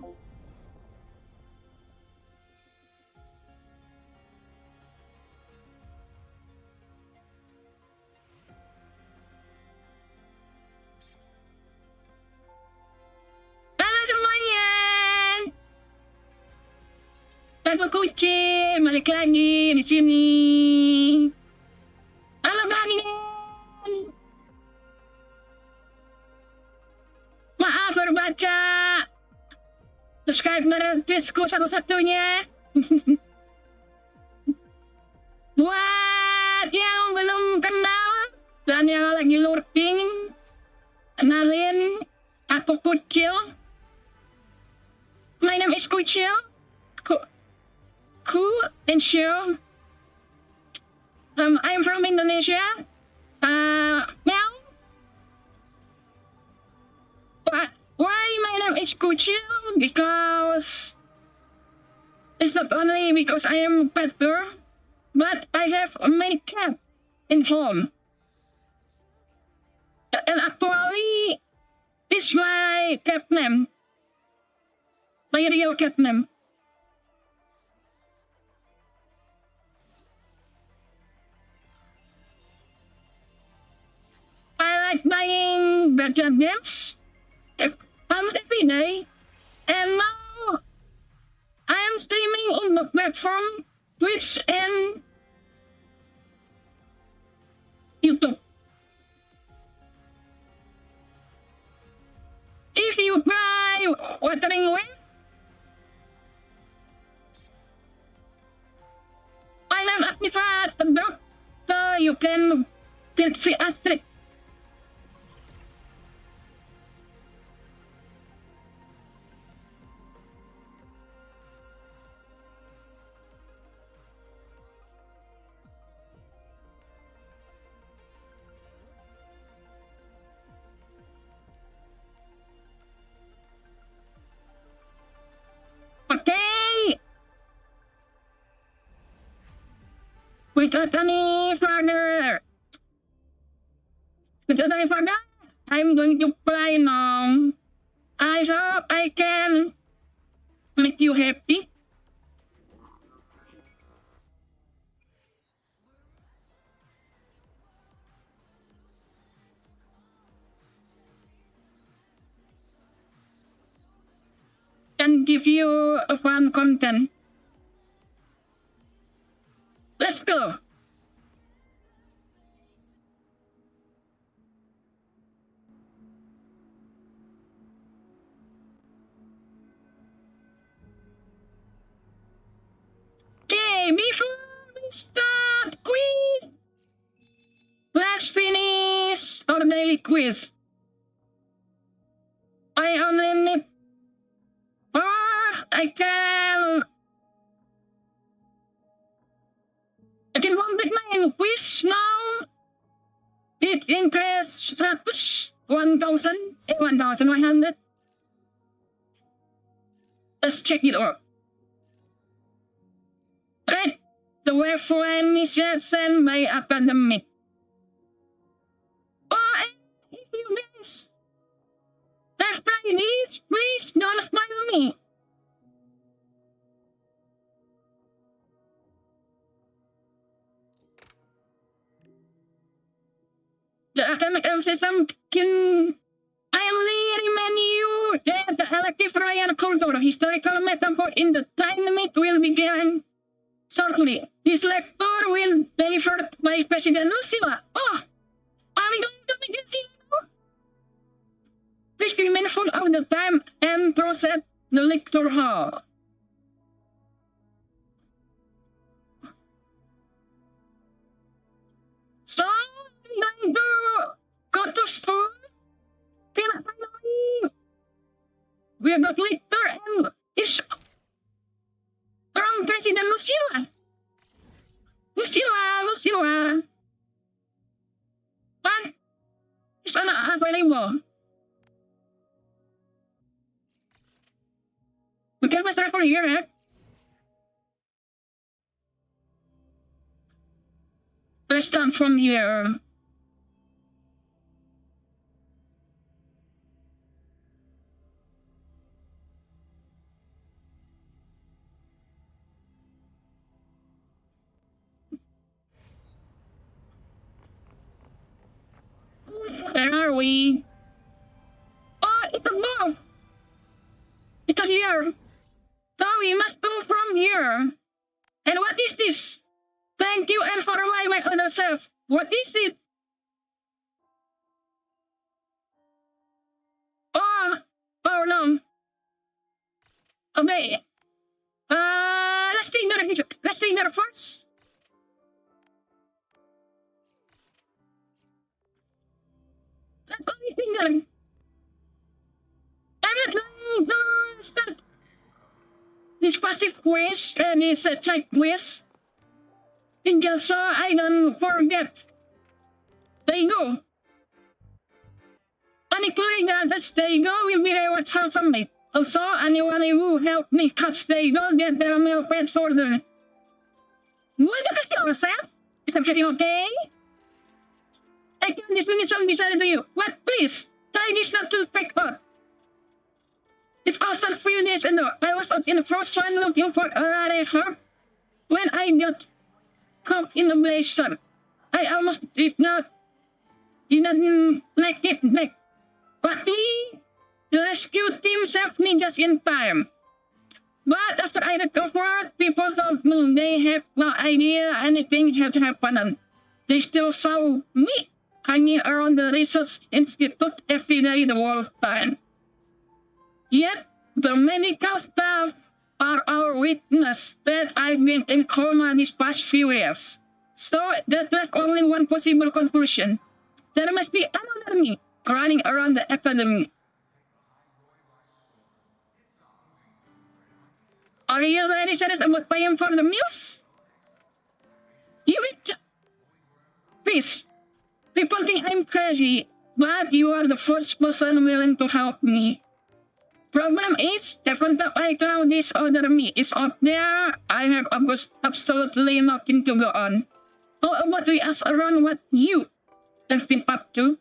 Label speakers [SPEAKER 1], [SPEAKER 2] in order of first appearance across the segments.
[SPEAKER 1] Halo semuanya. Aku kucing balik lagi di sini. Halo kalian. Maaf baru baca. Subscriber tweetsku satu-satunya. Buat yang belum kenal dan yang lagi lurking, kenalin, aku Kucil. My name is Kucil. Cool and chill. I'm from Indonesia. Meow. But why my name is Kucil? Because it's not only because I am a pet girl, but I have many cats in home. And actually, it's my cat name. My real cat name. I like buying video games almost every day, and now I am streaming on the platform Twitch and YouTube. If you try watering with, I have activated the dog so you can get free asterisk. Okay. Without any further, I'm going to play now. I hope I can make you happy. And give you a fun content. Let's go. Okay, before we start quiz, let's finish our daily quiz. I only need I can complete my quiz now. It increased 1,000 and 1,100. Let's check it out. Right, the waveform is sent by academic. Oh, and if you guys have tried this, please don't spoil me. The academic system can only remind you that the elective royal culture historical metaphor in the time limit will begin shortly. This lecture will be delivered by President Lucilla. Oh, are we going to begin soon? Please be mindful of the time and proceed the lecture hall. So, I'm going to go to school. Then finally, we got lecture and it's from President Lucilla. Lucilla. But it's not available. We can fast travel here, eh? Let's start from here. Where are we? Oh, it's above! It's here! So we must go from here. And what is this? Thank you and for my other self. What is it? Oh, oh no. Okay. Let's take that first. Let's go eating them. I'm not going to start this passive quest and this type quest. And just so I don't forget. There you go. And including that, there you go, will be reward half from me. Also, anyone who helped me cut they go get their mail paid for the... What the heck yourself? Is everything okay? I can this munition decided to you. What, please? Try this not to fake out. It's constant few days and I was out in the first line looking for a rare herb. When I got caught in the blazer, I almost did not like it back. But the rescue team saved me just in time. But after I recovered, people told me they had no idea anything had happened. They still saw me hanging around the research institute every day the whole time. Yet, the medical staff are our witness that I've been in coma these past few years. So that left only one possible conclusion. There must be another me running around the academy. Are you already serious about paying for the meals? You will please. People think I'm crazy, but you are the first person willing to help me. Problem is, even though I know this other me is out there, I have absolutely nothing to go on. How about we ask around what you have been up to?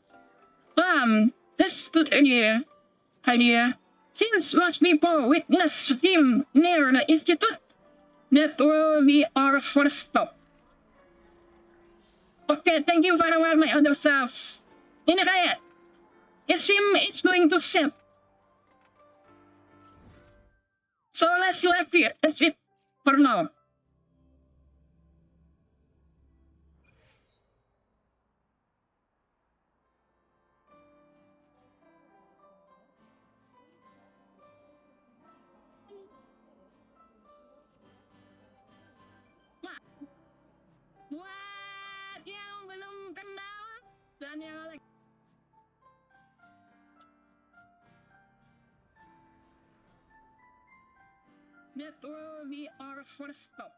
[SPEAKER 1] That's good idea. Since most people witness him near the institute, that will be our first stop. Okay, thank you very well, my other self. In a it seems it's going to set. So let's leave here. That's it for now. Buat yang belum kenal dan yang lagi that will be our first stop.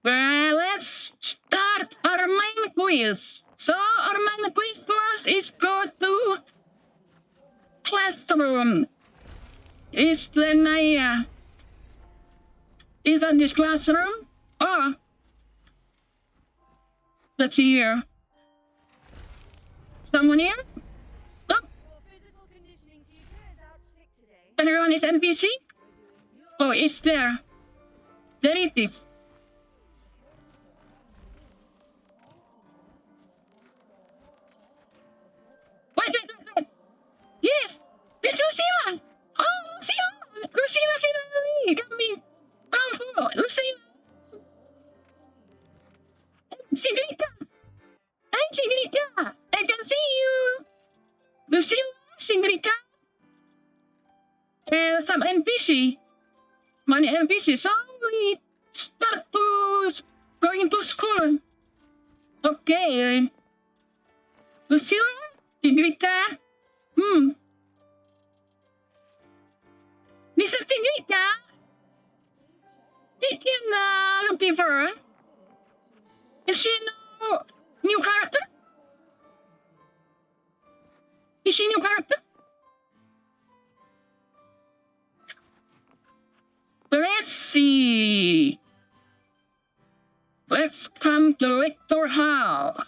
[SPEAKER 1] Well, let's start our main quiz. So our main quiz first is go to classroom. Is that this classroom? Oh, let's see here. Someone here? Oh. Everyone is NPC? Oh, it's there. There it is. Wait. Yes, it's Lucilla. Oh, Lucilla finally coming. Oh, Lucilla. Sigrita. Hi, Sigrita. I can see you. Lucilla, Sigrita. Some NPC. Many NPC. So we start to going to school. Okay. Lucilla, Sigrita. This is Sigrita. Did you look for? Is she no new character? Is she new character? Let's see. Let's come to Lector Hall.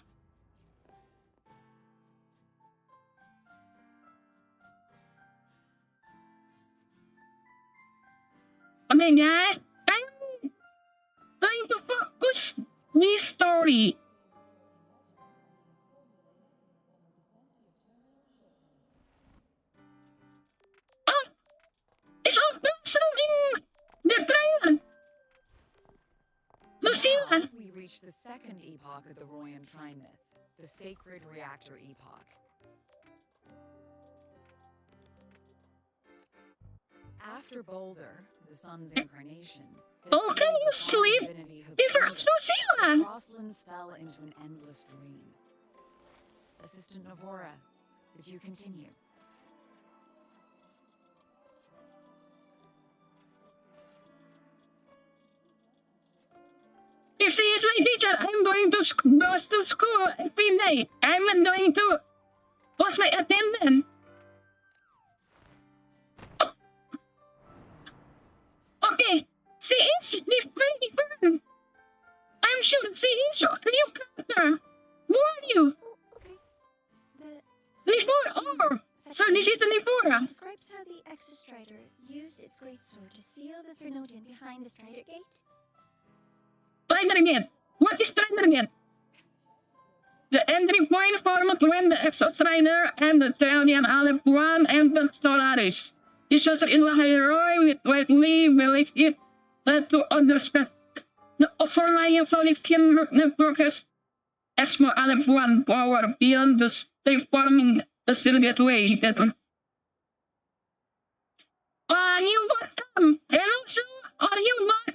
[SPEAKER 1] Okay, guys. this story. Oh, it's all in the trailer. Lucia.
[SPEAKER 2] Now we reach the second epoch of the Royan Myth, the Sacred Reactor Epoch. After Boulder, the sun's incarnation,
[SPEAKER 1] Oh, can you sleep? Different Lucia.
[SPEAKER 2] Crosslands fell into an endless dream. Assistant Novora, would you continue?
[SPEAKER 1] If she is my teacher, I'm going to go to school every day. I'm not going to post my attendance. Oh. Okay, she is different. I'm sure she is a new character. Who are you?
[SPEAKER 3] Oh, okay.
[SPEAKER 1] Lefora. Oh, so this is the Lefora.
[SPEAKER 3] Describes how the Exostrider used its greatsword to seal the Threnodian behind the Strider Gate.
[SPEAKER 1] Try that again. What is try that again? The entry point formed when the Exostrider and the Threnodian Aleph 1 entered Solaris. This was in the Hieroi with we believe it led to understand the overlying solid skin network has Exmo Aleph 1 power beyond the state forming the still gateway. That one. Are you bottom? Hello, sir? Are you bottom?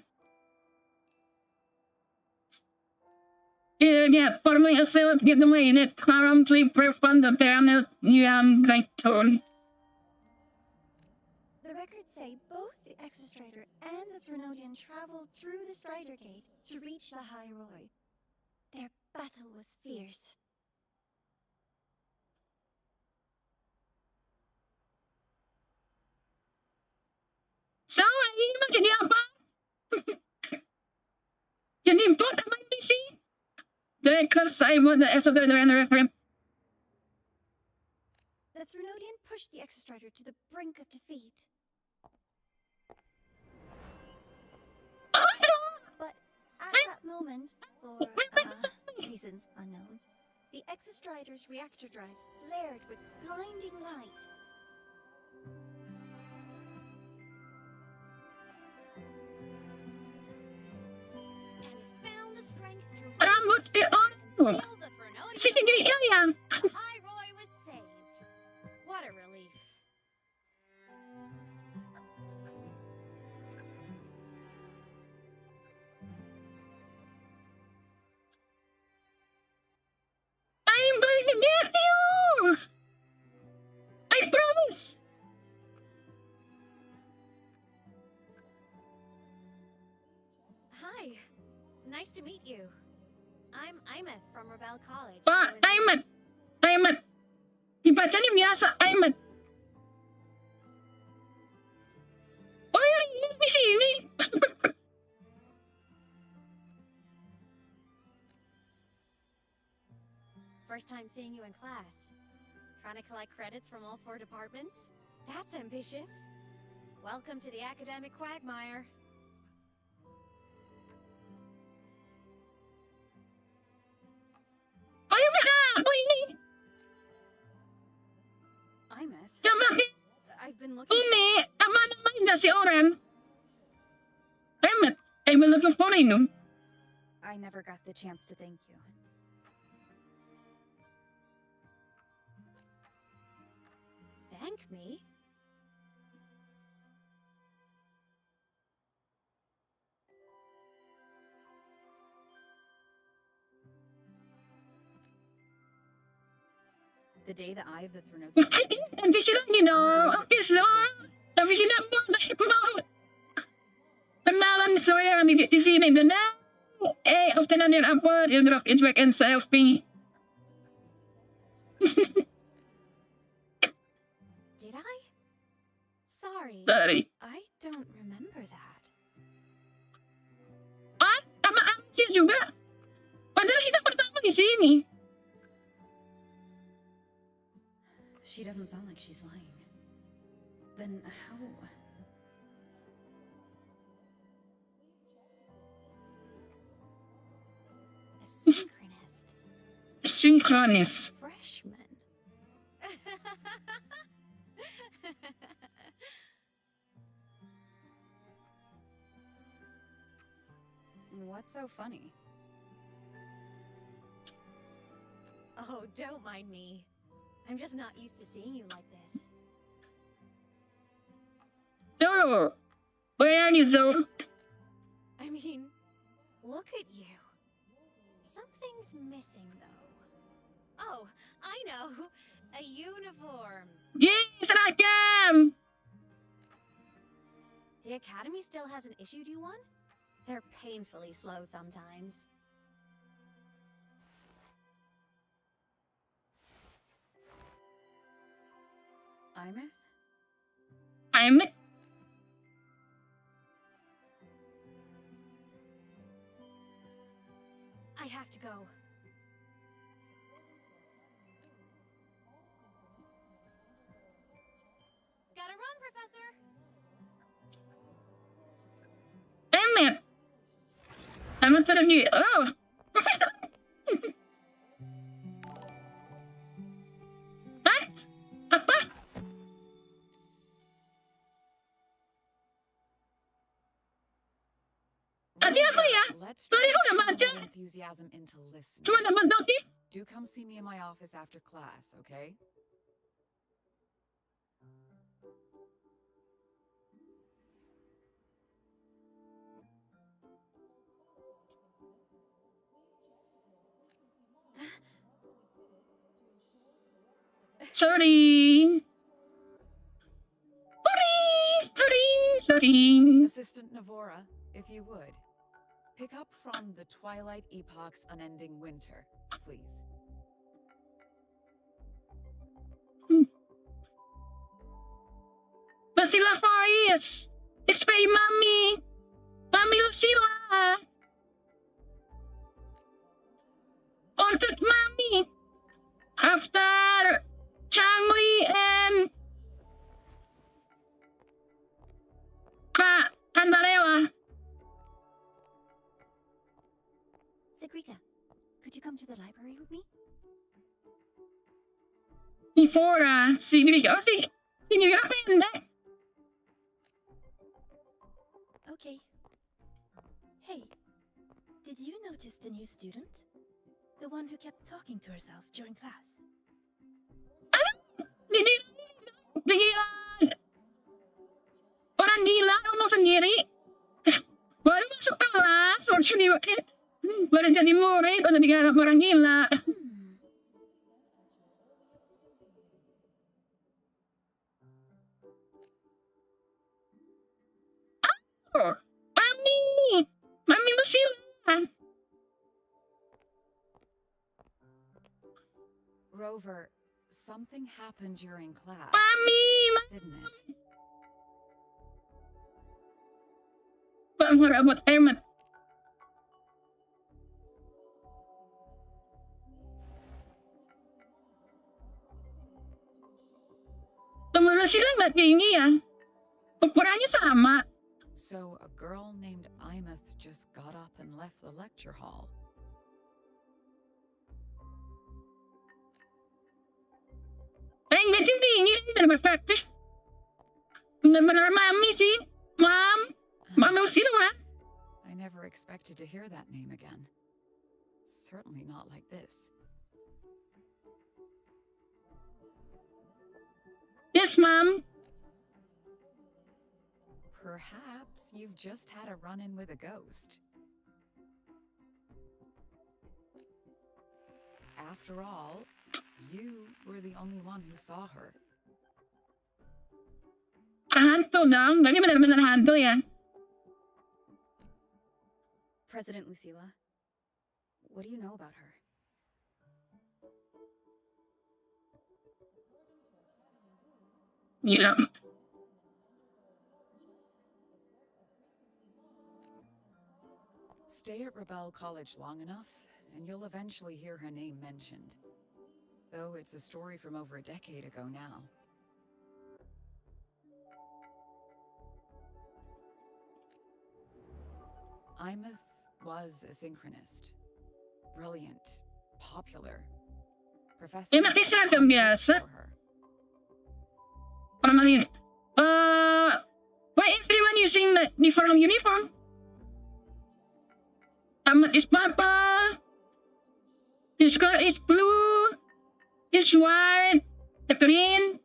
[SPEAKER 1] Yeah, forming a solid gateway that currently prevent the Threnodian Gate.
[SPEAKER 3] The records say both the Exostrider and the Threnodian traveled through the Strider Gate to reach the Hieroi. Their battle was fierce.
[SPEAKER 1] So, ini mau jadi apa? Jadi bot apa NPC? Director Simon, the Exostrider and reference.
[SPEAKER 3] The Threnodian pushed the Exostrider to the brink of defeat. But at that moment, for reasons unknown, the Exostrider's reactor drive flared with blinding light.
[SPEAKER 4] And it found the strength to
[SPEAKER 1] Rambut
[SPEAKER 4] resist
[SPEAKER 1] on.
[SPEAKER 4] and seal the Threnodian.
[SPEAKER 1] Si tinggi alien.
[SPEAKER 4] Hyroi was saved. What a relief.
[SPEAKER 1] I'm going to get you. I promise.
[SPEAKER 4] Hi. Nice to meet you. I'm Aemeth from Rebel College.
[SPEAKER 1] Pak, Aemeth. Aemeth. Dibacanya biasa, Aemeth. Oh ya, ini di sini.
[SPEAKER 4] First time seeing you in class. Trying to collect credits from all 4 departments? That's ambitious. Welcome to the academic quagmire.
[SPEAKER 1] Aemeth na, ako ini.
[SPEAKER 4] Aemeth?
[SPEAKER 1] Sama
[SPEAKER 4] I've been looking.
[SPEAKER 1] ini, ama naman niya si Oren. Aemeth, I've been looking for you.
[SPEAKER 4] I never got the chance to thank you. Thank me? The day the Eye of the Threnodian.
[SPEAKER 1] Tapi sila gino, okay so. Tapi sila mo, dahil mo. Kenalan saya di sini dan often on your upward, you drop it back and selfie.
[SPEAKER 4] Did I? Sorry.
[SPEAKER 1] Sorry.
[SPEAKER 4] I don't remember that.
[SPEAKER 1] Ah, ama siya juga. Padahal kita pertama di sini.
[SPEAKER 2] She doesn't sound like she's lying. Then how?
[SPEAKER 4] Synchronist.
[SPEAKER 1] Synchronous.
[SPEAKER 4] Freshman.
[SPEAKER 2] What's so funny?
[SPEAKER 4] Oh, don't mind me. I'm just not used to seeing you like this.
[SPEAKER 1] Zoro, where are you, Zoro?
[SPEAKER 4] I mean, look at you. Something's missing, though. Oh, I know. A uniform.
[SPEAKER 1] Yes, I am.
[SPEAKER 4] The Academy still hasn't issued you one? They're painfully slow sometimes.
[SPEAKER 2] Aemeth?
[SPEAKER 1] I'm.
[SPEAKER 4] I have to go. Gotta run, Professor!
[SPEAKER 1] Aemeth. I'm not gonna be. Oh, Professor. What? Apa? Adi apa ya?
[SPEAKER 2] Let's
[SPEAKER 1] Tadi
[SPEAKER 2] try
[SPEAKER 1] aku
[SPEAKER 2] to
[SPEAKER 1] udah
[SPEAKER 2] channel
[SPEAKER 1] baca.
[SPEAKER 2] that enthusiasm into listening.
[SPEAKER 1] Cuma dapat notif.
[SPEAKER 2] Do come see me in my office after class, okay?
[SPEAKER 1] Sorry. Sorry.
[SPEAKER 2] Assistant Navora, if you would. Pick up from the Twilight Epoch's unending winter, please.
[SPEAKER 1] Lucilla Farias. It's my mommy. Mommy Lucilla. Ordered mommy. After Changli and Kak Andarewa.
[SPEAKER 3] Sigrika, could you come to the library with me?
[SPEAKER 1] Before significa pendek.
[SPEAKER 5] Okay. Hey, did you notice the new student? The one who kept talking to herself during class?
[SPEAKER 1] Gila. Orang gila ngomong sendiri. Baru masuk kelas, baru jadi murid, udah digarap orang gila. Oh, Mami Lucilla.
[SPEAKER 2] Rover, something happened during class,
[SPEAKER 1] Mami.
[SPEAKER 2] didn't it?
[SPEAKER 1] Pak merabot Aemeth. Temen Lucilla nggak tinggi ya? Ukurannya sama.
[SPEAKER 2] So a girl named Aemeth just got up and left the lecture hall.
[SPEAKER 1] Nggak tinggi, dari perspektif. Bener-bener Mami sih. Mami Lucilla.
[SPEAKER 2] I never expected to hear that name again. Certainly not like this.
[SPEAKER 1] Yes, Mom.
[SPEAKER 2] Perhaps you've just had a run-in with a ghost. After all, you were the only one who saw her.
[SPEAKER 1] Hantu dong. Berarti bener-bener hantu ya.
[SPEAKER 5] President Lucilla, what do you know about her?
[SPEAKER 1] Gila.
[SPEAKER 2] Stay at Rebel College long enough, and you'll eventually hear her name mentioned. Though it's a story from over a decade ago now. Aemeth was a synchronist. brilliant, popular. Professors
[SPEAKER 1] Aemeth is seragam biasa.
[SPEAKER 2] for her.
[SPEAKER 1] Orang lain. Why everyone using the different uniform? Aemeth is purple. His girl is blue. His white. The green.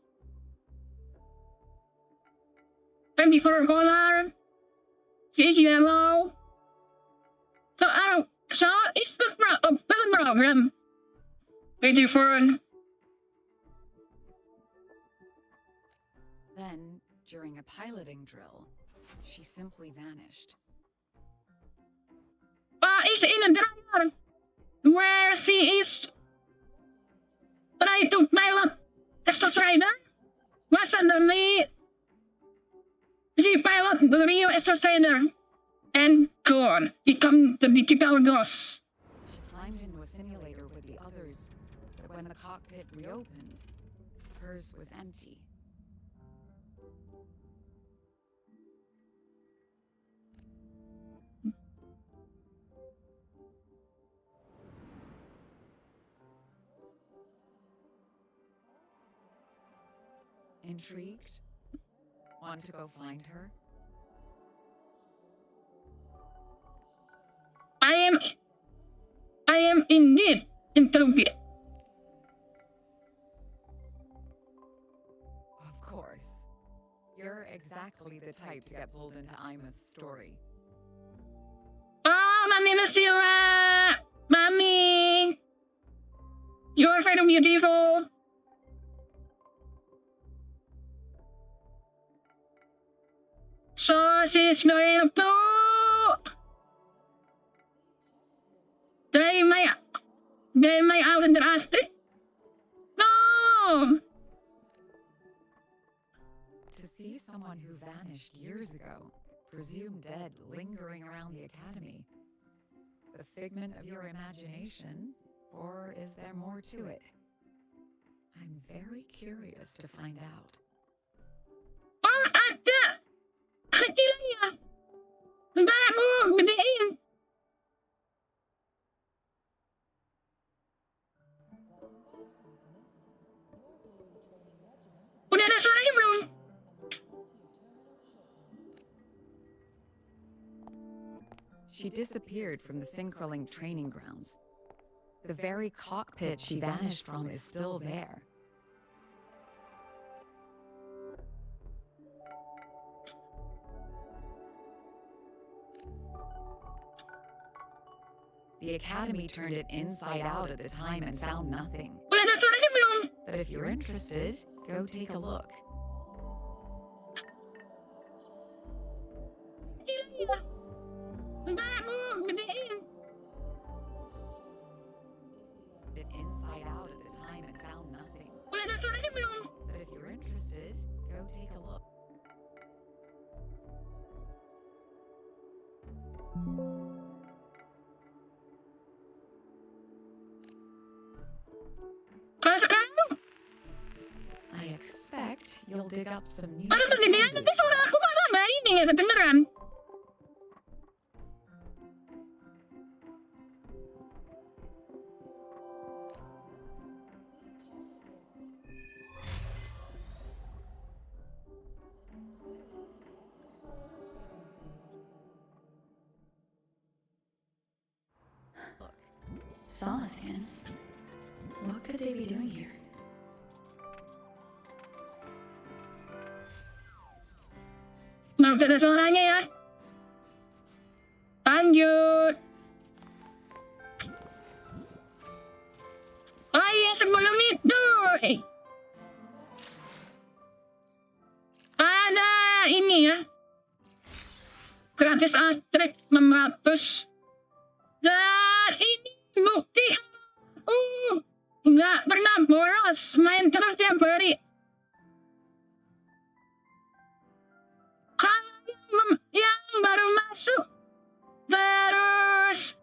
[SPEAKER 1] And different color. She is yellow. So it's the problem. Very different.
[SPEAKER 2] Then, during a piloting drill, she simply vanished.
[SPEAKER 1] Is in a dryer where she is trying to pilot Texas Rider. But suddenly she pilot the real Texas Rider and gone. Become the typical ghost.
[SPEAKER 2] She climbed into a simulator with the others, but when the cockpit reopened, hers was empty. Intrigued? Want to go find her?
[SPEAKER 1] I am indeed intrigued.
[SPEAKER 2] Of course. You're exactly the type to get pulled into Aemeth's story.
[SPEAKER 1] Oh, Mommy Lucilla! Mommy! You're very beautiful. So she's going to drive my out in the rusty? No!
[SPEAKER 2] To see someone who vanished years ago, presumed dead, lingering around the academy. The figment of your imagination, or is there more to it? I'm very curious to find out.
[SPEAKER 1] Oh, ada! Kecilnya! Bentar, aku gedein. Udah ada suaranya belum?
[SPEAKER 2] She disappeared from the synchroling training grounds. The very cockpit she vanished from is still there. The Academy turned it inside out at the time and found nothing.
[SPEAKER 1] Udah ada suaranya belum?
[SPEAKER 2] But if you're interested, go take a look.
[SPEAKER 1] Kecilnya. Bentar, aku gedein.
[SPEAKER 2] It inside out at the time and found nothing.
[SPEAKER 1] Udah ada suaranya belum?
[SPEAKER 2] But if you're interested, go take a look.
[SPEAKER 1] Kalau sekarang,
[SPEAKER 2] I expect you'll dig up some new
[SPEAKER 1] ada tuh gedean, nanti suara aku mana nggak ini nggak kedengeran.
[SPEAKER 2] Look,
[SPEAKER 5] Saucian? What could they be doing here?
[SPEAKER 1] Nah, udah ada suaranya ya. Lanjut. Oh iya, sebelum itu ada ini ya. Gratis Astrid 600. Dan ini bukti nggak pernah boros, main terus tiap hari. Kalau yang baru masuk terus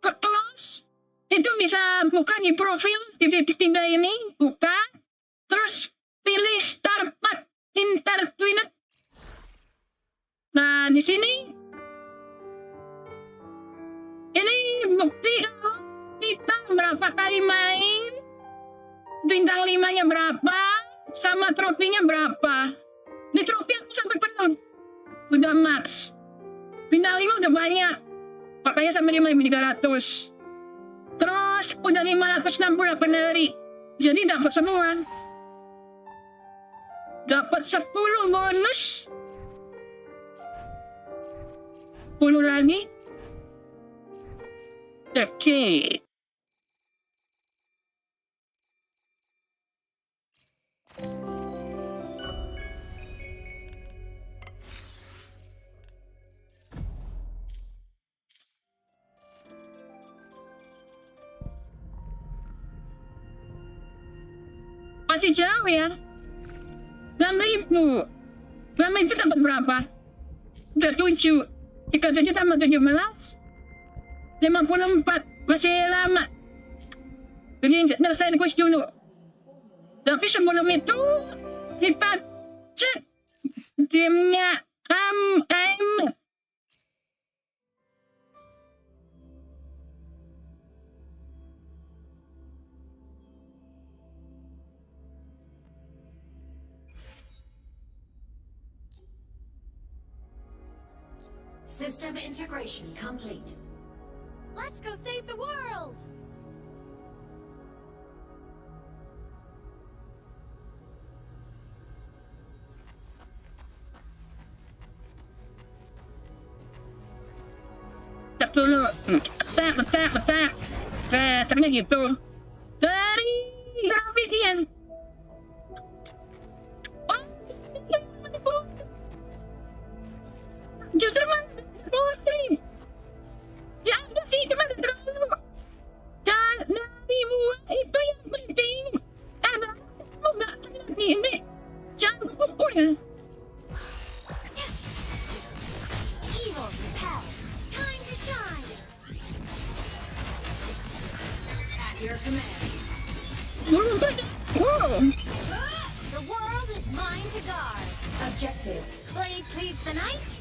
[SPEAKER 1] ke close itu bisa buka di profil di titik 3 ini, buka terus pilih start path intertwined. Nah di sini ini bukti kalau kita berapa kali main, bintang 5-nya berapa, sama trofinya berapa. Di trofi aku sampai penuh, udah max. Bintang 5 udah banyak, makanya sampai 5.300. Terus udah 568 hari, jadi dapat semua. Dapat 10 bonus. 10 lagi. Oke. Masih jauh ya. 6.000. 6.000 dapat berapa? Udah 7. 37 tambah 17. 54. Masih lama. Jadi selesai kuis dulu. Tapi sebelum itu kita cek gamenya Aemeth.
[SPEAKER 4] System integration complete. Let's go save the world!
[SPEAKER 1] Cek dulu. Ketak. Ceknya gitu. Dari grafiknya. Oh, justru putri. Ya ada sih, cuma terlalu. Dan dari buah itu yang penting. Ada nggak ini. Jangan kumpul ya.
[SPEAKER 4] Evil repel. Time to shine. At your command.
[SPEAKER 1] Wow.
[SPEAKER 4] The world is mine to guard. Objective. Blade cleaves the night.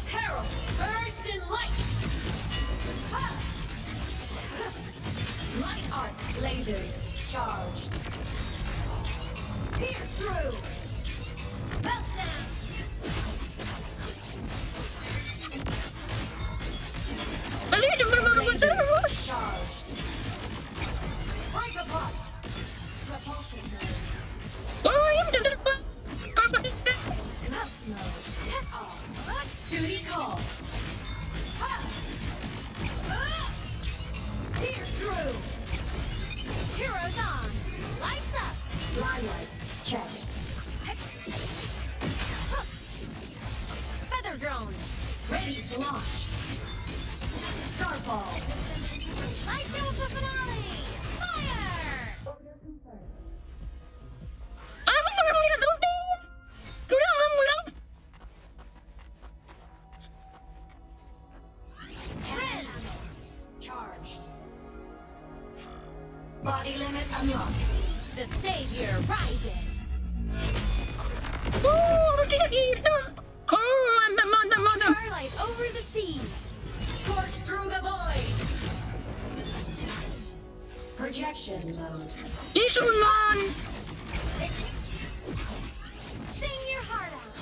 [SPEAKER 4] Herald, burst in light. Light arc lasers charged. Pierce through. Meltdown.
[SPEAKER 1] Balik cuma berubah terus.
[SPEAKER 4] Charged. Break apart. Propulsion mode.
[SPEAKER 1] Oh, ini udah terbang. Apa itu?
[SPEAKER 4] Melt mode. Duty call. Pierce through. Heroes on. Lights up. Fly lights checked. Feather drones ready to launch. Starfall. Light show for finale. Fire.
[SPEAKER 1] Aku belum lihat update. Kurang.
[SPEAKER 4] Cannon ammo. Charged. Body limit unlocked. The savior rises.
[SPEAKER 1] Tidak gitu. Oh, mantap.
[SPEAKER 4] Starlight over the seas. Scorch through the void. Projection mode.
[SPEAKER 1] Isulon.
[SPEAKER 4] Sing your heart out.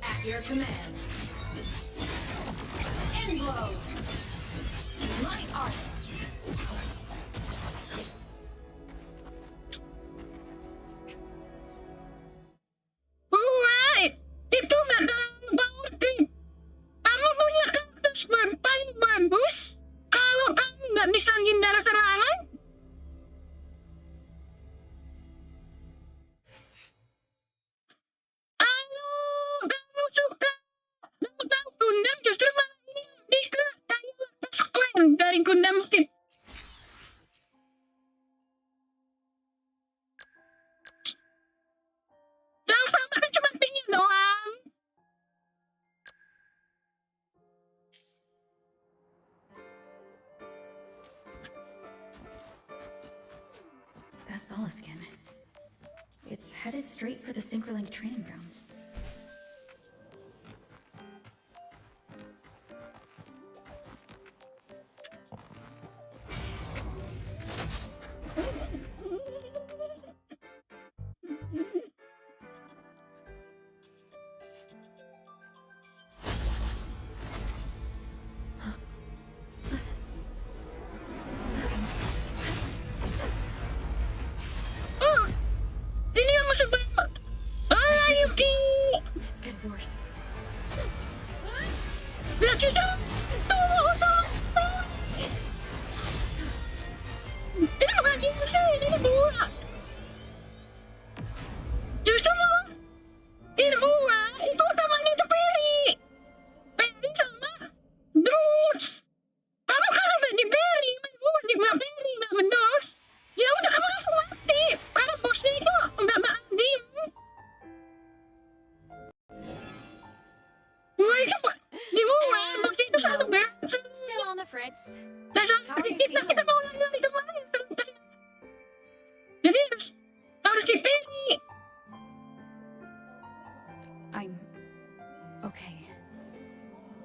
[SPEAKER 4] At your command. End blow. Light arc.
[SPEAKER 1] Wait, itu nggak terlalu bagus. Kamu punya kertas paling bagus. Kalau kamu nggak bisa hindar serangan, kamu suka. Kamu tahu Gundam justru malah ini lebih ke kayak kertas klan dari Gundam Skip. Yang sama kan cuma tinggi doang.
[SPEAKER 6] That's Oliskin. It's headed straight for the Synchrolink training grounds.
[SPEAKER 1] was about... Ah, Yuki!
[SPEAKER 6] It's getting worse.
[SPEAKER 1] Not just... Ini bukan bisa, ini buah. Justru ini buah, itu utamanya itu Peri. Peri sama Drus. Kamu kalau nggak di Peri, membuat di Peri, nggak mendos. Ya udah kamu langsung mati. Karena bosnya itu nggak adil. Wah itu di buah, bosnya itu selalu
[SPEAKER 4] Still on the fritz.
[SPEAKER 1] Kita mau lanjut itu mana yang terus. Jadi harus dipilih.
[SPEAKER 6] I'm okay.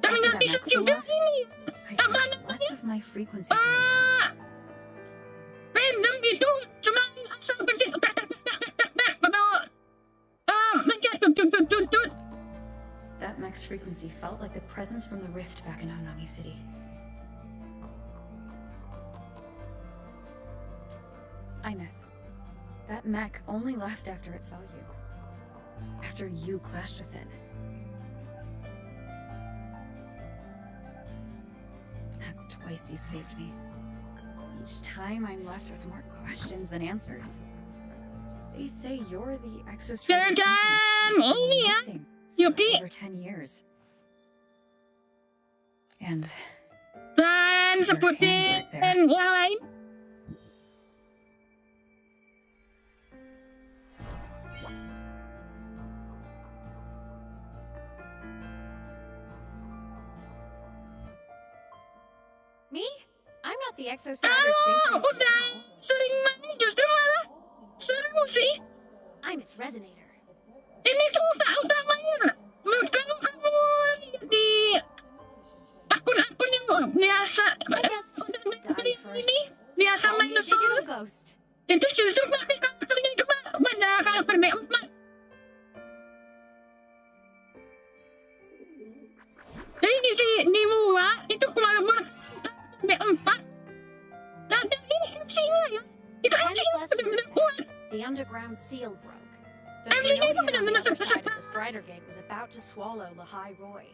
[SPEAKER 1] Tapi nggak bisa juga ini.
[SPEAKER 6] I
[SPEAKER 1] Apa
[SPEAKER 6] feel less
[SPEAKER 1] namanya?
[SPEAKER 6] of my frequency.
[SPEAKER 1] Random gitu. Cuma asal berarti mencet.
[SPEAKER 6] That max frequency felt like the presence from the rift back in Hanami City. Aemeth, that mech only left after it saw you. After you clashed with it. That's twice you've saved me. Each time I'm left with more questions than answers. They say you're the exostratus missing
[SPEAKER 1] Yuki.
[SPEAKER 6] over 10 years. And
[SPEAKER 1] Dan sebutin yang lain.
[SPEAKER 4] Me? I'm not the exostratus synchronous
[SPEAKER 1] Udah
[SPEAKER 4] now.
[SPEAKER 1] sering main justru malah seru sih.
[SPEAKER 4] I'm its resonator.
[SPEAKER 1] Ini tuh utamanya. Menurut kamu lihat di akun-akun yang biasa ini biasa
[SPEAKER 4] Call
[SPEAKER 1] main
[SPEAKER 4] me a
[SPEAKER 1] solo.
[SPEAKER 4] digital ghost.
[SPEAKER 1] Itu justru bagus karakternya itu banyak karakter B4. Jadi di Mua itu walaupun B4 dan ini MC-nya ya. Itu MC-nya benar-benar kuat.
[SPEAKER 4] The underground seal broke. The
[SPEAKER 1] MC-nya itu
[SPEAKER 4] Theodian on the
[SPEAKER 1] benar-benar
[SPEAKER 4] other side of the
[SPEAKER 1] seperti
[SPEAKER 4] Strider Gate was about to swallow Lahai Roy.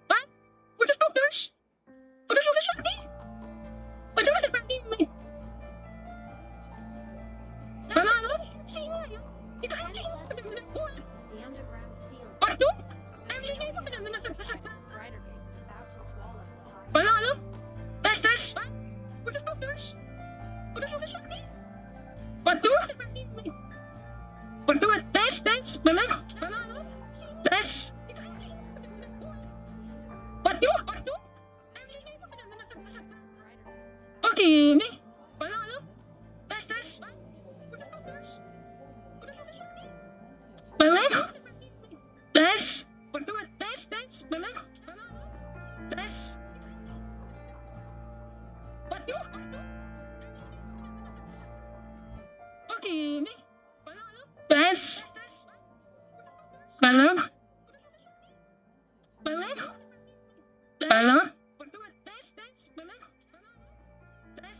[SPEAKER 1] What? Putus-putus hati. Padahal ada pandemi. Kalau MC-nya ya. Itu MC-nya benar-benar kuat.
[SPEAKER 4] The underground seal
[SPEAKER 1] Waktu MC-nya itu benar-benar seperti
[SPEAKER 4] the Strider Gate was about to swallow Lahai Roy.
[SPEAKER 1] Halo? Tes. Putus hati. Waktu tes. Halo? Tes. Waktu. Oke, ini. Halo? Tes. Halo? Tes. Waktu tes. Halo? Tes. Waktu. Oke, ini. Tes. Halo?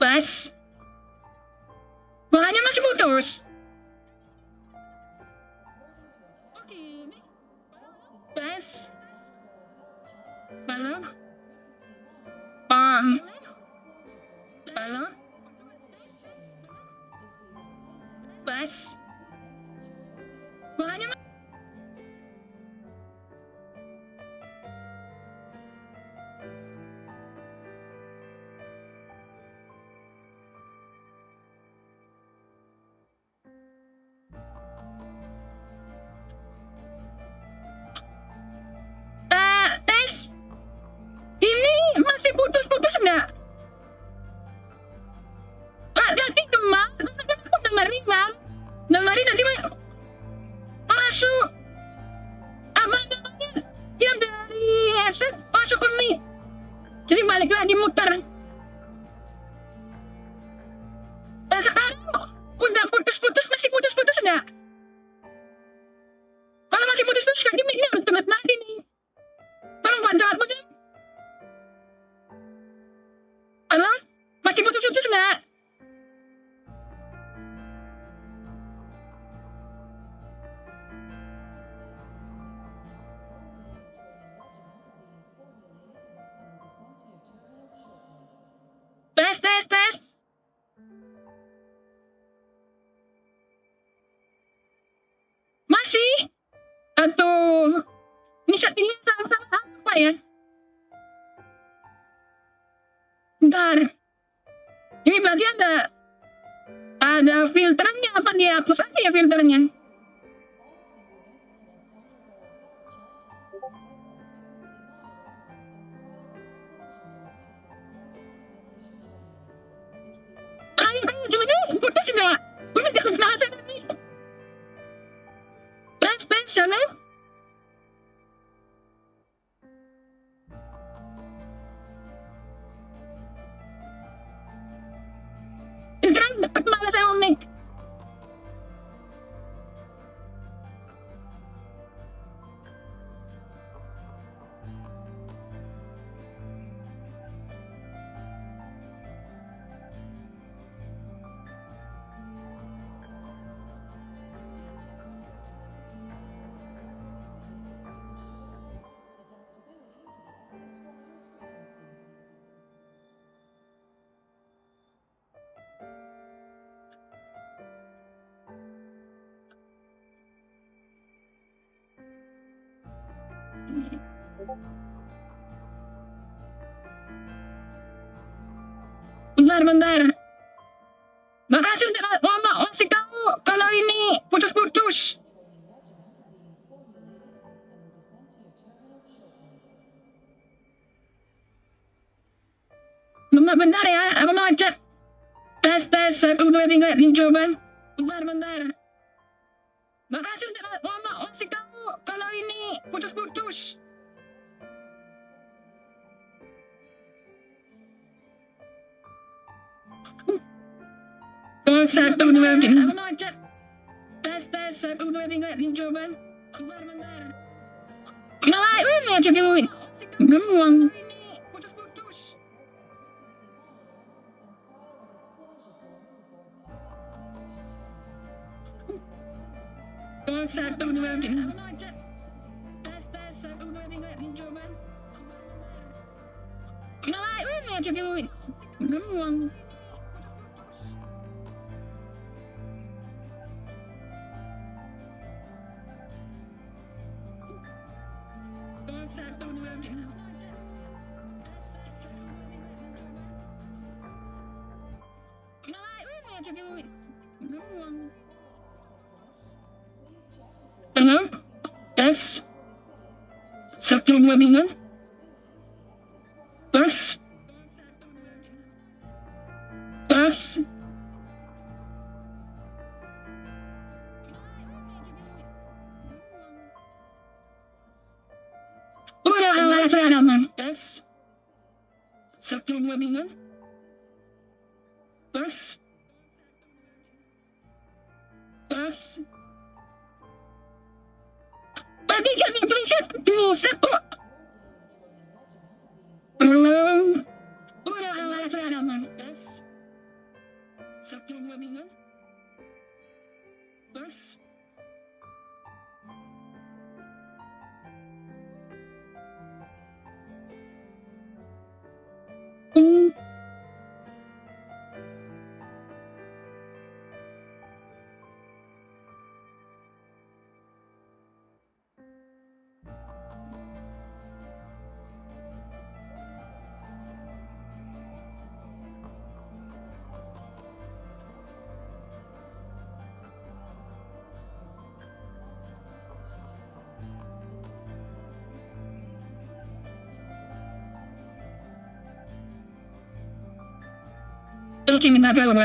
[SPEAKER 1] Tes. Suaranya masih putus. Oke, ini. Tes. Halo? Halo? Tes. Suaranya tes. Ini masih putus-putus enggak? Nanti aku dengerin bang. Dengerin nanti masuk apa namanya yang dari headset masuk ke mic. Jadi balik lagi muter. Dan sekarang udah putus-putus, masih putus-putus enggak? Kalau masih putus-putus lagi mic-nya harus terlihat lagi nih. Tolong bantu aku deh. Halo? Masih putus-putus enggak? Tes. Masih? Atau ini settingnya sama-sama apa ya? Bentar. Ini berarti ada filternya, apa dia hapus aja ya filternya? Ayo, coba deh, putus nggak? Udah jangan penasaran nih. Tes, sana. Filteran dekat mana sama mic? Bentar. Makasih udah mama kasih tahu kalau ini putus-putus. Bentar ya, aku mau cek. Tes, 1, 2, 3, dicoba. Bentar. Makasih udah mama kasih tahu kalau ini putus-putus. Tes, 1, 2, 3. Aku mau cek. Tes, 1, 2, 3, dicoba. Bentar. Nah, ini aja dulu. Gemuang. Putus-putus. Tes, 1, 2, 3. Aku mau cek. Tes, 1, 2, 3, dicoba. Nah, ini aja dulu. Gemuang. Satu, dua, tiga. Halo? Tes. 1, 2, 3. Tes. Udah, saya aman. Tes. 1, 2, 3. Tes. Tadi kami tuliskan bisa kok. Halo. Udah, saya aman. Tes. 1, 2, 3. Tes. Ultimate terlalu.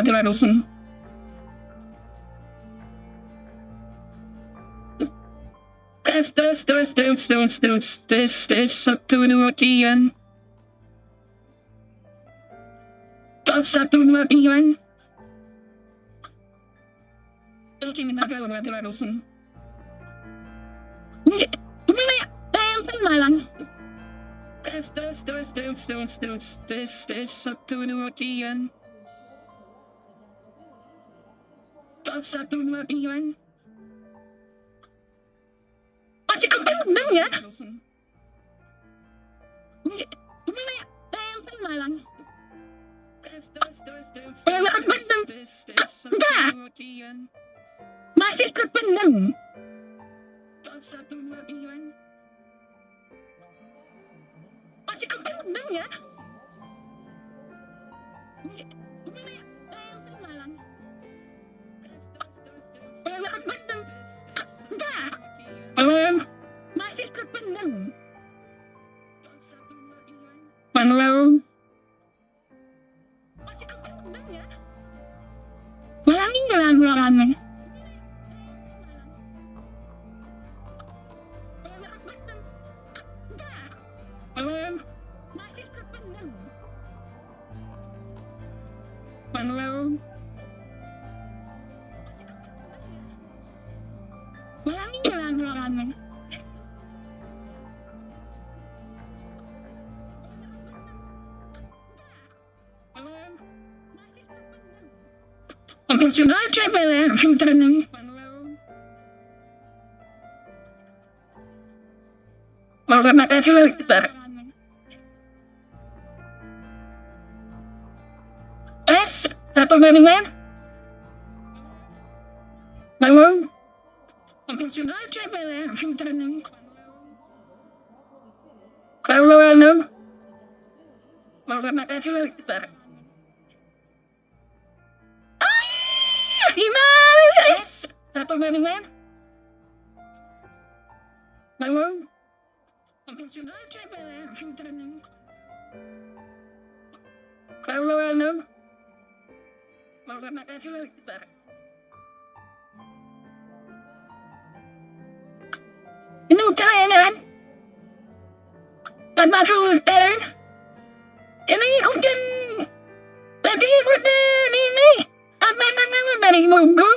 [SPEAKER 1] Tes, 1, 2, 3. Tes, 1, 2, 3. Ultimate terlalu. Gimana ya? Tempel malang. Tes, 1, 2, 3. Tes, 1, 2, 3. Masih kependam ya? Gimana ya? Tempel malang. Tes, Wala ka ba ng... Ba? Masih ka pa ng... Masih ka pa ng yan? Wala ka ba ng... Ba? Masih ka pa ng... Hello? Masih ka pa ng yan? Walang ginagawa. Masih ka pa ng... Hello? Walang ginagawa. Ang personal traveler, filter ng... Wala na ka filter. S, dapat ba naman? Hello? Ang personal traveler, filter ng... Hello, ano? Wala na ka filter. Yes! Dapat ba naman? Hello? Ang personal traveler, filter ng... Hello, ano? Wala na ka filter. Inuutan! At ma-filter! Tinangin ko din! Tingin ko din! Ini! At may mo ko!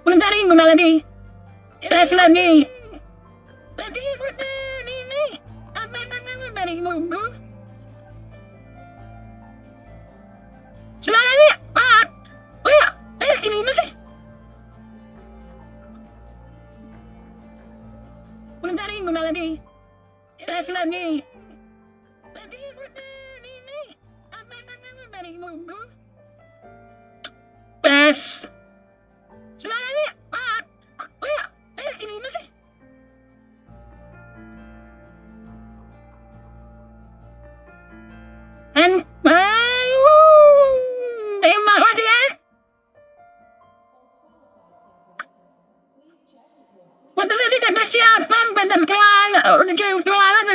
[SPEAKER 1] Puntarin mo na lagi! Tes lagi! Tingin ko din! Ini! At may mo ko! Sila lagi! Kuya! Ay, kinimas eh! Puntarin mo na lagi! Tes lagi! Tingin ko din! Ini! At may mo ko! Tes! Sila lagi! Kuya! Ay, kinimas eh! And... Persiapan badan kelana udah jauh kelana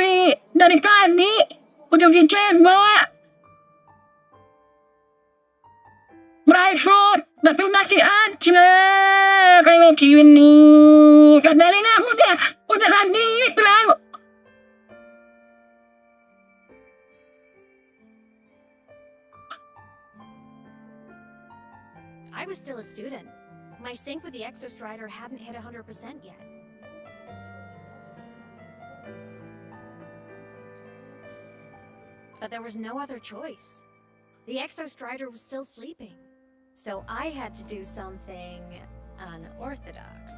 [SPEAKER 1] dari tadi udah dicoba Brightfoot tapi masih aja kayak gini kadangnya udah tadi terlalu
[SPEAKER 4] I was still a student. My sync with the Exostrider hadn't hit 100% yet. But there was no other choice. The Exostrider was still sleeping. So I had to do something unorthodox.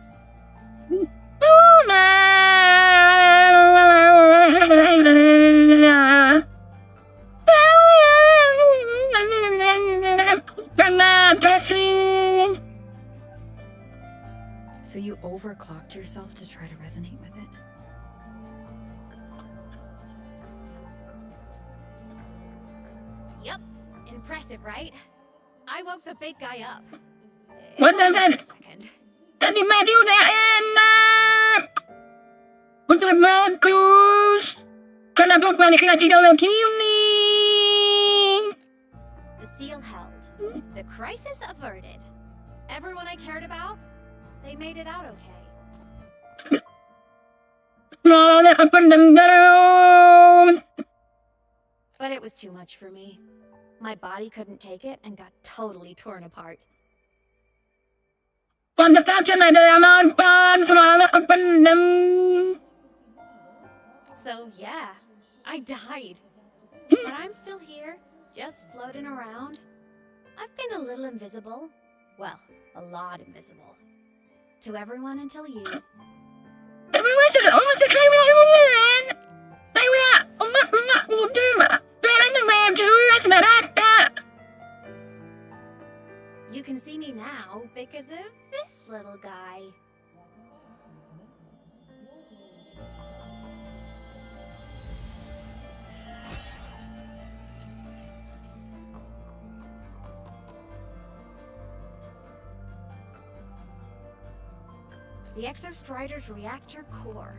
[SPEAKER 6] So you overclocked yourself to try to resonate with it?
[SPEAKER 4] Yup. Impressive, right? I woke the big guy up.
[SPEAKER 1] What does that?
[SPEAKER 4] Second.
[SPEAKER 1] Tadi mati udah enak. Udah bagus. Kenapa balik lagi dalam gini?
[SPEAKER 4] The seal held. The crisis averted. Everyone I cared about, they made it out okay. But it was too much for me. My body couldn't take it and got totally torn apart. So yeah, I died. But I'm still here, just floating around. I've been a little invisible. Well, a lot invisible. to everyone until you.
[SPEAKER 1] Everyone says almost a everyone. They were
[SPEAKER 4] You can see me now because of this little guy. The Exostrider's reactor core.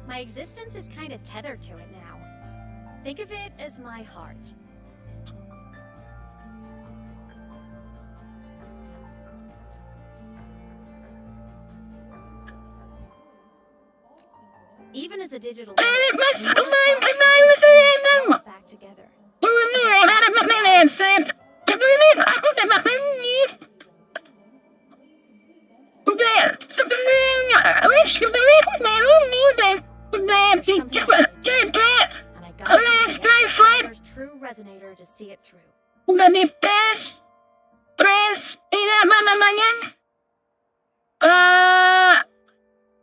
[SPEAKER 4] My existence is kind of tethered to it now. Think of it as my heart. Even as a digital back together. True resonator to see it through.
[SPEAKER 1] Udah di tes, ini apa namanya?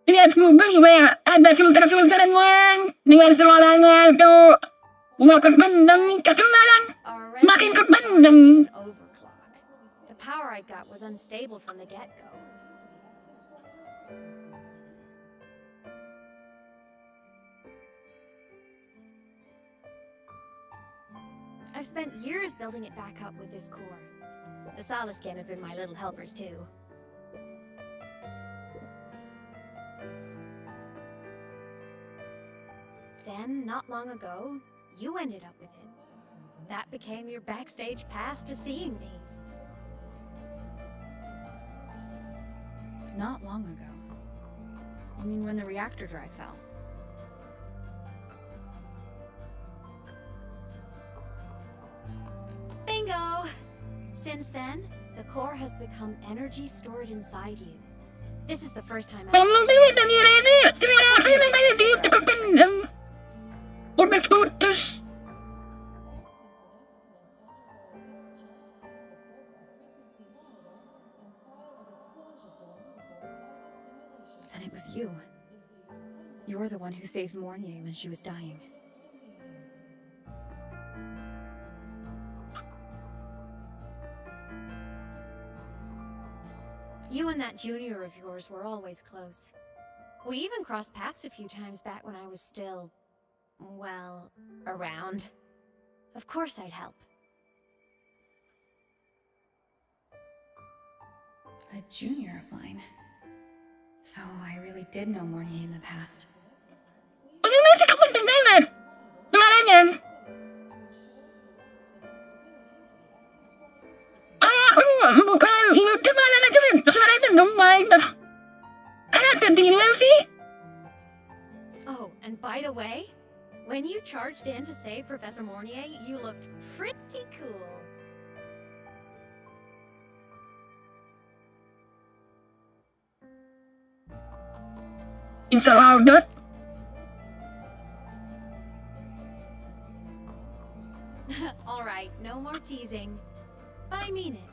[SPEAKER 1] Lihat Google juga ada filter-filteran dengan suaranya itu makin pendem, kedengaran makin kependem.
[SPEAKER 4] The power I got was unstable from the get-go. I've spent years building it back up with this core. The Solaskin have been my little helpers too. Then, not long ago, you ended up with it. That became your backstage pass to seeing me.
[SPEAKER 6] Not long ago. You mean when the reactor drive fell?
[SPEAKER 4] Bingo! Since then, the core has become energy stored inside you. This is the first time I've
[SPEAKER 6] Then it was you. You're the one who saved Mornier when she was dying.
[SPEAKER 4] You and that junior of yours were always close. We even crossed paths a few times back when I was still, well, around. Of course I'd help.
[SPEAKER 6] A junior of mine. So I really did know Mornier in the past.
[SPEAKER 4] Oh, and by the way, when you charged in to save Professor Mornier, you looked pretty cool.
[SPEAKER 1] It's allowed that.
[SPEAKER 4] Alright, no more teasing. But I mean it.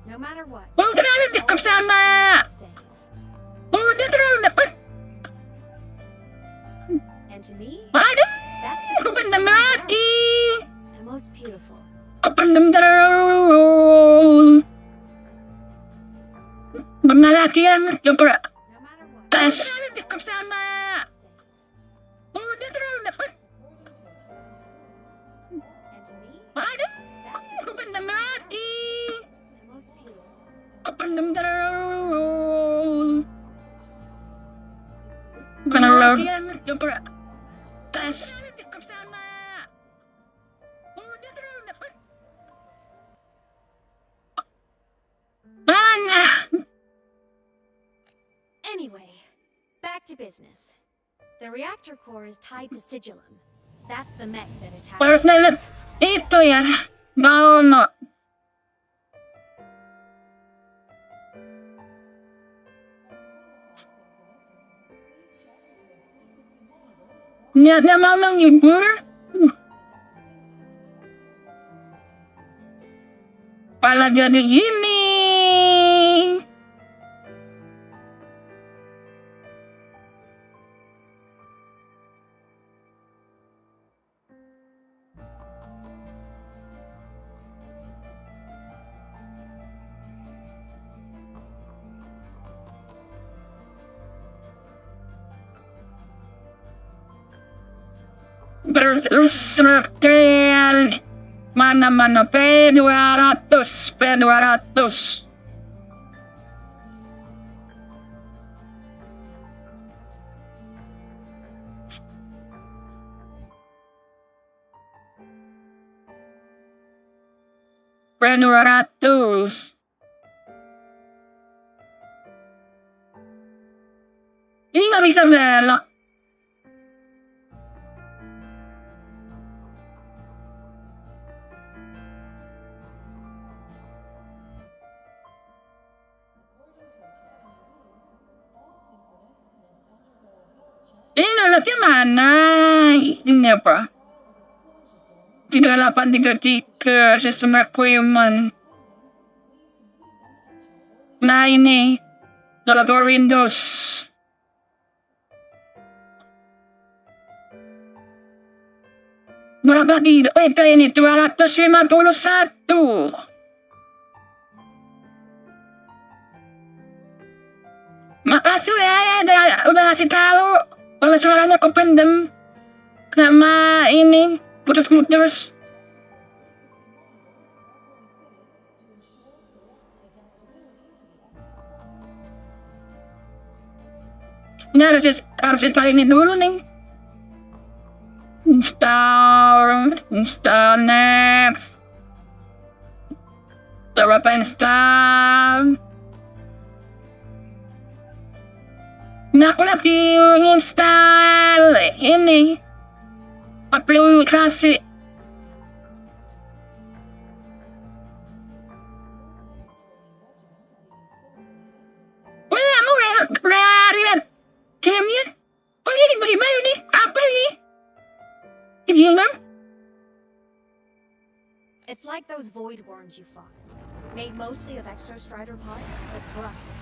[SPEAKER 4] No matter what.
[SPEAKER 1] Oh, terlalu dekat sama. Oh, dia terlalu dekat.
[SPEAKER 4] And to me,
[SPEAKER 1] Aduh,
[SPEAKER 4] that's
[SPEAKER 1] aku pendam lagi.
[SPEAKER 4] the most beautiful.
[SPEAKER 1] Aku pendam terus. Benar lagi yang coba
[SPEAKER 4] No matter what.
[SPEAKER 1] tes. Terlalu dekat sama. Oh, dia terlalu dekat.
[SPEAKER 4] And to me,
[SPEAKER 1] Aduh,
[SPEAKER 4] that's
[SPEAKER 1] aku pendam lagi.
[SPEAKER 4] the most beautiful.
[SPEAKER 1] Aku pendam terus. Benar lagi yang coba tes. Terlalu dekat sama. Oh, dia terlalu dekat. Mana?
[SPEAKER 4] Anyway, back to business. The reactor core is tied to Sigillum. That's the mech that attacked.
[SPEAKER 1] Harus lihat itu ya. No. Niatnya mau menghibur. Malah jadi gini. bersertir mana-mana P200. Ini nggak bisa belok. Ini lelaki mana? Ini apa? 3833 sistem requirement. Nah ini Dollar Windows. Berapa di WP ini? 251. Makasih ya udah kasih tahu. Kalau suaranya kependem nama ini putus-putus. Ini harus install ini dulu nih. Install next. Berapa install? Nah, aku lagi install ini aplikasi. Kamu lihat timnya? Oh ini bagaimana nih? Apa ini? Gila?
[SPEAKER 4] It's like those void worms you fought. Made mostly of extra strider parts, but corrupted.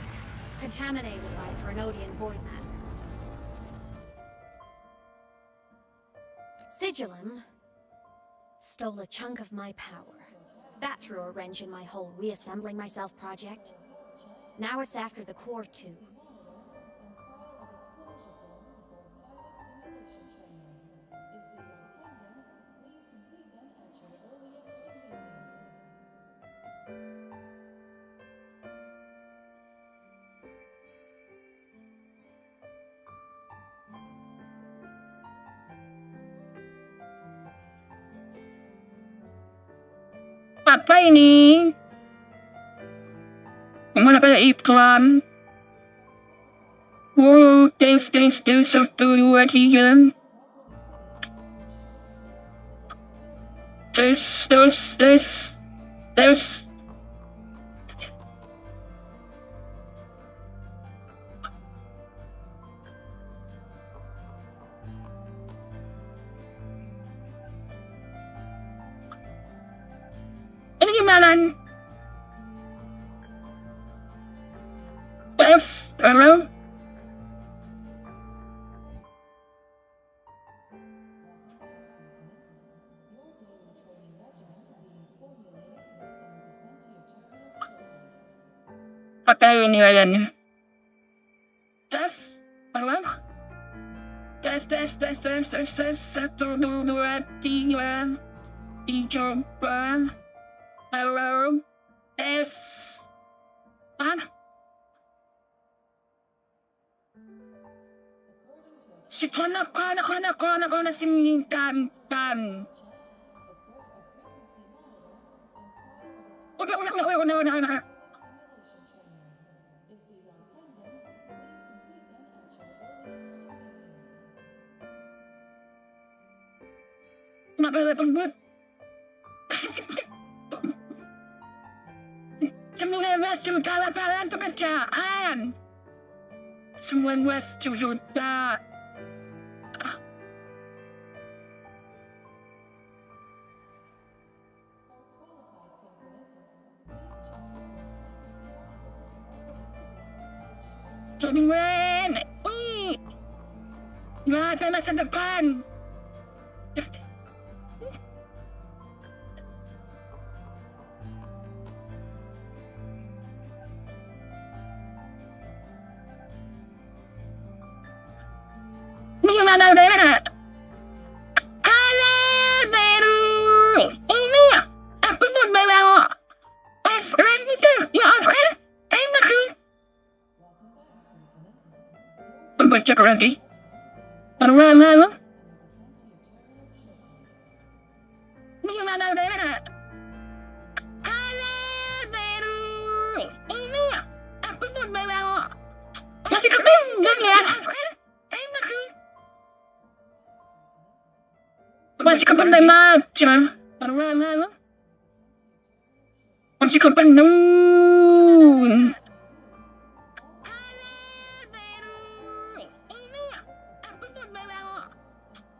[SPEAKER 4] Contaminated by Thrunodian void matter. Sigilum stole a chunk of my power. That threw a wrench in my whole reassembling myself project. Now it's after the core too.
[SPEAKER 1] Apa ini? Mana kayak iklan? Wow, tes 1, 2, 3. Tes. Ini gimana? Tes, halo? Pakai ini kayaknya. Tes, halo? Tes, 1, 2, 3. Dicoba. Halo, tes. Si konak si mintan. Udah. Kenapa pembut? 19 juta lapangan pekerjaan. 19 juta. Cuman, nggak ada masa depan. Gimana udah? your friend, Aemeth. Baca lagi. Terlalu. Gimana daerah? Ini aku mau bawa. Masih kepingin ya. Masih kependem macam. Terlalu. Masih kependem.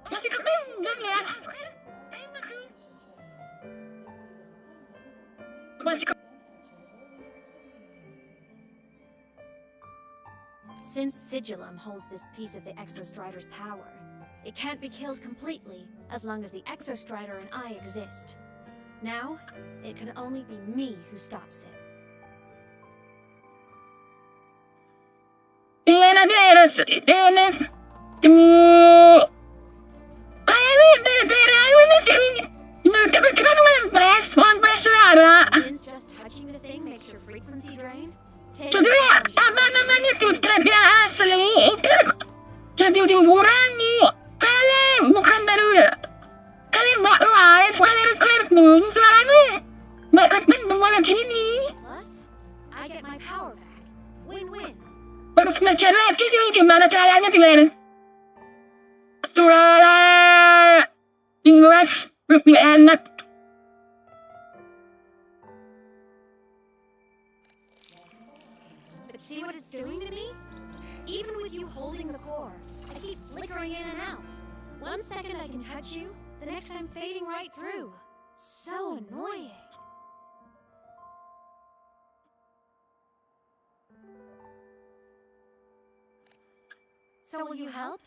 [SPEAKER 1] Masih kependem ya. Masih
[SPEAKER 4] Since Sigillum holds this piece of the Exostrider's power, it can't be killed completely as long as the Exostrider and I exist. Now, it can only be me who stops it. Since just touching the thing makes your frequency drain, take
[SPEAKER 1] apa namanya tuh tidak asli itu jadi dikurangi. Kalian bukan baru. Kalian buat live, kalian pun suaranya nggak kependem gini.
[SPEAKER 4] Plus, I get my power back. Win-win.
[SPEAKER 1] Harus belajar lagi sih gimana caranya bilang. Suara English lebih enak.
[SPEAKER 4] But see what it's doing to me? Even with you holding the core, I keep flickering in and out. 1 second I can touch you, the next I'm fading right through. So annoying. So will you help?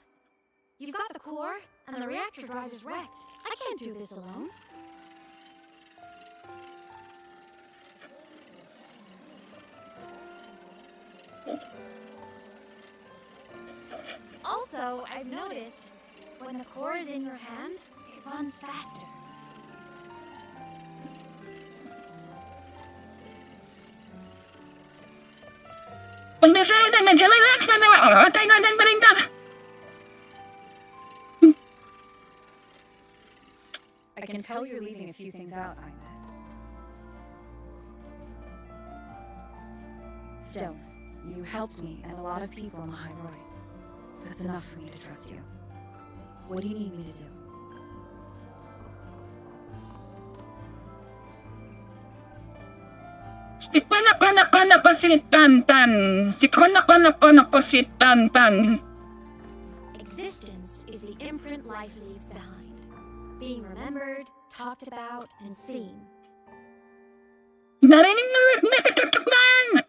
[SPEAKER 4] You've got the core, and the reactor drive is wrecked. I can't do this alone. Also, I've noticed, when the core is in your hand, it runs faster.
[SPEAKER 1] Untuk saya dan menjelaskan pada orang dan perintah.
[SPEAKER 6] I can tell you're leaving a few things out, Aemeth. Still, you helped me and a lot of people on the High Roy. That's enough for me to trust you. What do you need me to do?
[SPEAKER 1] Si panak-panak si Tantan. Si panak-panak si Tantan.
[SPEAKER 4] Existence is the imprint life leaves behind. Being remembered, talked about, and seen.
[SPEAKER 1] Narinig na ketutupan.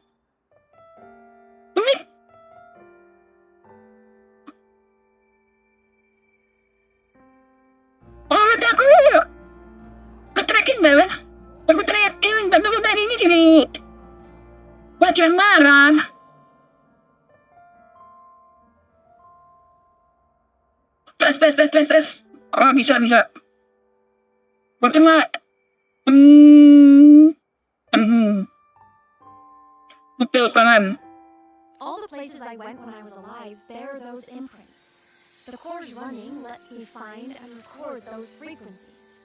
[SPEAKER 1] Orang aku ketrakin ba? Ketrakin ba? Narinig ini. Wajah marah. Tes. Oh, bisa. Pertama. Betul, tangan.
[SPEAKER 4] All the places I went when I was alive bear those imprints. The core's running lets me find and record those frequencies.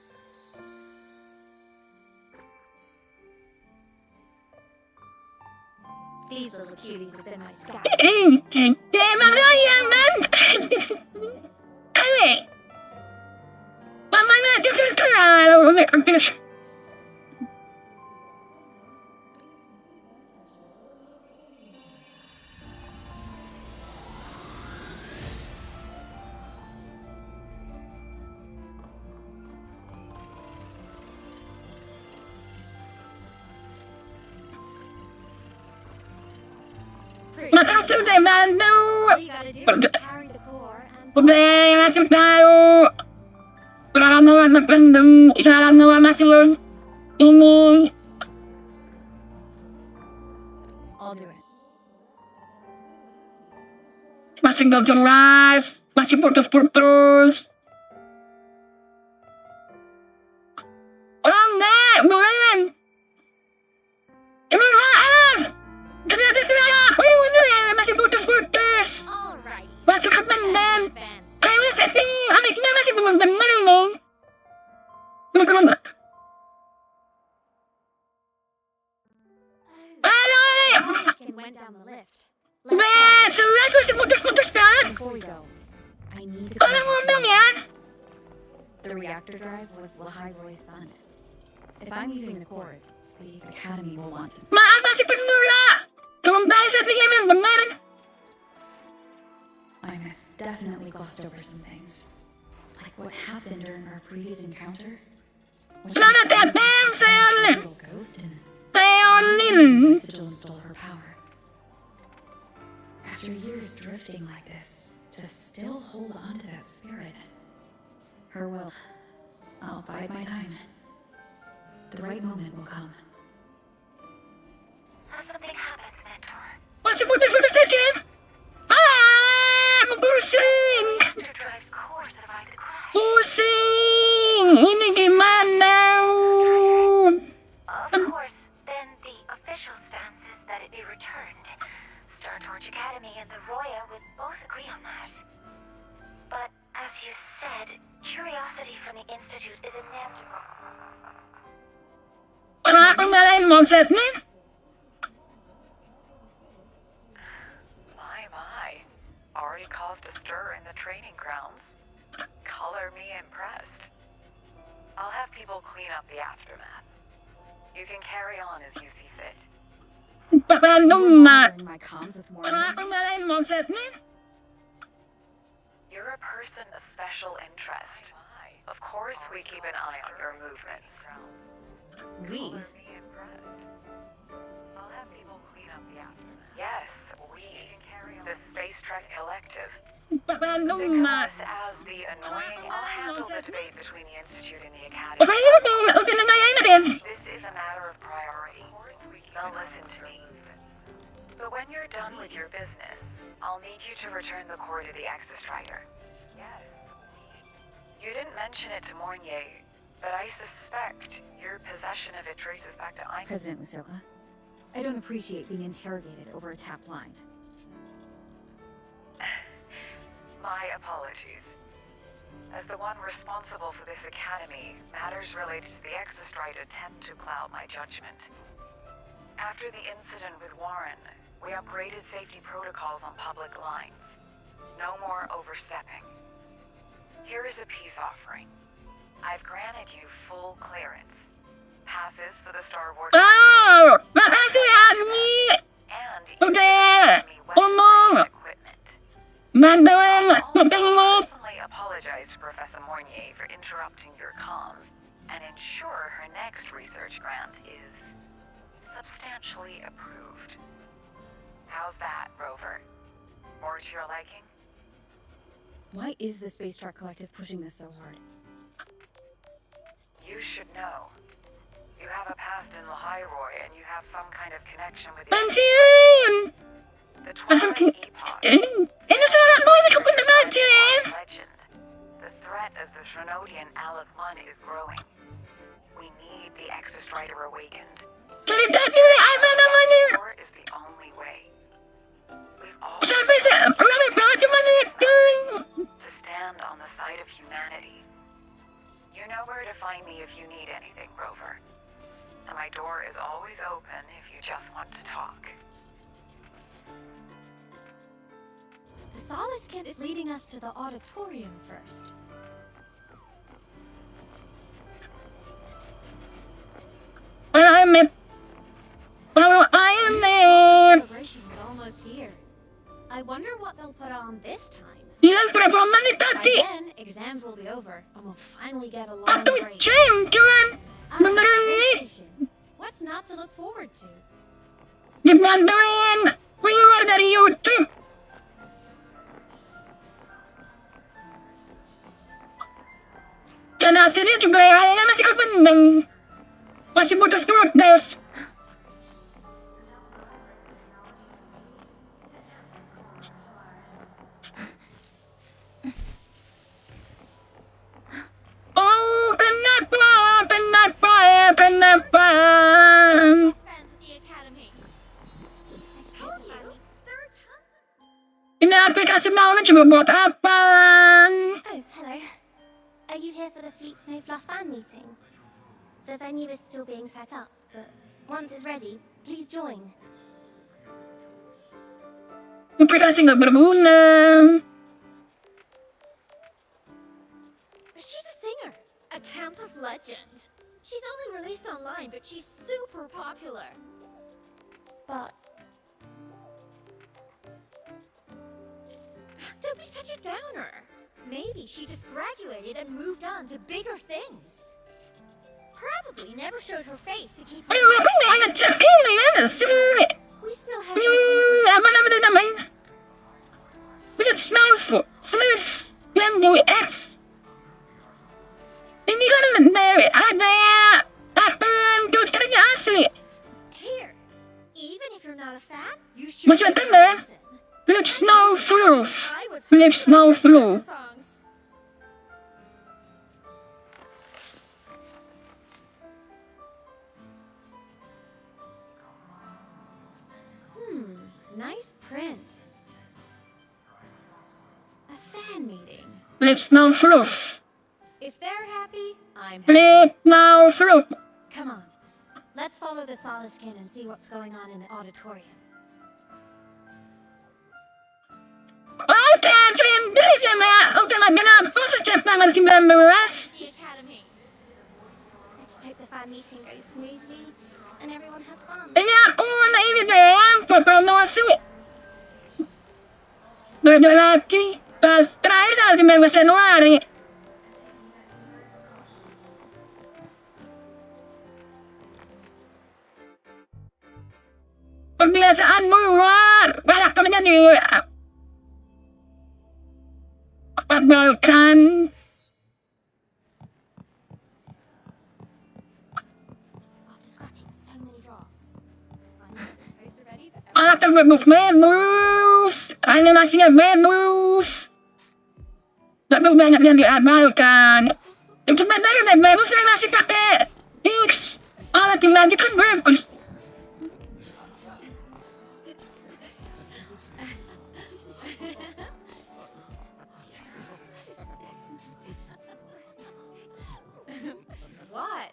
[SPEAKER 4] These little cuties have been my scouts.
[SPEAKER 1] Malayan. Kami. Mama na, terlalu. Makasih udah bantu.
[SPEAKER 4] All you gotta do is carry the core and
[SPEAKER 1] Udah masih tahu. Kurang nawan pendem. Salam nawan masih ini.
[SPEAKER 6] I'll do it.
[SPEAKER 1] Masih nggak jelas. Masih putus. Oh enggak, boleh. Ini with the money. Ano
[SPEAKER 4] The skin went down the lift. Let's
[SPEAKER 1] Ba, so that's what's putus-putus ka?
[SPEAKER 2] Before we go, I need to
[SPEAKER 1] Parang
[SPEAKER 2] contact
[SPEAKER 1] undang yan.
[SPEAKER 2] The reactor drive was Lahai-Roy's son. If I'm using the cord, the Academy will want to.
[SPEAKER 1] Maama si Panula. Tumang tayo sa tingin ng bangar.
[SPEAKER 2] Aemeth definitely glossed over some things. Like what happened during our previous encounter. When she
[SPEAKER 1] Wala na
[SPEAKER 2] found
[SPEAKER 1] tatam
[SPEAKER 2] this
[SPEAKER 1] sa yan.
[SPEAKER 2] little ghost and
[SPEAKER 1] Tayo
[SPEAKER 2] using
[SPEAKER 1] nin.
[SPEAKER 2] the sigil and stole her power. After years drifting like this, to still hold on to that spirit. Her will. I'll bide my time. The right moment will come.
[SPEAKER 3] Has something happened, Mentor?
[SPEAKER 1] What's the putus-putus sa dyan? Magpurusing.
[SPEAKER 3] Reactor drive's core survived the crash.
[SPEAKER 1] Pusing. Ini gimana?
[SPEAKER 3] Of course, then the official stance is that it be returned. Star Torch Academy and the Roya would both agree on that. But as you said, curiosity from the Institute is inevitable.
[SPEAKER 1] Wala akong malain mo, set ni.
[SPEAKER 2] My. Already caused a stir in the training grounds. Color me impressed. I'll have people clean up the aftermath. You can carry on as you see fit.
[SPEAKER 1] Paano ma?
[SPEAKER 2] My comms with
[SPEAKER 1] Wala akong malain mo, set ni.
[SPEAKER 2] You're a person of special interest. Of course we keep an eye on your movements. We? I'll have people clean up the aftermath. Yes, we. The Space Trek Collective.
[SPEAKER 1] Paano
[SPEAKER 2] Think of
[SPEAKER 1] ma?
[SPEAKER 2] us as the annoying. I'll handle the debate between the Institute and the Academy.
[SPEAKER 1] Okay, okay na yan na rin.
[SPEAKER 2] This is a matter of priority. Now listen to me. But when you're done with your business, I'll need you to return the core to the Exostrider. Yes. You didn't mention it to Mornier, but I suspect your possession of it traces back to Aemeth.
[SPEAKER 6] President Lucilla, I don't appreciate being interrogated over a tapped line.
[SPEAKER 2] My apologies. As the one responsible for this academy, matters related to the Exostrider tend to cloud my judgment. After the incident with Warren, we upgraded safety protocols on public lines. No more overstepping. Here is a peace offering. I've granted you full clearance. Passes for the Star Wars
[SPEAKER 1] Oh, makasihan ni.
[SPEAKER 2] and
[SPEAKER 1] Udah.
[SPEAKER 2] weapons equipment.
[SPEAKER 1] Mandawin.
[SPEAKER 2] I'll also personally apologize to Professor Mornier for interrupting your comms and ensure her next research grant is substantially approved. How's that, Rover? More to your liking?
[SPEAKER 6] Why is the Space Trek Collective pushing this so hard?
[SPEAKER 2] You should know. You have a past in Lahai-Roy and you have some kind of connection with
[SPEAKER 1] Pansin.
[SPEAKER 2] the Twilight Epoch.
[SPEAKER 1] Ano sa lahat mo? Hindi ko pa na-imagine.
[SPEAKER 2] Legend. The threat of the Shrenodian Aleph 1 is growing. We need the Exostrider awakened.
[SPEAKER 1] Salita nila, ano naman yun?
[SPEAKER 2] War is the only way. We've all
[SPEAKER 1] Sabi sa, marami pa ito maliit
[SPEAKER 2] to stand on the side of humanity. You know where to find me if you need anything, Rover. And my door is always open if you just want to talk.
[SPEAKER 4] The Solace Kit is leading us to the auditorium first.
[SPEAKER 1] Aemeth. Aemeth.
[SPEAKER 4] Celebration is almost here. I wonder what they'll put on this time.
[SPEAKER 1] Ilan pa po man ni
[SPEAKER 4] By
[SPEAKER 1] Tati?
[SPEAKER 4] then, exams will be over, and we'll finally get a long
[SPEAKER 1] Pato
[SPEAKER 4] break.
[SPEAKER 1] Chen, Juan.
[SPEAKER 4] Ah,
[SPEAKER 1] Mandarin.
[SPEAKER 4] vacation. What's not to look forward to?
[SPEAKER 1] Di Mandarin. We were dari YouTube. Kana sini juga ay masih kapandang. Masih putus-putus. Oh, kenapa?
[SPEAKER 4] Friends at the academy. I told you.
[SPEAKER 3] There are tons
[SPEAKER 1] Ini aplikasi mau na coba buat apa?
[SPEAKER 5] Oh, hello.
[SPEAKER 3] Are you here for the Fleet Snow Fluff fan meeting? The venue is still being set up, but once it's ready, please join.
[SPEAKER 1] Interpretasi nggak berguna.
[SPEAKER 4] She's a singer, a campus legend. She's only released online, but she's super popular.
[SPEAKER 3] But
[SPEAKER 4] Don't be such a downer. Maybe she just graduated and moved on to bigger things. Probably never showed her face to keep her
[SPEAKER 1] Ayo, ayo, cek ini ya, sih.
[SPEAKER 4] We still have
[SPEAKER 1] Apa namanya? Lihat smells dan X. Ini kan ada tulisannya asli.
[SPEAKER 4] Here. Even if you're not a fan, you should
[SPEAKER 1] Masih ada nggak? Lihat snow flues. Lihat snow flu.
[SPEAKER 4] songs. Nice print. A fan meeting.
[SPEAKER 1] Lihat snow flues.
[SPEAKER 4] If they're happy, I'm happy.
[SPEAKER 1] Lihat snow flu.
[SPEAKER 4] Come on. Let's follow the Solace and see what's going on in the auditorium.
[SPEAKER 1] Oke, udah ganap. Masa cepat masih 19?
[SPEAKER 4] The Academy.
[SPEAKER 3] I just hope the fan meeting goes smoothly and everyone has fun.
[SPEAKER 1] Iya, ini deh, promosi. Berdua lagi, pas terakhir tanggal 19 Januari. Kebiasaan luar, banyak temennya di Balkan.
[SPEAKER 3] After scrapping so many drafts.
[SPEAKER 4] Poster ready?
[SPEAKER 1] Akan menus, animasinya menus. Tapi banyak yang diabalkan. Sebenarnya udah bagus masih pakai X. Alat yang lagi kan bagus.
[SPEAKER 4] What?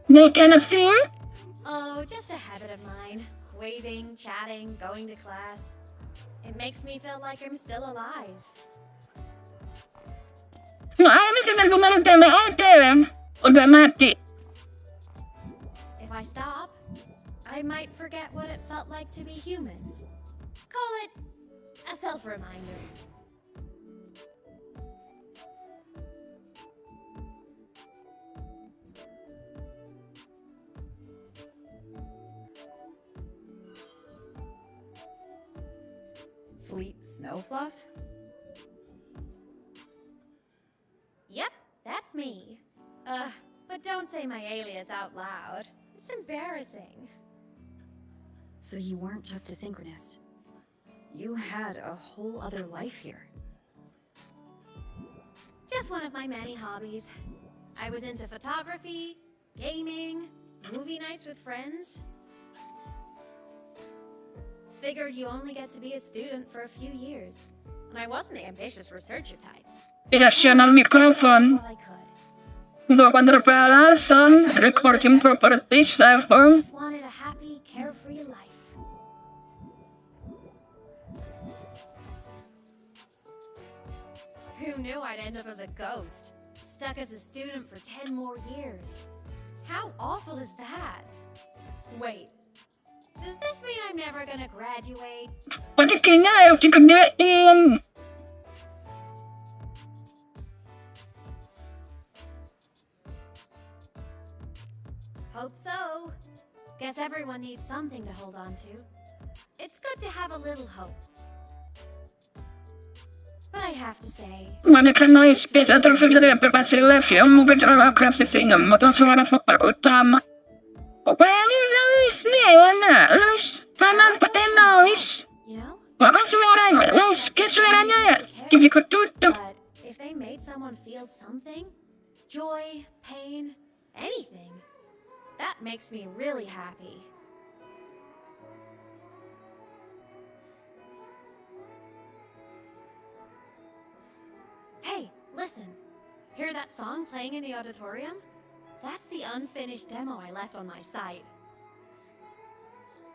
[SPEAKER 1] They cannot see.
[SPEAKER 4] Oh, just a habit of mine. Waving, chatting, going to class. It makes me feel like I'm still alive.
[SPEAKER 1] Aemeth dengan kemarin tema ATM udah mati.
[SPEAKER 4] If I stop, I might forget what it felt like to be human. Call it a self-reminder.
[SPEAKER 6] Fleet Snowfluff?
[SPEAKER 4] Yep, that's me. But don't say my alias out loud. It's embarrassing.
[SPEAKER 6] So you weren't just a synchronist. You had a whole other life here.
[SPEAKER 4] Just one of my many hobbies. I was into photography, gaming, movie nights with friends. Figured you only get to be a student for a few years. And I wasn't the ambitious researcher type.
[SPEAKER 1] Irasional mikrofon.
[SPEAKER 4] What I could.
[SPEAKER 1] Untuk beralasan recording property server.
[SPEAKER 4] Just wanted a happy, carefree life. Who knew I'd end up as a ghost? Stuck as a student for 10 more years. How awful is that? Wait. Does this mean I'm never gonna graduate?
[SPEAKER 1] Pati kayaknya harus dikerjain.
[SPEAKER 4] Hope so. Guess everyone needs something to hold on to. It's good to have a little hope. But I have to say,
[SPEAKER 1] Mereka noise space atau filter yang berbasis live yang mungkin terlalu agresif sehingga memotong suara vokal utama. Luis nih, mana? Luis, kanan paten Luis.
[SPEAKER 4] You know?
[SPEAKER 1] Apa selera Luis? Ke seleranya ya? Jadi ketutup.
[SPEAKER 4] But if they made someone feel something, joy, pain, anything, that makes me really happy. Hey, listen. Hear that song playing in the auditorium? That's the unfinished demo I left on my site.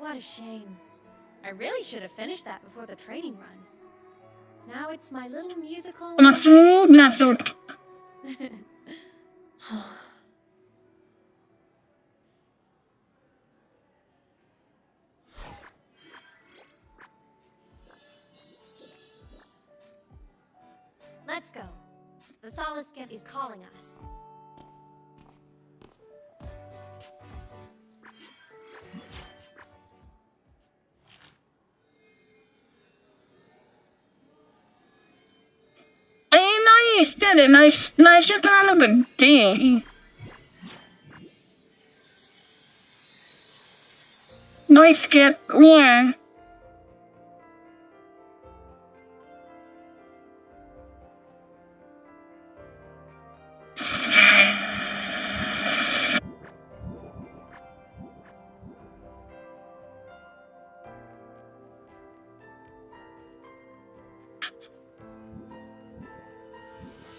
[SPEAKER 4] What a shame. I really should have finished that before the training run. Now it's my little musical...
[SPEAKER 1] Masuk.
[SPEAKER 4] Let's go. The Solace Skimp is calling us.
[SPEAKER 1] Nice, jadi nice terlalu gede. Nice kid, yeah.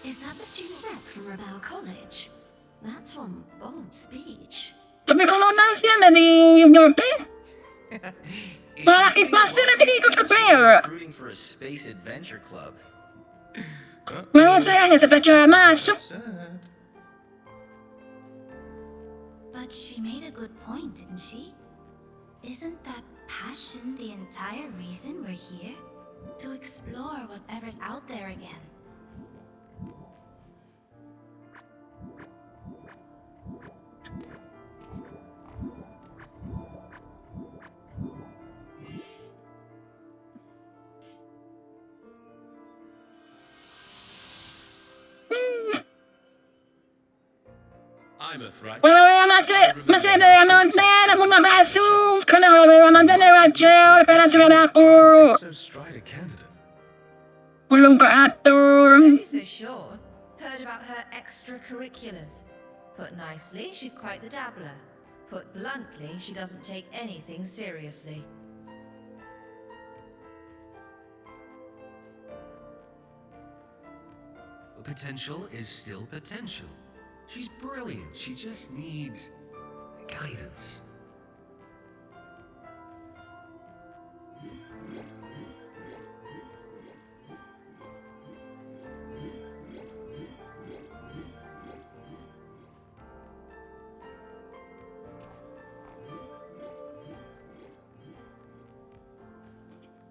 [SPEAKER 7] Is that the student rep from Rebel College? That's one bold speech.
[SPEAKER 1] Tapi kalau nice kan dari Europe, malaki pasti nanti ikut ke player.
[SPEAKER 8] Recruiting for a space adventure club.
[SPEAKER 1] Well, saya hanya sebaca masuk.
[SPEAKER 7] But she made a good point, didn't she? Isn't that passion the entire reason we're here? To explore whatever's out there again.
[SPEAKER 8] Aemeth, right?
[SPEAKER 1] Well, masih ada yang nonton, aku nggak masuk. Karena orang nonton lewat jail, operasi aku.
[SPEAKER 8] So stride a candidate.
[SPEAKER 1] Belum keatur.
[SPEAKER 9] Don't be so sure. Heard about her extracurriculars. Put nicely, she's quite the dabbler. Put bluntly, she doesn't take anything seriously.
[SPEAKER 8] Potential is still potential. She's brilliant. She just needs guidance.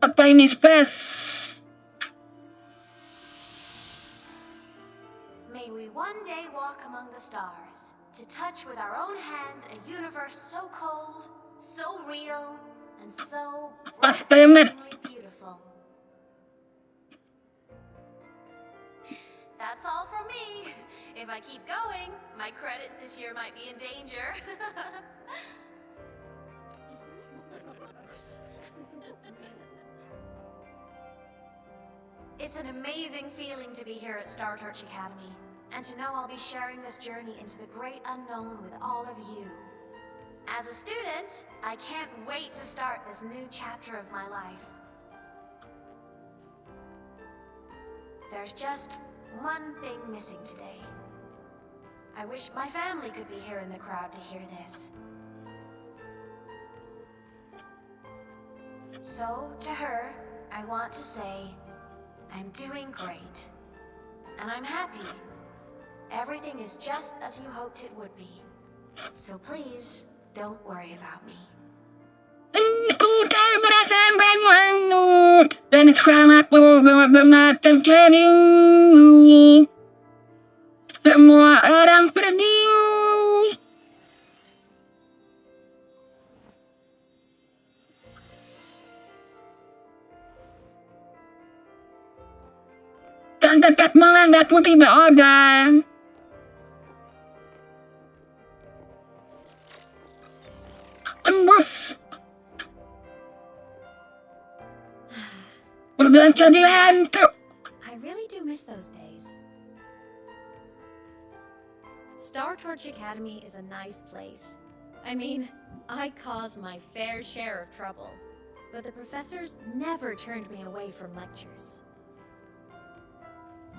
[SPEAKER 1] Apa ini space?
[SPEAKER 3] May we one day walk among the stars, to touch with our own hands a universe so cold, so real, and so
[SPEAKER 1] Pas banget.
[SPEAKER 3] breathtakingly beautiful. That's all from me. If I keep going, my credits this year might be in danger. It's an amazing feeling to be here at Star Torch Academy, and to know I'll be sharing this journey into the great unknown with all of you. As a student, I can't wait to start this new chapter of my life. There's just one thing missing today. I wish my family could be here in the crowd to hear this. So, to her, I want to say, I'm doing great. And I'm happy. Everything is just as you hoped it would be. So please, don't worry about me.
[SPEAKER 1] Aku tak merasa banyak dan sekarang aku benar-benar terjadi. Semua orang pergi. Dan dapat menganggapku tidak ada. Diyos! Pagdadyan to!
[SPEAKER 4] I really do miss those days. Star Torch Academy is a nice place. I mean, I caused my fair share of trouble, but the professors never turned me away from lectures.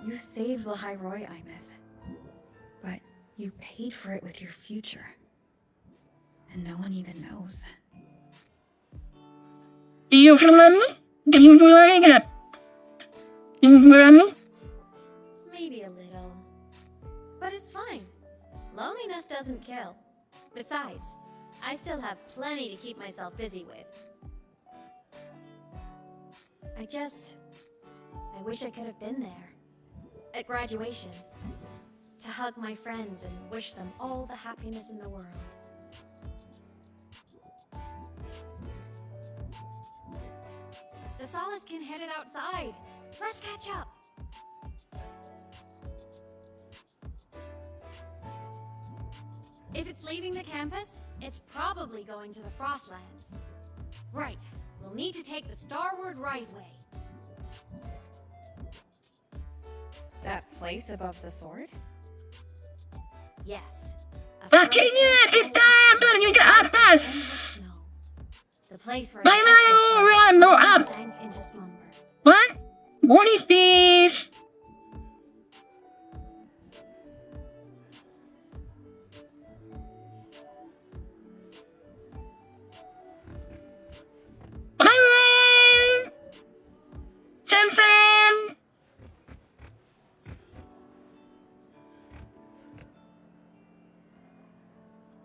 [SPEAKER 6] You saved the Hyroi, Aemeth. But you paid for it with your future. And no one even knows.
[SPEAKER 1] Do you remember me? Do you remember that? Do you remember me?
[SPEAKER 4] Maybe a little. But it's fine. Loneliness doesn't kill. Besides, I still have plenty to keep myself busy with. I wish I could have been there. At graduation. To hug my friends and wish them all the happiness in the world. The Solace can headed outside. Let's catch up. If it's leaving the campus, it's probably going to the Frostlands. Right. We'll need to take the Starward Riseway.
[SPEAKER 6] That place above the sword?
[SPEAKER 4] Yes.
[SPEAKER 1] Akhirnya kita pergi ke atas.
[SPEAKER 4] The place where
[SPEAKER 1] no up.
[SPEAKER 4] sank into slumber.
[SPEAKER 1] What? What is this? Samson!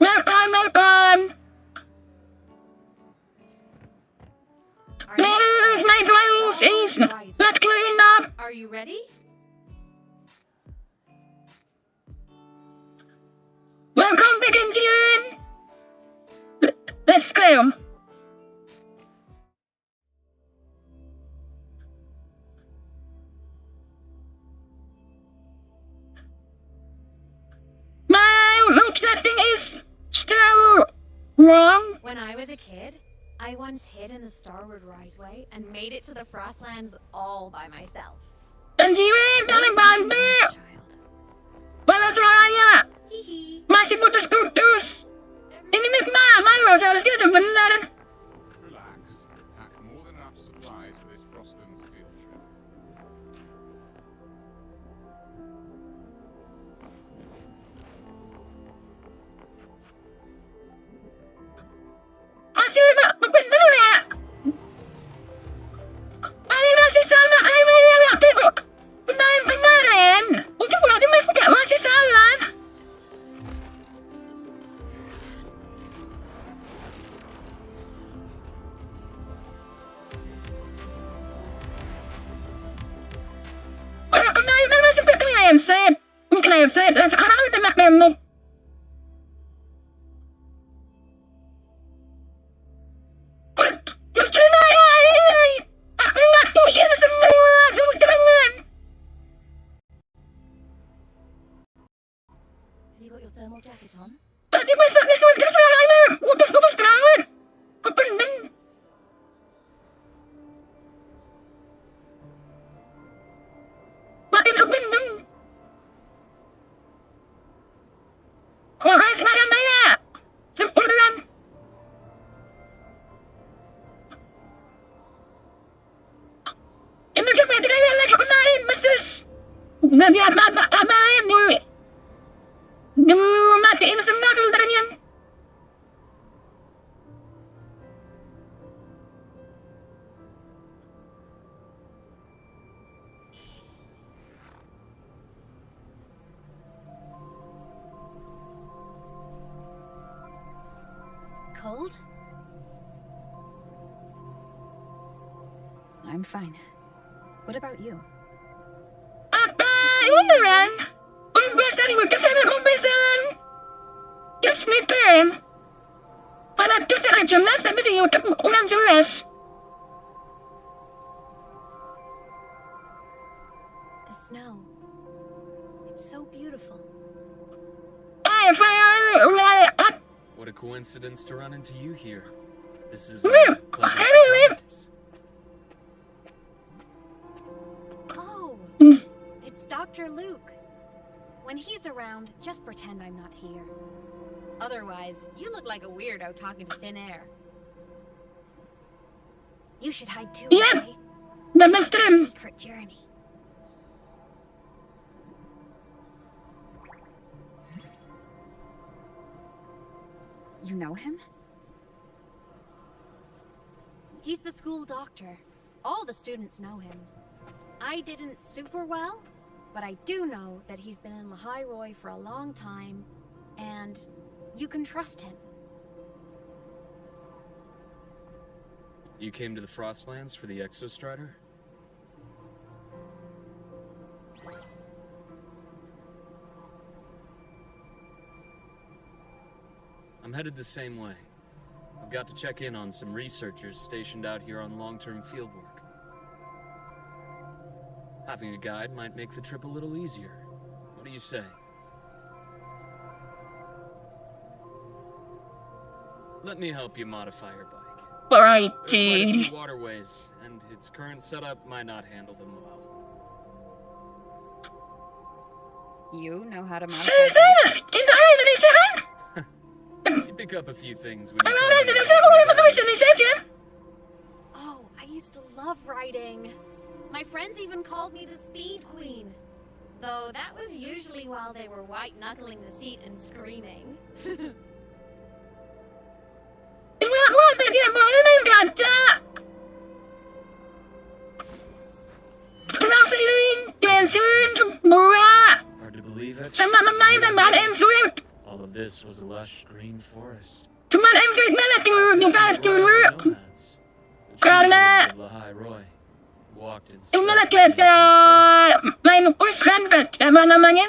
[SPEAKER 1] Welcome! My place is not clean up!
[SPEAKER 4] Are you ready?
[SPEAKER 1] Welcome, Dickinson! Let's go! My route setting is still wrong.
[SPEAKER 4] When I was a kid, I once hid in the Starward Riseway and made it to the Frostlands all by myself.
[SPEAKER 1] And you ain't gonna find me! Walau seraya! Masih putus putus! Ini mah malu harus kita benar.
[SPEAKER 10] Relax. Pack more than enough supplies for this Frostlands field trip.
[SPEAKER 1] Masih benar ya? Ini masih salah. Benar-benaran. Untuk berarti masih salah. Orang kenal masih berkeliaran set. Berkeliaran set. Dan sekarang udah nak nemu. Justru aku nggak tuh semua terangan.
[SPEAKER 4] Have you got your thermal jacket on?
[SPEAKER 1] Tadi masa kan suaranya udah bagus banget. Kepening. Makin kepening. Orang sekarang ya. Sempuran. Ini cuma tidak ada lagi kenain, Mrs. Nanti apa-apain dulu. Matiin semua filternya.
[SPEAKER 4] Cold?
[SPEAKER 6] I'm fine. What about you?
[SPEAKER 1] Apa? Beneran? Umbesan, kesana umbesan. Just return. Pada tuh jelas, tapi di YouTube kurang jelas.
[SPEAKER 4] The snow. It's so beautiful.
[SPEAKER 10] What a coincidence to run into you here.
[SPEAKER 11] This is a pleasant surprise.
[SPEAKER 4] Oh, it's Dr. Luke. When he's around, just pretend I'm not here. Otherwise, you look like a weirdo talking to thin air. You should hide too,
[SPEAKER 1] Yeah.
[SPEAKER 4] okay?
[SPEAKER 1] That
[SPEAKER 4] This
[SPEAKER 1] makes
[SPEAKER 4] is a
[SPEAKER 1] sense.
[SPEAKER 4] secret journey.
[SPEAKER 6] You know him?
[SPEAKER 4] He's the school doctor. All the students know him. I didn't super well, but I do know that he's been in Lahairoi for a long time, and you can trust him.
[SPEAKER 11] You came to the Frostlands for the Exostrider? I'm headed the same way. I've got to check in on some researchers stationed out here on long-term fieldwork. Having a guide might make the trip a little easier. What do you say? Let me help you modify your bike.
[SPEAKER 1] Alright,
[SPEAKER 11] There are quite a
[SPEAKER 1] dude.
[SPEAKER 11] few waterways, and its current setup might not handle them well.
[SPEAKER 6] You know how to modify
[SPEAKER 1] Susan!
[SPEAKER 6] bikes?
[SPEAKER 1] Didn't I have any
[SPEAKER 11] You pick up a few things when you
[SPEAKER 1] I'm
[SPEAKER 11] come
[SPEAKER 1] alright,
[SPEAKER 11] to
[SPEAKER 1] I'm
[SPEAKER 11] these
[SPEAKER 1] so
[SPEAKER 11] places.
[SPEAKER 4] Oh, I used to love riding. My friends even called me the Speed Queen. Though that was usually while they were white-knuckling the seat and screaming.
[SPEAKER 11] Hard to believe it. All of this was a lush green forest. Nomads, the
[SPEAKER 1] Karena-
[SPEAKER 11] of Lahairoi, walked in
[SPEAKER 1] Inilah
[SPEAKER 11] step with nature
[SPEAKER 1] main urusan apa namanya?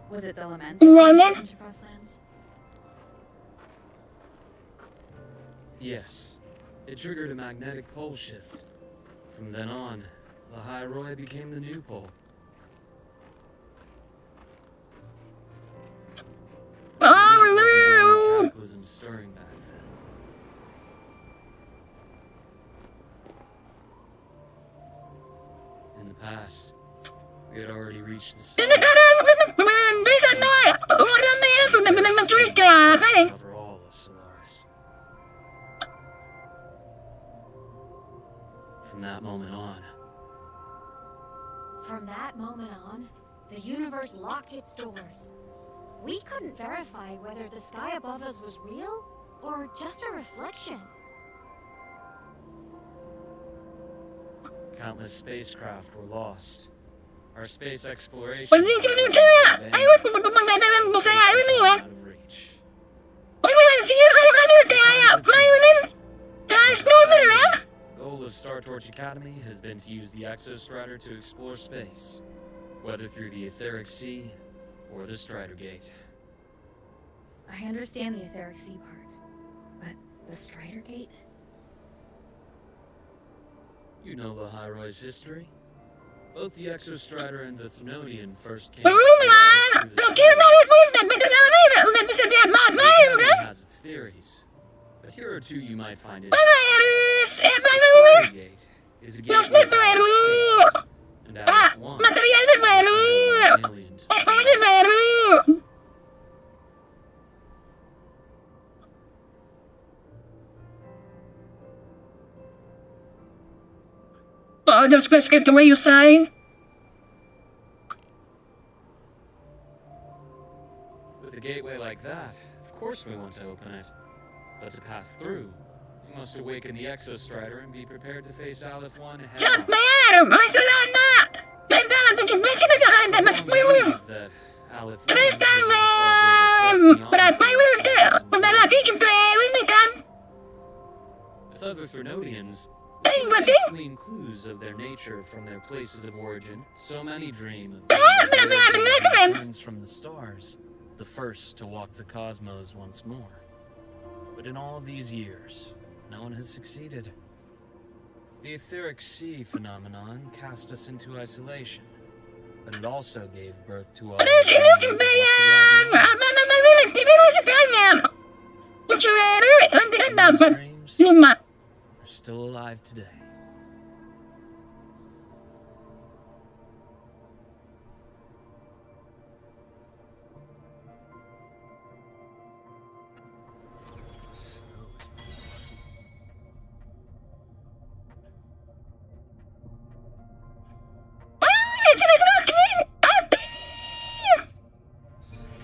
[SPEAKER 6] Was it the lament
[SPEAKER 1] Uangnya?
[SPEAKER 6] into Frostlands?
[SPEAKER 11] Yes, it triggered a magnetic pole shift. From then on, Lahairoi became the new pole.
[SPEAKER 1] Oh,
[SPEAKER 11] That was the
[SPEAKER 1] no.
[SPEAKER 11] cataclysm stirring back then. In the past, we had already reached the stars.
[SPEAKER 1] Di sana orangnya sudah benar mencurigakan.
[SPEAKER 11] Cover all of Solaris. From that moment on,
[SPEAKER 4] From that moment on, the universe locked its doors. We couldn't verify whether the sky above us was real or just a reflection.
[SPEAKER 11] countless spacecraft were lost. Our space exploration
[SPEAKER 1] Pwede ka nyo siya! Ay, wag mo magdadalan mo sa ayaw niyo, ah!
[SPEAKER 11] out of reach.
[SPEAKER 1] Wag mo lang siya, kaya kaya, fly within! Explore me around!
[SPEAKER 11] The goal of Star Torch Academy has been to use the Exostrider to explore space, whether through the Etheric Sea or the Strider Gate.
[SPEAKER 6] I understand the Etheric Sea part, but the Strider Gate?
[SPEAKER 11] You know Lahairoi's history. Both the Exostrider and the Thnodian first came to
[SPEAKER 1] Perumahan!
[SPEAKER 11] Solaris through the
[SPEAKER 1] Lokir na
[SPEAKER 11] Strider.
[SPEAKER 1] ulit mo yun, ulit bisa dia
[SPEAKER 11] The
[SPEAKER 1] magmain,
[SPEAKER 11] Academy
[SPEAKER 1] ha?
[SPEAKER 11] has its theories, but here are two you might find
[SPEAKER 1] Para
[SPEAKER 11] interesting.
[SPEAKER 1] harus,
[SPEAKER 11] The
[SPEAKER 1] baru,
[SPEAKER 11] Strider Gate is a
[SPEAKER 1] Los
[SPEAKER 11] gateway
[SPEAKER 1] na
[SPEAKER 11] to outer
[SPEAKER 1] baru!
[SPEAKER 11] space, and
[SPEAKER 1] Ah,
[SPEAKER 11] Aemeth 1
[SPEAKER 1] material na baru!
[SPEAKER 11] an alien to
[SPEAKER 1] Apa na baru? Oh, just let's get the way you say.
[SPEAKER 11] With a gateway like that, of course we want to open it. But to pass through, you must awaken the Exostrider and be prepared to face Aleph 1 head
[SPEAKER 1] Jangan
[SPEAKER 11] on.
[SPEAKER 1] bayar, masalah nak. Dalam 17 kita jangan dan
[SPEAKER 11] Long
[SPEAKER 1] sepuluh.
[SPEAKER 11] believe that Aleph 1
[SPEAKER 1] Terus
[SPEAKER 11] is a far greater
[SPEAKER 1] tangan,
[SPEAKER 11] threat beyond
[SPEAKER 1] berat
[SPEAKER 11] the
[SPEAKER 1] bayi
[SPEAKER 11] Frostlands
[SPEAKER 1] ke?
[SPEAKER 11] and
[SPEAKER 1] Benar juga ini kan?
[SPEAKER 11] with other Thnodians,
[SPEAKER 1] Eh,
[SPEAKER 11] we
[SPEAKER 1] berarti?
[SPEAKER 11] glean clues of their nature from their places of origin. So many dream of
[SPEAKER 1] Ah,
[SPEAKER 11] being
[SPEAKER 1] benar-benar
[SPEAKER 11] voyager who
[SPEAKER 1] keren.
[SPEAKER 11] returns from the stars, the first to walk the cosmos once more. But in all these years, no one has succeeded. The Etheric Sea phenomenon cast us into isolation, but it also gave birth to all
[SPEAKER 1] Ada sini juga yang apa namanya? Ini masih banyak. Curator, hindi ka
[SPEAKER 11] Those
[SPEAKER 1] dapat
[SPEAKER 11] dreams
[SPEAKER 1] limat.
[SPEAKER 11] are still alive today.
[SPEAKER 1] Ay, sila sa akin! Ate!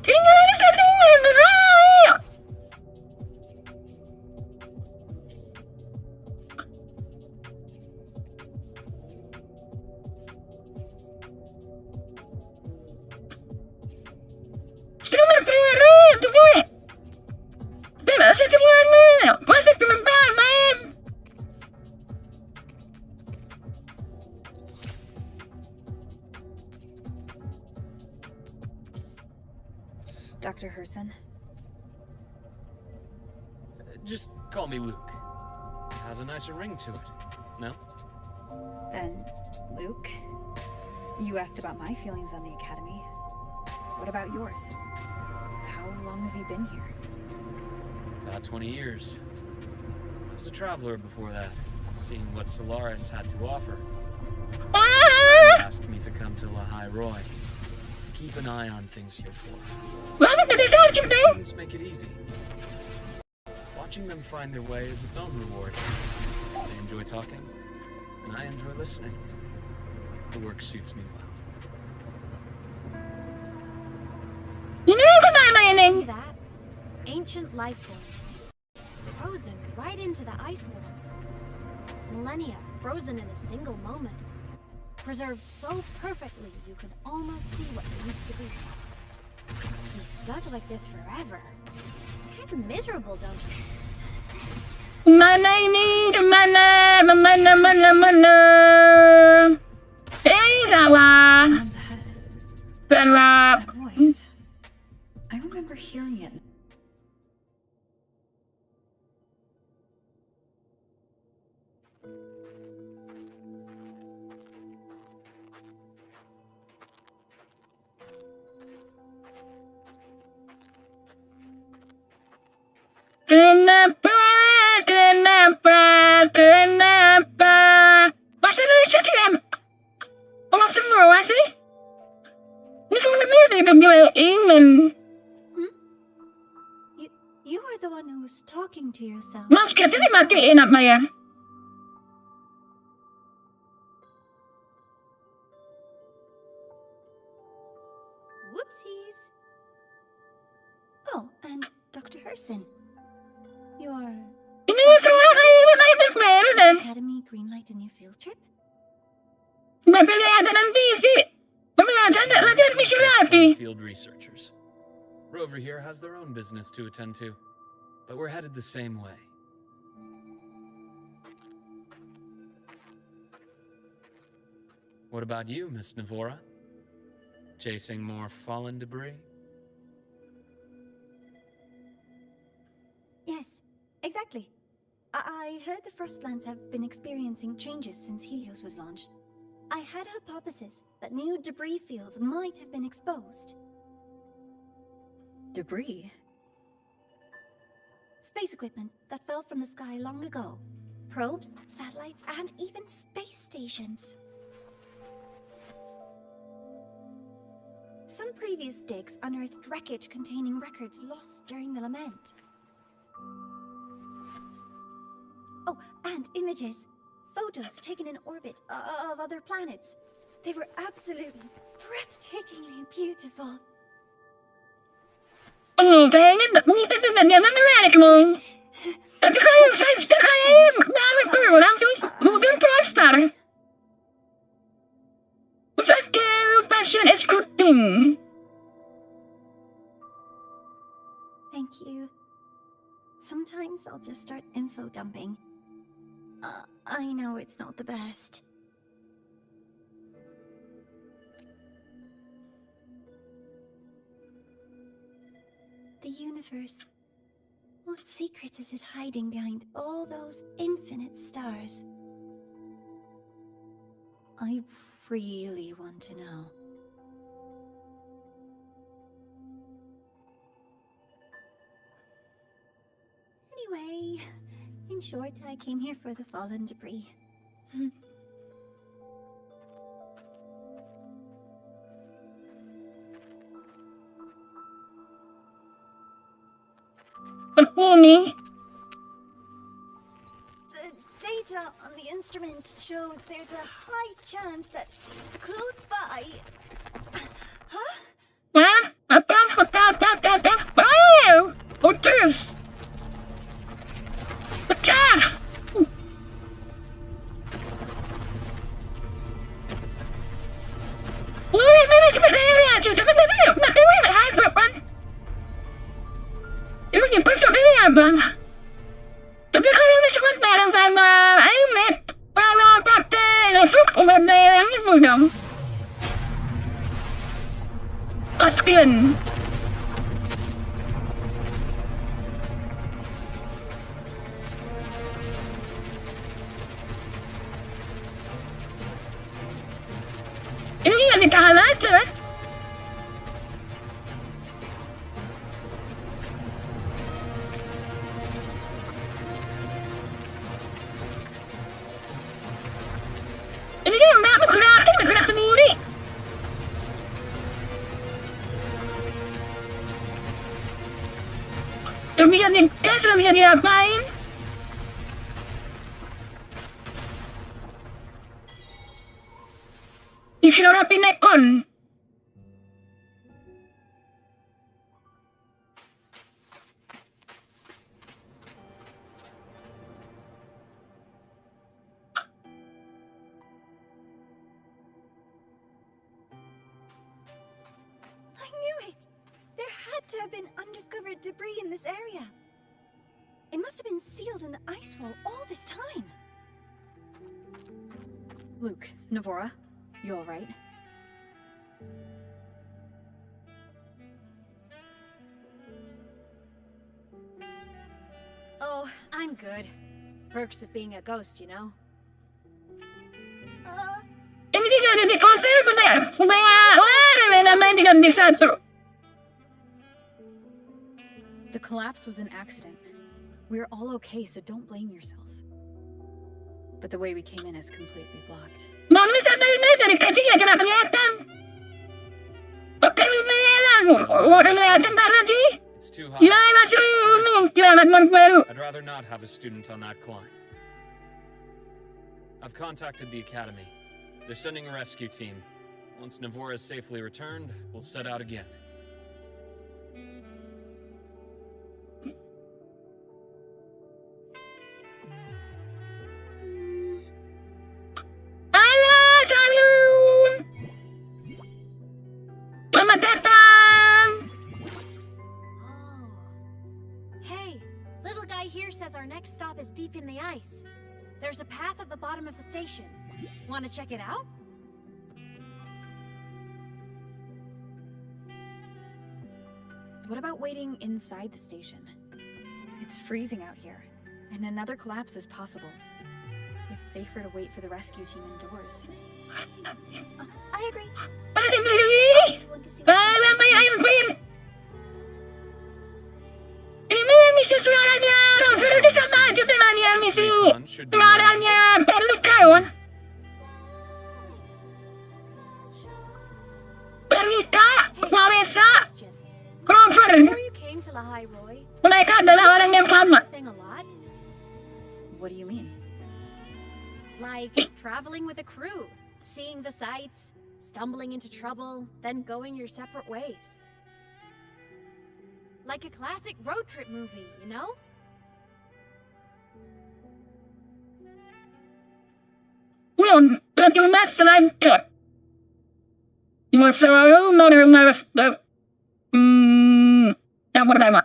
[SPEAKER 1] Ingay sa tingin! Ay! Sino pero? Tuloy! Pero sa tingin mo! Pasok ka ba, ma'am?
[SPEAKER 6] Dr. Herson?
[SPEAKER 11] Just call me Luke. It has a nicer ring to it. No?
[SPEAKER 6] Then, Luke, you asked about my feelings on the Academy. What about yours? How long have you been here?
[SPEAKER 11] About 20 years. I was a traveler before that, seeing what Solaris had to offer. He asked me to come to Lahai Roy to keep an eye on things here for. Students make it easy. Watching them find their way is its own reward. They enjoy talking, and I enjoy listening. The work suits me well.
[SPEAKER 4] See that? Ancient life forms. Frozen right into the ice walls. Millennia frozen in a single moment. Preserved so perfectly you could almost see what they used to be. To be stuck like this forever. Kind of miserable, don't you?
[SPEAKER 1] Mana ini? Mana? Hey, salah.
[SPEAKER 6] Sounds ahead.
[SPEAKER 1] Salah.
[SPEAKER 6] That voice. I remember hearing it.
[SPEAKER 1] Kenapa? Masa lu siya kaya? Wala semua sih? Ini from the music of the England.
[SPEAKER 12] You were the one who was talking to yourself.
[SPEAKER 1] Mas kata ni matiin apa ya?
[SPEAKER 12] Whoopsies. Oh, and Dr. Herson. You are...
[SPEAKER 1] Ini semua kayak meron eh.
[SPEAKER 12] Academy greenlight a new field trip?
[SPEAKER 1] Mapili ada ng busy. Mamaya dyan lagi ang busy lagi.
[SPEAKER 11] Field researchers. Rover here has their own business to attend to, but we're headed the same way. What about you, Miss Navora? Chasing more fallen debris?
[SPEAKER 12] Yes, exactly. I heard the Frostlands have been experiencing changes since Helios was launched. I had a hypothesis that new debris fields might have been exposed.
[SPEAKER 6] Debris?
[SPEAKER 12] Space equipment that fell from the sky long ago. Probes, satellites, and even space stations. Some previous digs unearthed wreckage containing records lost during the lament. Oh, and images. Photos taken in orbit of other planets. They were absolutely breathtakingly beautiful.
[SPEAKER 1] Kayaknya minta menarik mo. Tapi kayo sa kayo namin pero langsung moving prostar. Without care passion is cooking.
[SPEAKER 12] Thank you. Sometimes I'll just start info dumping. I know it's not the best. The universe. What secrets is it hiding behind all those infinite stars? I really want to know. In short, I came here for the fallen debris.
[SPEAKER 1] But for me,
[SPEAKER 12] The data on the instrument shows there's a high chance that close by. Huh?
[SPEAKER 1] well, oh, oh, there's attack. Bang. Tapi kalau misalkan bareng sama Aemeth, kalau pakai lesuk benda yang itu dong. Askin. Ini yang ditahan aja. Ini kan bergerak sendiri. Bisa digas, bisa diapain? Disuruh rapi nekon.
[SPEAKER 12] I knew it! There had to have been undiscovered debris in this area. It must have been sealed in the ice wall all this time.
[SPEAKER 6] Luke, Navora, you alright?
[SPEAKER 4] Oh, I'm good. Perks of being a ghost, you know?
[SPEAKER 1] Ini tidak dikonser benar. Supaya tidak disatu.
[SPEAKER 6] The collapse was an accident. We're all okay, so don't blame yourself. But the way we came in is completely blocked.
[SPEAKER 1] Mau bisa dari tadi nggak kena kelihatan. Pakai lumayan, orang kelihatan tadi.
[SPEAKER 11] It's too hot.
[SPEAKER 1] Gila masih kelihatan baru.
[SPEAKER 11] I'd rather not have a student on that climb. I've contacted the academy. They're sending a rescue team. Once Navora is safely returned, we'll set out again.
[SPEAKER 1] Halo, Salun. Selamat datang.
[SPEAKER 4] Oh. Hey, little guy here says our next stop is deep in the ice. There's a path at the bottom of the station. Want to check it out?
[SPEAKER 6] What about waiting inside the station? It's freezing out here, and another collapse is possible. It's safer to wait for the rescue team indoors.
[SPEAKER 12] I agree.
[SPEAKER 1] Pada beli.
[SPEAKER 12] Want to see
[SPEAKER 1] Alam may ayun. Ini misi suaranya. Rover di sana aja temannya misi. Suaranya perlu kawan. Permita, Marisa,
[SPEAKER 4] Question.
[SPEAKER 1] Rover.
[SPEAKER 4] Before you came to Lahai Roy,
[SPEAKER 1] Mereka adalah orang yang sama.
[SPEAKER 4] thing a lot?
[SPEAKER 6] What do you mean?
[SPEAKER 4] Like traveling with a crew, seeing the sights, stumbling into trouble, then going your separate ways. Like a classic road trip movie, you know?
[SPEAKER 1] Yun, lagi masalah itu. Masalah masalah yang pertama.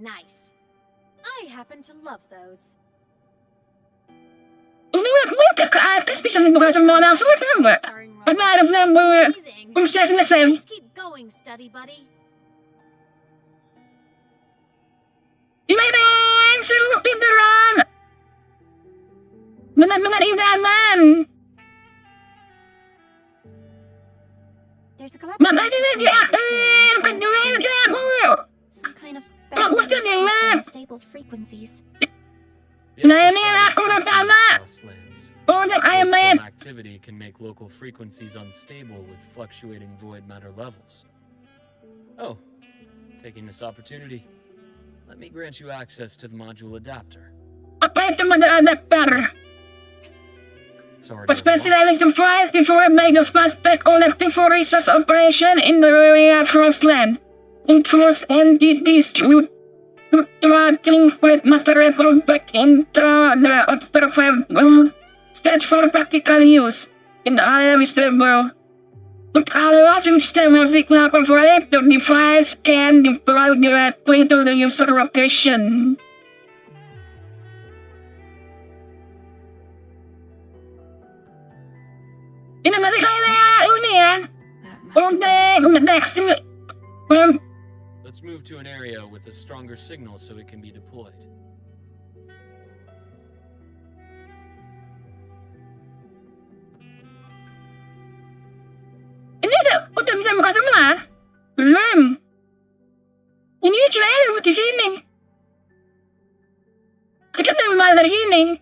[SPEAKER 4] Nice. I happen to love those.
[SPEAKER 1] Ini mereka ke atas bisa membuka semua langsung apa? Karena ada film proses selesai.
[SPEAKER 4] Let's keep going, study buddy.
[SPEAKER 1] Imarin, seluruh tiduran. Benar-benar idaman.
[SPEAKER 12] There's a collapse.
[SPEAKER 1] Makanya dia kedua yang kamu.
[SPEAKER 12] Some kind that
[SPEAKER 1] what's the name, man?
[SPEAKER 12] unstable frequencies.
[SPEAKER 11] The
[SPEAKER 1] Nah,
[SPEAKER 11] exostratus
[SPEAKER 1] nah,
[SPEAKER 11] sense
[SPEAKER 1] nah,
[SPEAKER 11] in
[SPEAKER 1] nah,
[SPEAKER 11] these
[SPEAKER 1] nah.
[SPEAKER 11] frostlands.
[SPEAKER 1] Oh, the Iron
[SPEAKER 11] Cold
[SPEAKER 1] Man.
[SPEAKER 11] storm activity can make local frequencies unstable with fluctuating void matter levels. Oh, taking this opportunity, let me grant you access to the module adapter.
[SPEAKER 1] Apa itu ada better?
[SPEAKER 11] It's already
[SPEAKER 1] But
[SPEAKER 11] unlocked.
[SPEAKER 1] specialized in flies before it made a fast-back collective for research operation in the area of Frostland. It was entities to threatening with master record back into the upper stage for practical use in the area of the world. The calibration system of the clock for it to device can deploy directly to the user location. Ini masih kayak ini ya. Next.
[SPEAKER 11] Let's move to an area with a stronger signal so it can be deployed.
[SPEAKER 1] Ini udah bisa buka semua? Belum. Ini cuma di sini. Kita lebih mahal dari sini.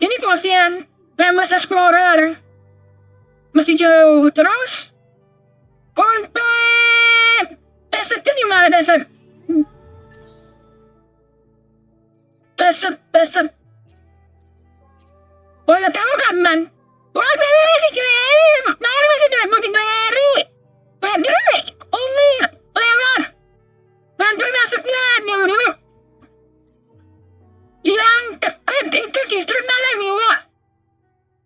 [SPEAKER 1] Ini posisian Remus Explorer. Masih jauh terus. Konten. Desert di mana desert? Desert. Boleh tahu kan man? Wah, masih jauh. Masih jauh. Mau tinggali. Bandri. Ini lewat. Bandri masuklah dulu. Yang tepat itu justru malah gua.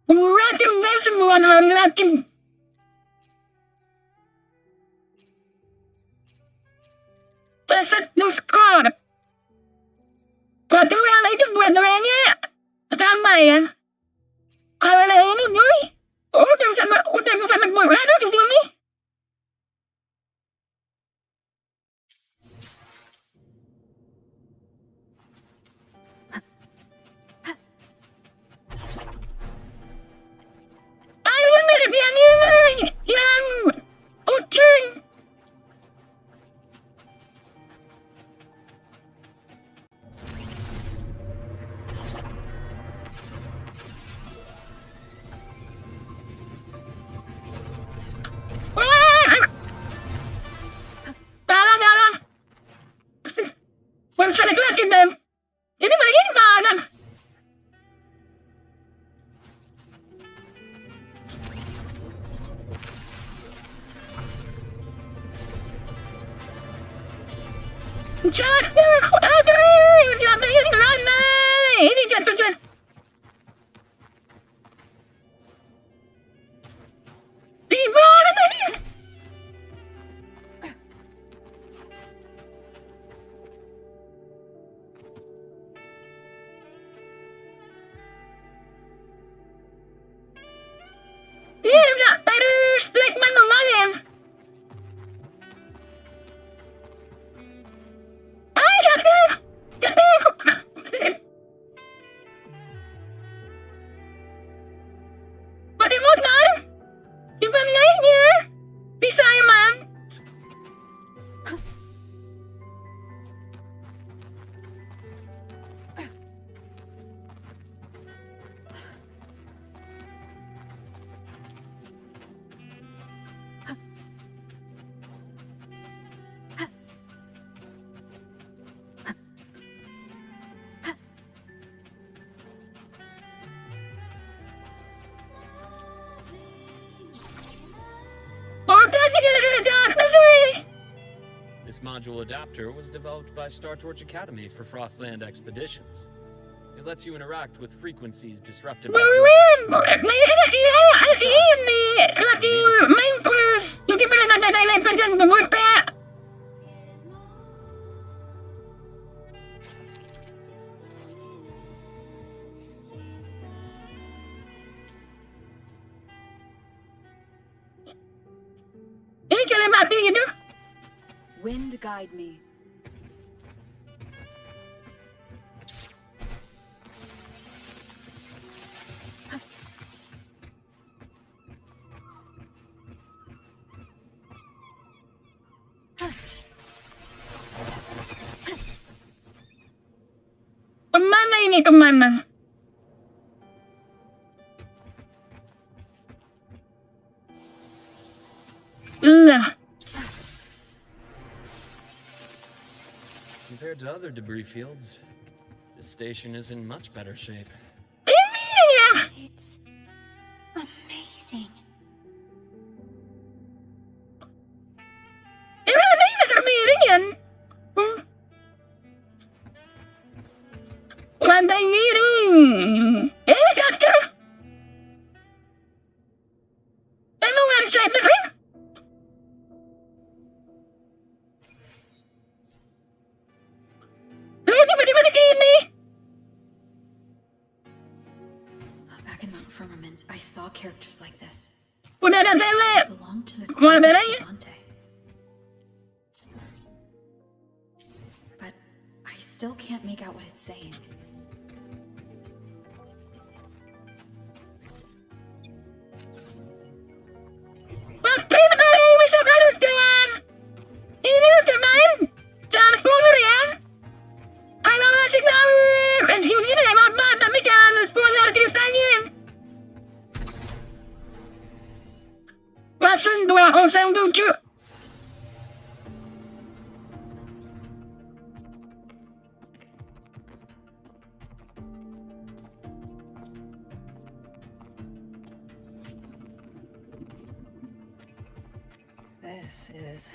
[SPEAKER 1] Gua tinggal semua orang. Desert no score. Peraturan itu buat orangnya sama ya. Kalau ini boy, udah bisa berada di sini. Ayo mirip yang ucun. Salah. Belum bisa dikelakin, Dem. Ini bagaimana? Ini jatuh. Di mana ini? Iya, terus Blackman lumayan. Jatuh. Pada motor. Di lainnya. Bisa emang.
[SPEAKER 11] This module adapter was developed by Star Torch Academy for Frostland expeditions. It lets you interact with frequencies disrupted by
[SPEAKER 1] Ini jalan mati gitu.
[SPEAKER 6] Wind guide me.
[SPEAKER 1] ini kemana? Lah.
[SPEAKER 11] Compared to other debris fields, this station is in much better shape.
[SPEAKER 12] It's amazing.
[SPEAKER 1] Ini masih yan. Pandai miring. Kata. Ano nga sa rin?
[SPEAKER 6] Back in Mount Firmament, I saw characters like this.
[SPEAKER 1] Belonged
[SPEAKER 6] to the court of Savante. But I still can't make out what it's saying. Langsung 207. This is...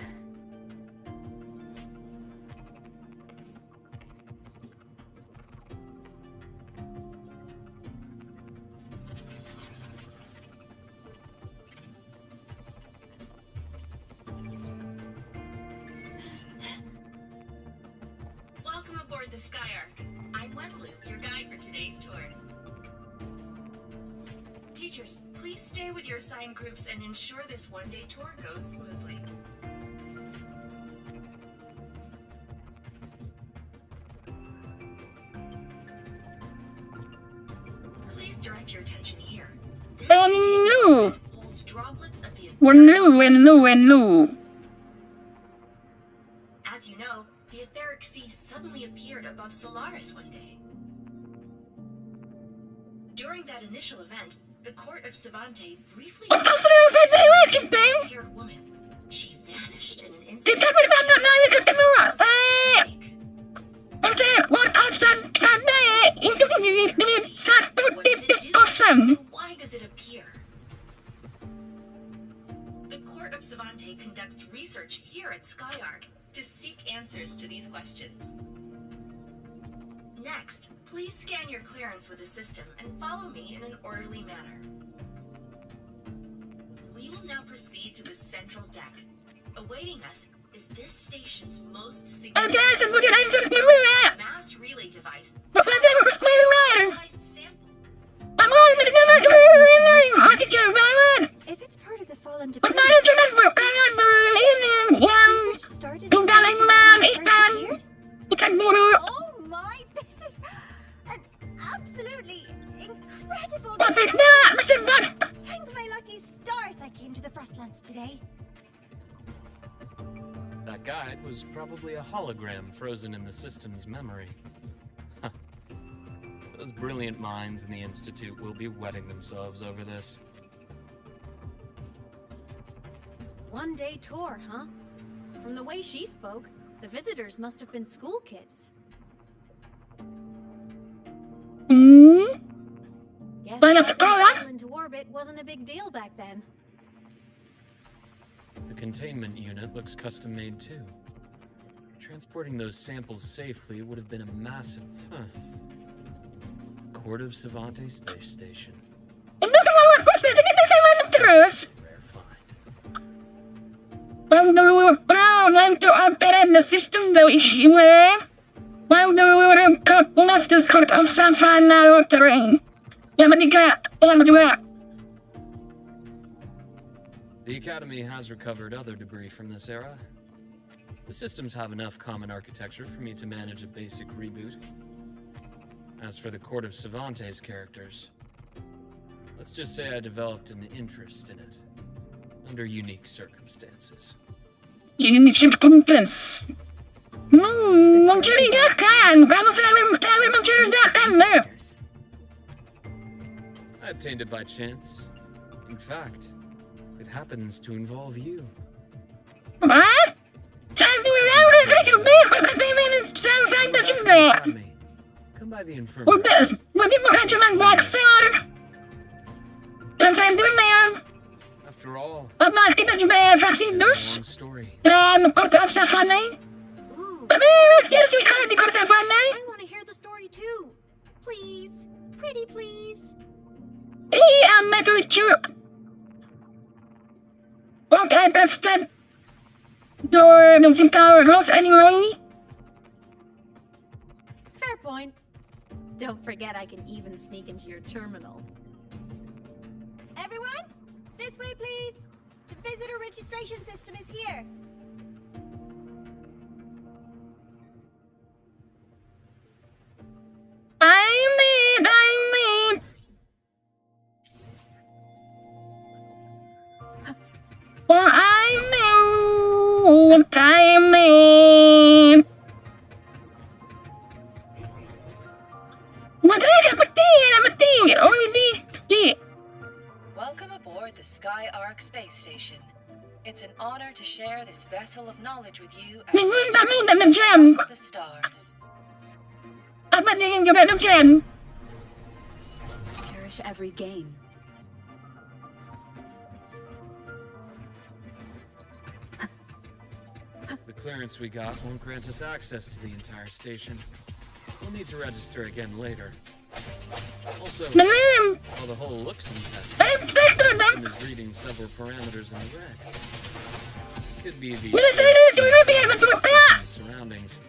[SPEAKER 13] Welcome aboard the Skyark. I'm Wenlu, your guide for today's tour. Teachers, please stay with your assigned groups and ensure this one-day tour goes smoothly. Please direct your attention here. This container holds droplets of the
[SPEAKER 1] Wenlu.
[SPEAKER 13] As you know, the etheric sea suddenly appeared above Solaris one day. During that initial event, the court of Savante briefly a haired woman. She vanished in an instant. Why does it appear? The court of Savante conducts research here at Skyark to seek answers to these questions. Next, please scan your clearance with the system and follow me in an orderly manner. We will now proceed to the central deck. Awaiting us is this station's most significant mass relay device.
[SPEAKER 12] If it's part of the fallen debris, oh my, this is an absolutely incredible discovery. Thank my lucky stars I came to the Frostlands today.
[SPEAKER 11] That guide was probably a hologram frozen in the system's memory. Those brilliant minds in the Institute will be wetting themselves over this.
[SPEAKER 4] One-day tour, huh? From the way she spoke, the visitors must have been school kids. Guess traveling into orbit wasn't a big deal back then.
[SPEAKER 11] The containment unit looks custom-made too. Transporting those samples safely would have been a massive... Court of Savante Space Station.
[SPEAKER 1] Quando probabilmente operare the system though quando una scorta of Sanfana terrain.
[SPEAKER 11] The Academy has recovered other debris from this era. The systems have enough common architecture for me to manage a basic reboot. As for the Court of Savante's characters, let's just say I developed an interest in it, under unique circumstances.
[SPEAKER 1] Unique circumstances? Mencurigakan. Kamu selalu mencurigakan.
[SPEAKER 11] I obtained it by chance. In fact, it happens to involve you.
[SPEAKER 1] What?
[SPEAKER 11] Come by the infirmary.
[SPEAKER 1] Pwede mo ka dyan boxer. Dan saya dunia.
[SPEAKER 11] After all,
[SPEAKER 1] Mas kita juga vaksin
[SPEAKER 11] it's
[SPEAKER 1] dus.
[SPEAKER 11] a long story.
[SPEAKER 1] Dan korte sa fanay. Tapi yes, we can't di korte fanay.
[SPEAKER 4] I want to hear the story too. Please. Pretty please.
[SPEAKER 1] I'm met with you. Okay, that's that. Door losing power goes anyway.
[SPEAKER 4] Fair point. Don't forget I can even sneak into your terminal.
[SPEAKER 12] Everyone, this way please. The visitor registration system is here.
[SPEAKER 1] I mean. For I know what I mean. What is happening? Already.
[SPEAKER 14] Welcome aboard the Sky Ark space station. It's an honor to share this vessel of knowledge with you as we across the stars.
[SPEAKER 1] Apa tingin ka ba ng Jen?
[SPEAKER 6] Cherish every game.
[SPEAKER 11] The clearance we got won't grant us access to the entire station. We'll need to register again later. Also, while the hull looks intact, the is reading several parameters in red. Could be the surroundings.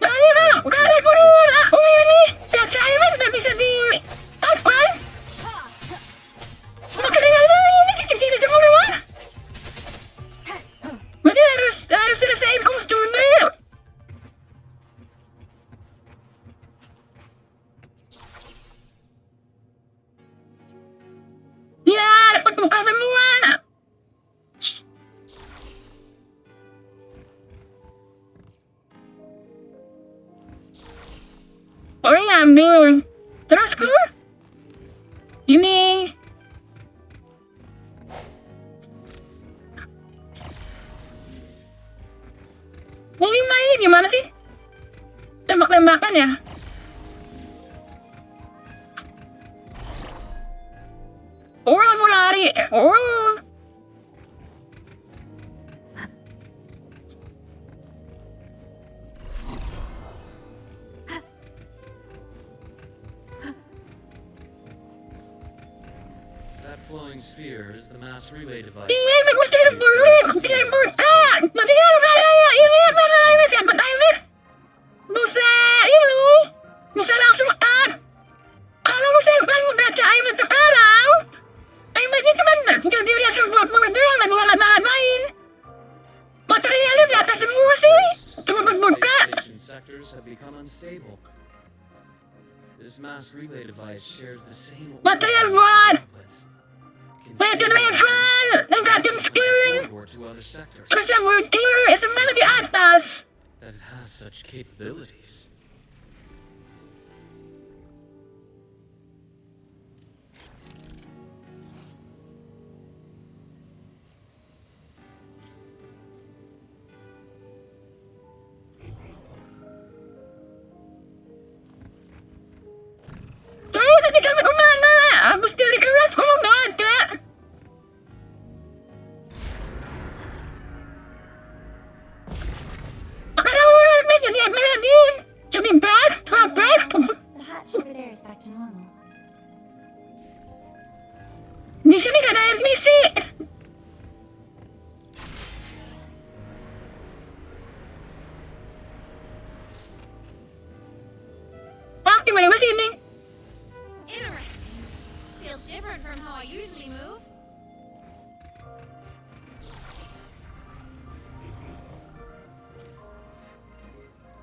[SPEAKER 1] Harus selesai kos dulu. Ya, dapat buka semua. Oh ya, ambil. Terus keluar. Ini. Ini mainnya gimana sih? Tembak-tembakan ya? Oh, mau lari. Oh.
[SPEAKER 11] That flowing sphere is the mass relay device.
[SPEAKER 1] Dia mesti berbuat, dia berbuat. Nanti kalau raya ini mana yang bertanya? Bisa ini, bisa langsung kalau saya bangun baca Aemeth sekarang, Aemeth ini kemana? Jadi dia sebuah model dan lain lain. Materialnya di atas semua sih. Cuma berbuka.
[SPEAKER 11] Sectors have become unstable. This mass relay device shares the same
[SPEAKER 1] material buat level and goddamn screen. Terus yang berdiri semuanya di atas.
[SPEAKER 11] That it has such capabilities.
[SPEAKER 1] Tadi kami kemana? Habis dari kelas kalau nggak ada. Ada orang menjadi Melanie. Jadi bad, apa?
[SPEAKER 12] The hatch over there is back to normal.
[SPEAKER 1] Di sini gak ada NPC. Oke, balik ke sini.
[SPEAKER 4] Interesting. Feels different from how I usually move.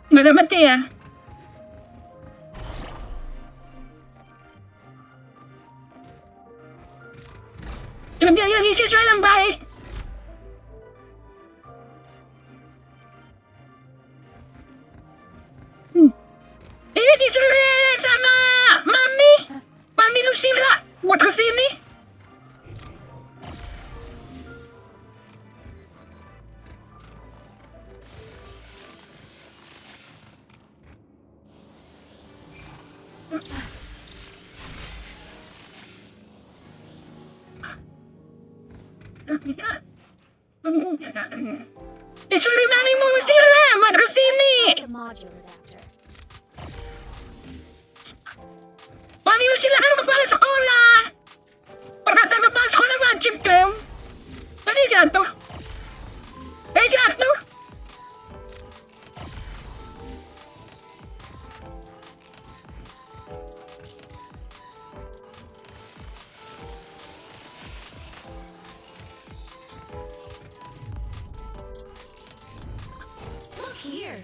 [SPEAKER 1] Gak ada mati ya? Kerja lagi sesuai yang baik. disuruh sama Mami Lucilla buat kesini. Disuruh Mami Lucilla buat kesini. Mami Lucilla kan kepala sekolah. Perkataan kepala sekolah wajib dong. Tadi jatuh. Jatuh.
[SPEAKER 7] Look here.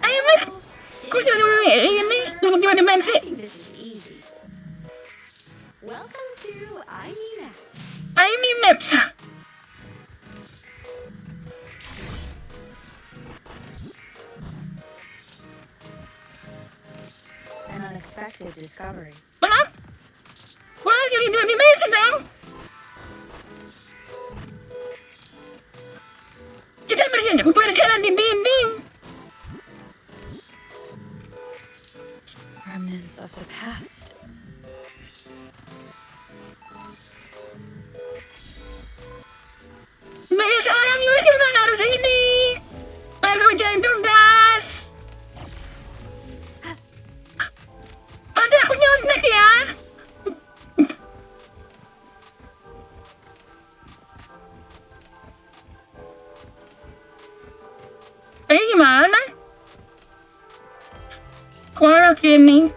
[SPEAKER 1] Aemeth, kok ini tunggu dimensi?
[SPEAKER 7] This is easy. Welcome to Aemeth.
[SPEAKER 1] Aemeth.
[SPEAKER 2] An unexpected discovery.
[SPEAKER 1] Mana? Wah, jadi dua dimensi dong. Kita berjalan di dinding.
[SPEAKER 2] Remnants of the past.
[SPEAKER 1] Sebagai seorang YouTuber harus ini. Baru jangan tugas. Ada aku nyontek ya. Gimana? Keluar sini.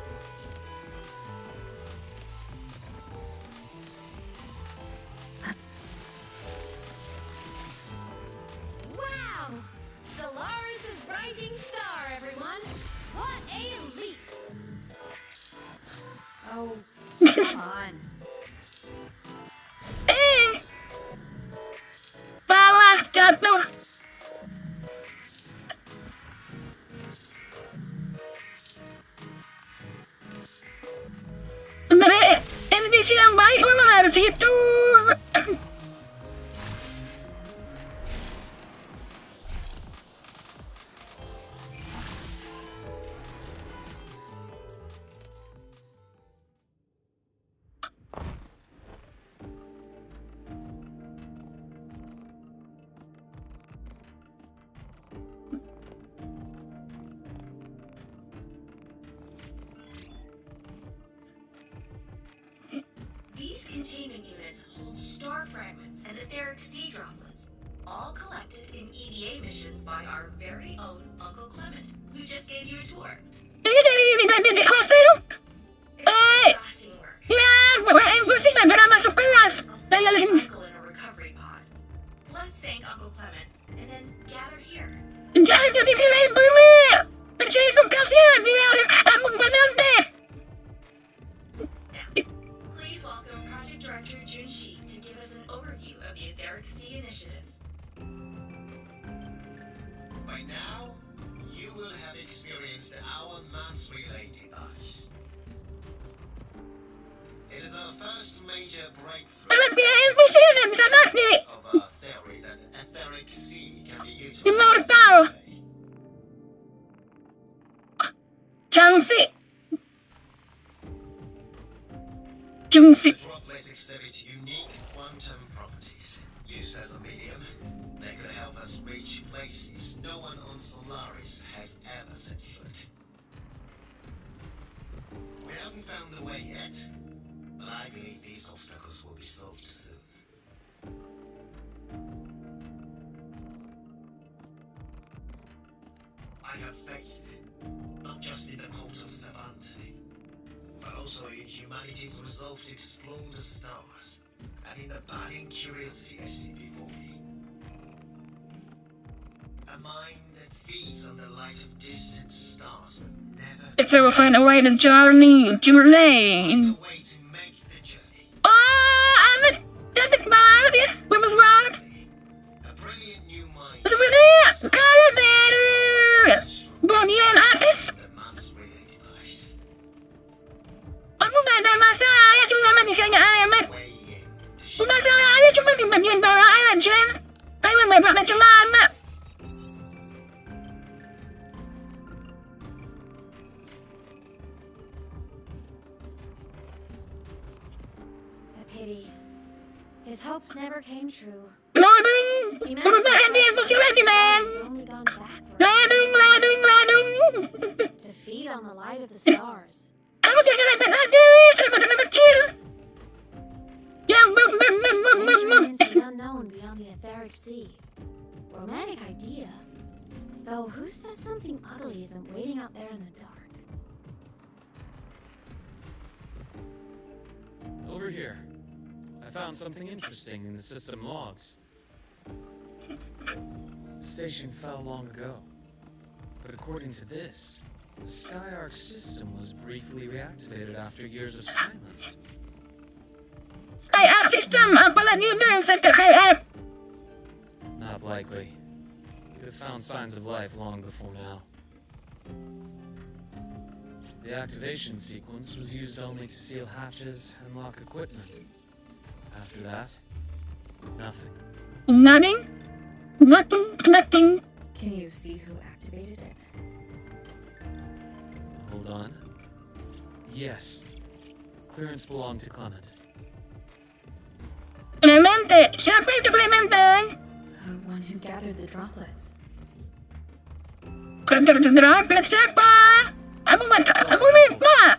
[SPEAKER 7] Wow! Dolores' rising star, everyone. What a leap!
[SPEAKER 2] Oh, come on.
[SPEAKER 1] Bawah jatuh. Sebenarnya NPC yang baik memang harus itu.
[SPEAKER 13] These containment units hold star fragments and etheric sea droplets, all collected in EVA missions by our very own Uncle Clement, who just gave you a tour.
[SPEAKER 1] Ini dari hasil. Ya, gue sih nggak pernah masuk kelas.
[SPEAKER 13] Let's thank Uncle Clement and then gather here.
[SPEAKER 1] Jangan jadi pilihan dulu. Percaya tugasnya biar aku penanti.
[SPEAKER 13] Please welcome Project Director Junshi to give us an overview of the Etheric Sea Initiative.
[SPEAKER 15] By now, you will have experienced our mass relay device. It is our first major breakthrough of our theory that etheric sea can be utilized.
[SPEAKER 1] Junshi.
[SPEAKER 15] The droplets exhibit unique quantum properties. Used as a medium, they could help us reach places no one on Solaris has ever set foot. We haven't found the way yet, but I believe these obstacles will be solved soon. I have faith, not just in the cult of Savante, but also in humanity's resolve to explore the stars, and in the budding curiosity I see before me. A mind that feeds on the light of distant stars will never...
[SPEAKER 1] If we will find a way to journey to lane. Aemeth, cantik banget ya, gemes banget. Sebenarnya kalau dari Bonian Masalahnya cuma di bagian bawah aja. Ayo memang celana.
[SPEAKER 4] A pity. His hopes never came true.
[SPEAKER 1] Loading! Kemudian dia mesti lagi, man! Ladung!
[SPEAKER 4] To feed on the light of the stars.
[SPEAKER 1] Kamu jangan lepet aja, saya betul kecil! Yang
[SPEAKER 4] Instruments the unknown beyond the etheric sea. Romantic idea. Though who says something ugly isn't waiting out there in the dark?
[SPEAKER 11] Over here. I found something interesting in the system logs. The station fell long ago. But according to this, the Skyark system was briefly reactivated after years of silence.
[SPEAKER 1] Skyark system, apalagi udah Skyark.
[SPEAKER 11] Not likely. You'd have found signs of life long before now. The activation sequence was used only to seal hatches and lock equipment. After that, nothing.
[SPEAKER 1] Nothing? Nothing.
[SPEAKER 6] Can you see who activated it?
[SPEAKER 11] Hold on. Yes. Clearance belonged to Clement.
[SPEAKER 1] Clemente! Siapa itu Clemente?
[SPEAKER 6] The one who gathered the droplets.
[SPEAKER 1] Droplets siapa? Aku lupa.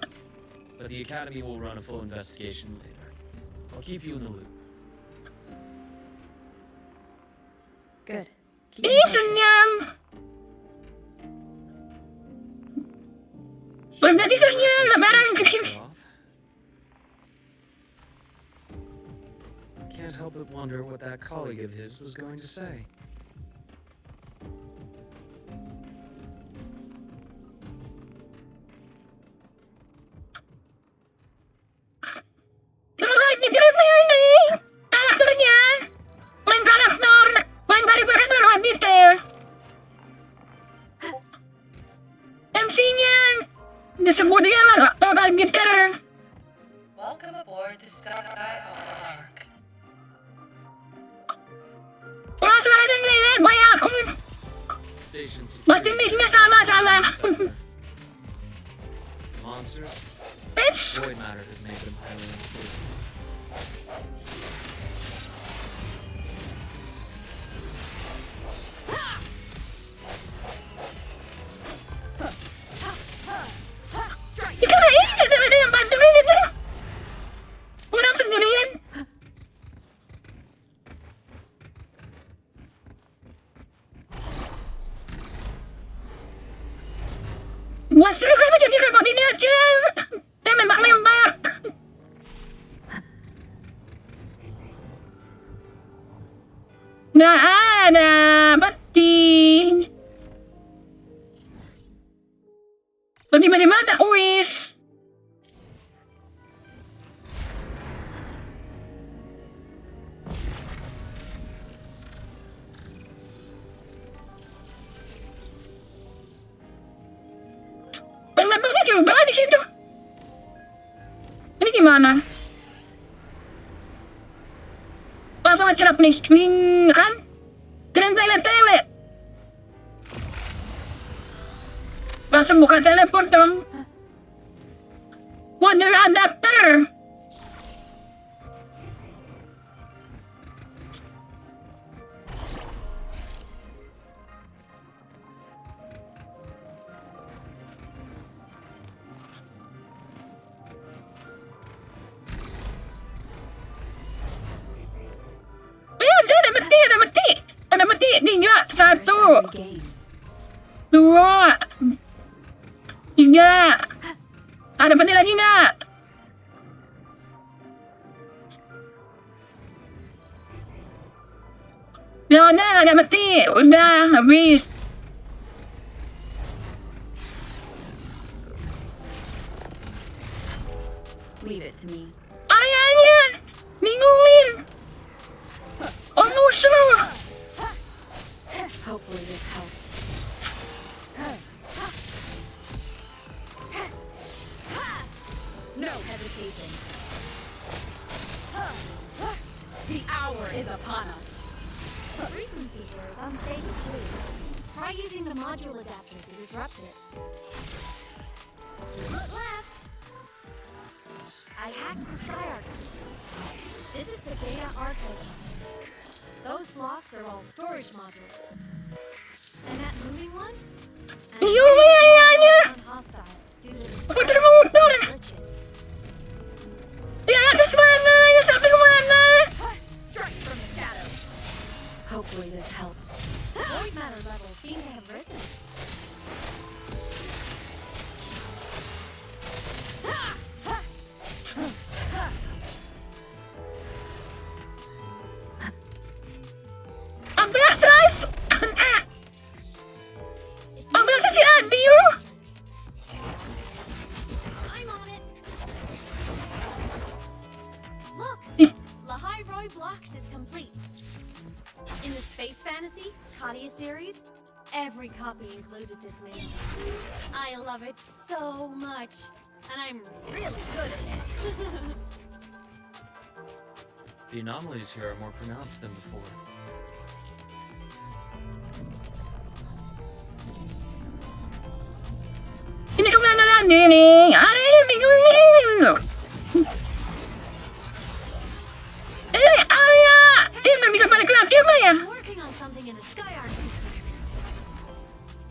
[SPEAKER 11] But the Academy will run a full investigation later. I'll keep you in the loop.
[SPEAKER 6] Good.
[SPEAKER 1] Senyum. Berarti senyum lebaran.
[SPEAKER 11] Can't help but wonder what that colleague of his was going to say.
[SPEAKER 1] Disebut dia lah, gitar.
[SPEAKER 14] Welcome aboard the Skyark.
[SPEAKER 1] Wah, suaranya ngeliat, banyak. Pasti mic-nya salah.
[SPEAKER 11] Monsters?
[SPEAKER 1] It's...
[SPEAKER 11] Void matter has made them highly unstable.
[SPEAKER 1] Ada yang bantuin itu. Orang sendirian. Masih kamu jadi robot ini aja. Dia memang lembab. Nggak ada peti. Tiba-tiba ada wis. Lembabnya juga di situ. Ini gimana? Langsung cerap nih, kan? Keren tele. Langsung buka teleport dong. Water adapter. Ada meti. 3, 1, 2, 3. Ada peti lagi nggak? Ya udah, ada meti. Udah, habis.
[SPEAKER 6] Leave it to me.
[SPEAKER 1] Ayahnya bingungin. Oh musuh.
[SPEAKER 6] Hopefully this helps. No hesitation. The hour is upon us.
[SPEAKER 4] The frequency here is unstable too. Try using the module adapter to disrupt it. Look left! I hacked the SkyArc system. This is the data archive center. Those blocks are all storage modules. And that moving one? Hostile due to the glitches.
[SPEAKER 6] Strike from the shadows. Hopefully this helps.
[SPEAKER 4] Void matter levels seem to have risen.
[SPEAKER 1] Ang biasa! Ang biasa si Andy, oh!
[SPEAKER 4] I'm on it. Look, Lahai Roy Blocks is complete. In the Space Fantasy Katia series, every copy included this menu. I love it so much, and I'm really good at it.
[SPEAKER 11] The anomalies here are more pronounced than before.
[SPEAKER 1] Hindi ko na nalanin. Ano yung bigyan?
[SPEAKER 4] Working on something in the SkyArc.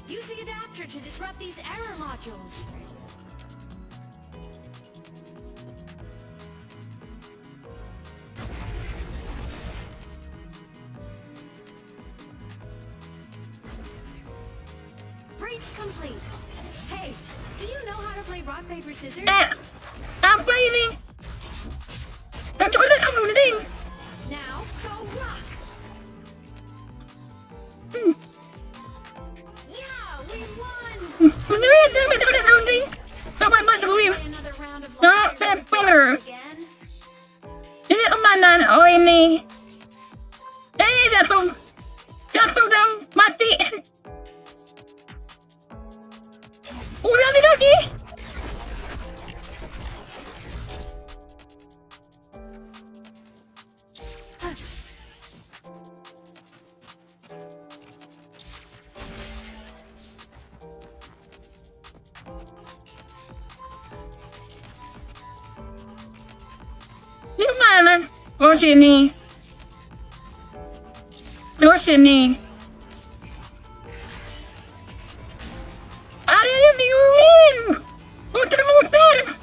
[SPEAKER 4] Use the adapter to disrupt these error modules. Breach complete. Hey, do you know how to play rock, paper, scissors?
[SPEAKER 1] I'm playing. That's what I'm doing.
[SPEAKER 4] Now, go rock! Yeah, we won!
[SPEAKER 1] Another round of better. Ini kemana? Oh ini. Jatuh. Jatuh dong, mati. Udah lagi. Di mana? Oh sini. Oh sini. Ada yang diungin. Muter-muter.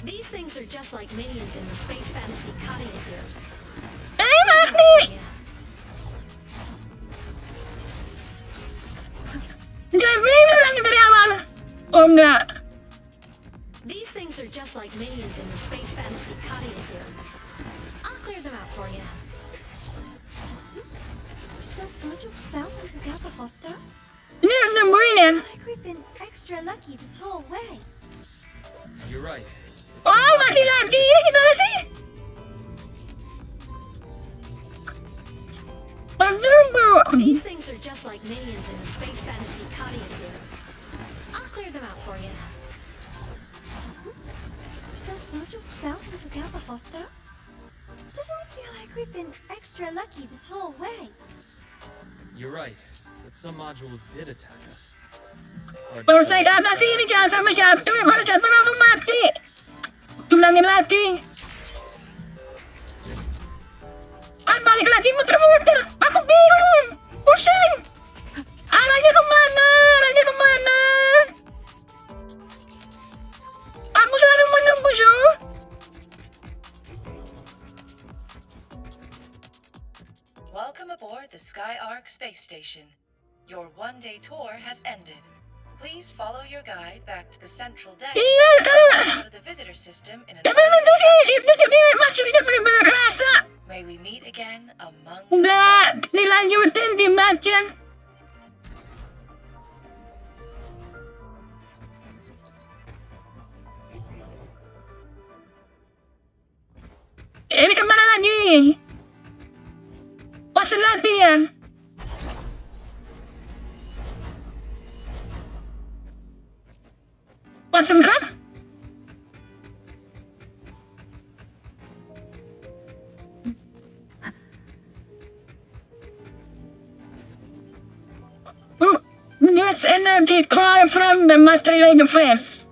[SPEAKER 4] These things are just like minions in the Space Fantasy Katia series.
[SPEAKER 1] Aemeth nih. Jangan bilang lagi dari awal. Oh enggak.
[SPEAKER 4] These things are just like minions in the Space Fantasy Katia series. I'll clear them out for you.
[SPEAKER 12] Those modules fell into Kappa Hostels?
[SPEAKER 1] Ini harus nemuin ya.
[SPEAKER 12] Like we've been extra lucky this whole way.
[SPEAKER 11] You're right.
[SPEAKER 1] Oh, mati lagi. Ini gimana sih?
[SPEAKER 4] These things are just like minions in the Space Fantasy Katia series. I'll clear them out for you.
[SPEAKER 12] Those modules fell into Kappa Hostels? Doesn't it feel like we've been extra lucky this whole way?
[SPEAKER 11] You're right. But some modules did attack us.
[SPEAKER 1] Baru saya datang sini jangan sampai jatuh. Kalau jatuh langsung mati. Tulangin lagi. Balik lagi muter-muter. Aku bingung. Pusing. Arahnya kemana? Arahnya kemana? Aku selalu menunggu, Jo.
[SPEAKER 14] Welcome aboard the SkyArc space station. Your one-day tour has ended. Please follow your guide back to the central deck out of the visitor system in a
[SPEAKER 1] Masih tidak benar-benar rasa.
[SPEAKER 14] May we meet again among
[SPEAKER 1] Enggak, dilanjutin dibaca. Ini kemana lagi? Pas latihan. Want some gum? This energy coming from the master device.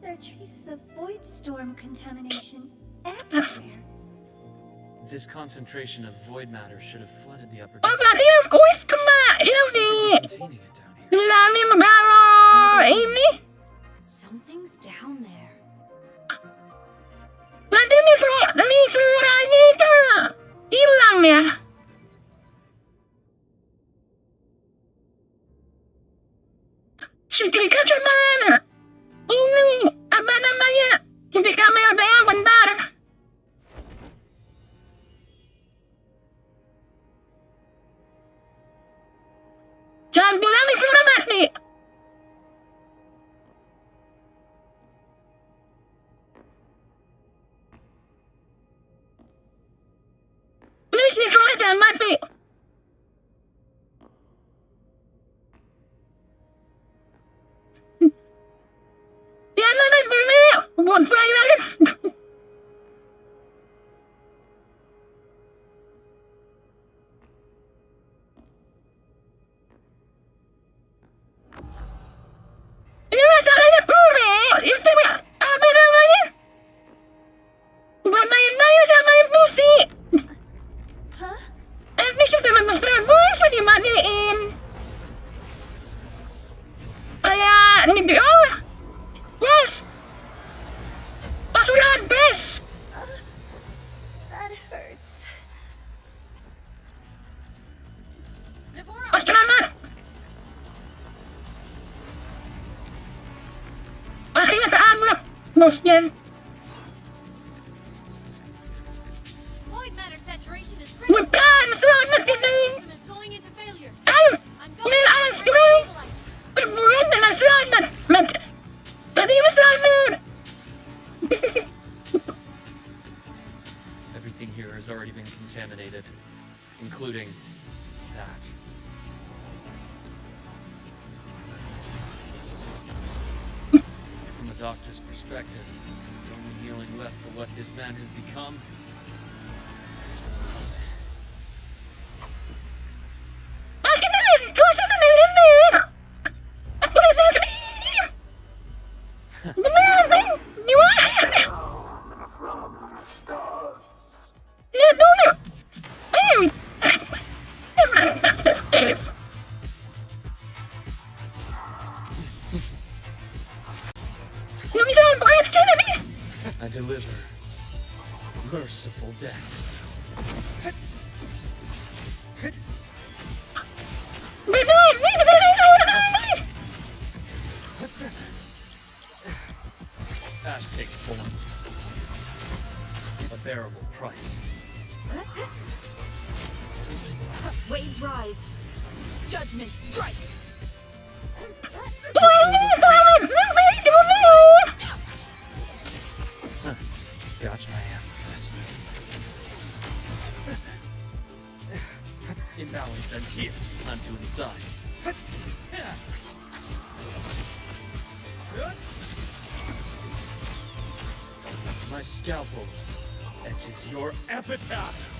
[SPEAKER 12] There are traces of void storm contamination everywhere.
[SPEAKER 11] This concentration of void matter should have flooded the upper
[SPEAKER 1] Oh,
[SPEAKER 11] decks.
[SPEAKER 1] berarti kuis
[SPEAKER 11] Containing it down here.
[SPEAKER 1] Lami magaro ini.
[SPEAKER 4] Something's down there.
[SPEAKER 1] Berarti ini suaranya itu hilang ya. Sertifikat mana? Ini apa namanya? Sertifikat yang bentar. Jangan bilang nih Flora mati. Please nih Flora jangan mati. Jangan mati dulu. Buat fire. Ini masalahnya Puri. Itu apa namanya? Buat main-main sama NPC.
[SPEAKER 12] Huh?
[SPEAKER 1] NPC udah mas Prabowo bisa dimatiin. Kayak ini dia. Bos. Pasukan bes.
[SPEAKER 12] That hurts.
[SPEAKER 1] Mas selamat. Akhirnya keanggap bosnya.
[SPEAKER 4] Void matter saturation is
[SPEAKER 1] Bukan selamat ini. Ayo, alas dulu. Berbuat dengan selamat. Tadi selamat.
[SPEAKER 11] Everything here has already been contaminated, including that. From a doctor's perspective, the only healing left for what this man has become is I deliver merciful death. Ash takes form. A bearable price.
[SPEAKER 4] Waves rise. Judgment strikes.
[SPEAKER 11] Gotcha, I am. Imbalance ends here. Time to incise. My scalpel etches your epitaph.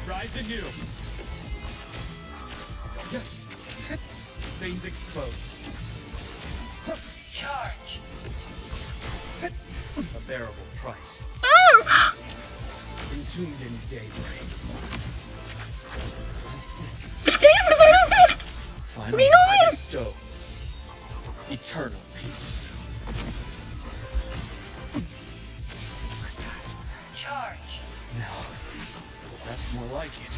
[SPEAKER 11] Rise anew. veins exposed.
[SPEAKER 14] Charge.
[SPEAKER 11] A bearable price.
[SPEAKER 1] Oh!
[SPEAKER 11] Entombed in daybreak. Finally, I bestow eternal peace.
[SPEAKER 14] Charge.
[SPEAKER 11] No, that's more like it.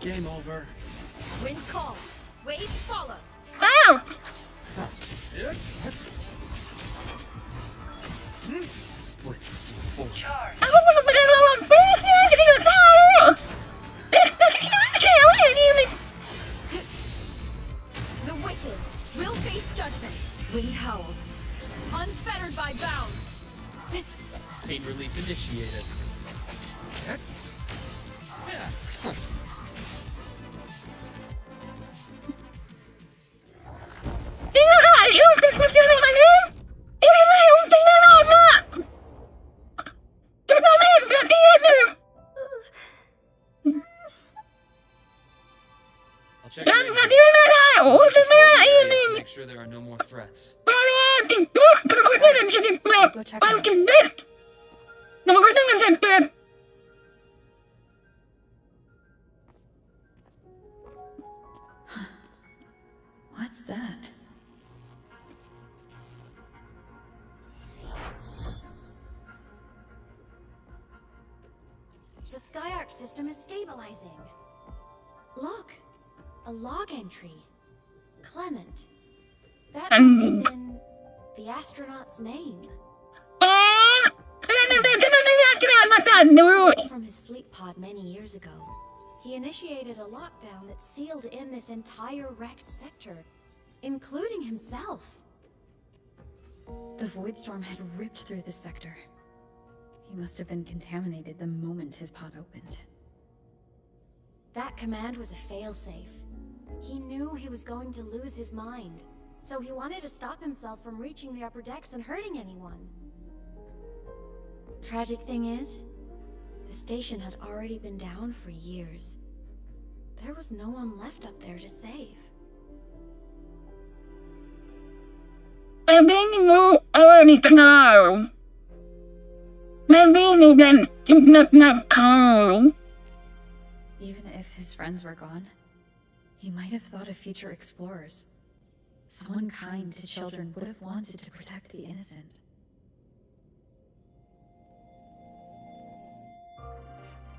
[SPEAKER 11] Game over.
[SPEAKER 4] Wind calls. Waves follow.
[SPEAKER 1] Ow!
[SPEAKER 11] Split full.
[SPEAKER 14] Charge.
[SPEAKER 1] Ako mo naman ang lawang pwede na hindi na tayo!
[SPEAKER 4] The wicked will face judgment. Wind howls. Unfettered by bounds.
[SPEAKER 11] Pain relief initiated.
[SPEAKER 1] Tingnan ka! Yung Christmas yun ang kanin! Hindi na yung tingnan na na! Tingnan na yung tingnan na!
[SPEAKER 11] I'll check
[SPEAKER 1] Yan,
[SPEAKER 11] your
[SPEAKER 1] tingnan na na! Oo, tingnan na
[SPEAKER 11] to
[SPEAKER 1] yun!
[SPEAKER 11] make sure there are no more threats.
[SPEAKER 1] Wala, tingnan! Pero kung ganun siya tingnan! Parang tingnan! Namagod ng tingnan!
[SPEAKER 6] What's that?
[SPEAKER 4] The Skyark system is stabilizing. Look, a log entry. Clement. That must have been the astronaut's name. From his sleep pod many years ago, he initiated a lockdown that sealed in this entire wrecked sector, including himself.
[SPEAKER 6] The void storm had ripped through the sector. He must have been contaminated the moment his pod opened.
[SPEAKER 4] That command was a failsafe. He knew he was going to lose his mind, so he wanted to stop himself from reaching the upper decks and hurting anyone. Tragic thing is, the station had already been down for years. There was no one left up there to save.
[SPEAKER 1] Maybe mo already know. Maybe you didn't know.
[SPEAKER 6] Even if his friends were gone, he might have thought of future explorers. Someone kind to children would have wanted to protect the innocent.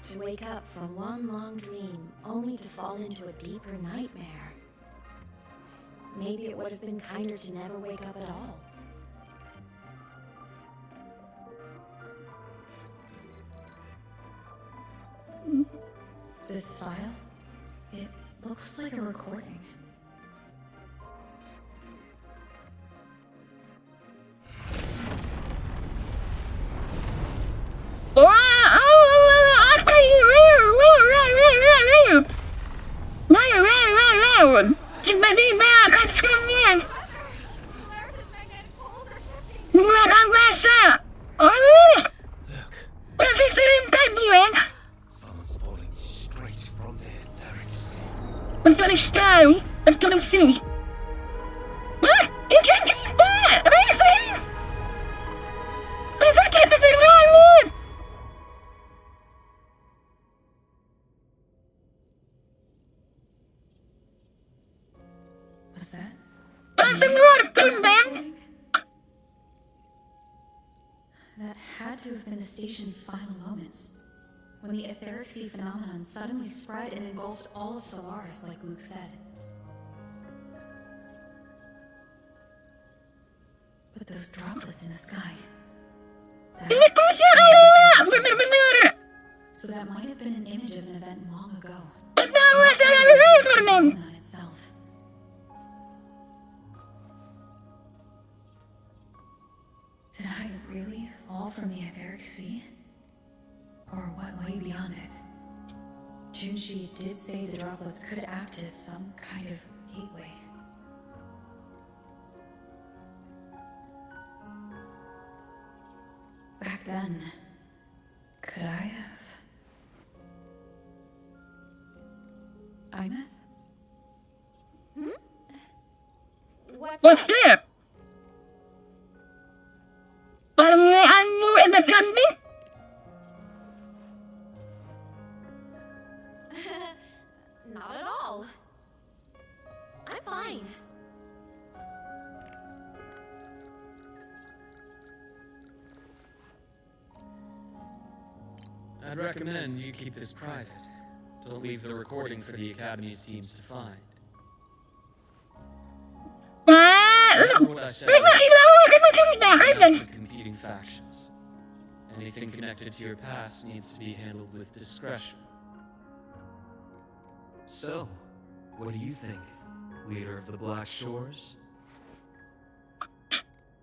[SPEAKER 4] To wake up from one long dream, only to fall into a deeper nightmare. Maybe it would have been kinder to never wake up at all.
[SPEAKER 6] This file? It looks like a recording.
[SPEAKER 15] Someone's falling straight from their larynx.
[SPEAKER 1] I'm gonna stay. I'm gonna see. What? You can't get that! Amazing! I forget the thing I want!
[SPEAKER 6] What's that?
[SPEAKER 1] That's a lot of good, man!
[SPEAKER 6] That had to have been the station's final moments, when the etheric sea phenomenon suddenly spread and engulfed all of Solaris, like Luke said. But those droplets in the sky... So that might have been an image of an event long ago. Phenomenon itself. Did I really fall from the etheric sea? Or what lay beyond it? Junshi did say the droplets could act as some kind of gateway. Back then, could I have? Aemeth?
[SPEAKER 4] Hmm?
[SPEAKER 1] What's that? Pareanmu in the family?
[SPEAKER 4] Not at all. I'm fine.
[SPEAKER 11] I'd recommend you keep this private. Don't leave the recording for the Academy's teams to find. Remember what I said earlier? The competing factions. Anything connected to your past needs to be handled with discretion.
[SPEAKER 8] So, what do you think, leader of the Black Shores?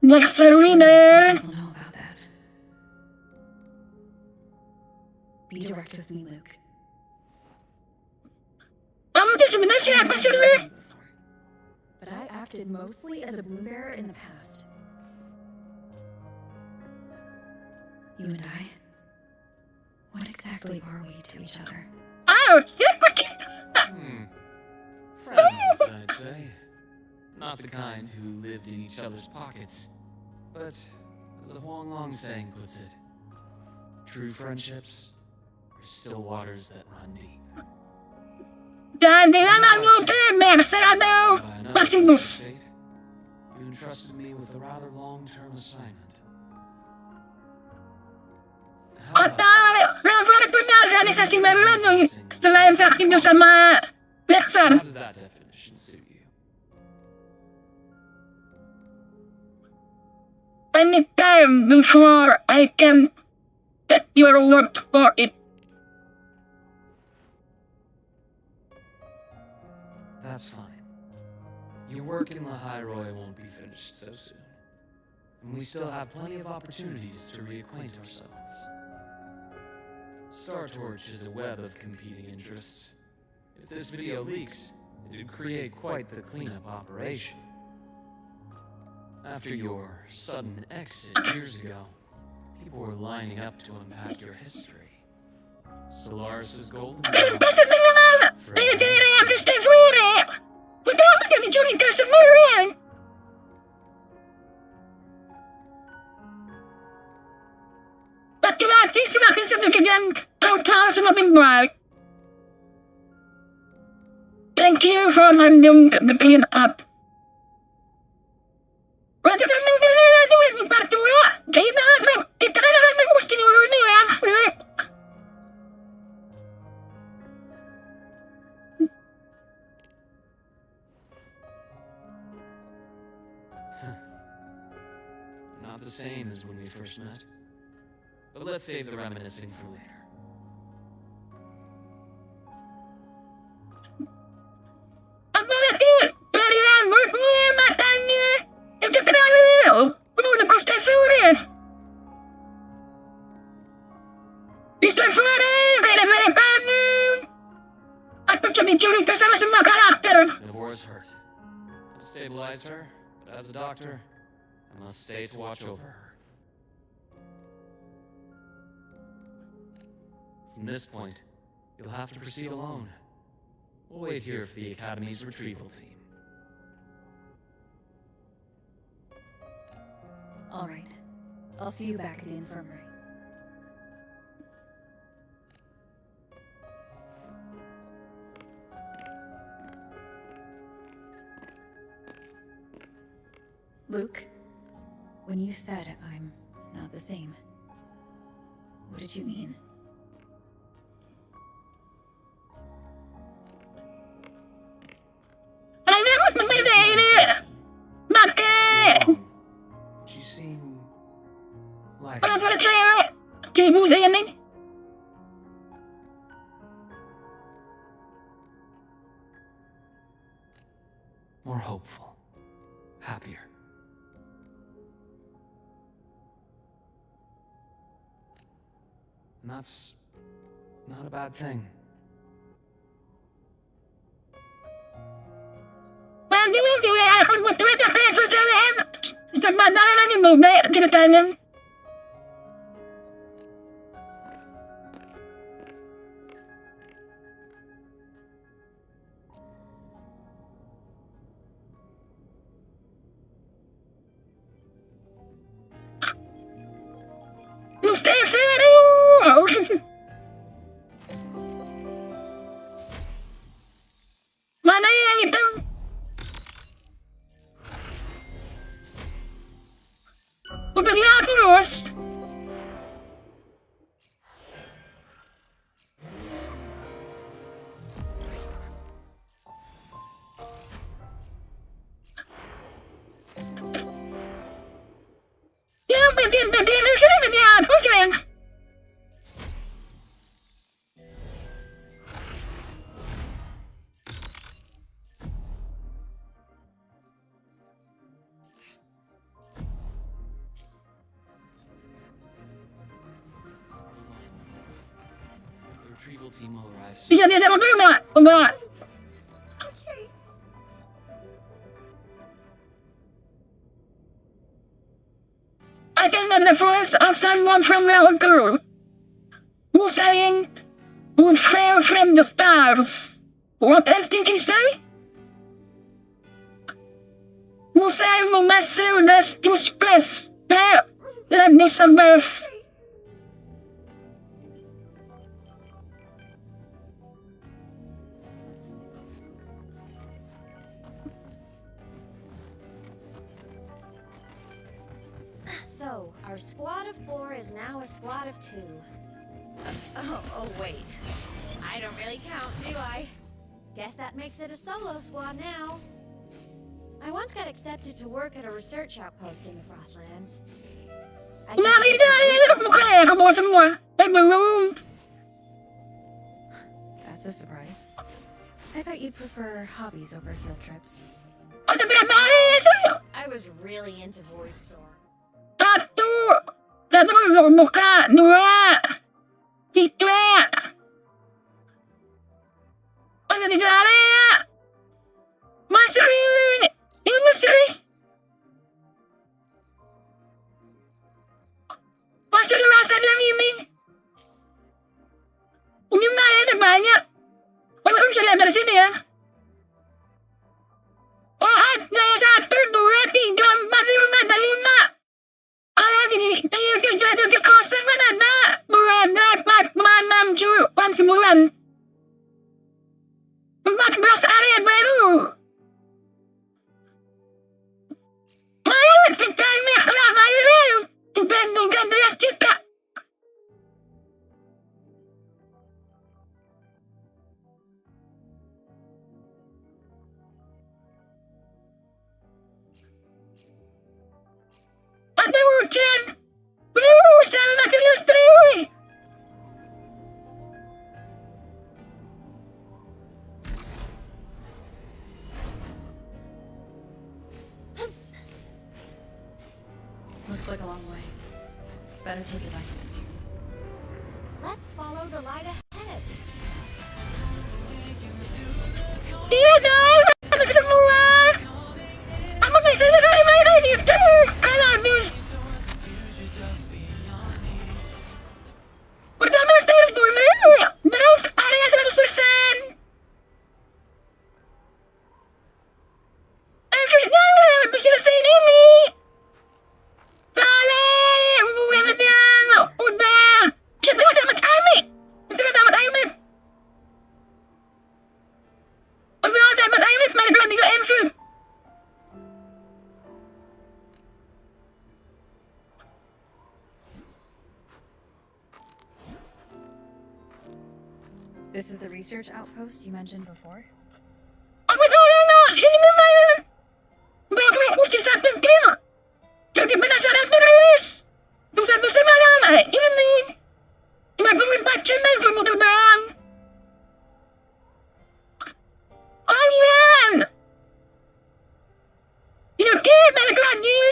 [SPEAKER 1] Next arena.
[SPEAKER 6] People know about that. Be direct with me, Luke. But I acted mostly as a bloom bearer in the past. You and I, what exactly are we to each other?
[SPEAKER 11] Friends, I'd say. Not the kind who lived in each other's pockets. But, as the Huang Long saying puts it, true friendships are still waters that run deep. You entrusted me with a rather long-term assignment. How does that definition suit you?
[SPEAKER 1] Anytime before I can get your word for it.
[SPEAKER 11] That's fine. Your work in the High Roy won't be finished so soon. And we still have plenty of opportunities to reacquaint ourselves. Star Torch is a web of competing interests. If this video leaks, it'd create quite the cleanup operation. After your sudden exit years ago, people were lining up to unpack your history. Solaris's golden
[SPEAKER 1] Thank you for lending the pin up.
[SPEAKER 11] Not the same as when we first met. But let's save the reminiscing for later. Navor's hurt. I've stabilized her, but as a doctor, I must stay to watch over her. From this point, you'll have to proceed alone. We'll wait here for the Academy's retrieval team.
[SPEAKER 6] All right. I'll see you back at the infirmary. Luke, when you said I'm not the same, what did you mean?
[SPEAKER 11] She seemed like more hopeful, happier. And that's not a bad thing.
[SPEAKER 1] You stay free. Mana yang itu? Udah lihat terus. Ya, betul apa sih?
[SPEAKER 11] The retrieval team will arrive soon.
[SPEAKER 1] Bisa dia dulu enggak? I can hear the voice of someone from the old girl who's saying, "We fell from the stars." What else did he say? Who said we must save this place? Let this verse.
[SPEAKER 4] So, our squad of 4 is now a squad of 2.
[SPEAKER 9] Oh, wait. I don't really count, do I?
[SPEAKER 4] Guess that makes it a solo squad now. I once got accepted to work at a research outpost in the Frostlands.
[SPEAKER 6] That's a surprise. I thought you'd prefer hobbies over field trips.
[SPEAKER 4] I was really into Void Storm.
[SPEAKER 1] Muka, 2, 3. Ada 3 area. Masri. Ini Masri. Masri rasa ini. Ini mana ada banyak. Baru bisa lihat dari sini ya. Oh, ada 1, 2, 3, 4, 5, ada 5. Ada di kosong mana ada. Berada 4, 6, 7, 14 area baru. Mayan kami kelas baru. Dibandingkan 12 juta. Ada hujan. Berusaha nak listrik.
[SPEAKER 6] Looks like a long way. Better take it back.
[SPEAKER 4] Let's follow the light ahead.
[SPEAKER 1] Iya dong, ada semua. Aku bisa main itu. Kalau habis. Pertama style dulu. Terus area 100%. Jangan bisa selesai ini. Udah. Kita dapat Aemeth. Kita dapat Aemeth. Udah dapat Aemeth. Mari kita tinggal Enfield.
[SPEAKER 6] This is the research outpost you mentioned before?
[SPEAKER 1] No. Sini memang. Baik, mesti sampai kena. Jadi penasaran terus. Bisa malam ini. Cuma 24 jam kemudian. Kalian. Oke, balik lagi.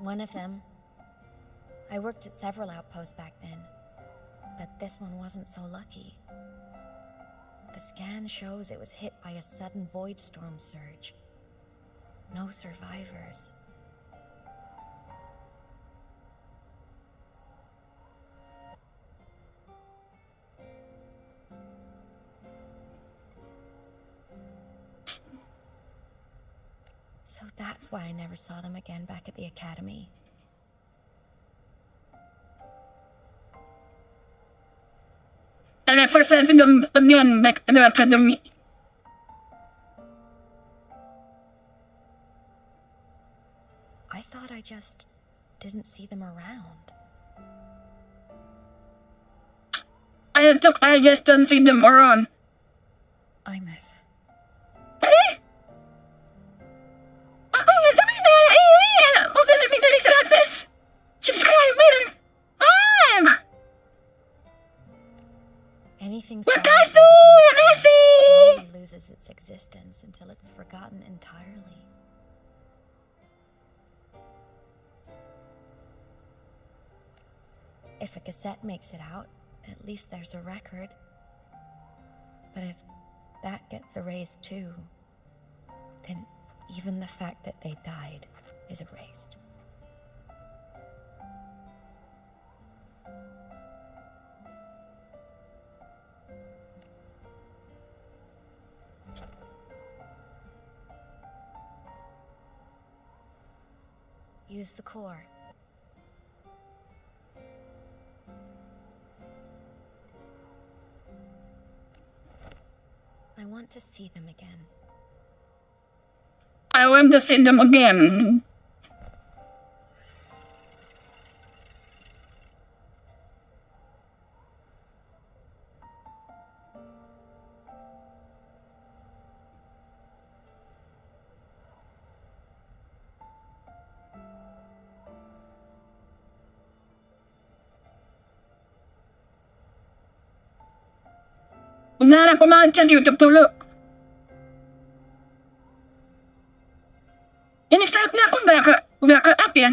[SPEAKER 4] One of them. I worked at several outposts back then, but this one wasn't so lucky. The scan shows it was hit by a sudden void storm surge. No survivors. So that's why I never saw them again back at the academy.
[SPEAKER 1] And I first saw them again back at the academy.
[SPEAKER 4] I thought I just didn't see them around.
[SPEAKER 1] I just don't see them around.
[SPEAKER 6] Aemeth.
[SPEAKER 1] Eh? Huwag na bigla sa ratas. Subscribe!
[SPEAKER 4] Anything
[SPEAKER 1] Wakasu!
[SPEAKER 4] slowly loses its existence until it's forgotten entirely. If a cassette makes it out, at least there's a record. But if that gets erased too, then even the fact that they died is erased. Use the core. I want to see them again.
[SPEAKER 1] I want to see them again. Benar aku macam di YouTube dulu. Ini saatnya aku udah ke up ya.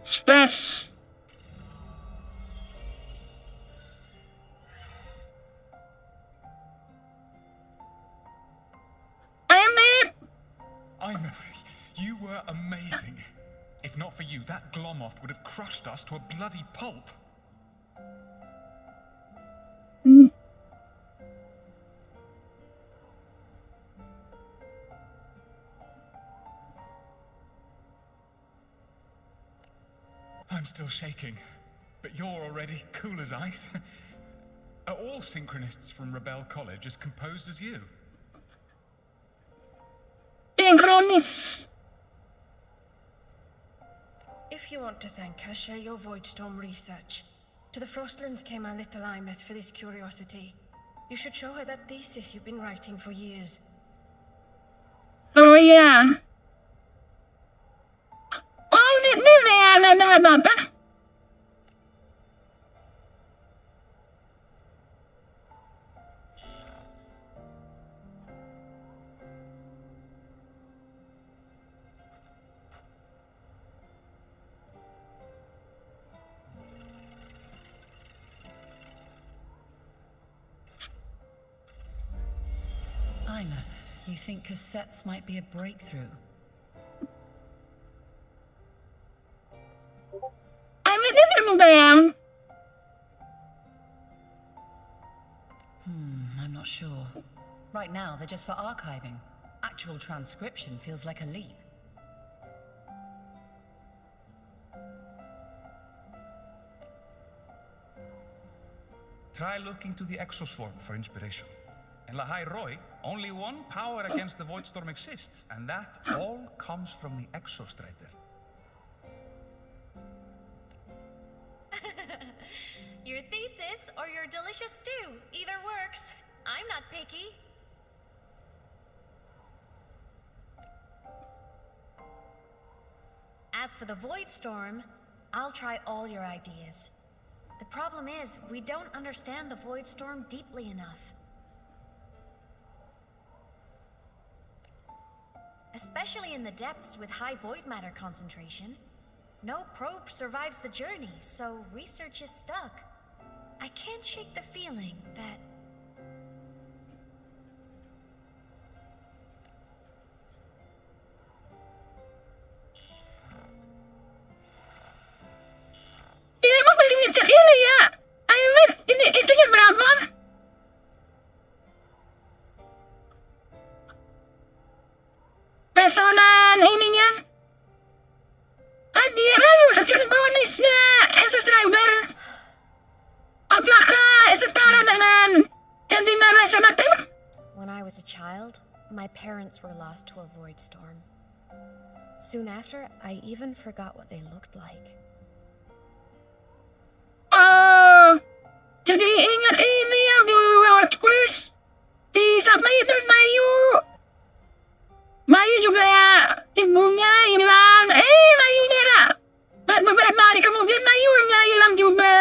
[SPEAKER 1] Space.
[SPEAKER 10] Aemeth, you were amazing. If not for you, that Glomoth would have crushed us to a bloody pulp. I'm still shaking, but you're already cool as ice. Are all synchronists from Rebel College as composed as you?
[SPEAKER 1] Synchronist.
[SPEAKER 16] If you want to thank her, share your Voidstorm research. To the Frostlands came our little Aemeth for this curiosity. You should show her that thesis you've been writing for years.
[SPEAKER 1] Oh yeah. Oh, ini.
[SPEAKER 17] Aemeth, you think cassettes might be a breakthrough? I'm not sure. Right now, they're just for archiving. Actual transcription feels like a leap.
[SPEAKER 18] Try looking to the exoswarm for inspiration. In Lahai Roy, only one power against the Voidstorm exists, and that all comes from the Exostrider.
[SPEAKER 19] Your thesis or your delicious stew. Either works. I'm not picky.
[SPEAKER 4] As for the Voidstorm, I'll try all your ideas. The problem is, we don't understand the Voidstorm deeply enough. Especially in the depths with high void matter concentration. No probe survives the journey, so research is stuck. I can't shake the feeling that...
[SPEAKER 1] sejak ini ya. Aemeth, itunya berapa? Personan ininya. Hadiran kecil bonusnya subscriber. Apakah setara dengan kantina resonatif?
[SPEAKER 4] When I was a child, my parents were lost to a void storm. Soon after, I even forgot what they looked like.
[SPEAKER 1] Oh, jadi ingat ini yang di World-Cruise di sampai itu Mayu. Mayu juga ya, ibunya hilang. Mayu nyerah. Beberapa hari kemudian Mayunya hilang juga.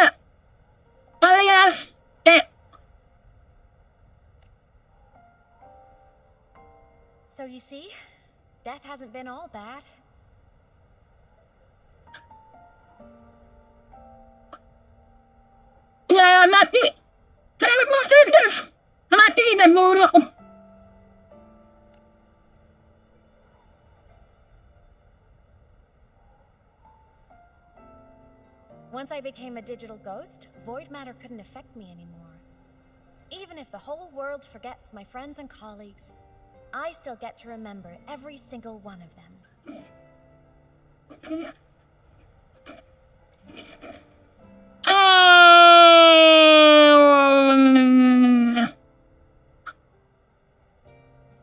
[SPEAKER 1] Alias,
[SPEAKER 4] So you see, death hasn't been all bad.
[SPEAKER 1] Ya, mati. Kenapa mau sedih? Mati dan buruk.
[SPEAKER 4] Once I became a digital ghost, void matter couldn't affect me anymore. Even if the whole world forgets my friends and colleagues, I still get to remember every single one of them.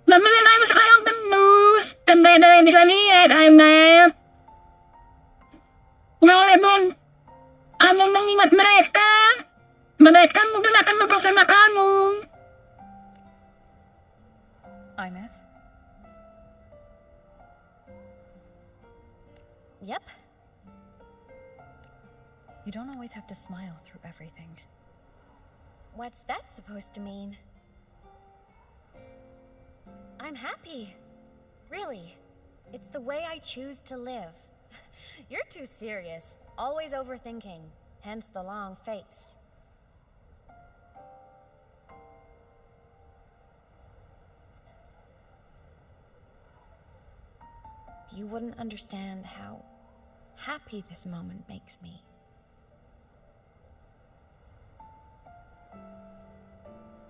[SPEAKER 1] Namun ay sekarang tembus. Tanda yang bisa lihat, Aemeth. Walaupun kamu mengingat mereka, mereka mungkin akan bersama kamu.
[SPEAKER 6] Aemeth?
[SPEAKER 4] Yep.
[SPEAKER 6] You don't always have to smile through everything.
[SPEAKER 4] What's that supposed to mean? I'm happy. Really. It's the way I choose to live. You're too serious. Always overthinking. Hence the long face. You wouldn't understand how happy this moment makes me.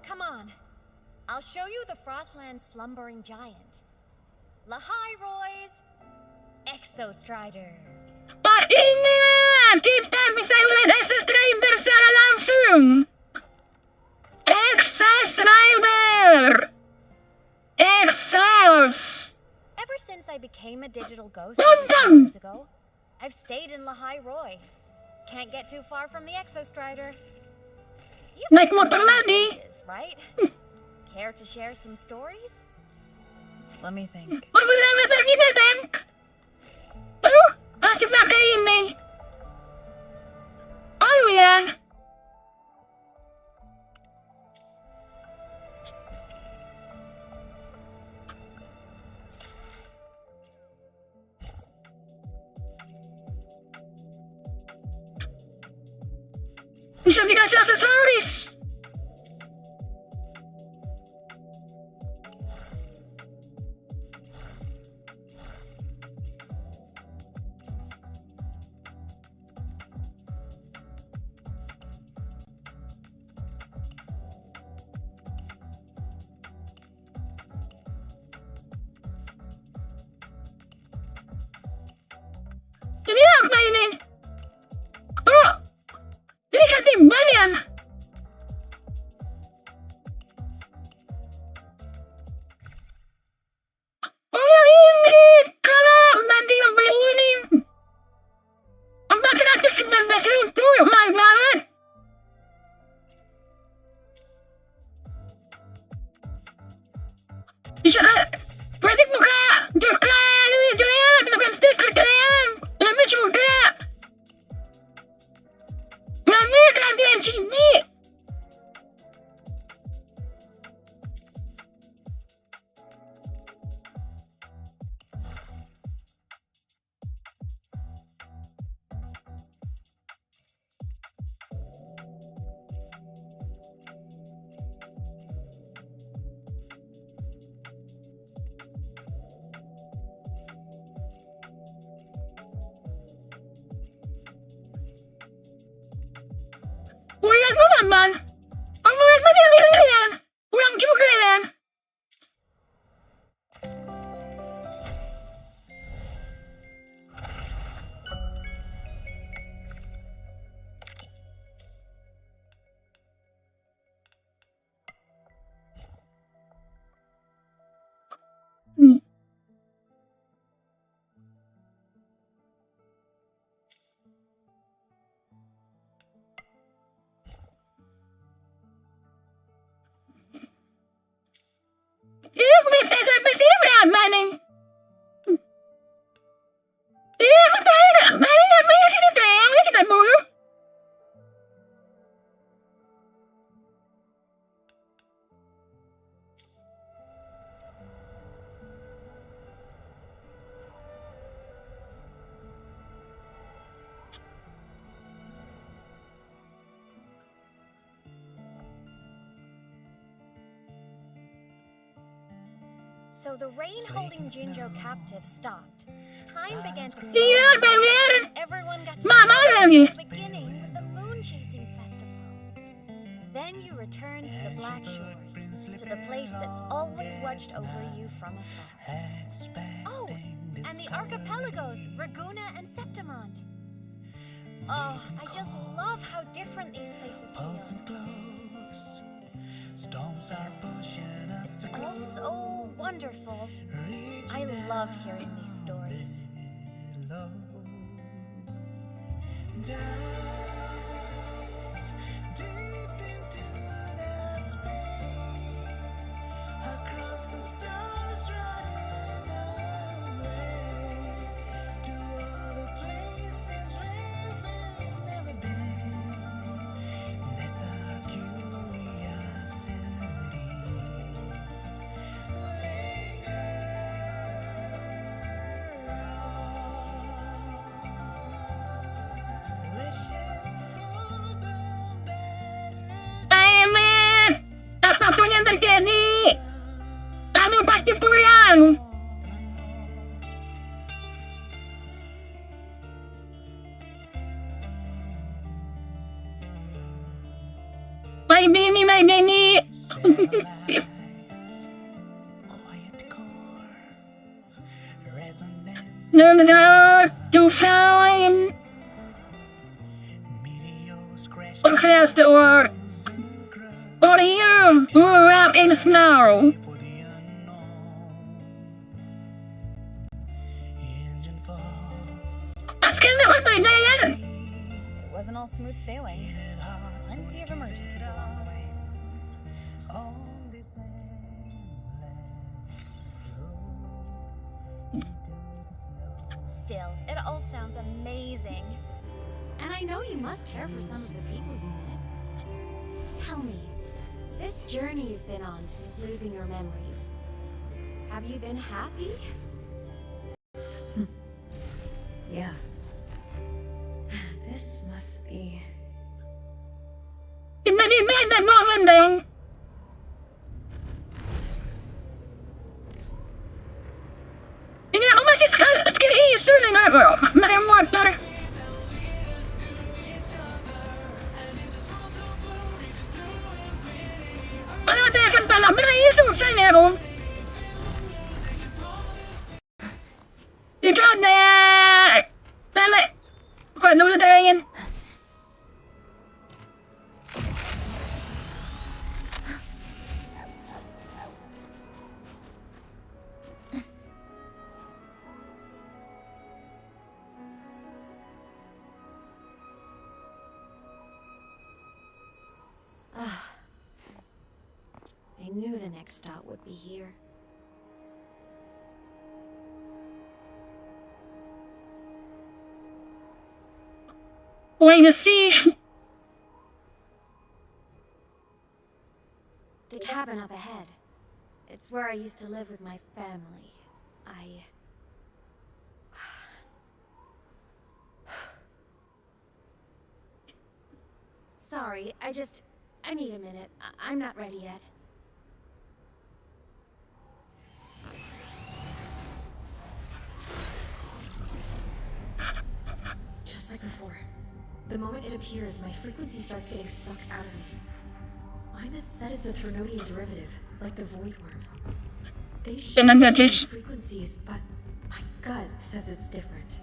[SPEAKER 4] Come on. I'll show you the Frostland's slumbering giant. Lahai-Roy's Exostrider.
[SPEAKER 1] Ingat, kita bisa lihat Exostrider secara langsung. Exostrider. Exos.
[SPEAKER 4] Ever since I became a digital ghost 10 years ago, I've stayed in Lahai-Roy. Can't get too far from the Exostrider.
[SPEAKER 1] Naik motor lagi.
[SPEAKER 4] Right? Care to share some stories?
[SPEAKER 6] Let me think.
[SPEAKER 1] Masih pakai ini. Oh ya. Bisa dikasih aksesoris. Ini apa ini? Oh, ini kan timbangan. Oh yang ini, kalau nanti yang beli ini 419 ribu, mahal banget. Bisa pwede buka juga jualan dengan stiker kalian. Lebih juga. Nanti kalian sini. naman. Ang mga madali yan. Kurang juga yan. Ik ben tegen bezielbraad, manning. Ik ben tegen manning en mensen die draaien, weet je dat, moeder?
[SPEAKER 4] So the rain holding Jinjo captive stopped. Time began to flow.
[SPEAKER 1] Ja, bij weer.
[SPEAKER 4] Everyone got to
[SPEAKER 1] Mama,
[SPEAKER 4] celebrate the beginning with the moon chasing festival. Then you return to the Black Shores, to the place that's always watched over you from afar. Oh, and the archipelagos, Raguna and Septimont. Oh, I just love how different these places feel. It's all so wonderful. I love hearing these stories.
[SPEAKER 1] Aemeth! Apapun yang terjadi, kami pasti pulang. My baby, my baby. No, to find. Across the world. For you who are out in the snow. Asking them what they did.
[SPEAKER 6] It wasn't all smooth sailing. Plenty of emergencies along the way.
[SPEAKER 4] Still, it all sounds amazing. And I know you must care for some of the people you met. Tell me, this journey you've been on since losing your memories, have you been happy?
[SPEAKER 6] Yeah. This must be...
[SPEAKER 1] Tiba-tiba ada momen dong. Ini aku masih skill isu nih, makin motor. Ano tekan pala, isu saya ako. Ito na! Tala! Kung ano na tayo yan?
[SPEAKER 4] I knew the next stop would be here.
[SPEAKER 1] Wait to see.
[SPEAKER 4] The cabin up ahead. It's where I used to live with my family. Sorry, I need a minute. I'm not ready yet.
[SPEAKER 6] Just like before. The moment it appears, my frequency starts getting sucked out of me. Aemeth said it's a Thrunodian derivative, like the Void Worm. They share the same frequencies, but my gut says it's different.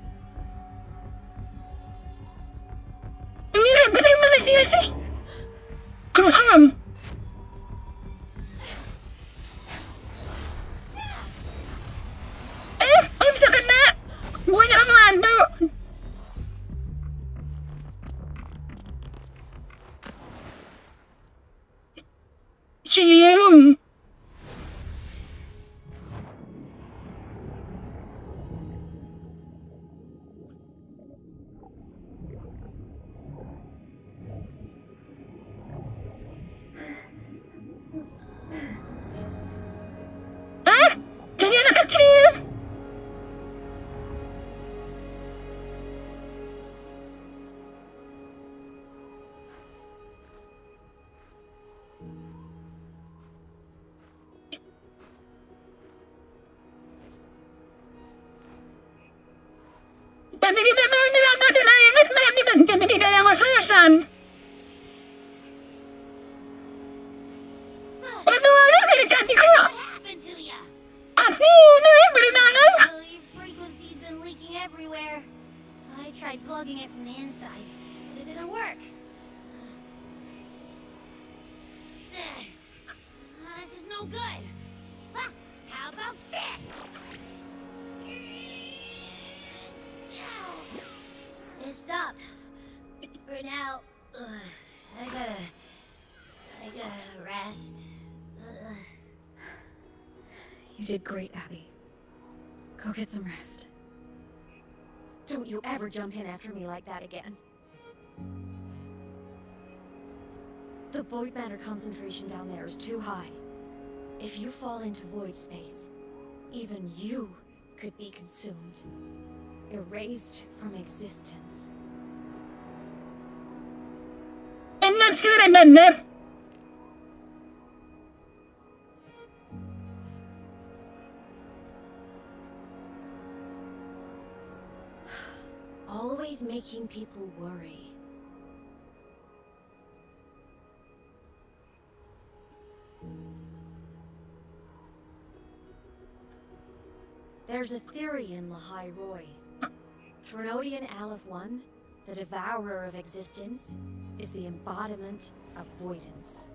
[SPEAKER 1] I'm sakit nak. Buat orang manduk. Cium. Ah, jadi anak kecil. Tapi kita mau menyelamat dan Aemeth menjadi tidak ada kesusahan. Bagaimana dia jadi kok? Aku bagaimana?
[SPEAKER 4] Oh, your frequency's been leaking everywhere. I tried plugging it from the inside, but it didn't work. This is no good. How about this? It stopped. For now, I gotta rest.
[SPEAKER 6] You did great, Abby. Go get some rest.
[SPEAKER 4] Don't you ever jump in after me like that again. The void matter concentration down there is too high. If you fall into void space, even you could be consumed. Erased from existence.
[SPEAKER 1] I'm not sure I meant that.
[SPEAKER 4] Always making people worry. There's a theory in Lahai Roy. Thrunodian Aleph 1, the devourer of existence, is the embodiment of voidance.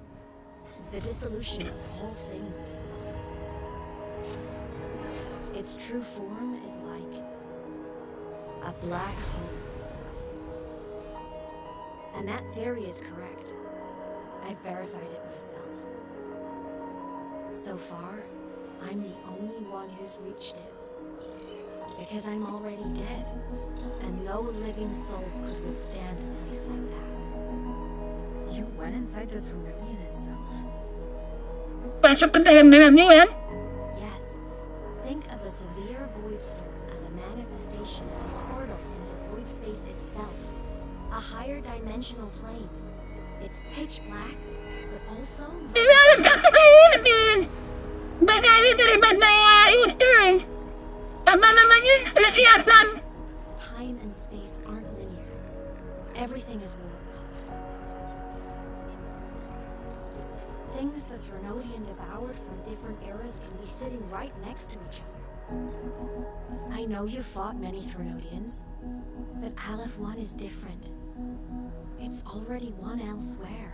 [SPEAKER 4] The dissolution of all things. Its true form is like a black hole. And that theory is correct. I've verified it myself. So far, I'm the only one who's reached it. Because I'm already dead, and no living soul could withstand a place like that.
[SPEAKER 6] You went inside the Thrunodian itself?
[SPEAKER 1] Pasok ke dalam-dalamnya, man.
[SPEAKER 4] Yes. Think of a severe void storm as a manifestation of a portal into void space itself. A higher dimensional plane. It's pitch black, but also... Time and space aren't linear. Everything is warped. Things the Thrunodian devoured from different eras can be sitting right next to each other. I know you fought many Thrunodians, but Aleph 1 is different. It's already one elsewhere.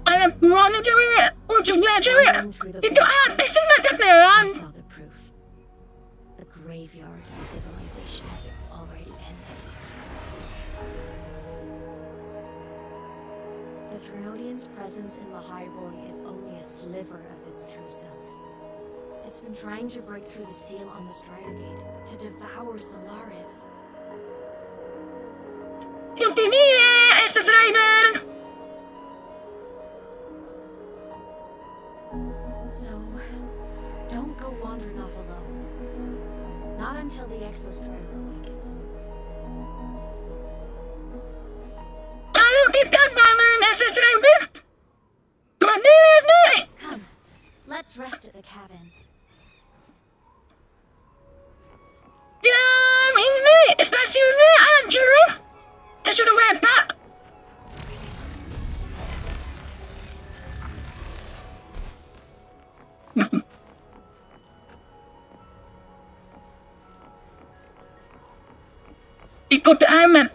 [SPEAKER 1] Alam mo ano gawin? Ujungnya cewek. Itu apa sih macamnya?
[SPEAKER 4] I saw the proof. The graveyard of civilizations is already ended. The Thrunodian's presence in Lahai Roy is only a sliver of its true self. It's been trying to break through the seal on the Strider Gate to devour Solaris.
[SPEAKER 1] Yung tinira, SS Rider!
[SPEAKER 4] So, don't go wandering off alone. Not until the Exostrider awakens.
[SPEAKER 1] Ayaw kita naman, SS Rider!
[SPEAKER 4] Come, let's rest at the cabin.
[SPEAKER 1] Ini stasiunnya hancur. Saya sudah weta. Ikut Aemeth.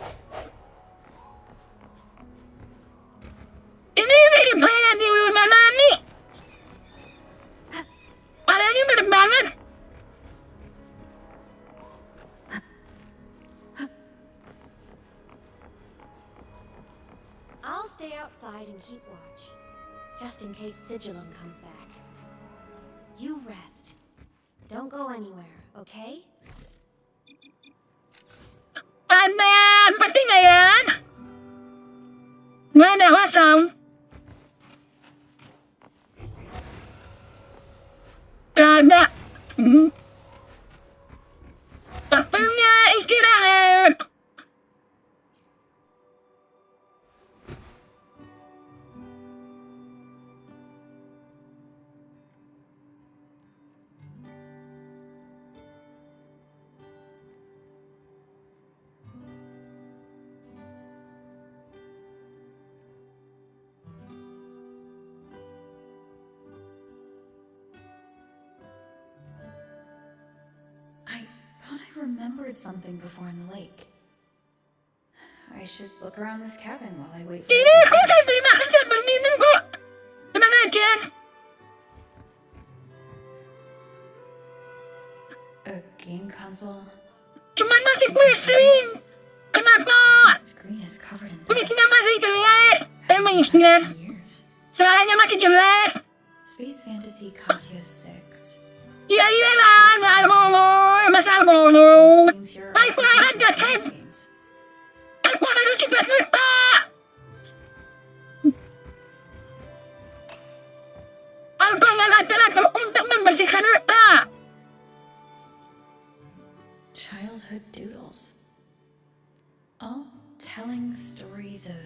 [SPEAKER 1] Ini mirip kayak di mana nih? Palanya mirip banget.
[SPEAKER 4] I'll stay outside and keep watch, just in case Sigilum comes back. You rest. Don't go anywhere, okay?
[SPEAKER 1] Panen, penting nggak ya? Nggak ada kosong. Gak ada. Waktunya istirahat.
[SPEAKER 6] I thought I remembered something before in the lake. I should look around this cabin while I wait for
[SPEAKER 1] Ini aku udah terima resep minum kok. Tenang aja.
[SPEAKER 6] A game console.
[SPEAKER 1] Cuman masih pusing. Kenapa?
[SPEAKER 6] Screen is covered in
[SPEAKER 1] Kulitnya masih jelek. Emangnya. Suaranya masih jelek.
[SPEAKER 6] Space Fantasy Katya 6.
[SPEAKER 1] Ya iyalah, nggak mau masalah mulu. Baik-baik aja, Chen. Aku harus cepat lupa. Aku nggak laki-laki untuk membersihkan lupa.
[SPEAKER 6] Childhood doodles. All telling stories of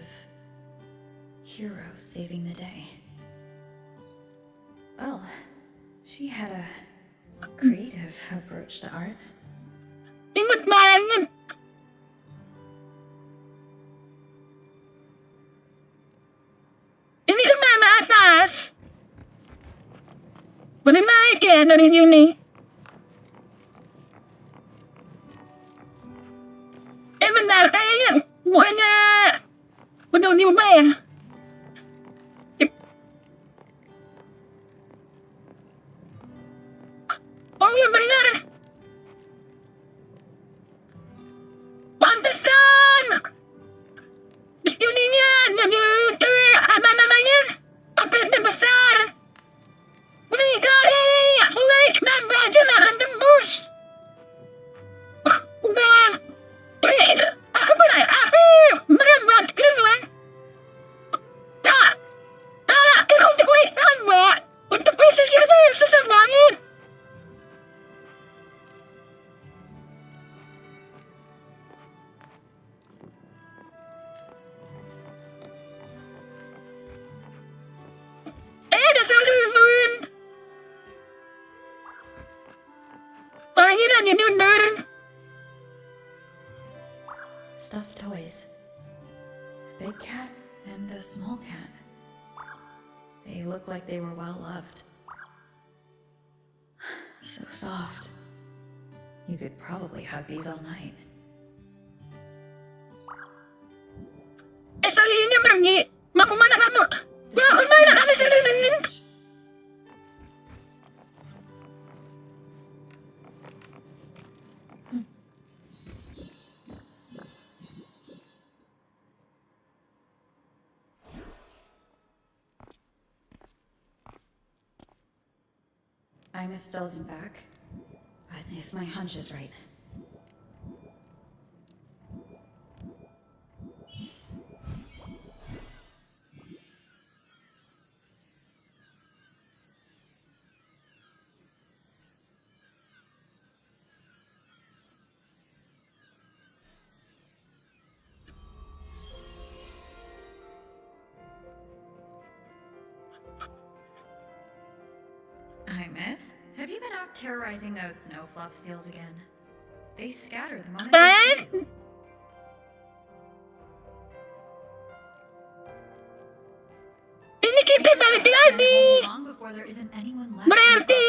[SPEAKER 6] heroes saving the day. Well, she had a creative approach to art.
[SPEAKER 1] Imut banget. Ini kemana atas? Boleh naik ya dari sini? Bentar, kayaknya bukannya udah diubah ya? Oh iya benar. Pantesan. Ininya jadi apa namanya? Apa besar? Udah kali aku naik dan belajar akan tembus. Udah. Aku benar. Aku merembat keluar. Tak. Tak. Untuk naik tangga. Untuk posisinya susah banget. Ada saloon. Panggilan ini benar.
[SPEAKER 6] Stuffed toys. A big cat and a small cat. They look like they were well loved. So soft. You could probably hug these all night.
[SPEAKER 1] Sali ini pergi. Mau kemana kamu? Mau kemana kamu sali ini?
[SPEAKER 6] Aemeth still isn't back, but if my hunch is right. Aemeth, have you been out terrorizing those snow fluff seals again? They scatter the moment
[SPEAKER 1] Dan?
[SPEAKER 6] they see you.
[SPEAKER 1] Ini kita balik lagi.
[SPEAKER 6] Long before there isn't anyone left.
[SPEAKER 1] Berarti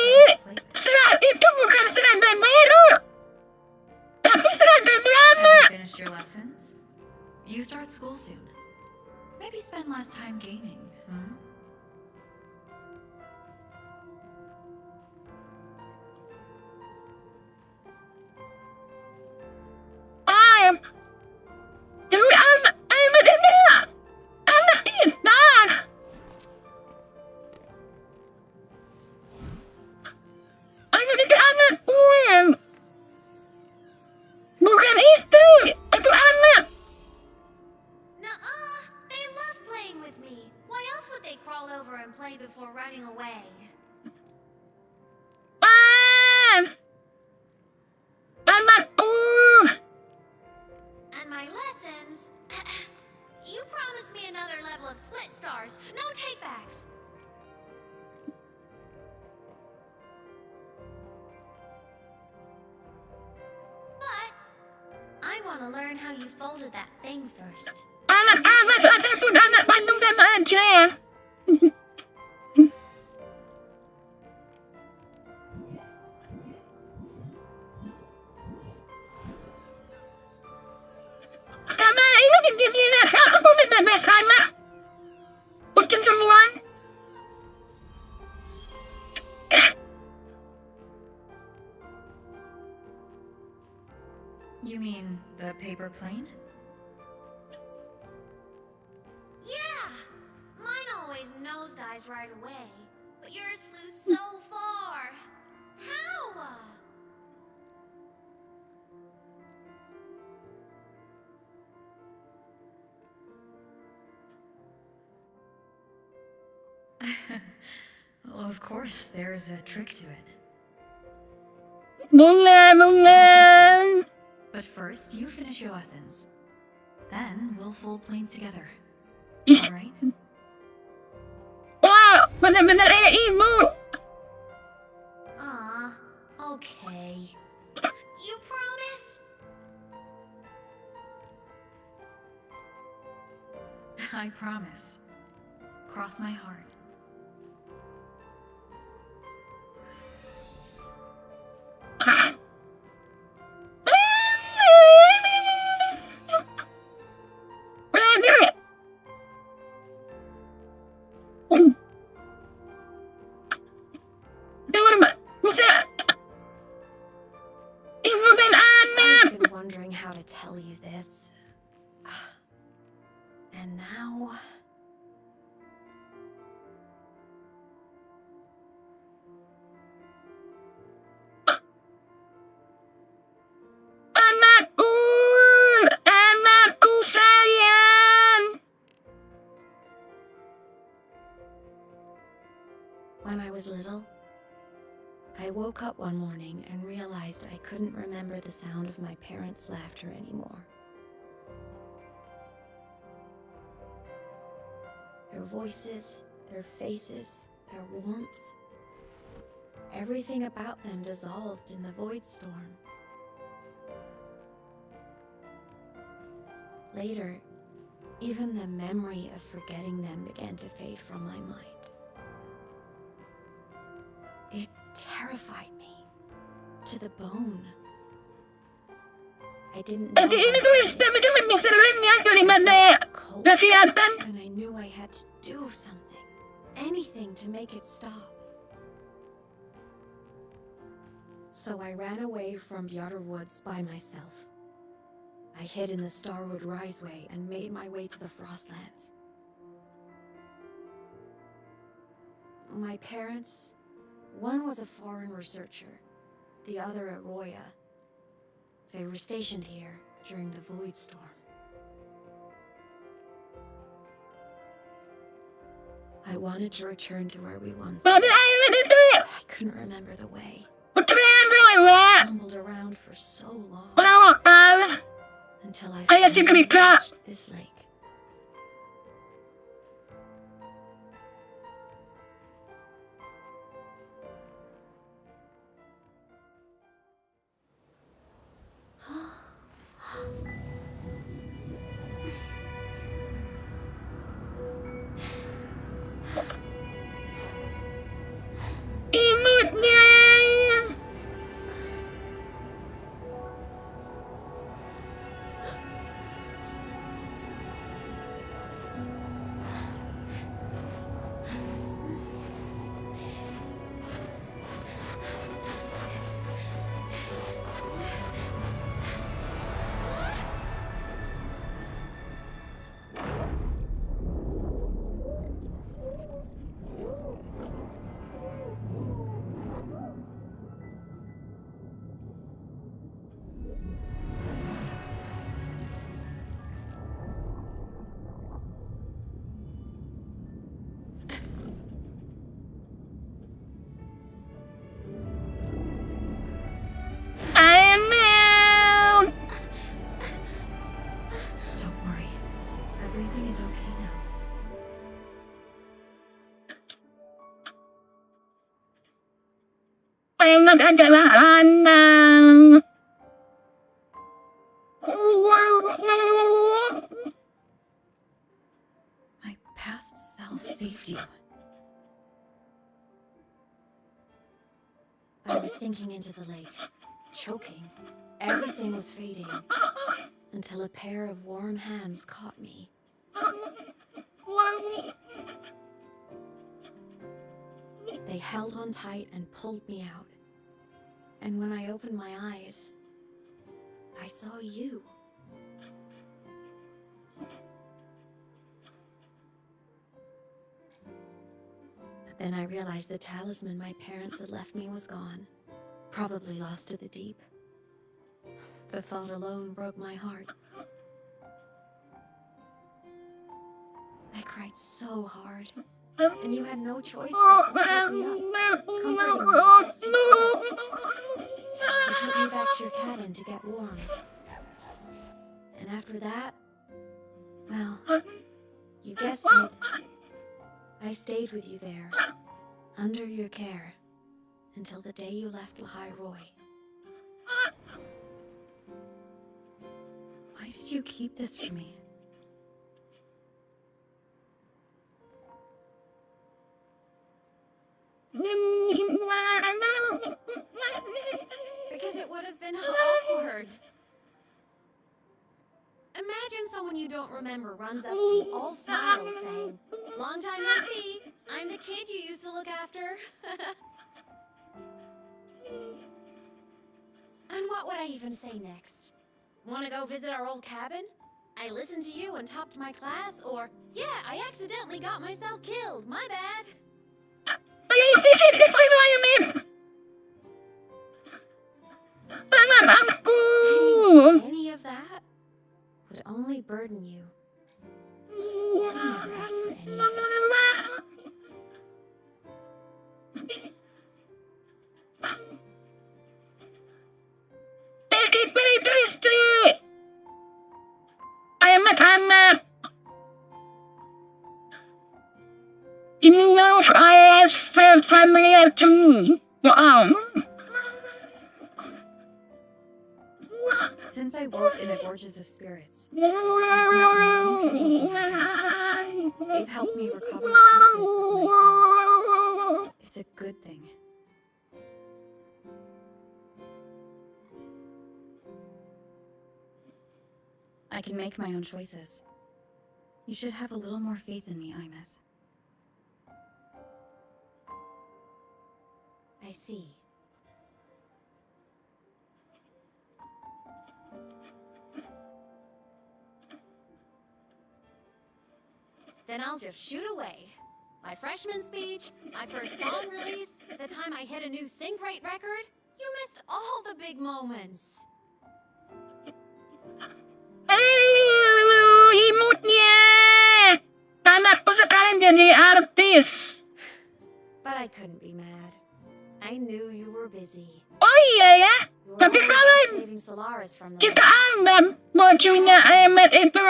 [SPEAKER 1] serat itu bukan serangga baru, tapi serangga lama.
[SPEAKER 6] Have you finished your lessons? You start school soon. Maybe spend less time gaming, hmm?
[SPEAKER 1] Anak kita. Anak itu anak gue. Bukan istri, itu anak.
[SPEAKER 4] Nuh-uh, they love playing with me. Why else would they crawl over and play before running away?
[SPEAKER 1] Anakku.
[SPEAKER 4] And my lessons? You promised me another level of split stars. No takebacks. But I want to learn how you folded that thing first.
[SPEAKER 1] Anak-anak ataupun anak Bandung sama aja. Karena ini dilihat aku bebas anak. Ucap semua.
[SPEAKER 6] You mean the paper plane?
[SPEAKER 4] Yeah! Mine always nosedives right away, but yours flew so far. How?
[SPEAKER 6] Well, of course, there's a trick to it.
[SPEAKER 1] Bunga.
[SPEAKER 6] But first, you finish your lessons. Then we'll fold planes together. Alright?
[SPEAKER 1] Wow, benar-benar kayak ibu.
[SPEAKER 4] Aw, okay. You promise?
[SPEAKER 6] I promise. Cross my heart.
[SPEAKER 4] I've been wondering how to tell you this. And now...
[SPEAKER 1] Anakku sayang.
[SPEAKER 4] When I was little, I woke up one morning and realized I couldn't remember the sound of my parents' laughter anymore. Their voices, their faces, their warmth. Everything about them dissolved in the void storm. Later, even the memory of forgetting them began to fade from my mind. It terrified me to the bone. I didn't know.
[SPEAKER 1] Ini tulis tapi kan bisa lainnya kalimatnya kelihatan.
[SPEAKER 4] And I knew I had to do something, anything to make it stop. So I ran away from Bjarter Woods by myself. I hid in the Starwood Riseway and made my way to the Frostlands. My parents, one was a foreign researcher, the other at Roya. They were stationed here during the Void Storm. I wanted to return to where we once lived, but I couldn't remember the way. I stumbled around for so long. Until I finally reached this lake.
[SPEAKER 6] Everything is okay now.
[SPEAKER 1] I'm not
[SPEAKER 6] My past self saved you.
[SPEAKER 4] I was sinking into the lake, choking. Everything was fading, until a pair of warm hands caught me. They held on tight and pulled me out. And when I opened my eyes, I saw you. But then I realized the talisman my parents had left me was gone, probably lost to the deep. The thought alone broke my heart. I cried so hard, and you had no choice but to scoop me up, comforting me as best you could. You took me back to your cabin to get warm. And after that, well, you guessed it. I stayed with you there, under your care, until the day you left Lahai Roy.
[SPEAKER 6] Why did you keep this from me?
[SPEAKER 4] Because it would have been awkward. Imagine someone you don't remember runs up to you all smiles saying, "Long time no see, I'm the kid you used to look after." And what would I even say next? Want to go visit our old cabin? I listened to you and topped my class? Or, yeah, I accidentally got myself killed, my bad. Saying any of that would only burden you. I never asked for any of it.
[SPEAKER 1] I'm even though I has felt familiar to me.
[SPEAKER 6] Since I woke in the Gorges of Spirits, I've met many people from my past. They've helped me recover pieces of myself. It's a good thing. I can make my own choices. You should have a little more faith in me, Aemeth.
[SPEAKER 4] I see. Then I'll just shoot away. My freshman speech, my first song release, the time I hit a new sync rate record. You missed all the big moments.
[SPEAKER 1] Imutnya! Anakku sekarang jadi artis.
[SPEAKER 4] But I couldn't be mad. I knew you were busy.
[SPEAKER 1] Oh iya ya, tapi kalau jika Anda bajunya Aemeth itu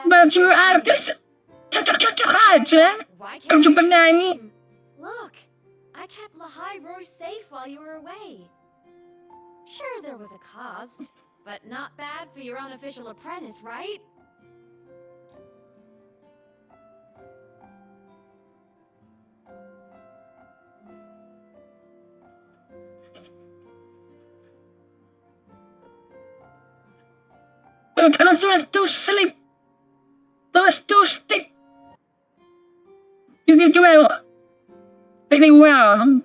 [SPEAKER 1] baju artis, cocok-cocok aja baju penyanyi.
[SPEAKER 4] Look, I kept Lahai Roy safe while you were away. Sure, there was a cost, but not bad for your unofficial apprentice, right?
[SPEAKER 1] Let's do sleep. Let's do sleep. You did well. Really well.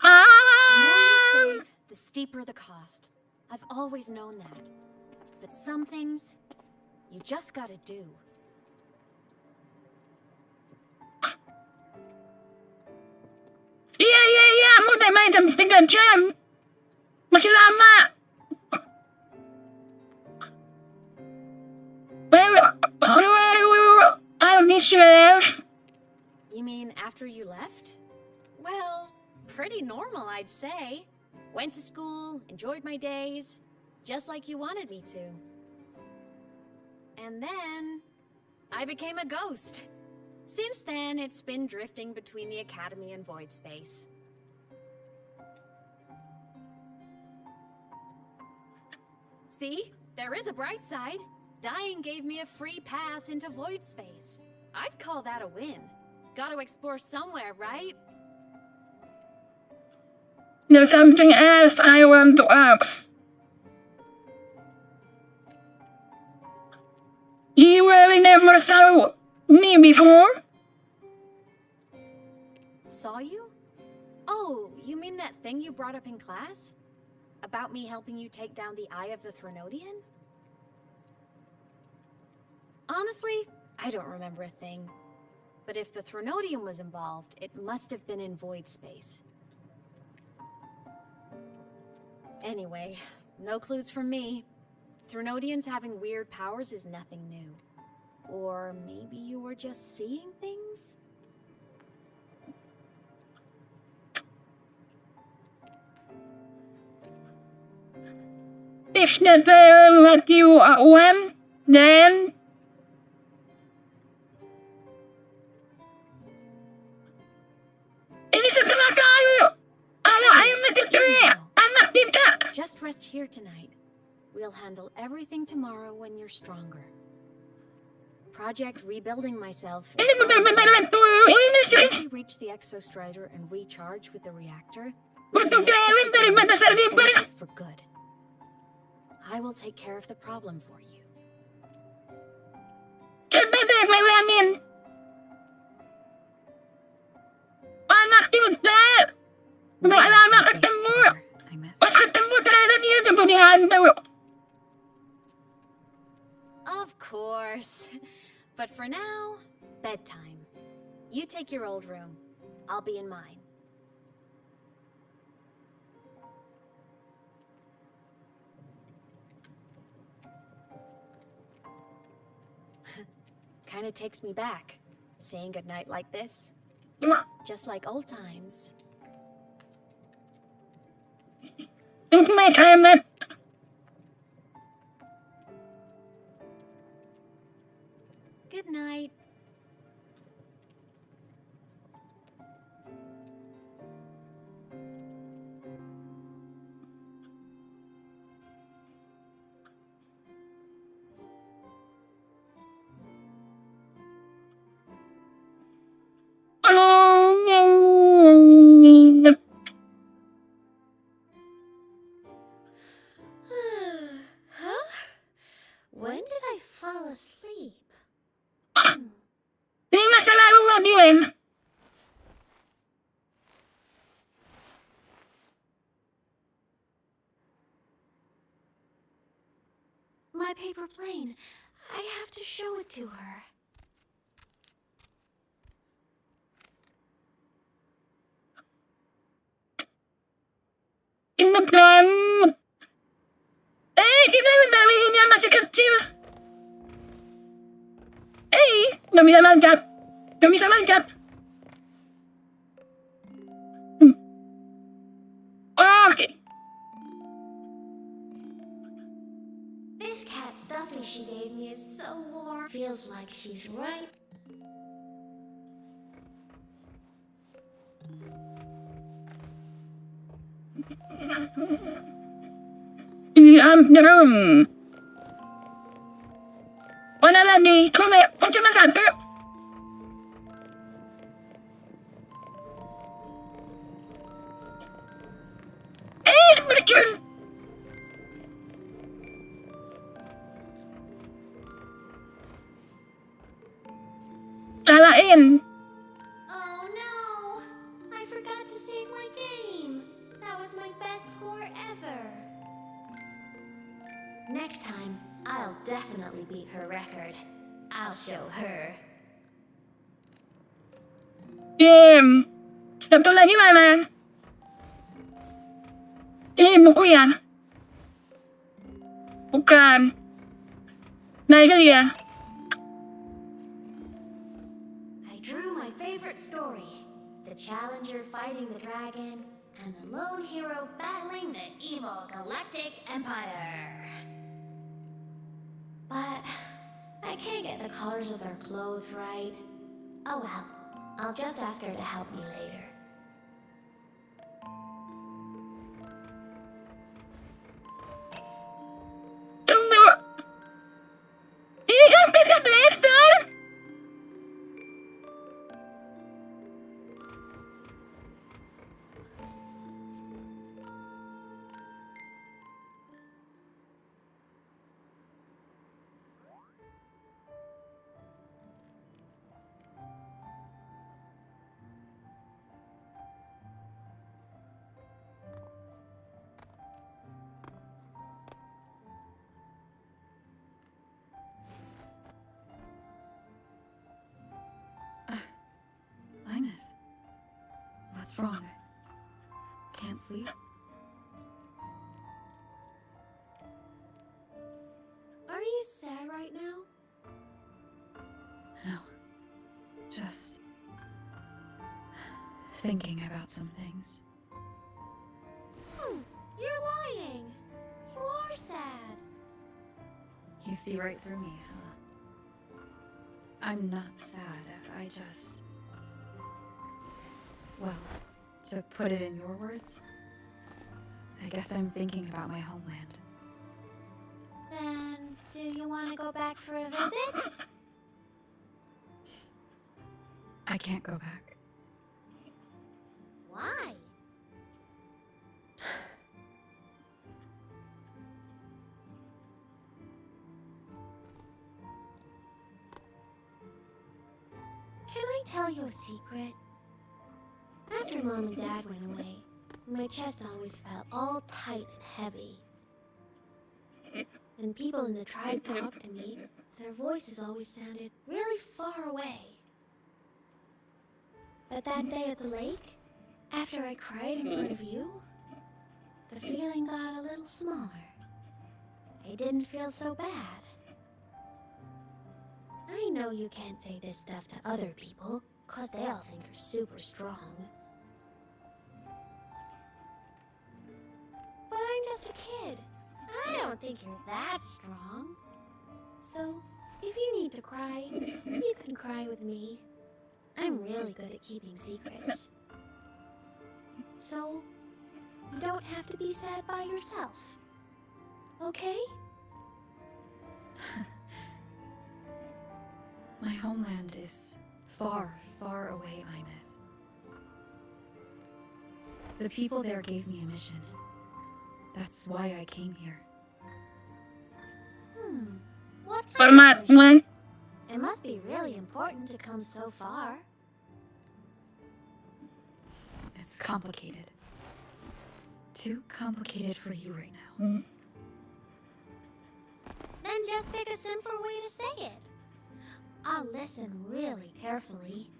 [SPEAKER 4] The more you save, the steeper the cost. I've always known that. But some things, you just gotta do.
[SPEAKER 1] Iya, mau udah main jam 3 jam. Masih lama. I'll be sure.
[SPEAKER 4] You mean after you left? Well, pretty normal, I'd say. Went to school, enjoyed my days, just like you wanted me to. And then I became a ghost. Since then, it's been drifting between the Academy and Void Space. See? There is a bright side. Dying gave me a free pass into Void Space. I'd call that a win. Gotta explore somewhere, right?
[SPEAKER 1] There's something else I want to ask. You really never saw me before?
[SPEAKER 4] Saw you? Oh, you mean that thing you brought up in class? About me helping you take down the Eye of the Thronodian? Honestly, I don't remember a thing. But if the Thronodian was involved, it must have been in Void Space. Anyway, no clues from me. Thronodians having weird powers is nothing new. Or maybe you were just seeing things?
[SPEAKER 1] If that's what you want, then... Ini setelah kayu! Anak tidak!
[SPEAKER 4] Just rest here tonight. We'll handle everything tomorrow when you're stronger. Project Rebuilding Myself. Once we reach the Exostrider and recharge with the reactor, we can finish it for good. I will take care of the problem for you.
[SPEAKER 1] Anak tidak! Udah lama ketemu! Pas ketemu ternyata dia udah jadi hantu!
[SPEAKER 4] Of course. But for now, bedtime. You take your old room. I'll be in mine. Kinda takes me back, saying goodnight like this. Just like old times.
[SPEAKER 1] It's my time, man.
[SPEAKER 4] Good night.
[SPEAKER 7] Huh? When did I fall asleep?
[SPEAKER 1] Di masa lalu Dylan.
[SPEAKER 7] My paper plane. I have to show it to her.
[SPEAKER 1] In the plan. Kita dari ini yang masih kecil. Nggak bisa loncat. Nggak bisa loncat. Oke.
[SPEAKER 7] This cat stuffy she gave me is so warm. Feels like she's right.
[SPEAKER 1] The room. Mana lagi? Kok cuma satu? Beracun. Lalain.
[SPEAKER 7] Oh no! I forgot to save my game. That was my best score ever. Next time, I'll definitely beat her record. I'll show her.
[SPEAKER 1] Game. Satu lagi mana? Ini buku ya? Bukan. Nah itu dia.
[SPEAKER 7] I drew my favorite
[SPEAKER 4] favorite story. The challenger fighting the dragon, and the lone hero battling the evil Galactic Empire. But I can't get the colors of their clothes right. Oh well, I'll just ask her to help me later.
[SPEAKER 6] Aemeth. What's wrong? Can't sleep?
[SPEAKER 4] Are you sad right now?
[SPEAKER 6] No. Just thinking about some things.
[SPEAKER 4] You're lying. You are sad.
[SPEAKER 6] You see right through me, huh? I'm not sad. I just... Well, to put it in your words, I guess I'm thinking about my homeland.
[SPEAKER 4] Then, do you want to go back for a visit?
[SPEAKER 6] I can't go back.
[SPEAKER 4] Why? Can I tell you a secret? After Mom and Dad went away, my chest always felt all tight and heavy. When people in the tribe talked to me, their voices always sounded really far away. But that day at the lake, after I cried in front of you, the feeling got a little smaller. I didn't feel so bad. I know you can't say this stuff to other people, 'cause they all think you're super strong. But I'm just a kid. I don't think you're that strong. So, if you need to cry, you can cry with me. I'm really good at keeping secrets. So, you don't have to be sad by yourself. Okay?
[SPEAKER 6] My homeland is far, far away, Aemeth. The people there gave me a mission. That's why I came here.
[SPEAKER 4] What
[SPEAKER 1] For my one.
[SPEAKER 4] It must be really important to come so far.
[SPEAKER 6] It's complicated. Too complicated for you right now.
[SPEAKER 4] Then just pick a simpler way to say it. I'll listen really carefully.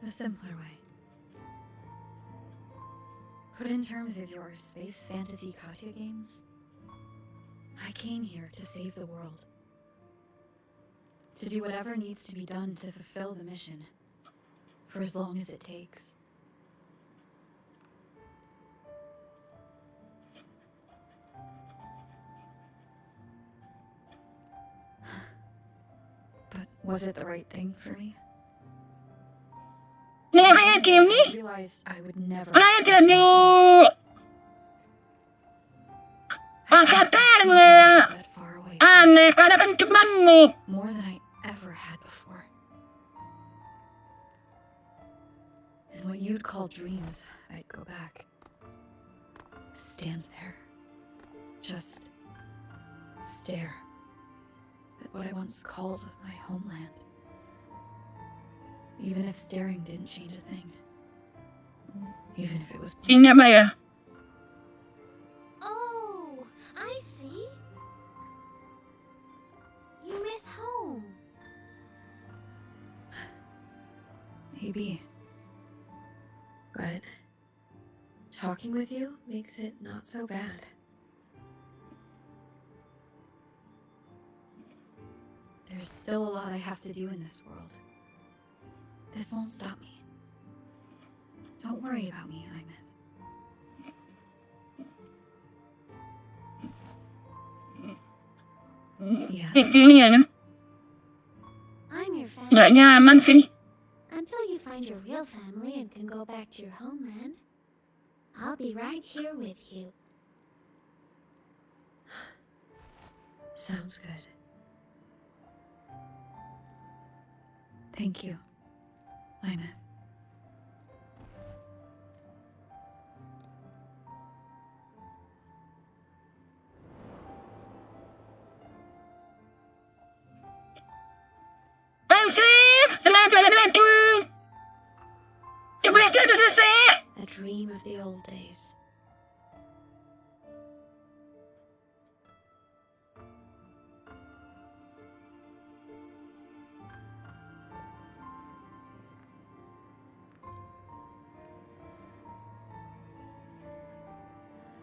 [SPEAKER 6] A simpler way. Put in terms of your space fantasy Katya games, I came here to save the world. To do whatever needs to be done to fulfill the mission, for as long as it takes. But was it the right thing for me? I realized I would never... More than I ever had before. And what you'd call dreams, I'd go back. Stand there. Just stare at what I once called my homeland. Even if staring didn't change a thing. Even if it was pointless.
[SPEAKER 4] Oh, I see. You miss home.
[SPEAKER 6] Maybe. But talking with you makes it not so bad. There's still a lot I have to do in this world. This won't stop me. Don't worry about me, Aemeth. Yeah.
[SPEAKER 1] Yan.
[SPEAKER 4] I'm your family.
[SPEAKER 1] Nggak nyaman sih.
[SPEAKER 4] Until you find your real family and can go back to your homeland, I'll be right here with you.
[SPEAKER 6] Sounds good. Thank you, Aemeth.
[SPEAKER 4] A dream of the old days.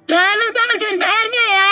[SPEAKER 1] Jangan lupa ngerjain PR-nya ya.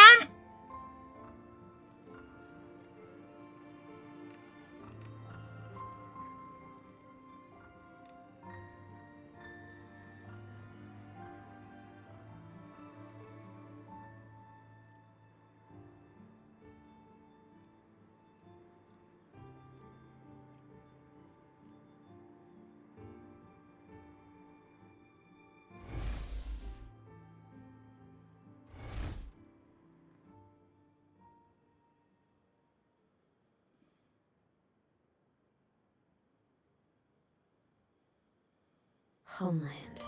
[SPEAKER 4] Homeland.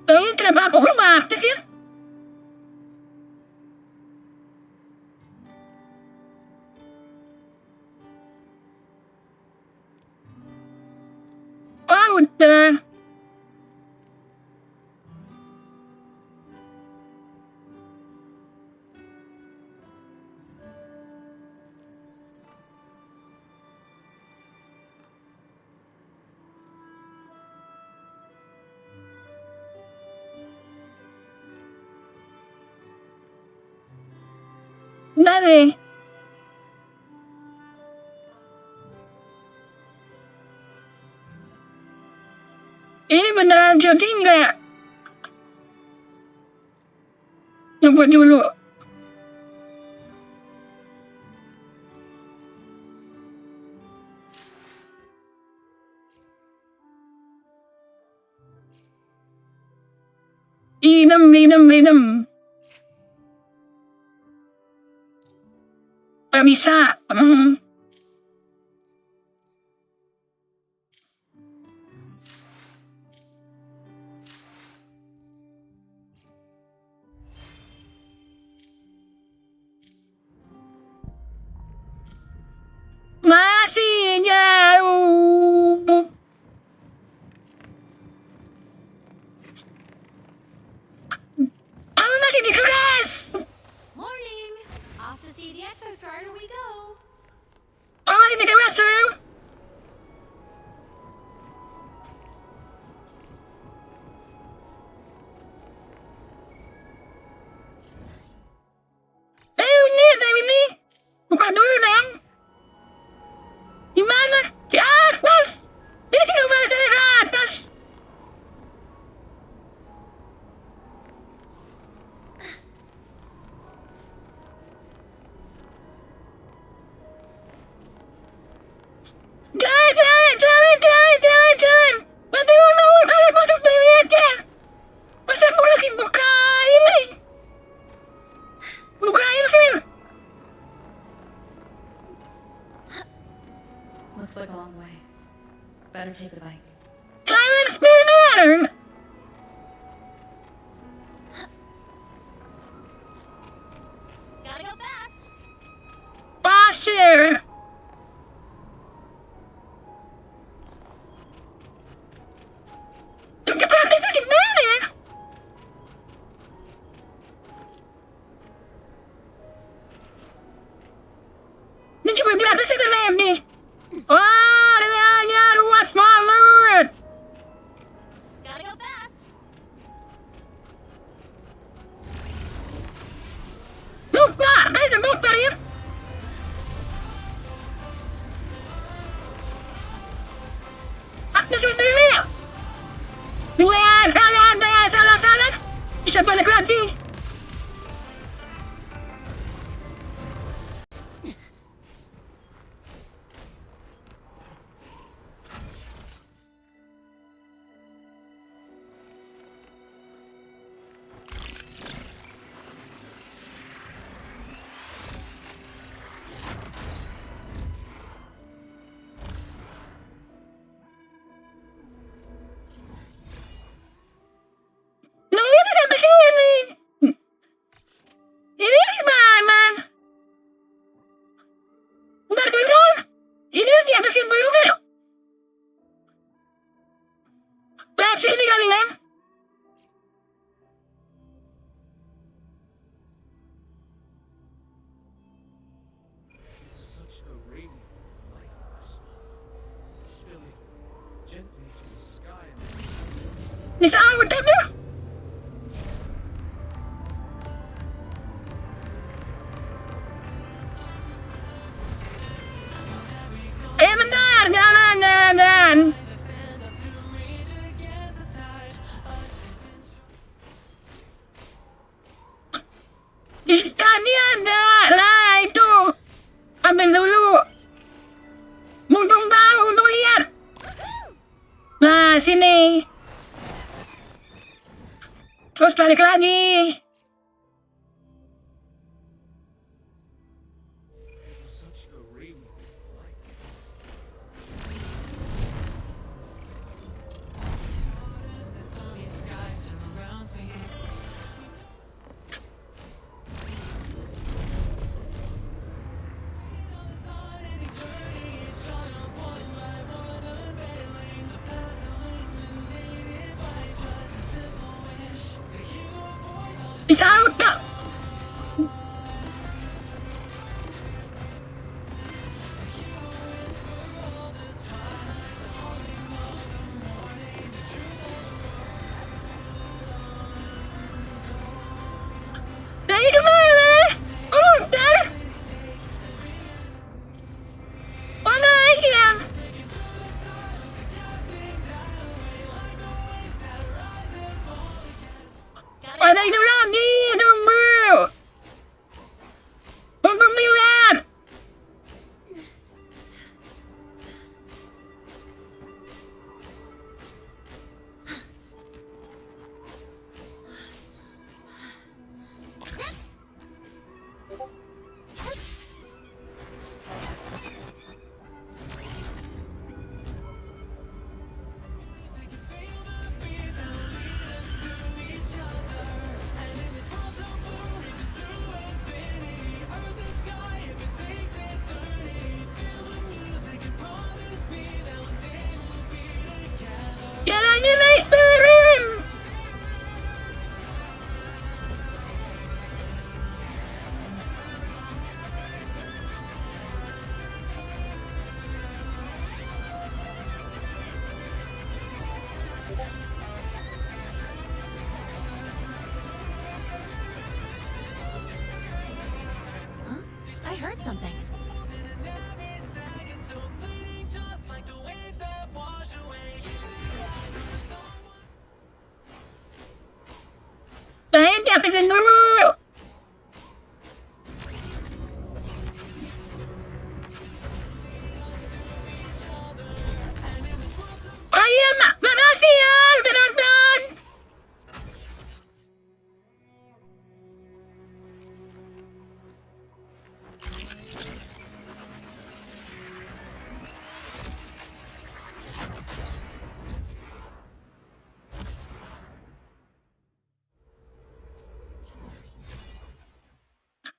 [SPEAKER 1] Ini kenapa aku belum aktif ya? Oh, udah. Udah sih. Ini beneran jadi nggak? Coba dulu. Idem. Nggak bisa. Masih jauh. Aku masih di kelas.
[SPEAKER 19] Morning! Off to see the exostrider we go!
[SPEAKER 1] Aku masih di kelas, Su. Ini. Buka dulu, Neng. Gimana? Di atas. Ini kita balik dari atas. Jangan. Nanti orang kalian masuk dari aja. Masa aku lagi buka ini? Buka ilfil.
[SPEAKER 6] Looks like a long way. Better take the bike.
[SPEAKER 1] Silent spinner.
[SPEAKER 19] Gotta go fast!
[SPEAKER 1] Pasir. Kecepatan itu gimana ya? Ini coba di atas ada lem nih. Wah, ada dulu. Luar, ada salah. Bisa balik lagi. Ini sampai sini. Ini gimana? Udah tujuan? Ini di atas yang baru kan? Nah, sini kali kan?
[SPEAKER 20] Such a radiant light I saw, spilling gently to the sky.
[SPEAKER 1] Bisa udah deh. Bentar, jangan. Di sini ada lah itu. Ambil dulu. Mumpung tahu lu lihat. Nah, sini. Terus balik lagi.
[SPEAKER 20] Such a radiant light.
[SPEAKER 1] Bisa udah. Dari kemana? Oh, udah. Oh, naik ya. Ada itu lagi, tunggu. Pemilihan. Jalannya naik turun.
[SPEAKER 12] I heard something.
[SPEAKER 1] Saya dihabisin dulu. Oh iya, Mak. Makasih ya udah nonton.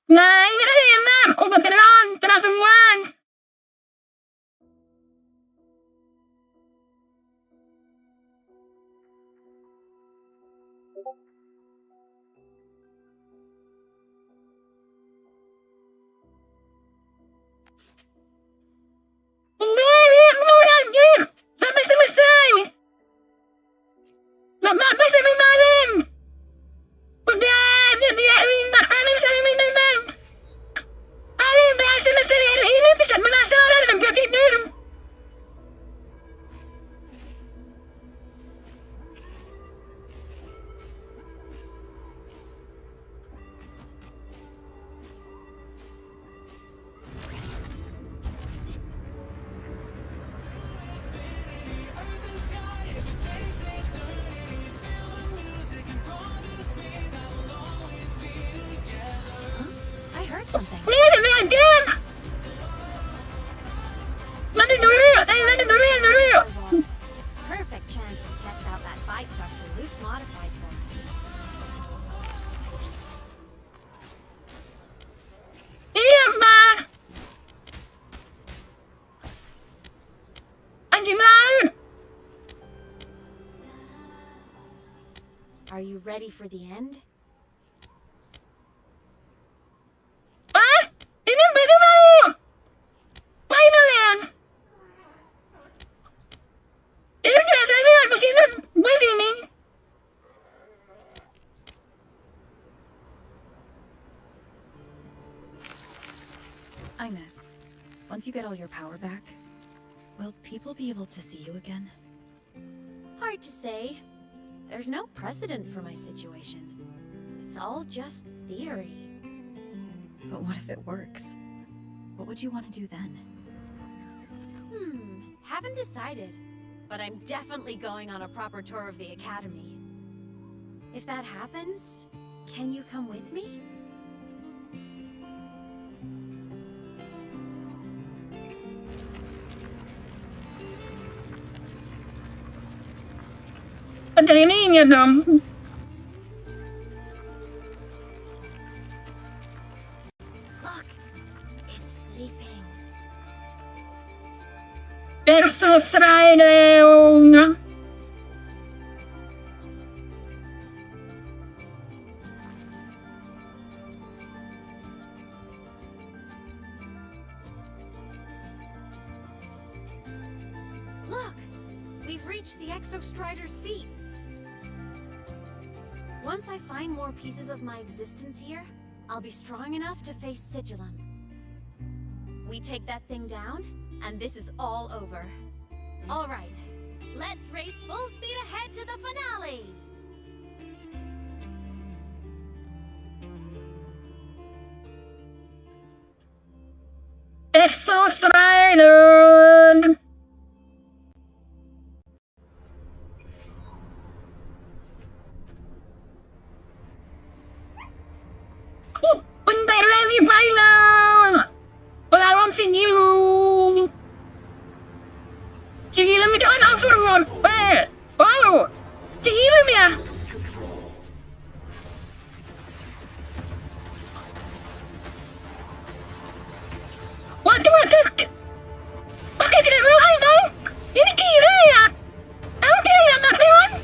[SPEAKER 1] Nah, ini kan enak. Udah tenang semua. Udah, mau lanjut. Sampai selesai. Sampai semimarin. Udah, dia minta. Alim sampai minum. Alim berhasil selesai hari ini bisa penasaran dan gak tidur. Pokemon!
[SPEAKER 4] Are you ready for the end?
[SPEAKER 1] Ah! Ini bagaimana? Final yan! Ini biasa lihat mesin begini.
[SPEAKER 6] Aemeth, once you get all your power back, will people be able to see you again?
[SPEAKER 4] Hard to say. There's no precedent for my situation. It's all just theory.
[SPEAKER 6] But what if it works? What would you want to do then?
[SPEAKER 4] Haven't decided. But I'm definitely going on a proper tour of the academy. If that happens, can you come with me?
[SPEAKER 1] Training dong.
[SPEAKER 4] Look, it's sleeping.
[SPEAKER 1] Versus Rider.
[SPEAKER 4] Look, we've reached the Exostrider's feet. Once I find more pieces of my existence here, I'll be strong enough to face Sigillum. We take that thing down, and this is all over. All right, let's race full speed ahead to the finale!
[SPEAKER 1] Exostrider. Bentar lagi final. But I won't see you. Gila mi jangan overrun. Wow. Gila mi ya. Waduh. Pakai tidak berlain dong. Ini gila ya. Oke, yang nak lewat.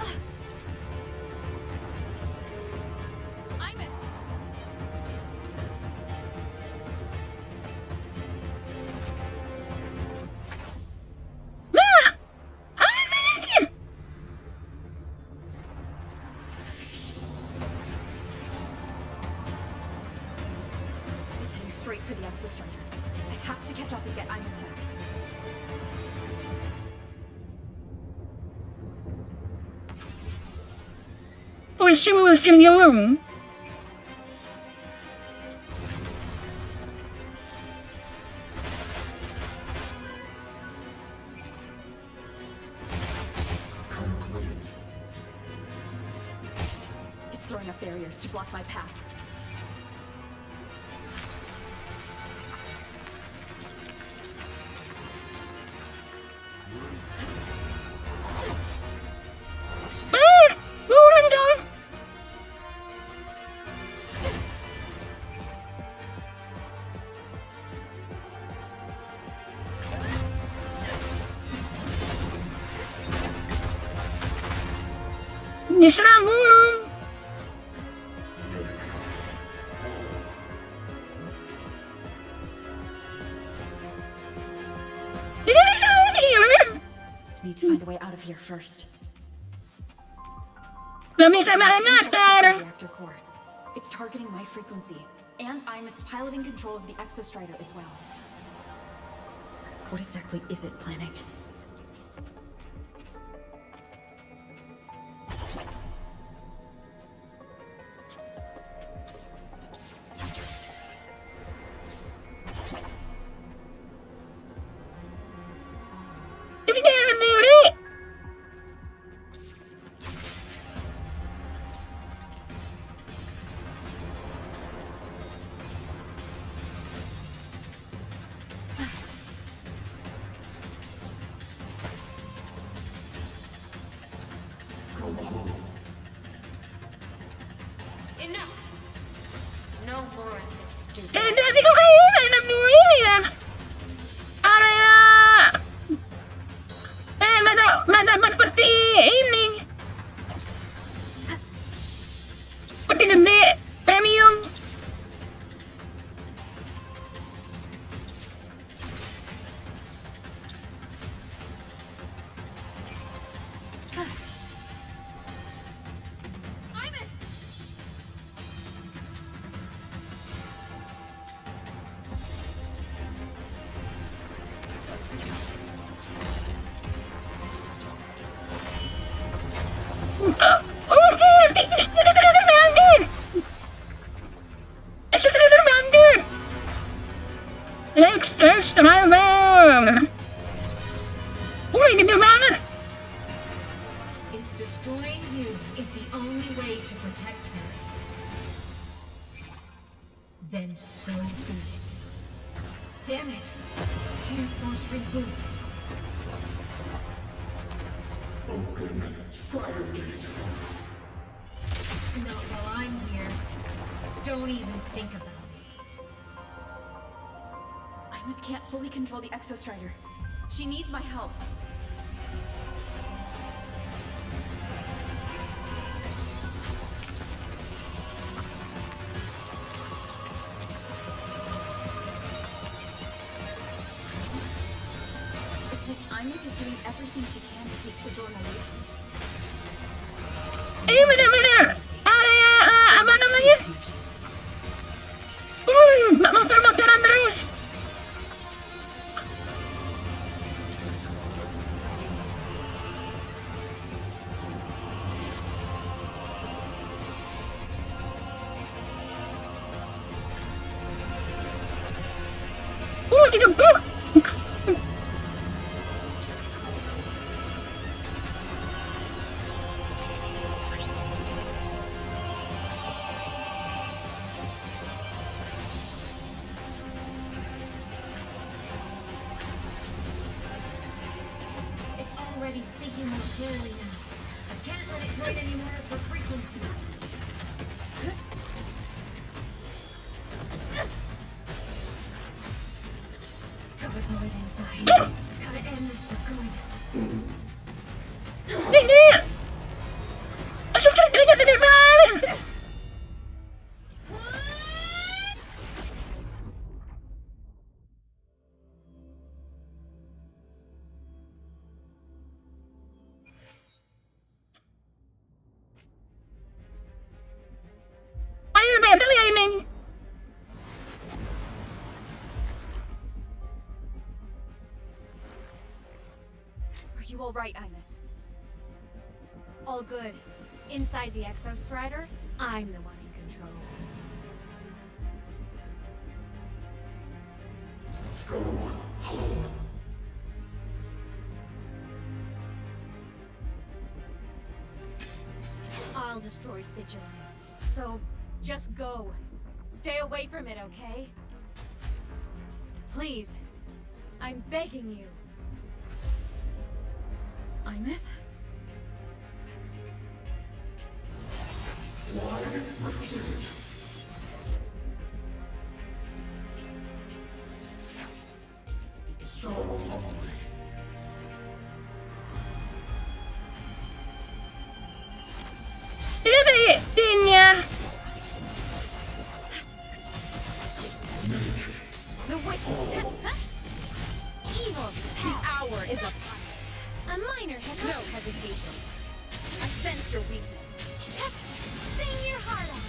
[SPEAKER 6] It's heading straight for the Exostrider. I have to catch up and get Aemeth back.
[SPEAKER 1] We'll see you room.
[SPEAKER 6] It's throwing up barriers to block my path.
[SPEAKER 1] Diserang burung.
[SPEAKER 6] Need to find a way out of here first.
[SPEAKER 1] Belum bisa makan.
[SPEAKER 6] Reactor core. It's targeting my frequency, and Aemeth's piloting control of the Exostrider as well. What exactly is it planning?
[SPEAKER 3] Enough! No more of this stupid.
[SPEAKER 1] Hindi ko kayo na nabuhin yan. Area! Seperti ini. Seperti gede premium. Extra driver. Wih, gede banget.
[SPEAKER 21] If destroying you is the only way to protect her, then so be it. Damn it! Can't force reboot.
[SPEAKER 15] Open Strider Gate.
[SPEAKER 21] Not while I'm here. Don't even think about it.
[SPEAKER 6] Aemeth can't fully control the Exostrider. She needs my help. It's like Aemeth is doing everything she can to keep Sojourn away from me.
[SPEAKER 1] Bener. Apa namanya? Motor-motoran terus. Digebuk.
[SPEAKER 21] It's already speaking more clearly now. I can't let it drain any more of her frequency. Gotta pull it inside. Gotta end this for good.
[SPEAKER 1] Hindi! Asal-asal dia tidak banget. Ayo, betul ya ini.
[SPEAKER 4] Are you all right, Aemeth? All good. Inside the Exostrider, I'm the one in control.
[SPEAKER 15] Go home.
[SPEAKER 4] I'll destroy Sigilum. So, just go. Stay away from it, okay? Please. I'm begging you.
[SPEAKER 6] Aemeth?
[SPEAKER 15] Why refuse? So hungry.
[SPEAKER 1] Ini bayinya.
[SPEAKER 4] The witch. Evil. The hour is upon. A minor hiccup. No hesitation. I sense your weakness. Sing your heart out.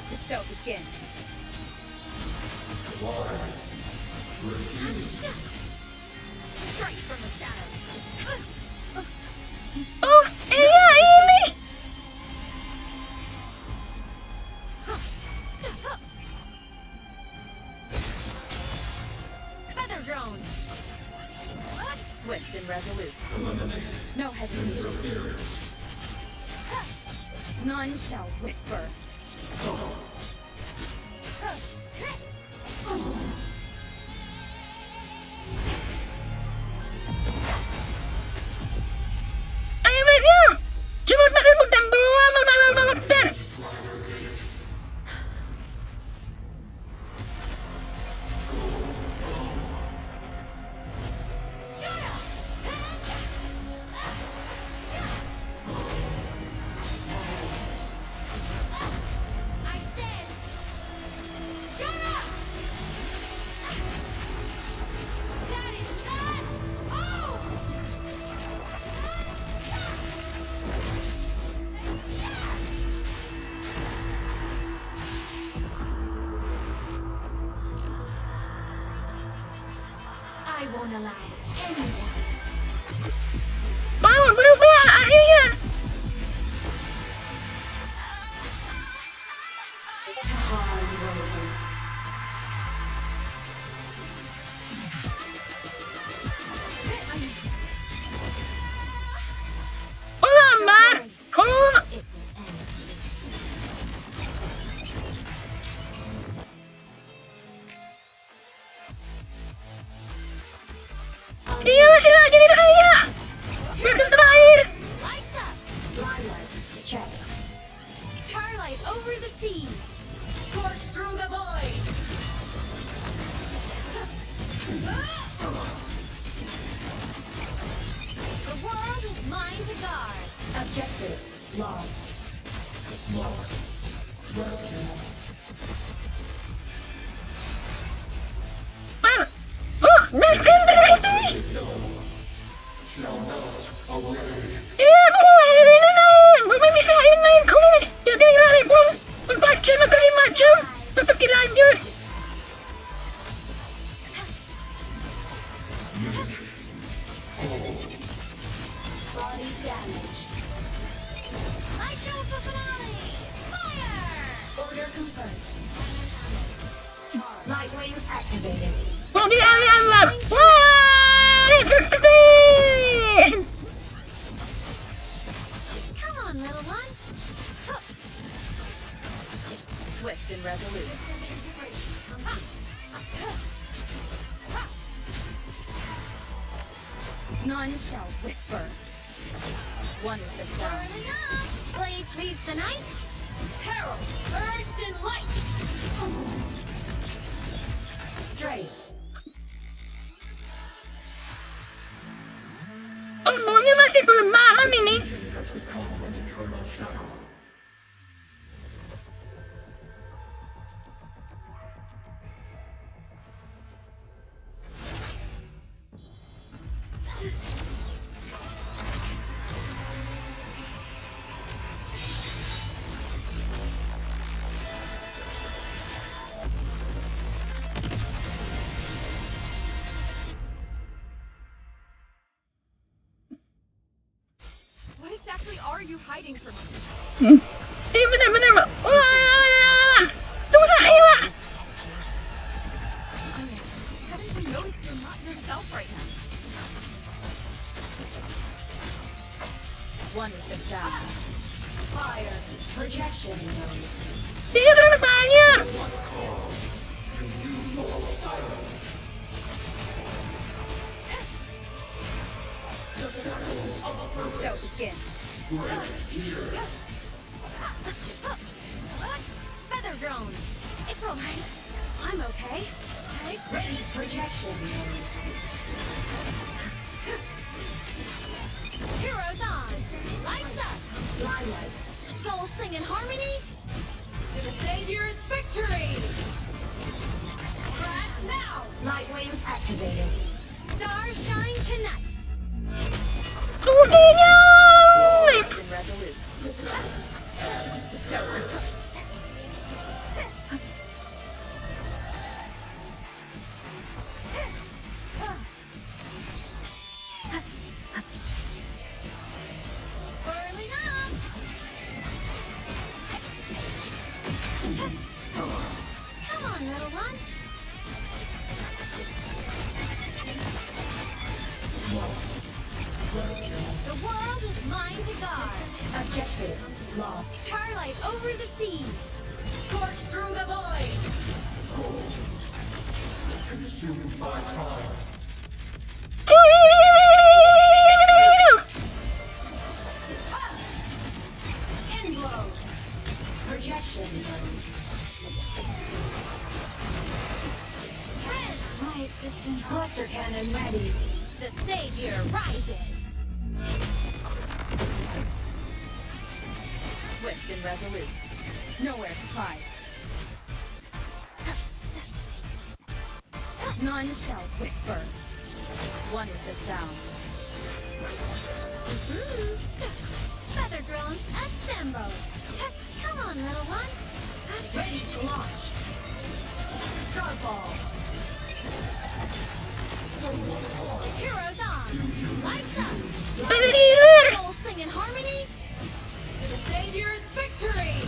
[SPEAKER 4] The show begins.
[SPEAKER 15] Why refuse?
[SPEAKER 4] Strike from the shadows.
[SPEAKER 1] Oh, iya ini.
[SPEAKER 4] Feather drone. Swift and resolute.
[SPEAKER 15] Eliminate.
[SPEAKER 4] No hesitation.
[SPEAKER 15] Interference.
[SPEAKER 4] None shall whisper.
[SPEAKER 1] Ayo, bayinya. Coba makan bukan buang, makan.
[SPEAKER 4] I won't allow anyone.
[SPEAKER 1] Vamos, berubah akhirnya. Lambat, kok? Iya masih lagi di air. Berkat terakhir.
[SPEAKER 4] Starlight over the seas.
[SPEAKER 9] Scorch through the void.
[SPEAKER 4] The world is mine to guard.
[SPEAKER 21] Objective lost. Lost. Rescue.
[SPEAKER 1] Bahkan terhenti.
[SPEAKER 21] Shall melt away.
[SPEAKER 1] Iya, belum bisa main kulis. Jadi lari pun 4 jam atau 5 jam untuk dilanjut.
[SPEAKER 4] Body damaged. Light show for finale. Fire!
[SPEAKER 21] Order confirmed.
[SPEAKER 4] Light waves activated.
[SPEAKER 1] Mau dialih-alih. Wah, gede.
[SPEAKER 4] Come on, little one.
[SPEAKER 9] Swift and resolute.
[SPEAKER 4] None shall whisper.
[SPEAKER 9] One with the sound.
[SPEAKER 4] Whirling up. Blade cleaves the night.
[SPEAKER 9] Herald, urged in light.
[SPEAKER 21] Strafe.
[SPEAKER 1] Umurnya masih belum paham ini.
[SPEAKER 21] Has become an eternal shadow.
[SPEAKER 9] What exactly are you hiding from me?
[SPEAKER 1] Iya benar-benar. Wah, tunggu saya.
[SPEAKER 9] Haven't you noticed you're not yourself right now? One with the sound.
[SPEAKER 21] Fire. Projection mode.
[SPEAKER 1] Dia terlalu banyak.
[SPEAKER 21] Do you fall silent? The shadows of a
[SPEAKER 9] Show
[SPEAKER 21] purpose.
[SPEAKER 9] begins.
[SPEAKER 21] Break here.
[SPEAKER 4] Feather drones. It's alright. I'm okay.
[SPEAKER 21] Ready. Projection mode.
[SPEAKER 4] Heroes on. Lights up.
[SPEAKER 21] Flylights.
[SPEAKER 4] Souls sing in harmony.
[SPEAKER 9] To the Savior's victory! Crash now!
[SPEAKER 21] Light waves activated.
[SPEAKER 4] Stars shine tonight.
[SPEAKER 1] Tulinya.
[SPEAKER 9] Swift and resolute. Show.
[SPEAKER 4] Whirling up. Come on, little one. The world is mine to guard.
[SPEAKER 21] Objective lost.
[SPEAKER 4] Starlight over the seas.
[SPEAKER 9] Scorch through the void!
[SPEAKER 21] Consumed by time.
[SPEAKER 9] Inflow!
[SPEAKER 21] Projection mode.
[SPEAKER 4] My existence.
[SPEAKER 21] Cluster cannon ready.
[SPEAKER 4] The Savior rises.
[SPEAKER 9] Swift and resolute. Nowhere to hide.
[SPEAKER 4] None shall whisper.
[SPEAKER 9] One with the sound.
[SPEAKER 4] Feather drones assemble. Come on, little one.
[SPEAKER 21] Ready to launch. Starfall.
[SPEAKER 4] Heroes on! Lights up!
[SPEAKER 1] VTuber!
[SPEAKER 4] Souls sing in harmony!
[SPEAKER 9] To the Savior's victory!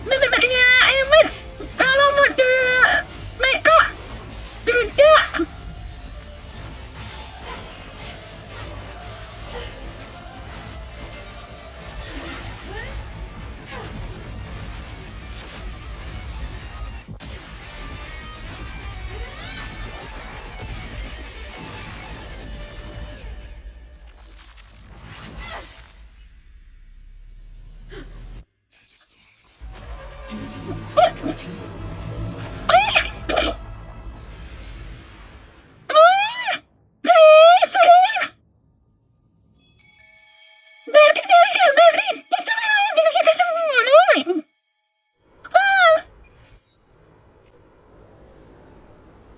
[SPEAKER 1] Sebenarnya Aemeth kalau mau mereka tidak.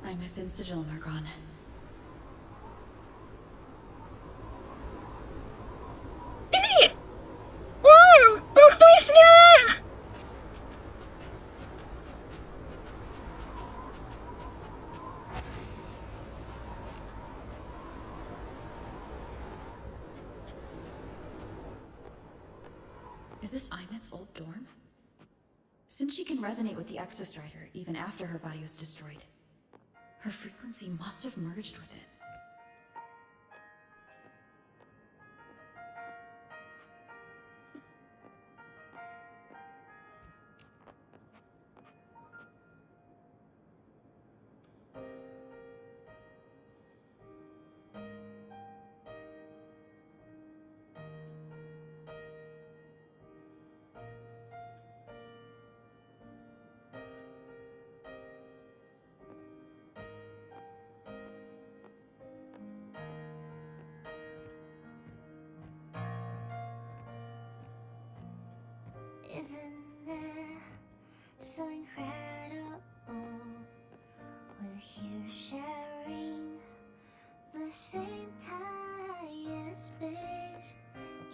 [SPEAKER 6] Aemeth and Sigillum are gone.
[SPEAKER 1] Ini, wow, plot twistnya.
[SPEAKER 6] Is this Aemeth's old dorm? Since she can resonate with the Exostrider even after her body was destroyed, her frequency must have merged with it.
[SPEAKER 7] Isn't it so incredible? We're here sharing the same time and space.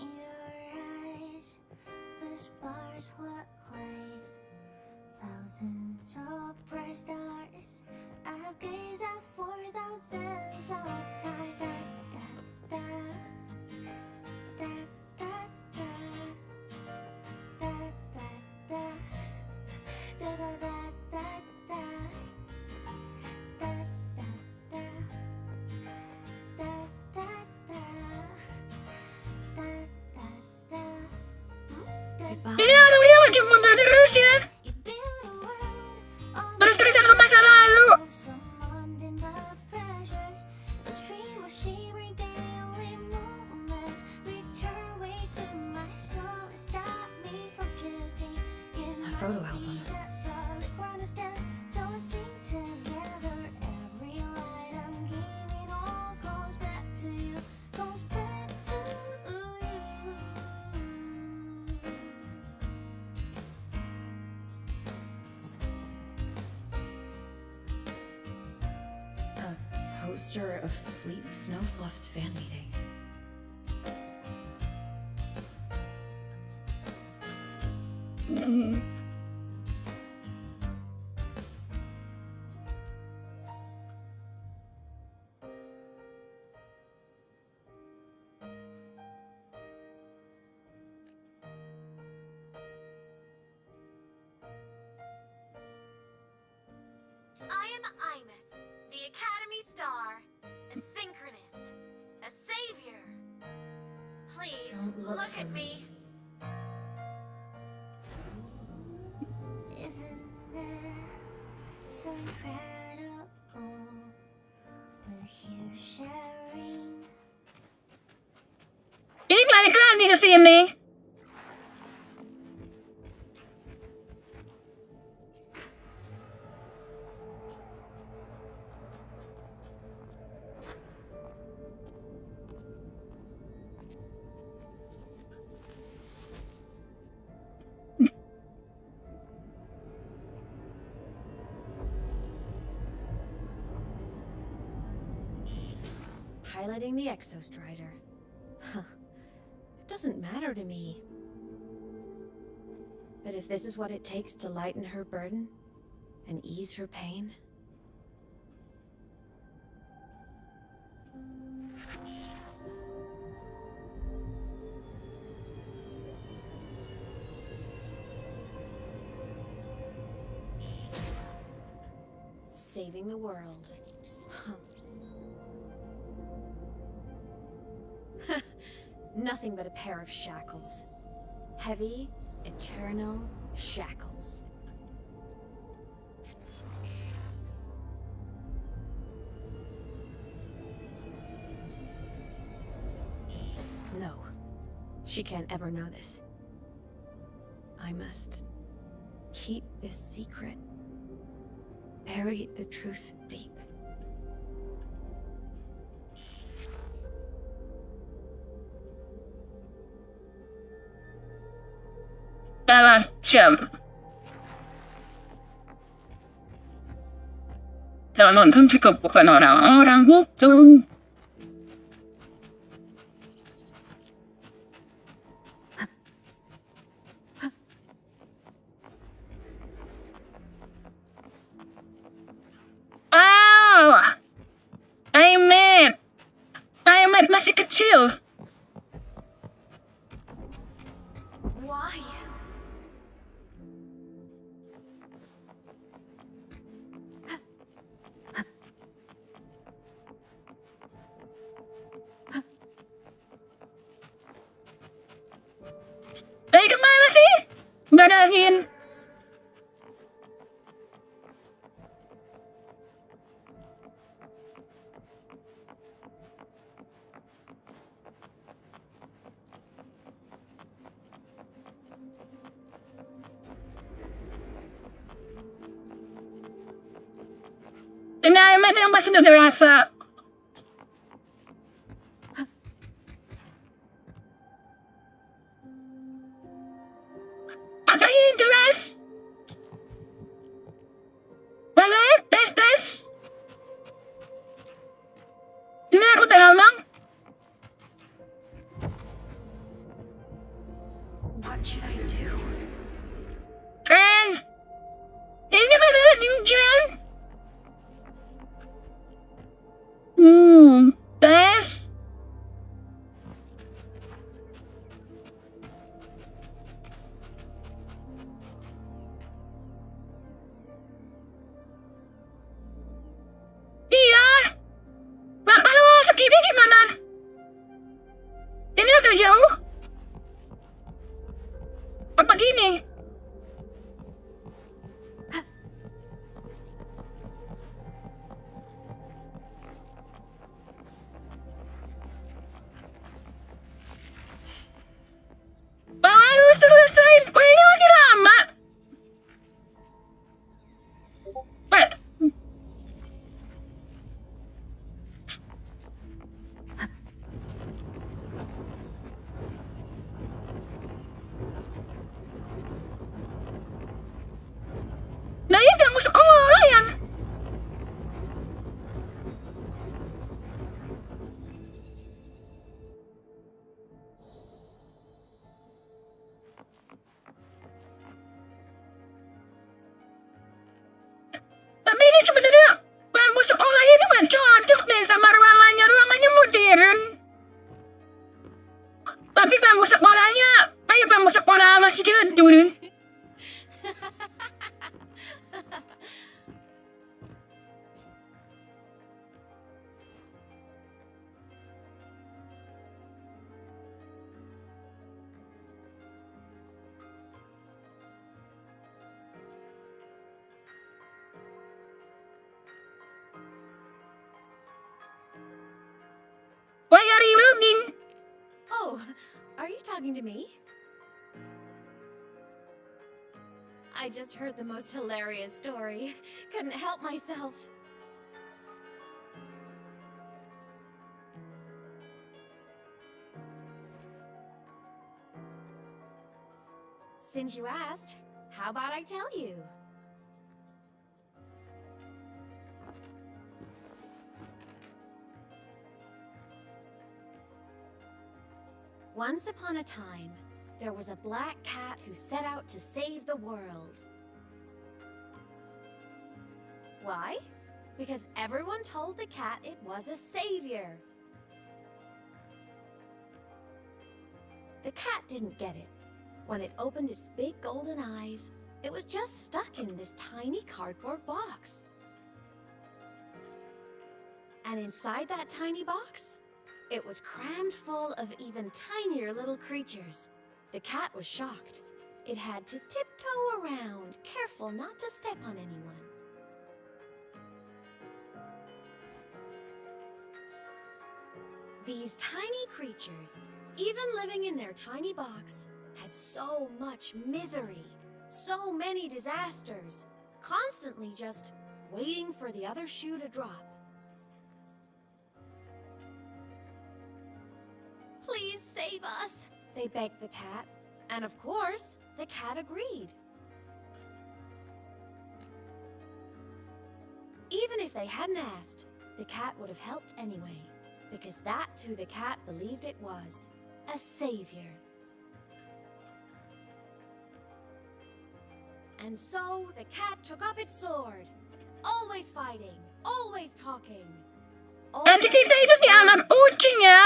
[SPEAKER 7] In your eyes, the sparks look like thousands of bright stars. I've gazed at for thousands of times. Da, da, da, da, da, da.
[SPEAKER 1] Ini orang cuma terus ya. Terus-terusan ke masa lalu.
[SPEAKER 6] A photo album. A poster of Fleet Snowfluff's fan meeting.
[SPEAKER 4] I am Aemeth, the Academy Star, a synchronist, a savior. Please, look at me. Isn't that so incredible? We're here sharing.
[SPEAKER 1] Ini klan-klan di sini.
[SPEAKER 4] Piloting the Exostrider. Huh. It doesn't matter to me. But if this is what it takes to lighten her burden and ease her pain... Saving the world. Nothing but a pair of shackles. Heavy, eternal shackles. No. She can't ever know this. I must keep this secret. Bury the truth deep.
[SPEAKER 1] Salah jam. Saya nonton juga bukan orang-orang hukum. Oh, Aemeth. Aemeth masih kecil.
[SPEAKER 4] Why?
[SPEAKER 1] Kemana sih? Badahin. Ini Aemeth yang masih dewasa. Pakai jelas. Boleh? Tes. Ini aku udah ngomong.
[SPEAKER 4] What should I do?
[SPEAKER 1] Ren. Ini adalah ninja. Tes. Iya. Bapak lo masuk ini gimana? Ini agak jauh. Apa gini? Harus selesai. Kok ini makin lama? Nah ini udah masuk orang yang tapi ini sebenarnya bangku sekolah ini bukan cocok deh sama ruangannya modern. Tapi bangku sekolahnya kayak bangku sekolah masih jadul. Why are you moving?
[SPEAKER 4] Oh, are you talking to me? I just heard the most hilarious story. Couldn't help myself. Since you asked, how about I tell you? Once upon a time, there was a black cat who set out to save the world. Why? Because everyone told the cat it was a savior. The cat didn't get it. When it opened its big golden eyes, it was just stuck in this tiny cardboard box. And inside that tiny box, it was crammed full of even tinier little creatures. The cat was shocked. It had to tiptoe around, careful not to step on anyone. These tiny creatures, even living in their tiny box, had so much misery, so many disasters, constantly just waiting for the other shoe to drop. Please save us, they begged the cat. And of course, the cat agreed. Even if they hadn't asked, the cat would have helped anyway, because that's who the cat believed it was, a savior. And so the cat took up its sword, always fighting, always talking.
[SPEAKER 1] Nanti kita itu di alam ucing ya.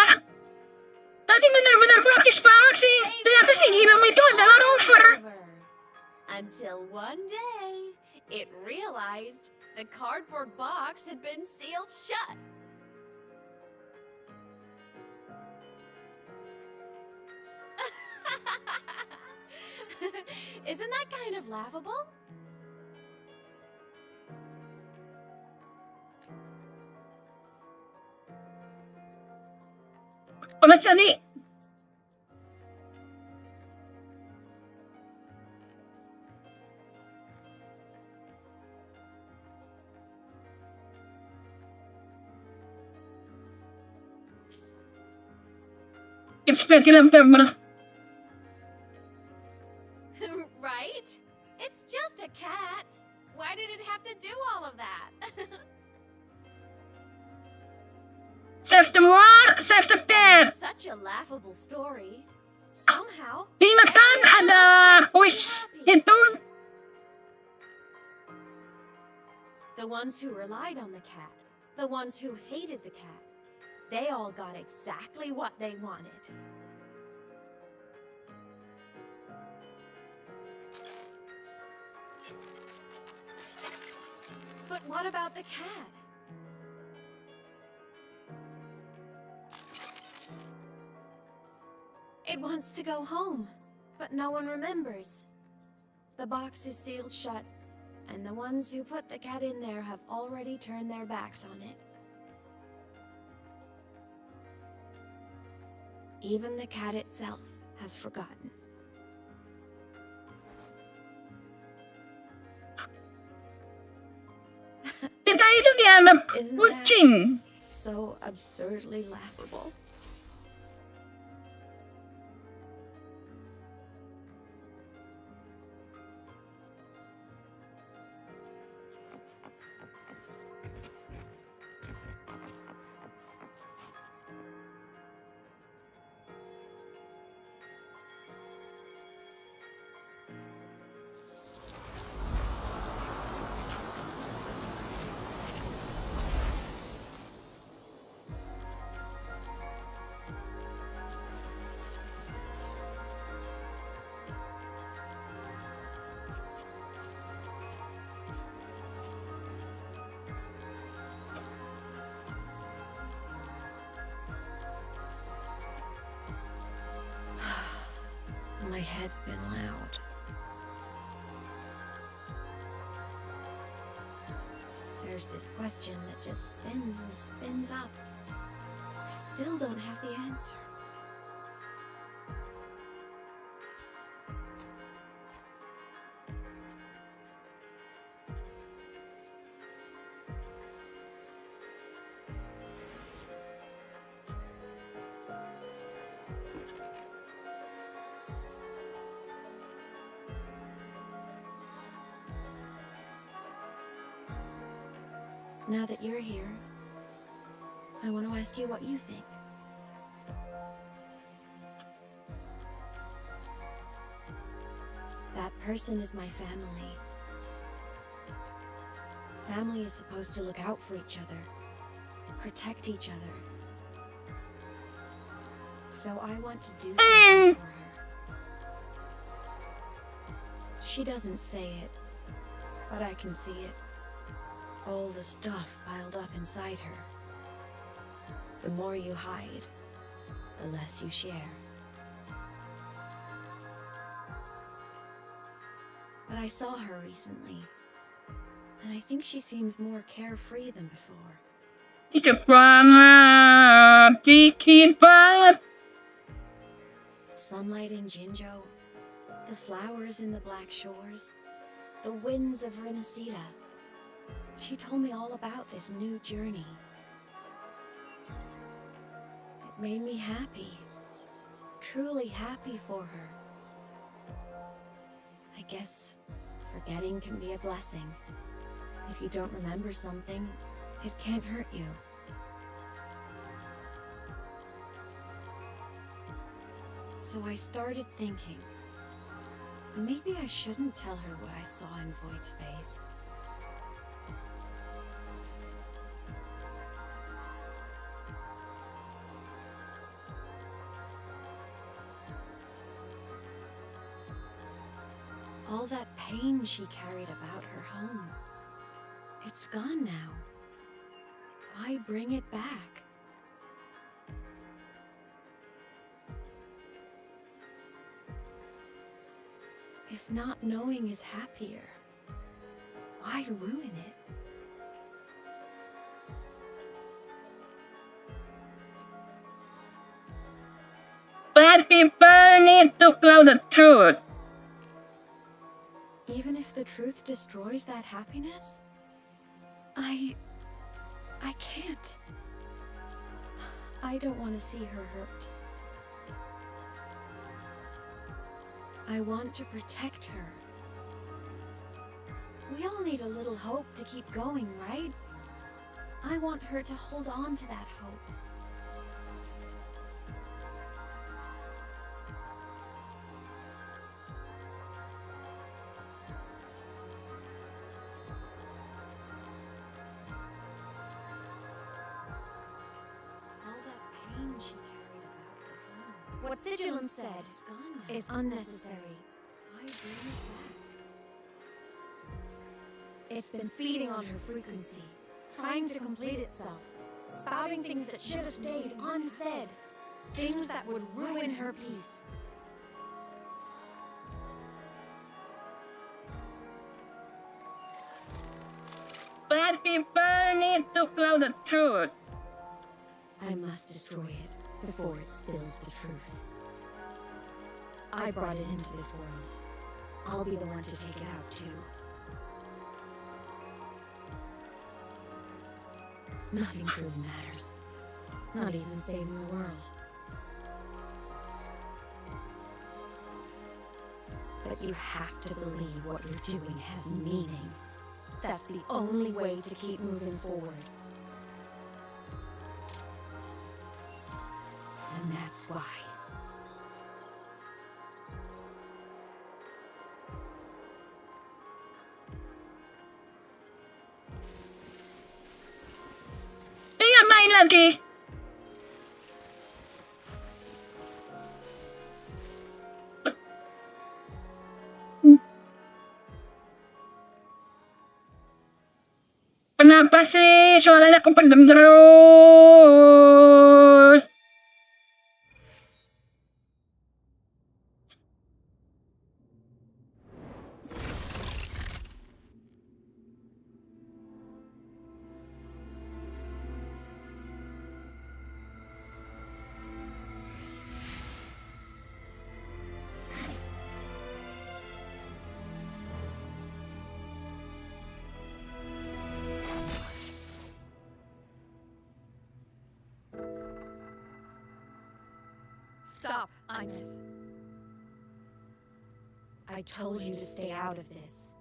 [SPEAKER 1] Tadi benar-benar praktis banget sih. Ternyata si Gila itu adalah rover.
[SPEAKER 4] Until one day, it realized the cardboard box had been sealed shut. Isn't that kind of laughable?
[SPEAKER 1] Mas tadi it's speculative.
[SPEAKER 4] Right? It's just a cat. Why did it have to do all of that?
[SPEAKER 1] Save the world, save the pet.
[SPEAKER 4] Such a laughable story. Somehow,
[SPEAKER 1] Ingat kan ada kuis itu?
[SPEAKER 4] the ones who relied on the cat, the ones who hated the cat, they all got exactly what they wanted. But what about the cat? It wants to go home, but no one remembers. The box is sealed shut, and the ones who put the cat in there have already turned their backs on it. Even the cat itself has forgotten.
[SPEAKER 1] Kita itu di alam kucing.
[SPEAKER 4] So absurdly laughable. My head's been loud. There's this question that just spins and spins up. I still don't have the answer. Now that you're here, I want to ask you what you think. person is my family. Family is supposed to look out for each other, protect each other. So I want to do something for her. She doesn't say it, but I can see it. All the stuff piled up inside her. The more you hide, the less you share. But I saw her recently, and I think she seems more carefree than before.
[SPEAKER 1] It's a vibe.
[SPEAKER 4] Sunlight in Jinjo, the flowers in the Black Shores, the winds of Renacida. She told me all about this new journey. It made me happy, truly happy for her. I guess forgetting can be a blessing. If you don't remember something, it can't hurt you. So I started thinking, maybe I shouldn't tell her what I saw in Void Space. All that pain she carried about her home, it's gone now. Why bring it back? If not knowing is happier, why ruin it?
[SPEAKER 1] Bad people need to know the truth.
[SPEAKER 4] Even if the truth destroys that happiness, I can't. I don't want to see her hurt. I want to protect her. We all need a little hope to keep going, right? I want her to hold on to that hope. She carried about her home. What Sigillum said is unnecessary. Why bring it back? It's been feeding on her frequency, trying to complete itself, spouting things that should have stayed unsaid, things that would ruin her peace.
[SPEAKER 1] Bad people need to know the truth.
[SPEAKER 4] I must destroy it before it spills the truth. I brought it into this world. I'll be the one to take it out, too. Nothing truly matters. Not even saving the world. But you have to believe what you're doing has meaning. That's the only way to keep moving forward. And that's why.
[SPEAKER 1] Iya, main lagi. Kenapa sih suaranya kependem terus?
[SPEAKER 4] Stop, Aemeth. I told you to stay out of this.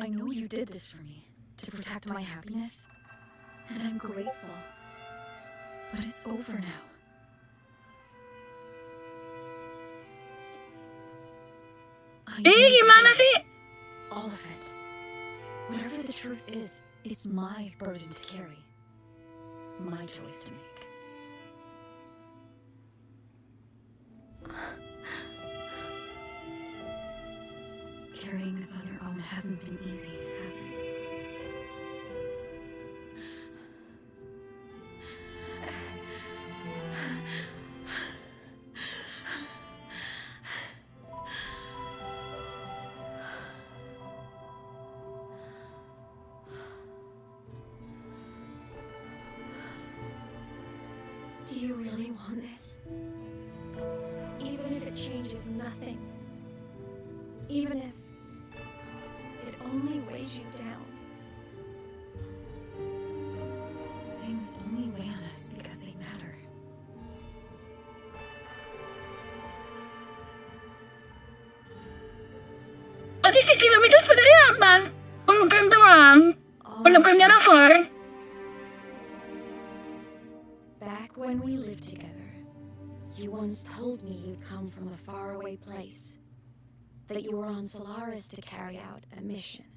[SPEAKER 6] I know you did this for me, to protect my happiness, and I'm grateful. But it's over now.
[SPEAKER 1] Gimana sih?
[SPEAKER 6] All of it. Whatever the truth is, it's my burden to carry. My choice to make. Carrying this on your own hasn't been easy, has it?
[SPEAKER 4] Do you really want this? Even if it changes nothing. Even if it only weighs you down.
[SPEAKER 6] Things only weigh on us because they matter.
[SPEAKER 1] Berarti si film itu sebenarnya apa? Hologram doang. Hologramnya Rafa.
[SPEAKER 4] Back when we lived together, you once told me you'd come from a faraway place. That you were on Solaris to carry out a mission.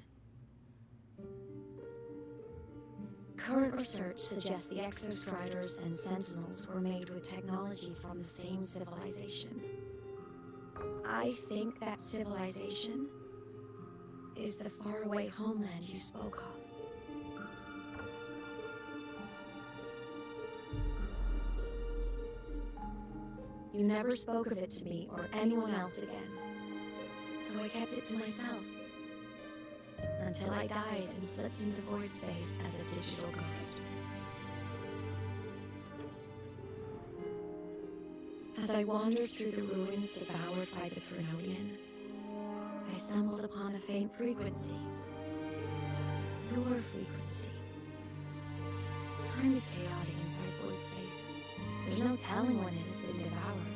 [SPEAKER 4] Current research suggests the Exostriders and Sentinels were made with technology from the same civilization. I think that civilization is the faraway homeland you spoke of. You never spoke of it to me or anyone else again. So I kept it to myself. Until I died and slipped into void space as a digital ghost. As I wandered through the ruins devoured by the Thrunodian, I stumbled upon a faint frequency. Your frequency. Time is chaotic inside void space. There's no telling when it has been devoured.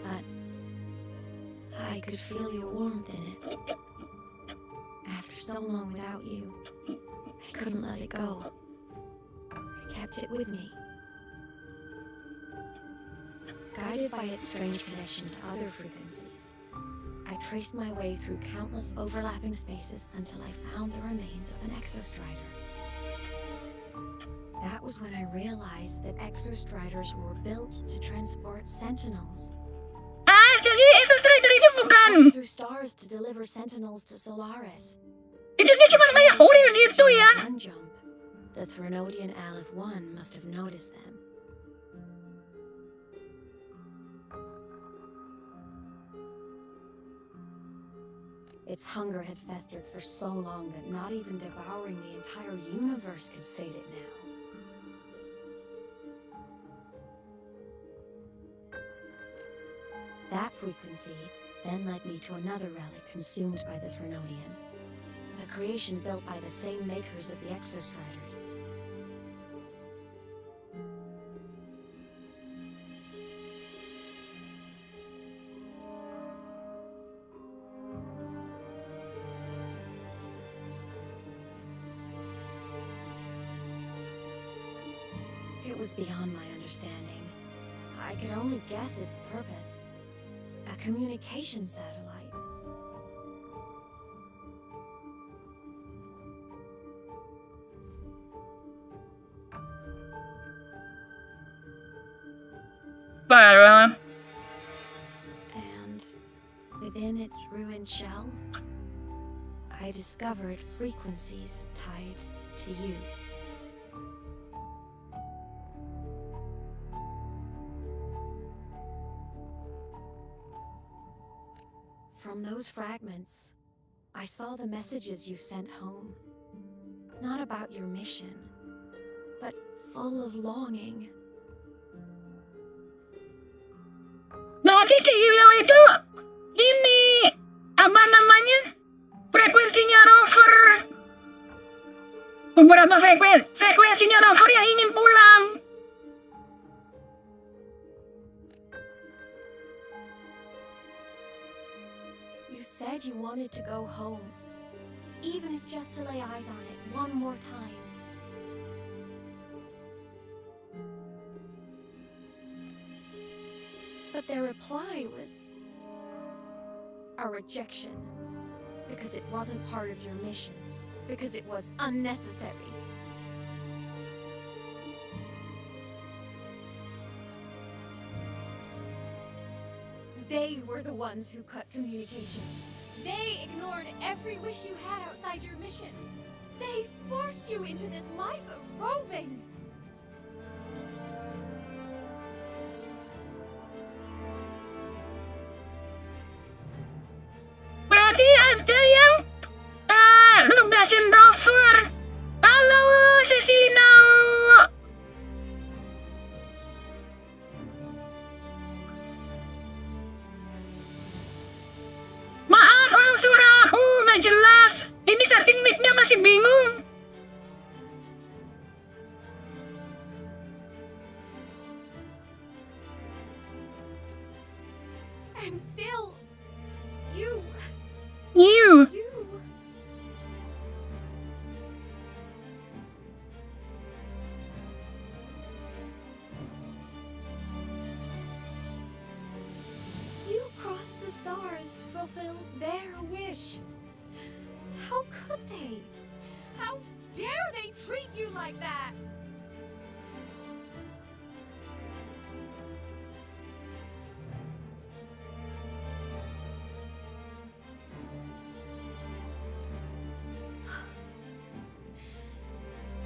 [SPEAKER 4] But I could feel your warmth in it. After so long without you, I couldn't let it go. I kept it with me. Guided by its strange connection to other frequencies, I traced my way through countless overlapping spaces until I found the remains of an Exostrider. That was when I realized that Exostriders were built to transport Sentinels.
[SPEAKER 1] Ah, jadi Exostrider itu bukan.
[SPEAKER 4] Through stars to deliver Sentinels to Solaris.
[SPEAKER 1] Itu dia cuma kayak kurir gitu ya.
[SPEAKER 4] One jump, the Thrunodian Aleph 1 must have noticed them. Its hunger had festered for so long that not even devouring the entire universe could sate it now. That frequency then led me to another relic consumed by the Thrunodian, a creation built by the same makers of the Exostriders. It was beyond my understanding. I could only guess its purpose. A communication satellite.
[SPEAKER 1] Parah.
[SPEAKER 4] And within its ruined shell, I discovered frequencies tied to you. From those fragments, I saw the messages you sent home. Not about your mission, but full of longing.
[SPEAKER 1] Nanti si Gila itu ini apa namanya? Frekuensinya rover. Beberapa frekuensinya rover yang ingin pulang.
[SPEAKER 4] said you wanted to go home, even if just to lay eyes on it one more time. But their reply was a rejection, because it wasn't part of your mission, because it was unnecessary. They were the ones who cut communications. They ignored every wish you had outside your mission. They forced you into this life of roving.
[SPEAKER 1] Berarti ada yang ludasin rover. Halo, Sesina. Maaf kalau suara aku nggak jelas. Ini setting mic-nya masih bingung.
[SPEAKER 4] And still, you. You crossed the stars to fulfill their wish. How could they? How dare they treat you like that?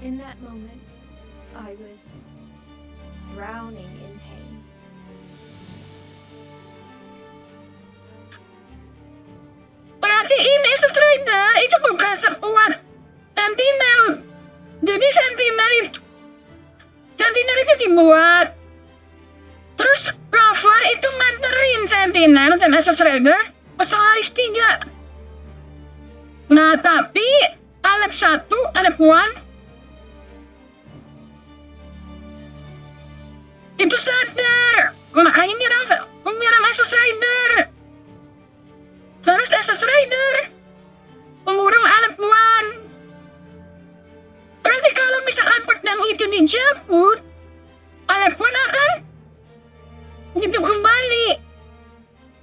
[SPEAKER 4] In that moment, I was drowning in pain.
[SPEAKER 1] Berarti ini Strider itu bukan sekuat Sentinel. Jadi Sentinel itu dibuat. Terus Rover itu nganterin Sentinel dan Strider ke Solaris 3. Nah, tapi Aleph 1, Aleph 1 itu sadar, makanya menyerang Asus Rider. Terus Asus Rider mengurung Aleph 1. Berarti kalau misalkan pedang itu dicabut, Aleph 1 akan hidup kembali.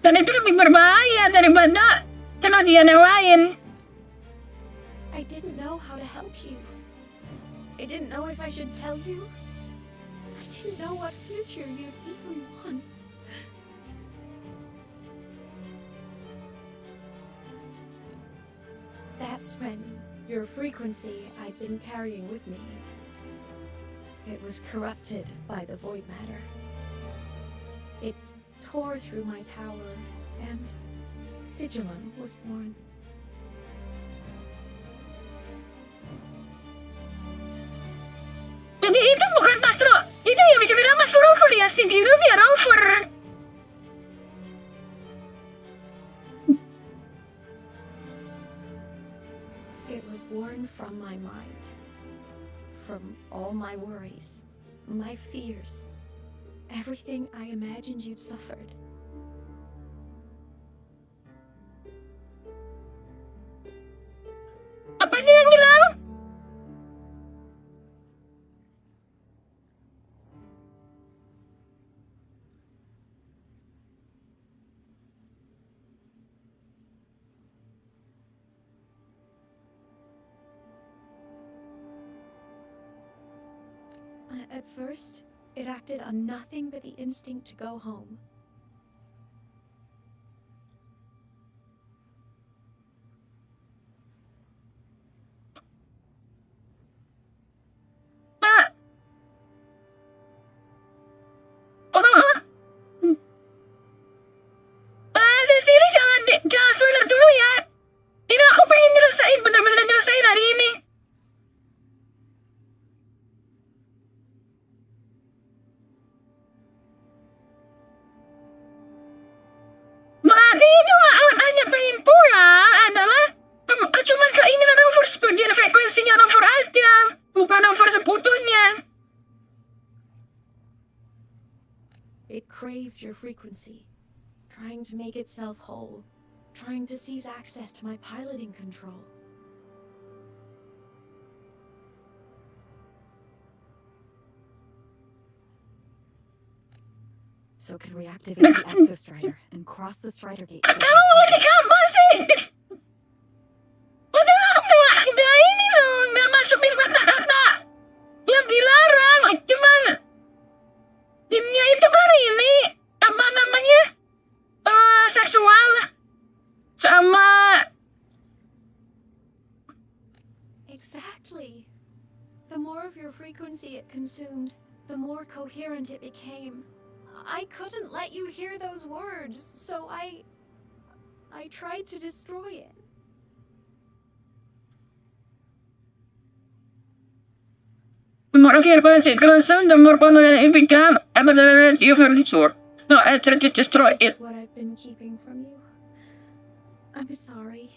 [SPEAKER 1] Dan itu lebih berbahaya daripada kematian yang lain.
[SPEAKER 4] I didn't know how to help you. I didn't know if I should tell you. I didn't know what future you'd even want. That's when your frequency I'd been carrying with me, it was corrupted by the void matter. It tore through my power, and Sigilum was born.
[SPEAKER 1] Jadi itu bukan itu ya bisa bilang Mas Rover ya, Sigilum ya Rover.
[SPEAKER 4] It was born from my mind, from all my worries, my fears, everything I imagined you'd suffered.
[SPEAKER 1] Apa dia yang bilang?
[SPEAKER 4] At first, it acted on nothing but the instinct to go home.
[SPEAKER 1] Cecily, jangan spoiler dulu ya. Ini aku pengen nyelesain, bener-bener nyelesain hari ini. Berarti ini hanya pengen pulang adalah cuma keinginan Rover sebagian frekuensinya Rover aja, bukan Rover sekutunya.
[SPEAKER 4] It craved your frequency, trying to make itself whole, trying to seize access to my piloting control.
[SPEAKER 2] So can we activate the Exostrider and cross the Strider Gate?
[SPEAKER 1] Ini kapan sih? Udah ini loh, nggak masukin kata-kata yang dilarang. Cuman timnya itu kan ini apa namanya seksual sama.
[SPEAKER 4] Exactly. The more of your frequency it consumed, the more coherent it became. I couldn't let you hear those words, so I tried to destroy it.
[SPEAKER 1] The more of your frequency consumed, the more powerful it became. You heard it before. No, I tried to destroy
[SPEAKER 4] This
[SPEAKER 1] it.
[SPEAKER 4] is what I've been keeping from you. I'm sorry.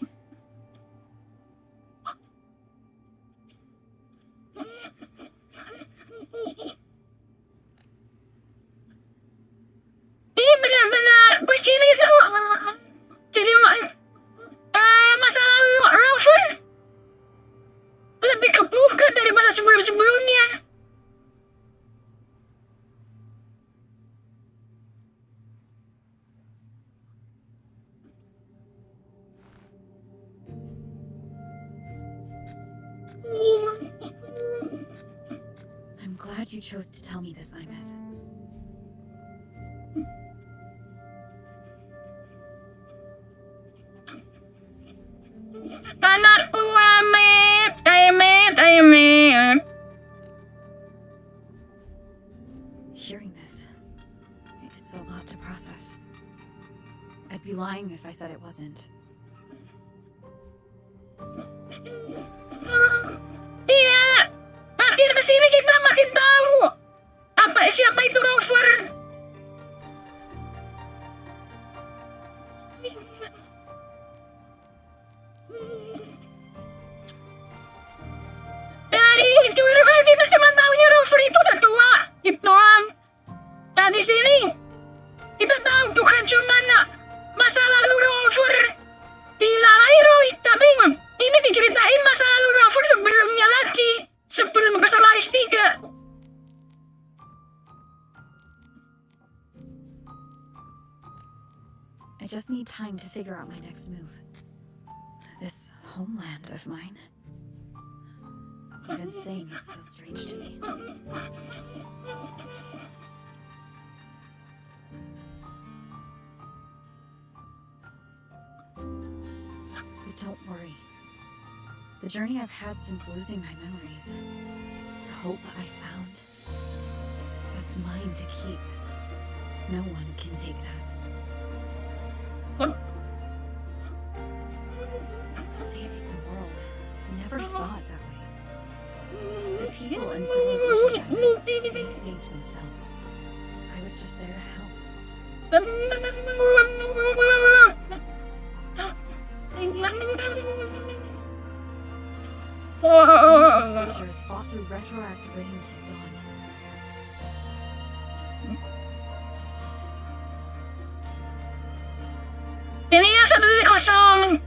[SPEAKER 1] Benar-benar begini itu jadi masa lalu Raven lebih kebuka daripada sebelum-sebelumnya.
[SPEAKER 2] I'm glad you chose to tell me this, Aemeth.
[SPEAKER 1] Anakku Aemeth.
[SPEAKER 2] Hearing this, it's a lot to process. I'd be lying if I said it wasn't.
[SPEAKER 1] Iya, makin kesini kita makin tahu siapa itu Rover. Dari VTuber kita cuma tahunya Rover itu udah tua, gitu Nah di sini kita tahu bukan cuma masa lalu Rover dilahirkan, tapi ini diceritain masa lalu Rover sebelumnya lagi, sebelum ke Solaris 3.
[SPEAKER 2] I just need time to figure out my next move. This homeland of mine. Even saying it feels strange to me. But don't worry. The journey I've had since losing my memories, the hope I found, that's mine to keep. No one can take that. Saving the world, I never saw it that way. The people and civilizations I met, they saved themselves. I was just there to help. Central soldiers fought through retroactive rain till dawn.
[SPEAKER 1] Ini yang 1.0.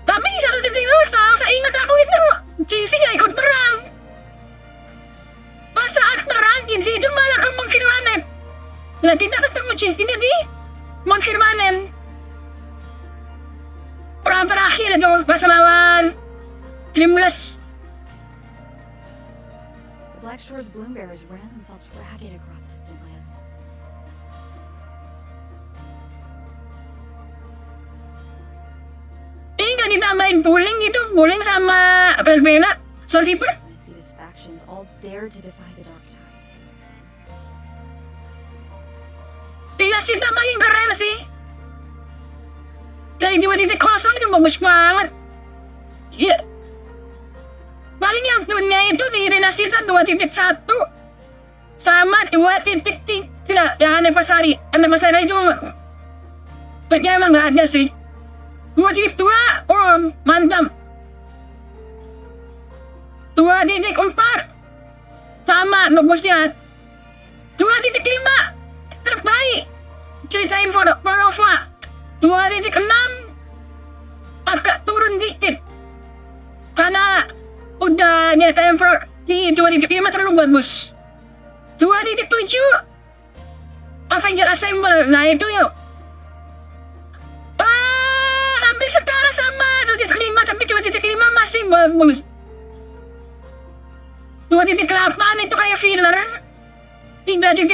[SPEAKER 1] Tapi 1.0 saya ingat aku itu JC gak ikut perang. Pas saat perang JC itu malah ke Monfirmanen. Nah tidak ketemu JC di Monfirmanen. Perang terakhir itu pas lawan Grimless.
[SPEAKER 2] The Black Shore's Bloom Bearers ran themselves ragged across distant lands.
[SPEAKER 1] Nggak ditambahin bullying gitu, bullying sama Belbena, Storekeeper.
[SPEAKER 2] These factions all dare to defy the Dark Tide.
[SPEAKER 1] Tidak sih, tambahin keren sih. Dari 2.0 itu bagus banget. Iya. Paling yang dunia itu dirinasikan 2.1 sama 2.3 yang anniversary. Anniversary itu kayaknya emang nggak ada sih. 2.2, oh mantap. 2.4 sama bagusnya. 2.5 terbaik. Ceritain Forova. 2.6 agak turun dikit karena udah nyatain di 2.5 terlalu bagus. 2.7 Avenger Assemble, nah itu yuk hampir setara sama 2.5, tapi 2.5 masih bagus. 2.8 itu kayak filler. 3.0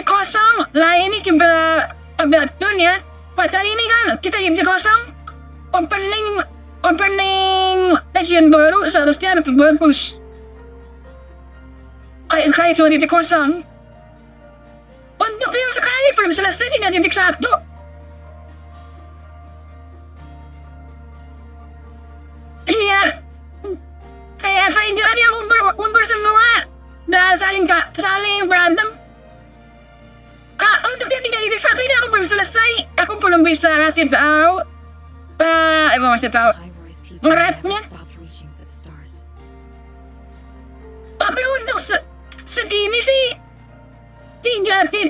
[SPEAKER 1] lah ini juga agak turun ya. Padahal ini kan kita 3.0 opening legend baru seharusnya lebih bagus. Kayak 2.0. Untuk yang sekali belum selesai 3.1. Iya, kayak Avenger yang kumpul semua dan saling berantem. Untuk yang 3.1 ini aku belum selesai. Aku belum bisa ngasih tahu. Emang masih tahu ngeratnya. Tapi untuk segini sih 3.0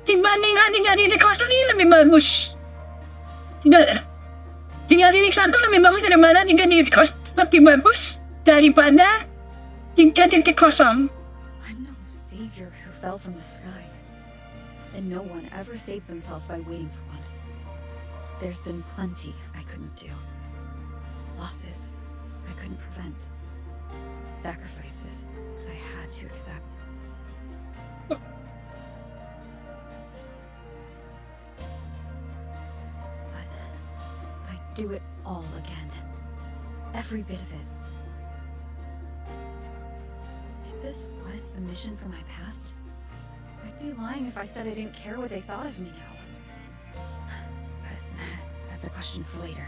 [SPEAKER 1] dibandingkan 3.0 ini lebih bagus. 3.1 lebih bagus daripada 3.0 lebih bagus daripada 3.0.
[SPEAKER 2] I'm no savior who fell from the sky, and no one ever saved themselves by waiting for one. There's been plenty I couldn't do. Losses I couldn't prevent. Sacrifices I had to accept. But I'd do it all again. Every bit of it. If this was a mission from my past, I'd be lying if I said I didn't care what they thought of me now. But that's a question for later.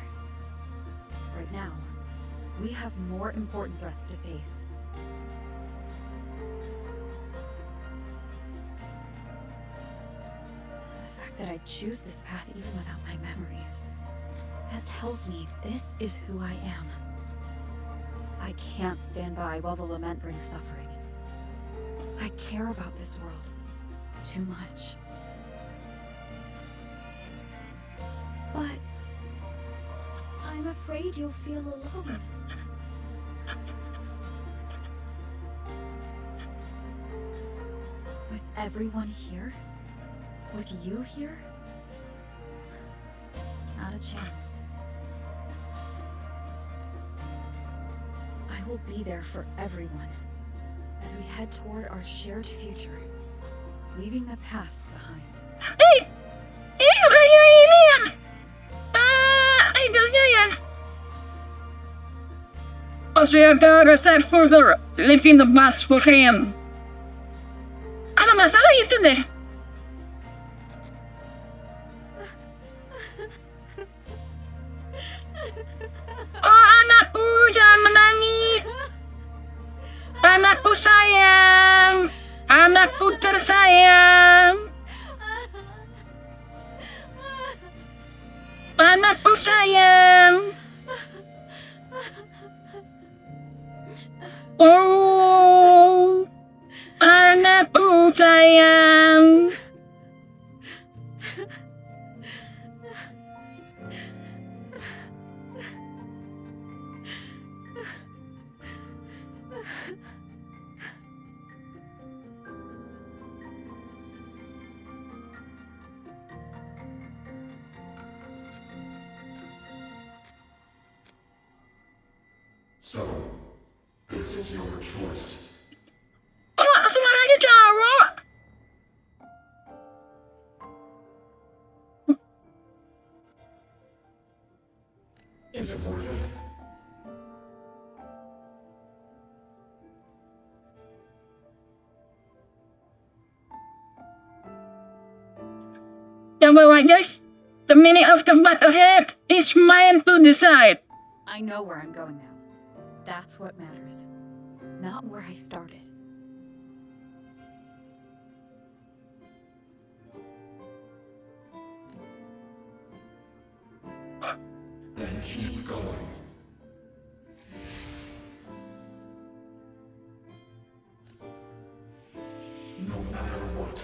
[SPEAKER 2] Right now, we have more important threats to face. The fact that I choose this path even without my memories, that tells me this is who I am. I can't stand by while the lament brings suffering. I care about this world too much.
[SPEAKER 4] But I'm afraid you'll feel alone.
[SPEAKER 2] With everyone here? With you here? Not a chance. I will be there for everyone as we head toward our shared future, leaving the past behind.
[SPEAKER 1] Hey! Ini kayak ini yang idolnya yan. Osaka restart further, leaving the bus for him. Ada masalah itu deh. Oh anakku, jangan menangis. Anakku sayang. Anakku tersayang. Anakku sayang. Oh, anakku sayang.
[SPEAKER 5] So, this is your choice.
[SPEAKER 1] Kok semuanya cowok?
[SPEAKER 5] Is it worth it?
[SPEAKER 1] Double Rogers, the meaning of the battle ahead is mine to decide.
[SPEAKER 2] I know where I'm going now. That's what matters. Not where I started.
[SPEAKER 5] Then keep going. No matter what.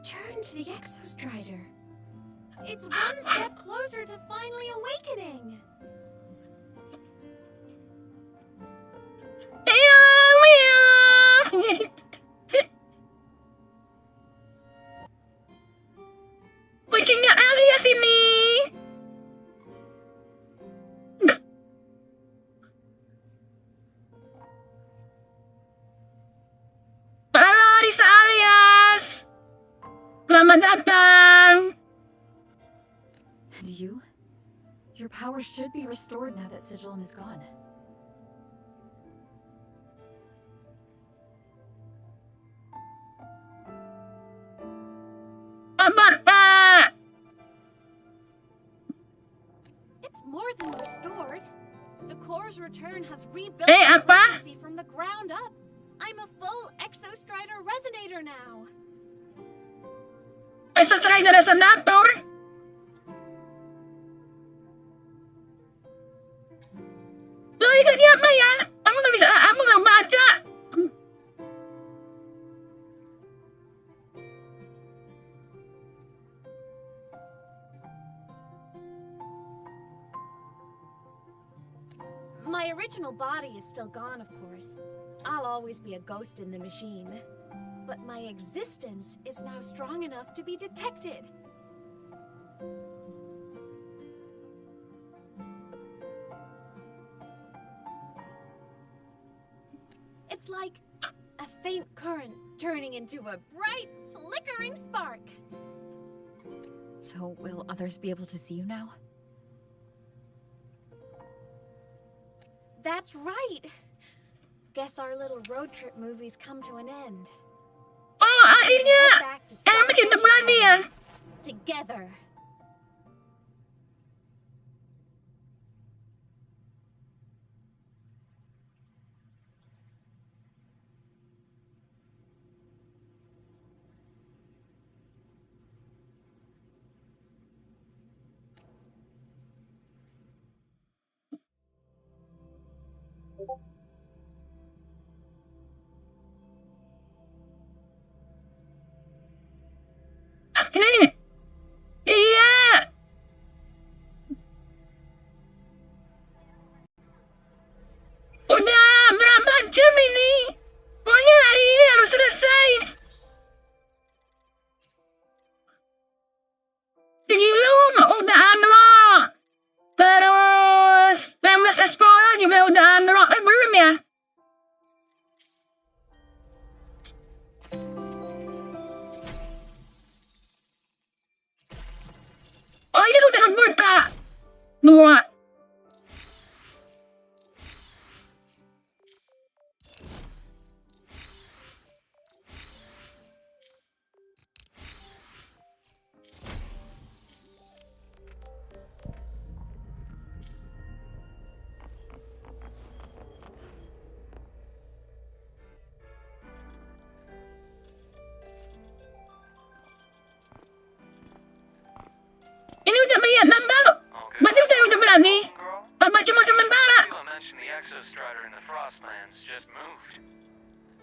[SPEAKER 4] returned to the Exostrider. It's one step closer to finally awakening.
[SPEAKER 1] Kucingnya alias ini. Halo, Risa alias. Selamat datang.
[SPEAKER 2] And you? Your power should be restored now that Sigilum is gone.
[SPEAKER 1] Pak.
[SPEAKER 4] It's more than restored. The core's return has rebuilt
[SPEAKER 1] apa?
[SPEAKER 4] the frequency from the ground up. I'm a full Exostrider resonator now.
[SPEAKER 1] Exostrider resonator? Loh, ini apa ya? Aku nggak baca.
[SPEAKER 4] My original body is still gone, of course. I'll always be a ghost in the machine. But my existence is now strong enough to be detected. It's like a faint current turning into a bright, flickering spark.
[SPEAKER 2] So, will others be able to see you now?
[SPEAKER 4] That's right. Guess our little road trip movie's come to an end.
[SPEAKER 1] Oh, akhirnya Aemeth berani ya.
[SPEAKER 4] Together.
[SPEAKER 1] Akhirnya. Iya. Udah berapa jam ini? Pokoknya hari ini harus selesai. Sebelum udah unlock. Terus Remus Explorer juga udah unlock. Belum ya? Oh, ini udah terbuka. Dua. Ini udah banyak nambah loh. Berarti udah berani. Apa cuma sementara?
[SPEAKER 11] Gila mentioned the Exostrider in the Frostlands just moved.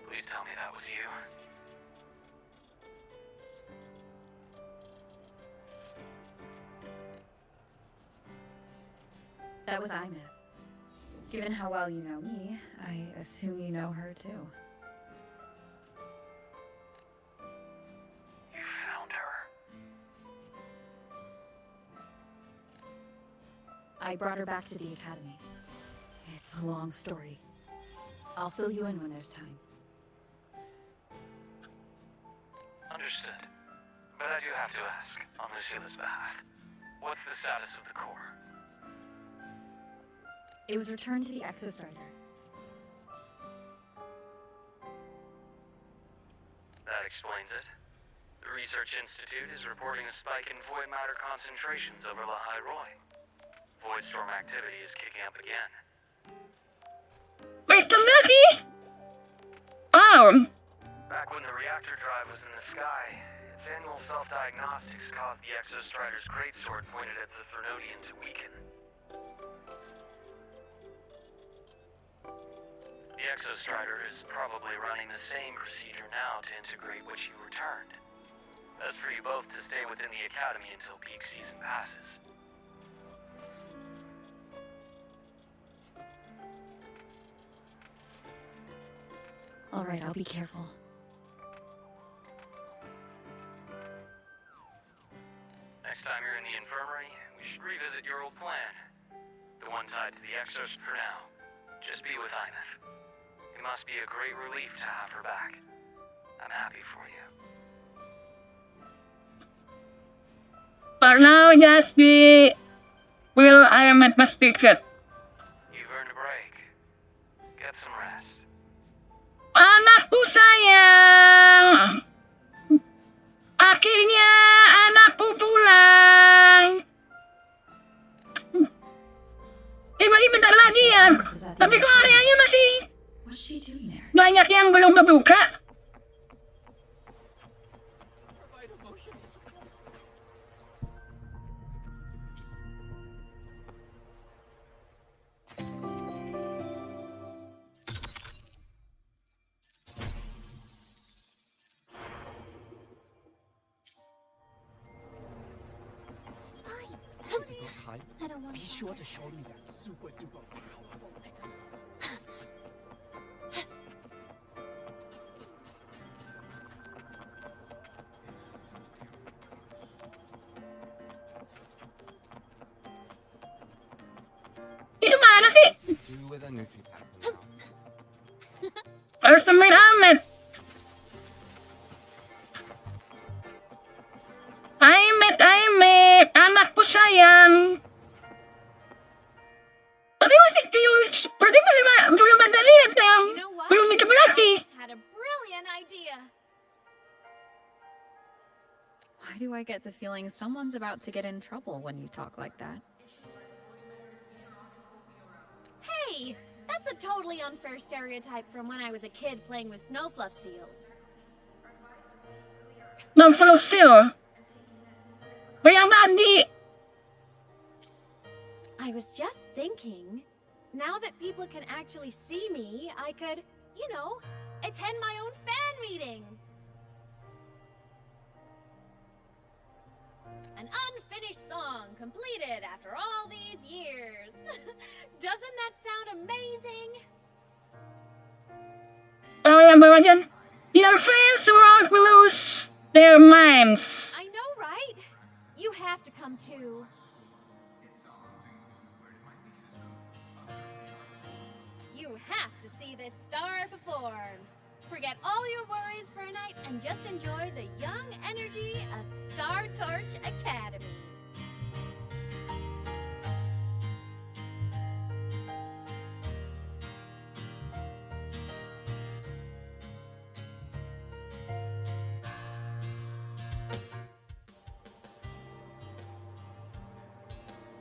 [SPEAKER 11] Please tell me that was you.
[SPEAKER 2] That was Aemeth. Given how well you know me, I assume you know her too.
[SPEAKER 11] You found her.
[SPEAKER 2] I brought her back to the academy. It's a long story. I'll fill you in when there's time.
[SPEAKER 11] Understood. But I do have to ask, on Lucila's behalf, what's the status of the core?
[SPEAKER 2] It was returned to the Exostrider.
[SPEAKER 11] That explains it. The Research Institute is reporting a spike in void matter concentrations over Lahai Roy. Void storm activity is kicking up again.
[SPEAKER 1] Where's the lady? Oh.
[SPEAKER 11] Back when the reactor drive was in the sky, its annual self-diagnostics caused the Exostrider's greatsword pointed at the Thernodian to weaken. The Exostrider is probably running the same procedure now to integrate what you returned. Best for you both to stay within the academy until peak season passes.
[SPEAKER 6] All right, I'll be careful.
[SPEAKER 11] Next time you're in the infirmary, we should revisit your old plan. The one tied to the Exos for now. Just be with Aemeth. It must be a great relief to have her back. I'm happy for you.
[SPEAKER 1] For now, just be... Will Aemeth must be good.
[SPEAKER 11] You've earned a break. Get some rest.
[SPEAKER 1] Anakku sayang! Akhirnya anakku pulang! Tiba-tiba bentar lagi ya. Tapi kok areanya masih... banyak yang belum kebuka.
[SPEAKER 20] I don't want. Be sure to show me that super duper powerful necklace.
[SPEAKER 1] Itu mana sih? Harus temuin Aemeth. Aemeth, anakku sayang. Tapi masih seperti belum ada lihat yang belum itu berarti.
[SPEAKER 4] Had a brilliant idea.
[SPEAKER 6] Why do I get the feeling someone's about to get in trouble when you talk like that?
[SPEAKER 4] Hey, that's a totally unfair stereotype from when I was a kid playing with snowfluff seals.
[SPEAKER 1] Snowfluff seal? Yang tadi.
[SPEAKER 4] I was just thinking, now that people can actually see me, I could, you know, attend my own fan meeting. An unfinished song completed after all these years. Doesn't that sound amazing?
[SPEAKER 1] Oh yang bawa aja. Your fans won't lose their minds.
[SPEAKER 4] I know, right? You have to come too. You have to see this star perform. Forget all your worries for a night and just enjoy the young energy of Star Torch Academy.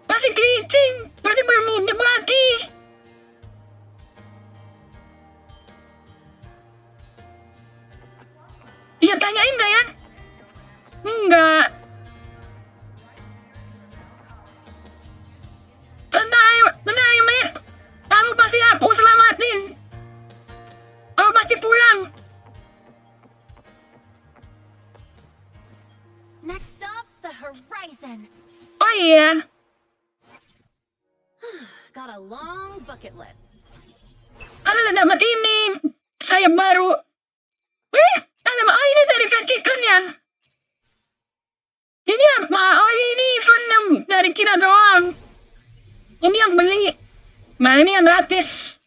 [SPEAKER 1] Masih glitching, berarti berminyak lagi. Bisa tanyain gak ya? Enggak. Tenang Aemeth. Kamu pasti aku selamatin. Kamu pasti pulang.
[SPEAKER 4] Next up, the horizon.
[SPEAKER 1] Oh iya.
[SPEAKER 4] Got a long bucket list.
[SPEAKER 1] Karena udah dapat ini, saya baru. Ini dari fried chicken ya. Ini apa? Oh ini event dari Cina doang. Ini yang beli. Nah ini yang gratis.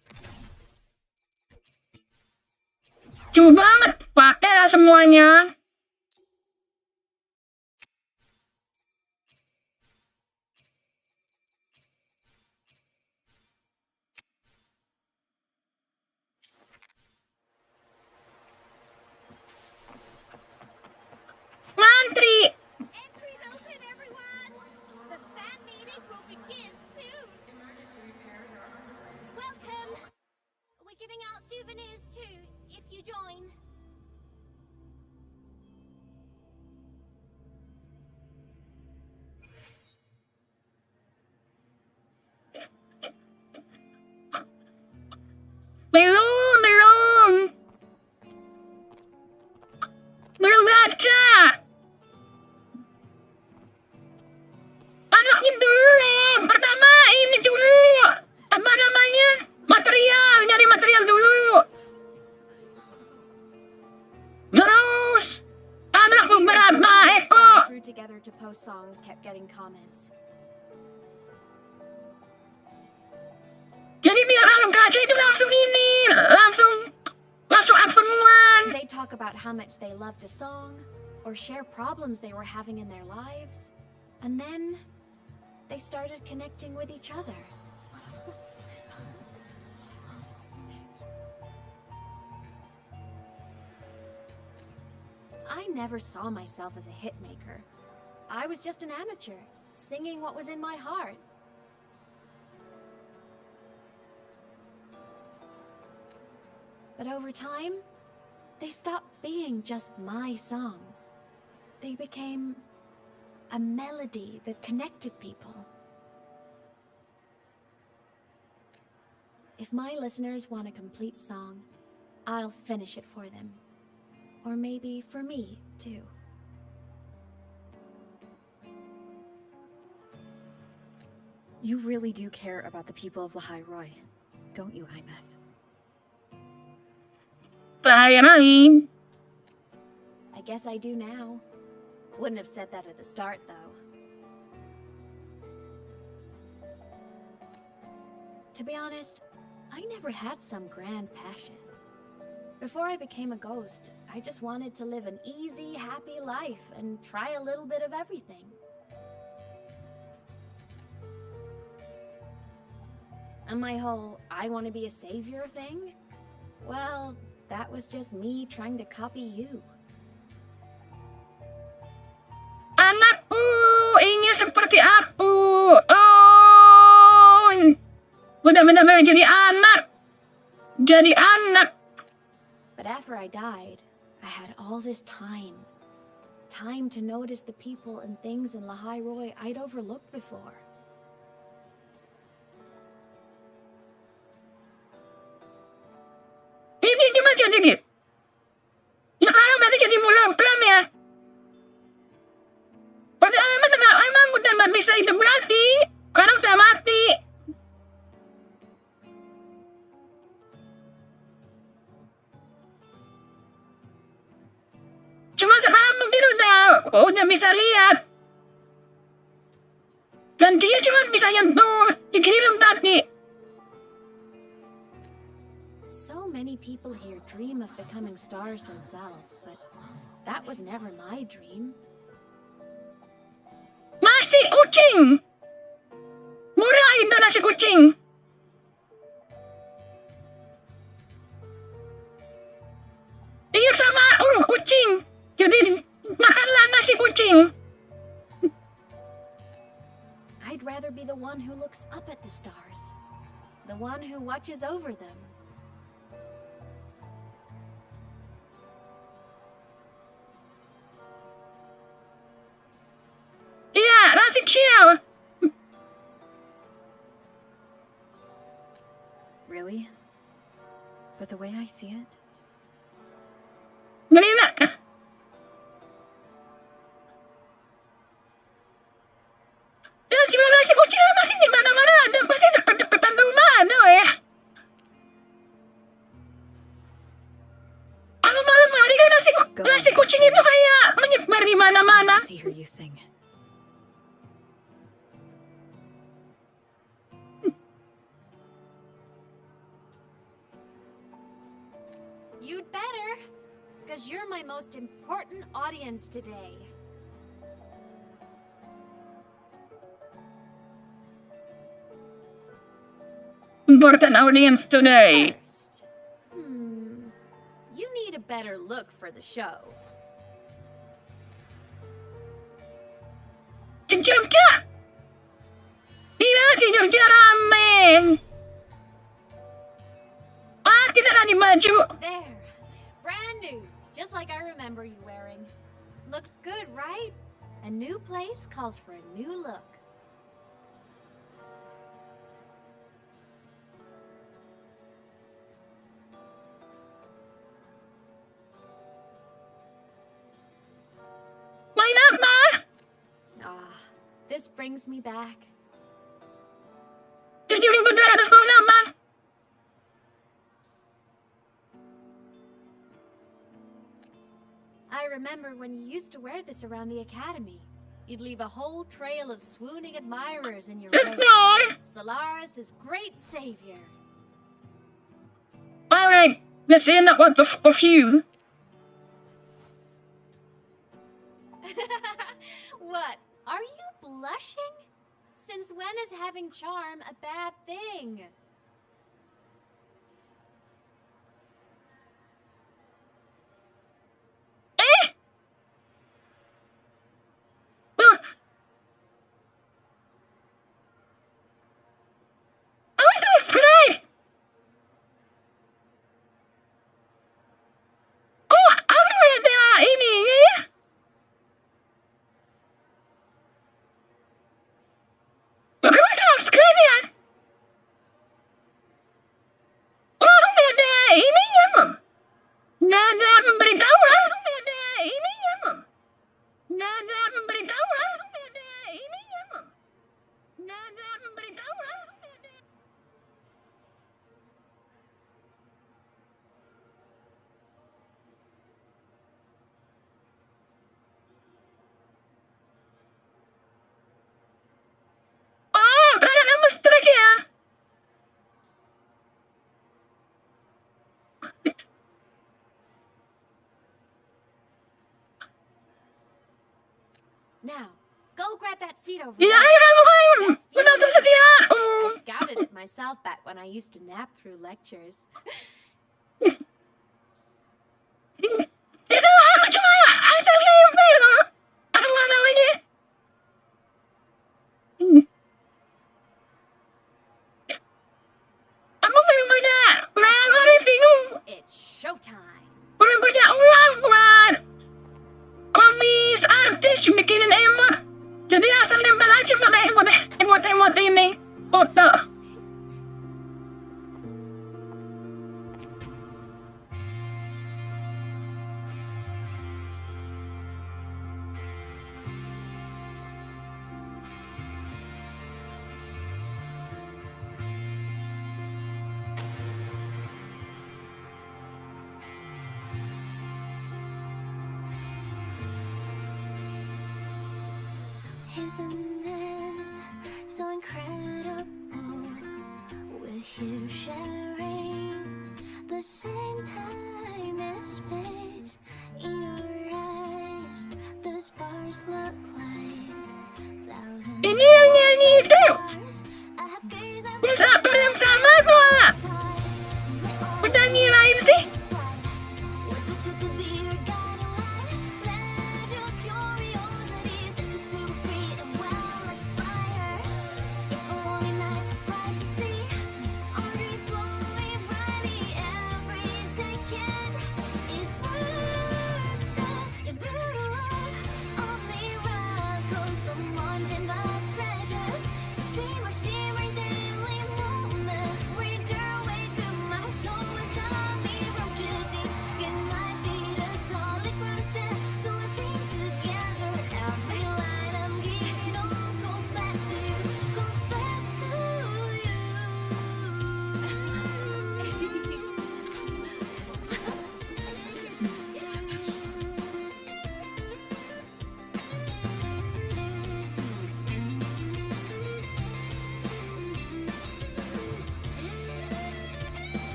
[SPEAKER 1] Coba banget, pakailah semuanya. Mantri.
[SPEAKER 4] Entries open, everyone. The fan meeting will begin soon.
[SPEAKER 7] Welcome. We're giving out souvenirs too, if you join.
[SPEAKER 4] together to post songs kept getting comments.
[SPEAKER 1] Jadi biar Alam Kaca itu langsung ini, langsung up semua.
[SPEAKER 4] They talk about how much they loved a song, or share problems they were having in their lives, and then they started connecting with each other. I never saw myself as a hitmaker. I was just an amateur, singing what was in my heart. But over time, they stopped being just my songs. They became a melody that connected people. If my listeners want a complete song, I'll finish it for them. Or maybe for me, too.
[SPEAKER 6] You really do care about the people of Lahai Roi, don't you, Aemeth?
[SPEAKER 1] I
[SPEAKER 4] guess I do now. Wouldn't have said that at the start, though. To be honest, I never had some grand passion. Before I became a ghost, I just wanted to live an easy, happy life and try a little bit of everything. And my whole I want to be a savior thing? Well, that was just me trying to copy you.
[SPEAKER 1] Anakku ingin seperti aku. Oh, benar-benar jadi anak. Jadi anak.
[SPEAKER 4] But after I died, I had all this time. Time to notice the people and things in Lahai Roi I'd overlooked before.
[SPEAKER 1] Ini gimana jadi? Sekarang berarti jadi mulut kram ya? Berarti emang udah bisa hidup berarti. Karena udah mati. Cuma sekarang mungkin udah bisa lihat. Dan dia cuma bisa nyentuh di film tadi.
[SPEAKER 4] So many people here dream of becoming stars themselves, but that was never my dream.
[SPEAKER 1] Nasi kucing! Murah itu nasi kucing! Ingat sama kucing! Jadi makanlah nasi kucing!
[SPEAKER 4] I'd rather be the one who looks up at the stars. The one who watches over them.
[SPEAKER 1] Iya, nasi kecil!
[SPEAKER 6] Really? But the way I see it?
[SPEAKER 1] Melina! Dan cuma nasi kucing masih di mana-mana ada, pasti dekat-dekatan rumah ada ya. Kalau malam hari kan nasi kucing itu kayak menyebar di mana-mana.
[SPEAKER 6] To hear you sing.
[SPEAKER 4] You'd better, because you're my most important audience today.
[SPEAKER 1] Important audience today.
[SPEAKER 4] First, you need a better look for the show.
[SPEAKER 1] Jogja! Tidak di Jogja rame. Tidak ada baju.
[SPEAKER 4] There, brand new, just like I remember you wearing. Looks good, right? A new place calls for a new look.
[SPEAKER 1] Main apa?
[SPEAKER 4] This brings me back.
[SPEAKER 1] 7.298.
[SPEAKER 4] I remember when you used to wear this around the academy. You'd leave a whole trail of swooning admirers in your
[SPEAKER 1] Good
[SPEAKER 4] wake.
[SPEAKER 1] Lord.
[SPEAKER 4] Solaris is great savior.
[SPEAKER 1] Alright, let's end up with a few.
[SPEAKER 4] What? Are you blushing? Since when is having charm a bad thing?
[SPEAKER 1] I was so afraid. Oh, how do we get there, Amy? Look at my screen. Oh, how do we get there, Amy? Nada, beritahu, how do we get there, Amy? Nada, beritahu, how do we get there, Amy? Nada, beritahu, how do we get there? Oh, kaya na mas-track yan.
[SPEAKER 4] Now, go grab that seat over
[SPEAKER 1] Yeah,
[SPEAKER 4] there.
[SPEAKER 1] I
[SPEAKER 4] I scouted it myself back when I used to nap through lectures. It's showtime.
[SPEAKER 1] Banyak orang buat komis artis bikin emot. Jadi asal nempel aja pakai emot ini. Foto.
[SPEAKER 13] Isn't it so incredible? We're here sharing the same time and space. In your eyes, the sparks look like thousands.
[SPEAKER 1] Ini yang nyanyi itu. Siapa yang sama gua? Penyanyi lain sih.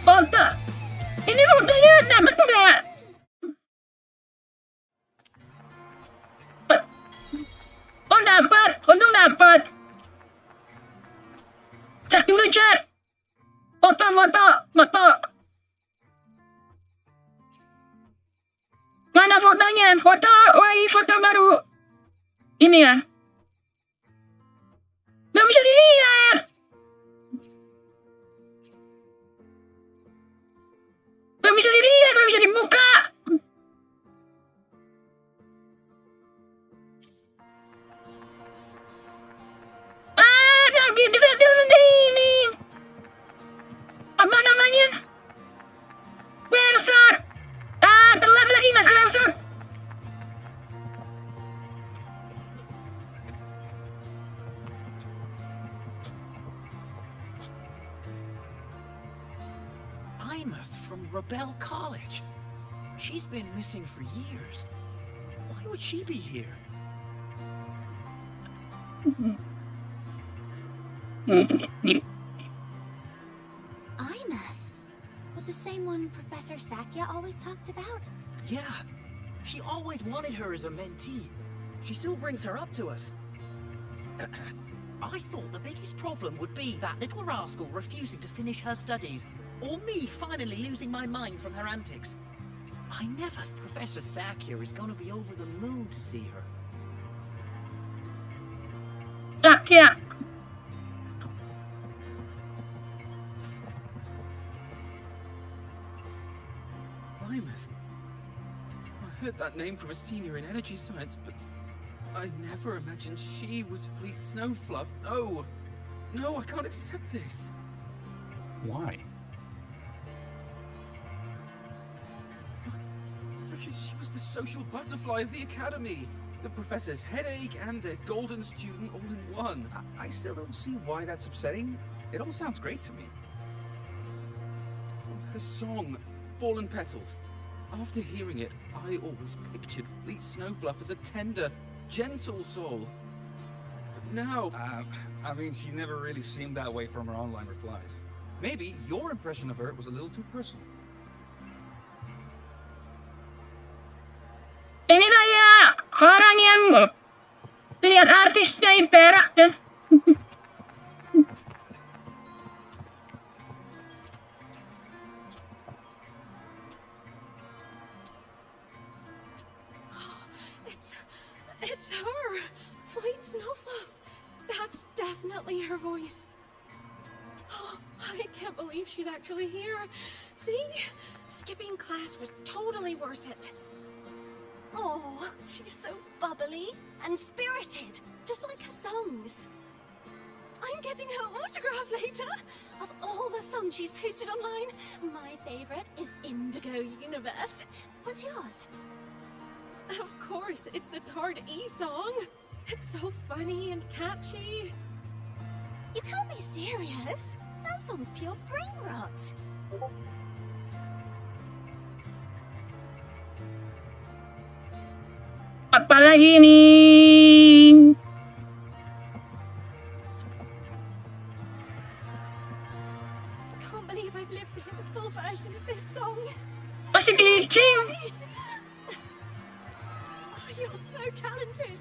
[SPEAKER 1] Foto. Ini fotonya dapat enggak? Oh dapat, untung dapat. Cek dulu cek. Foto. Mana fotonya? Foto baru. Ini ya. Nggak bisa dilihat. Nggak bisa dilihat, nggak bisa dibuka. Nggak bisa dilihat ini. Apa namanya? Website. Telat lagi masuk website.
[SPEAKER 20] Aemeth from Rebel College. She's been missing for years. Why would she be here?
[SPEAKER 4] Aemeth. But the same one Professor Sakya always talked about?
[SPEAKER 14] Yeah. She always wanted her as a mentee. She still brings her up to us. I thought the biggest problem would be that little rascal refusing to finish her studies, or me finally losing my mind from her antics. I never thought Professor Sakya is gonna be over the moon to see her.
[SPEAKER 1] Sakya.
[SPEAKER 22] Aemeth. I heard that name from a senior in energy science, but I never imagined she was Fleet Snowfluff. No! No, I can't accept this!
[SPEAKER 18] Why?
[SPEAKER 22] Because she was the social butterfly of the Academy! The professor's headache and their golden student all in one.
[SPEAKER 18] I still don't see why that's upsetting. It all sounds great to me.
[SPEAKER 22] Her song, Fallen Petals. After hearing it, I always pictured Fleet Snowfluff as a tender, gentle soul. But now...
[SPEAKER 18] I mean, she never really seemed that way from her online replies. Maybe your impression of her was a little too personal.
[SPEAKER 1] Ini kayak orang yang lihat artisnya Perak dan
[SPEAKER 16] It's her! Fleet Snowfluff! That's definitely her voice. Oh, I can't believe she's actually here. See? Skipping class was totally worth it.
[SPEAKER 12] Oh, she's so bubbly and spirited, just like her songs. I'm getting her autograph later. Of all the songs she's posted online, my favorite is Indigo Universe. What's yours?
[SPEAKER 16] Of course, it's the Tard E song. It's so funny and catchy.
[SPEAKER 12] You can't be serious. That song's pure brain rot.
[SPEAKER 1] apalagi nih?
[SPEAKER 12] Can't believe I've lived to hear the full version of this song.
[SPEAKER 1] Masih glitching.
[SPEAKER 12] Oh, you're so talented.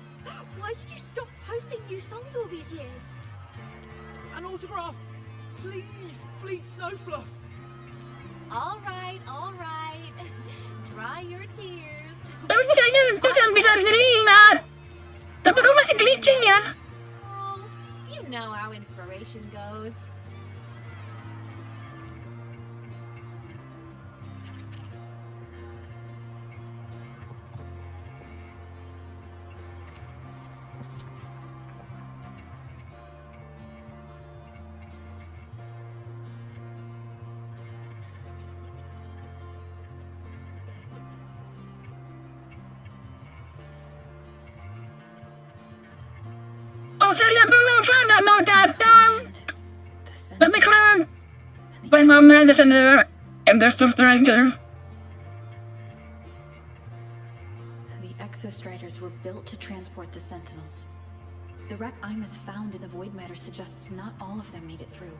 [SPEAKER 12] Why did you stop posting new songs all these years?
[SPEAKER 14] An autograph! Please, Fleet Snowfluff!
[SPEAKER 4] All right. Dry your tears.
[SPEAKER 1] Tapi kayaknya kan bisa diterima. Tapi kok masih glitching ya?
[SPEAKER 4] Oh, you know how inspiration goes.
[SPEAKER 1] Oh, saya belum pada mau datang. Lebih keren. When my man is in the structure.
[SPEAKER 6] The exostriders were built to transport the Sentinels. The wreck Aemeth found in the void matter suggests not all of them made it through.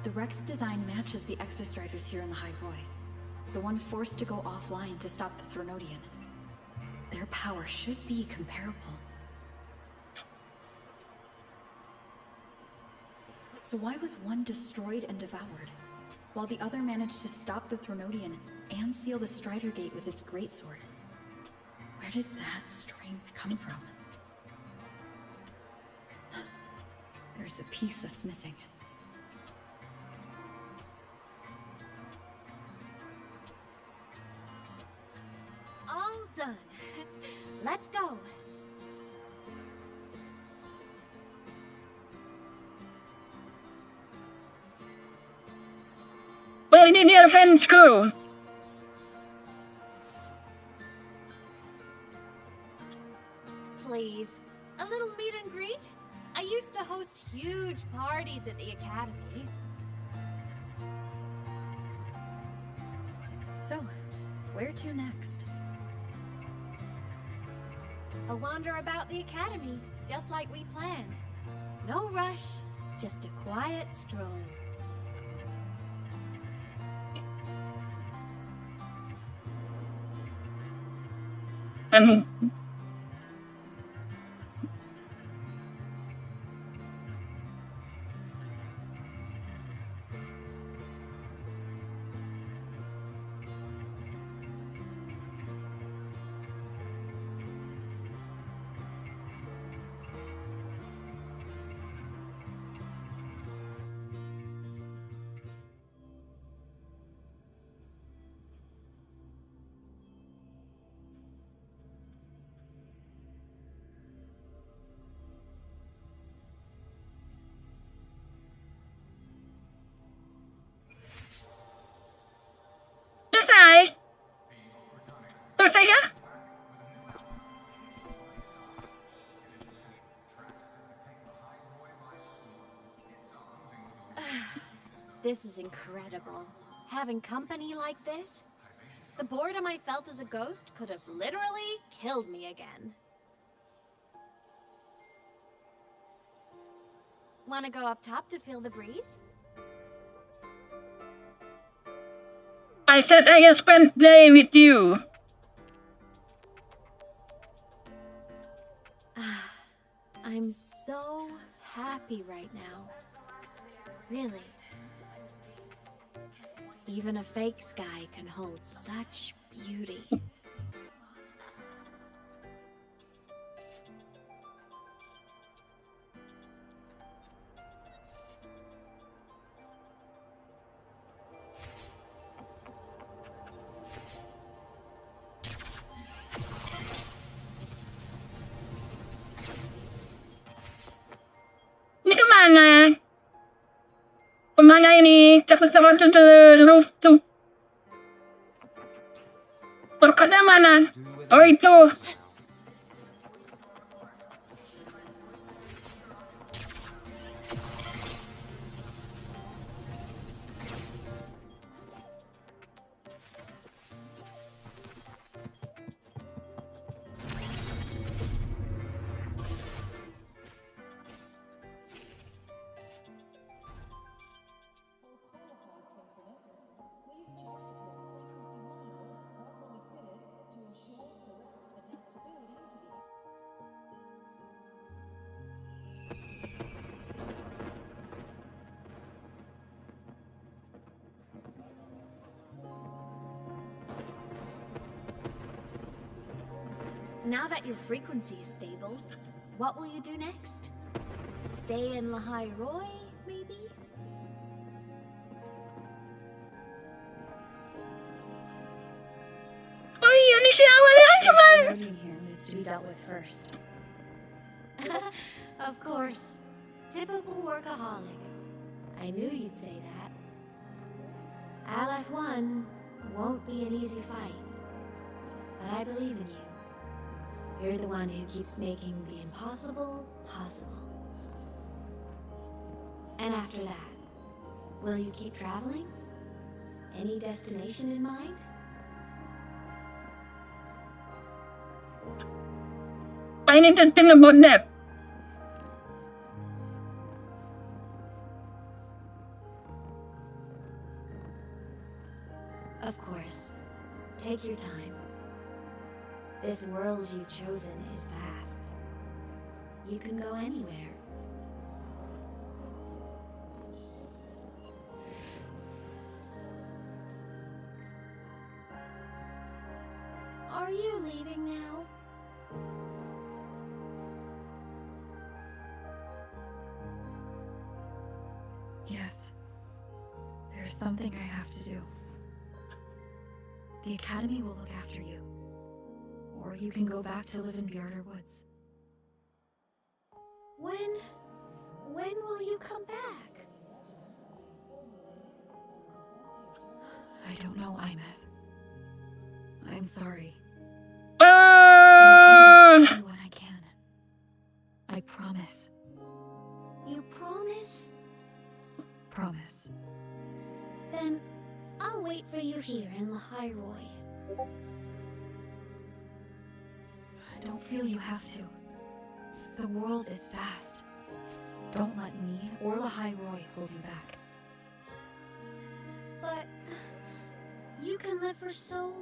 [SPEAKER 6] The wreck's design matches the exostriders here in the High Roy. The one forced to go offline to stop the Thronodian. Their power should be comparable. So why was one destroyed and devoured, while the other managed to stop the Thronodian and seal the Strider Gate with its greatsword? Where did that strength come from? There's a piece that's missing.
[SPEAKER 4] All done. Let's go.
[SPEAKER 1] Where did your friends go?
[SPEAKER 4] Please, a little meet and greet? I used to host huge parties at the Academy.
[SPEAKER 6] So, where to next?
[SPEAKER 4] A wander about the academy, just like we planned. No rush, just a quiet stroll.
[SPEAKER 1] And Desai. Terus saya?
[SPEAKER 4] This is incredible. Having company like this? The boredom I felt as a ghost could have literally killed me again. Wanna go up top to feel the breeze?
[SPEAKER 1] I said I can spend day with you.
[SPEAKER 4] I'm so happy right now. Really. Even a fake sky can hold such beauty.
[SPEAKER 1] Ini kemana? Kemana ini? Cek pesawat tuh. Berkata mana? Oh itu.
[SPEAKER 4] Now that your frequency is stable, what will you do next? Stay in Lahai Roy, maybe?
[SPEAKER 1] Oh iya, ini si awalnya cuman.
[SPEAKER 6] Here needs to be dealt with first.
[SPEAKER 4] Of course. Typical workaholic. I knew you'd say that. LF1 won't be an easy fight. But I believe in you. You're the one who keeps making the impossible possible. And after that, will you keep traveling? Any destination in mind?
[SPEAKER 1] I need to think about that.
[SPEAKER 4] Of course. Take your time. This world you've chosen is vast. You can go anywhere. Are you leaving now?
[SPEAKER 6] Yes. There's something I have to do. The Academy will look after you. Or you can go back to live in Bjarder Woods.
[SPEAKER 4] When will you come back?
[SPEAKER 6] I don't know, Aemeth. I'm sorry.
[SPEAKER 1] Oh!
[SPEAKER 6] I'll come back to see when I can. I promise.
[SPEAKER 4] You promise?
[SPEAKER 6] Promise.
[SPEAKER 4] Then I'll wait for you here in Lahai Roy.
[SPEAKER 6] don't feel you have to. The world is vast. Don't let me or Lahai Roy hold you back.
[SPEAKER 4] But you can live for so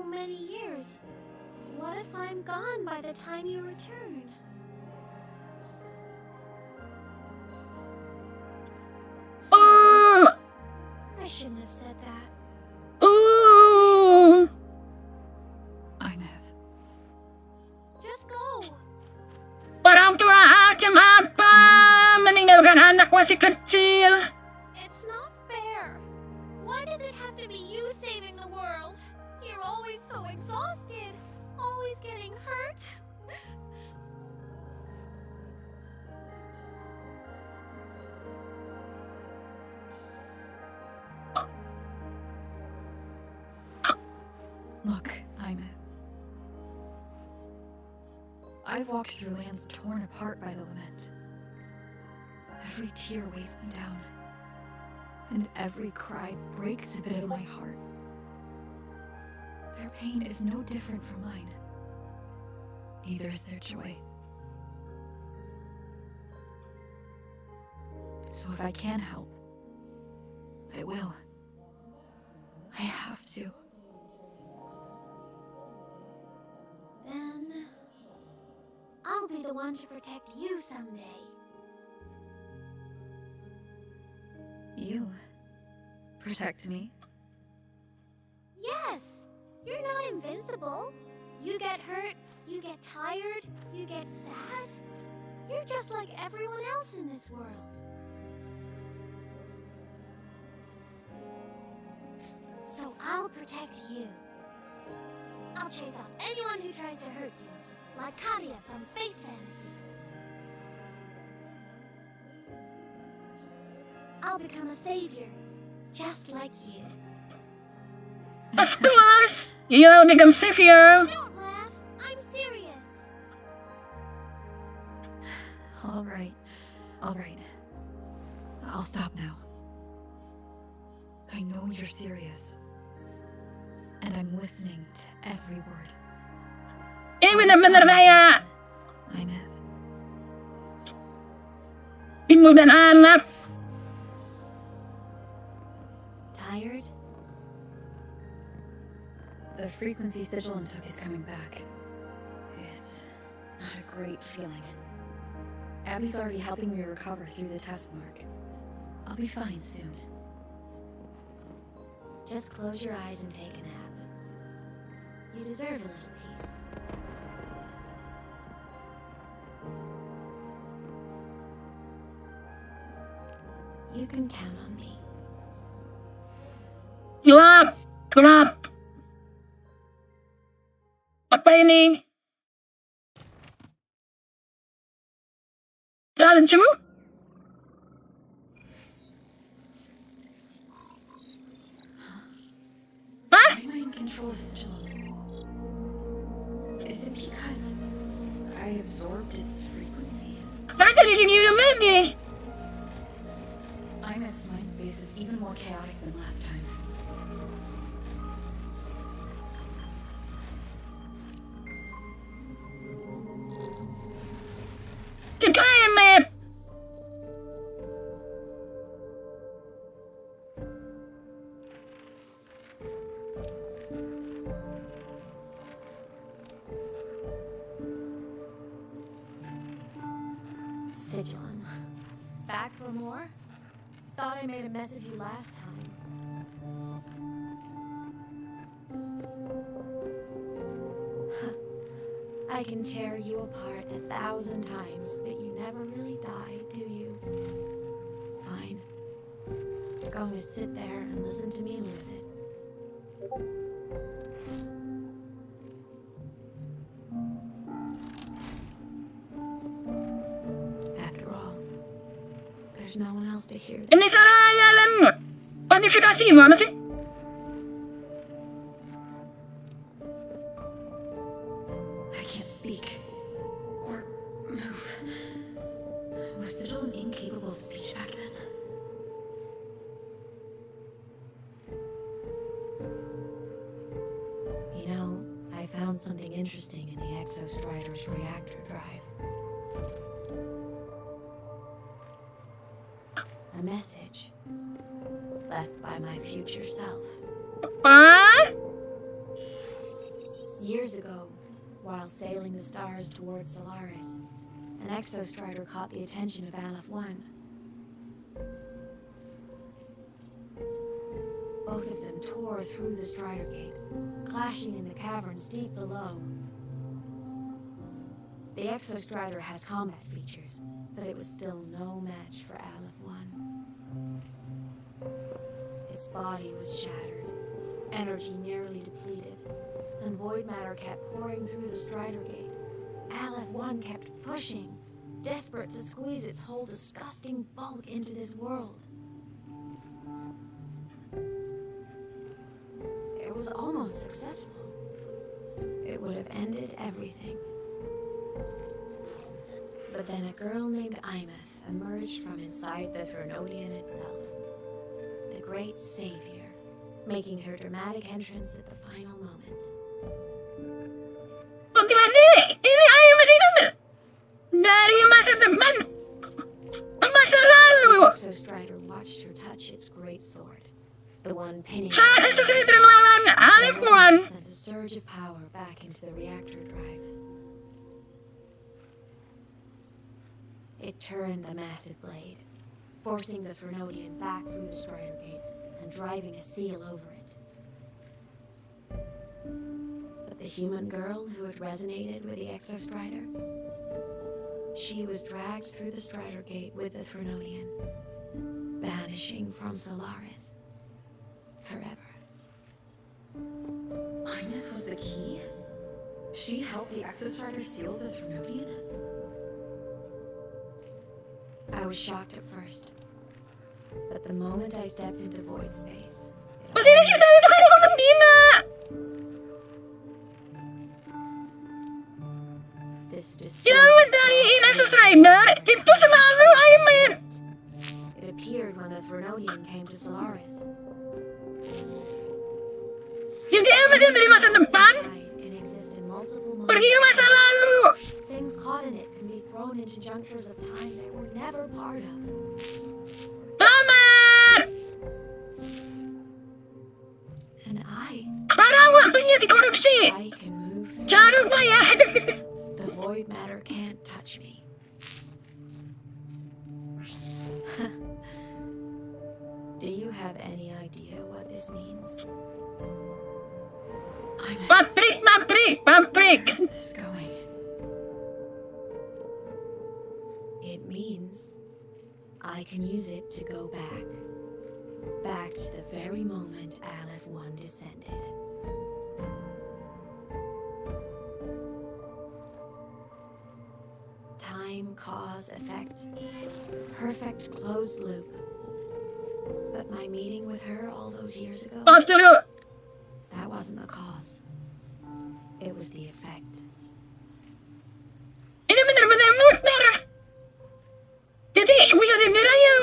[SPEAKER 4] many years. What if I'm gone by the time you return? Sorry. I shouldn't have said that.
[SPEAKER 1] Ooh.
[SPEAKER 6] Aemeth.
[SPEAKER 4] Just go.
[SPEAKER 1] Orang tua macam apa meninggalkan anak masih kecil?
[SPEAKER 4] It's not fair. Why does it have to be you saving the world? You're always so exhausted. Always getting hurt.
[SPEAKER 6] Look, Aemeth. I've walked through lands torn apart by the lament. Every tear weighs me down, and every cry breaks a bit of my heart. Their pain is no different from mine. Neither is their joy. So if I can help, I will. I have to.
[SPEAKER 4] Then I'll be the one to protect you someday.
[SPEAKER 6] You protect me?
[SPEAKER 4] Yes! You're not invincible. You get hurt, you get tired, you get sad. You're just like everyone else in this world. So I'll protect you. I'll chase off anyone who tries to hurt you, like Kadia from Space Fantasy. I'll become a savior, just like you.
[SPEAKER 1] Of course! You'll become savior!
[SPEAKER 4] Don't laugh, I'm serious.
[SPEAKER 6] Alright. I'll stop now. I know you're serious. And I'm listening to every word.
[SPEAKER 1] Ini benar-benar kayak
[SPEAKER 6] Aemeth.
[SPEAKER 1] ibu dan anak.
[SPEAKER 6] Tired? The frequency Sigilant took is coming back. It's not a great feeling. Abby's already helping me recover through the test mark. I'll be fine soon.
[SPEAKER 4] Just close your eyes and take a nap. You deserve a little peace. You can count on me.
[SPEAKER 1] Gelap. Apa ini? Jalan semua?
[SPEAKER 6] Why am I in control of Sigilant? Is it because I absorbed its frequency?
[SPEAKER 1] Saya di sini udah mati.
[SPEAKER 6] Aemeth's mind space is even more chaotic than last time.
[SPEAKER 1] Goodbye, Aemeth.
[SPEAKER 4] Sigilant. Back for more? Thought I made a mess of you last time. I can tear you apart 1,000 times, but you never really die, do you? Fine. You're going to sit there and listen to me lose it. After all, there's no one else to hear this.
[SPEAKER 1] Ini saya dan kuantifikasi gimana sih?
[SPEAKER 6] I can't speak. Or move. Was Sigilant incapable of speech back then?
[SPEAKER 4] You know, I found found something interesting in the Exostrider's reactor drive. A message left by my future self.
[SPEAKER 1] What?
[SPEAKER 4] Years ago, while sailing the stars towards Solaris, an Exostrider caught the attention of Aleph 1. Both of them tore through the Strider Gate, clashing in the caverns deep below. The Exostrider has combat features, but it was still no match for Aleph 1. Its body was shattered, energy nearly depleted, and void matter kept pouring through the Strider Gate. Aleph 1 kept pushing, desperate to squeeze its whole disgusting bulk into this world. It was almost successful. It would have ended everything. But then a girl named Aemeth emerged from inside the Thronodian itself. The great savior, making her dramatic entrance at the final moment.
[SPEAKER 1] Ini Aemeth ini dari masa depan ke masa lalu.
[SPEAKER 4] Exostrider watched her touch its great sword. The one pinning
[SPEAKER 1] Saat Exostrider melawan Aleph 1
[SPEAKER 4] sent a surge of power back into the reactor drive. It turned the massive blade, forcing the Thronodian back through the Strider Gate and driving a seal over it. But the human girl who had resonated with the Exostrider, she was dragged through the Strider Gate with the Thronodian, vanishing from Solaris forever.
[SPEAKER 6] Aemeth was the key? She helped the Exostrider seal the Thronodian?
[SPEAKER 4] I was shocked at first, but the moment I stepped into void space,
[SPEAKER 1] Pati na siya tayo kami ko ng Dina. Ginawan dari Exostrider dito sa mga Aemeth.
[SPEAKER 4] It appeared when the Thronodian came to Solaris.
[SPEAKER 1] Hindi Aemeth yung dari masa depan. Pergi ke masa lalu.
[SPEAKER 4] Things caught in it can be thrown into junctures of time they were never part of.
[SPEAKER 1] Tamat!
[SPEAKER 4] And I
[SPEAKER 1] Parawa punya dikorupsi.
[SPEAKER 4] can move.
[SPEAKER 1] Cara ya.
[SPEAKER 4] The void matter can't touch me. Do you have any idea what this means?
[SPEAKER 1] Paprik.
[SPEAKER 6] Where's this going?
[SPEAKER 4] It means I can use it to go back to the very moment Aleph 1 descended. Time, cause, effect. Perfect closed loop. But my meeting with her all those years ago, that wasn't the cause. It was the effect.
[SPEAKER 1] Ini benar-benar muter. Jadi bisa dibilang ya,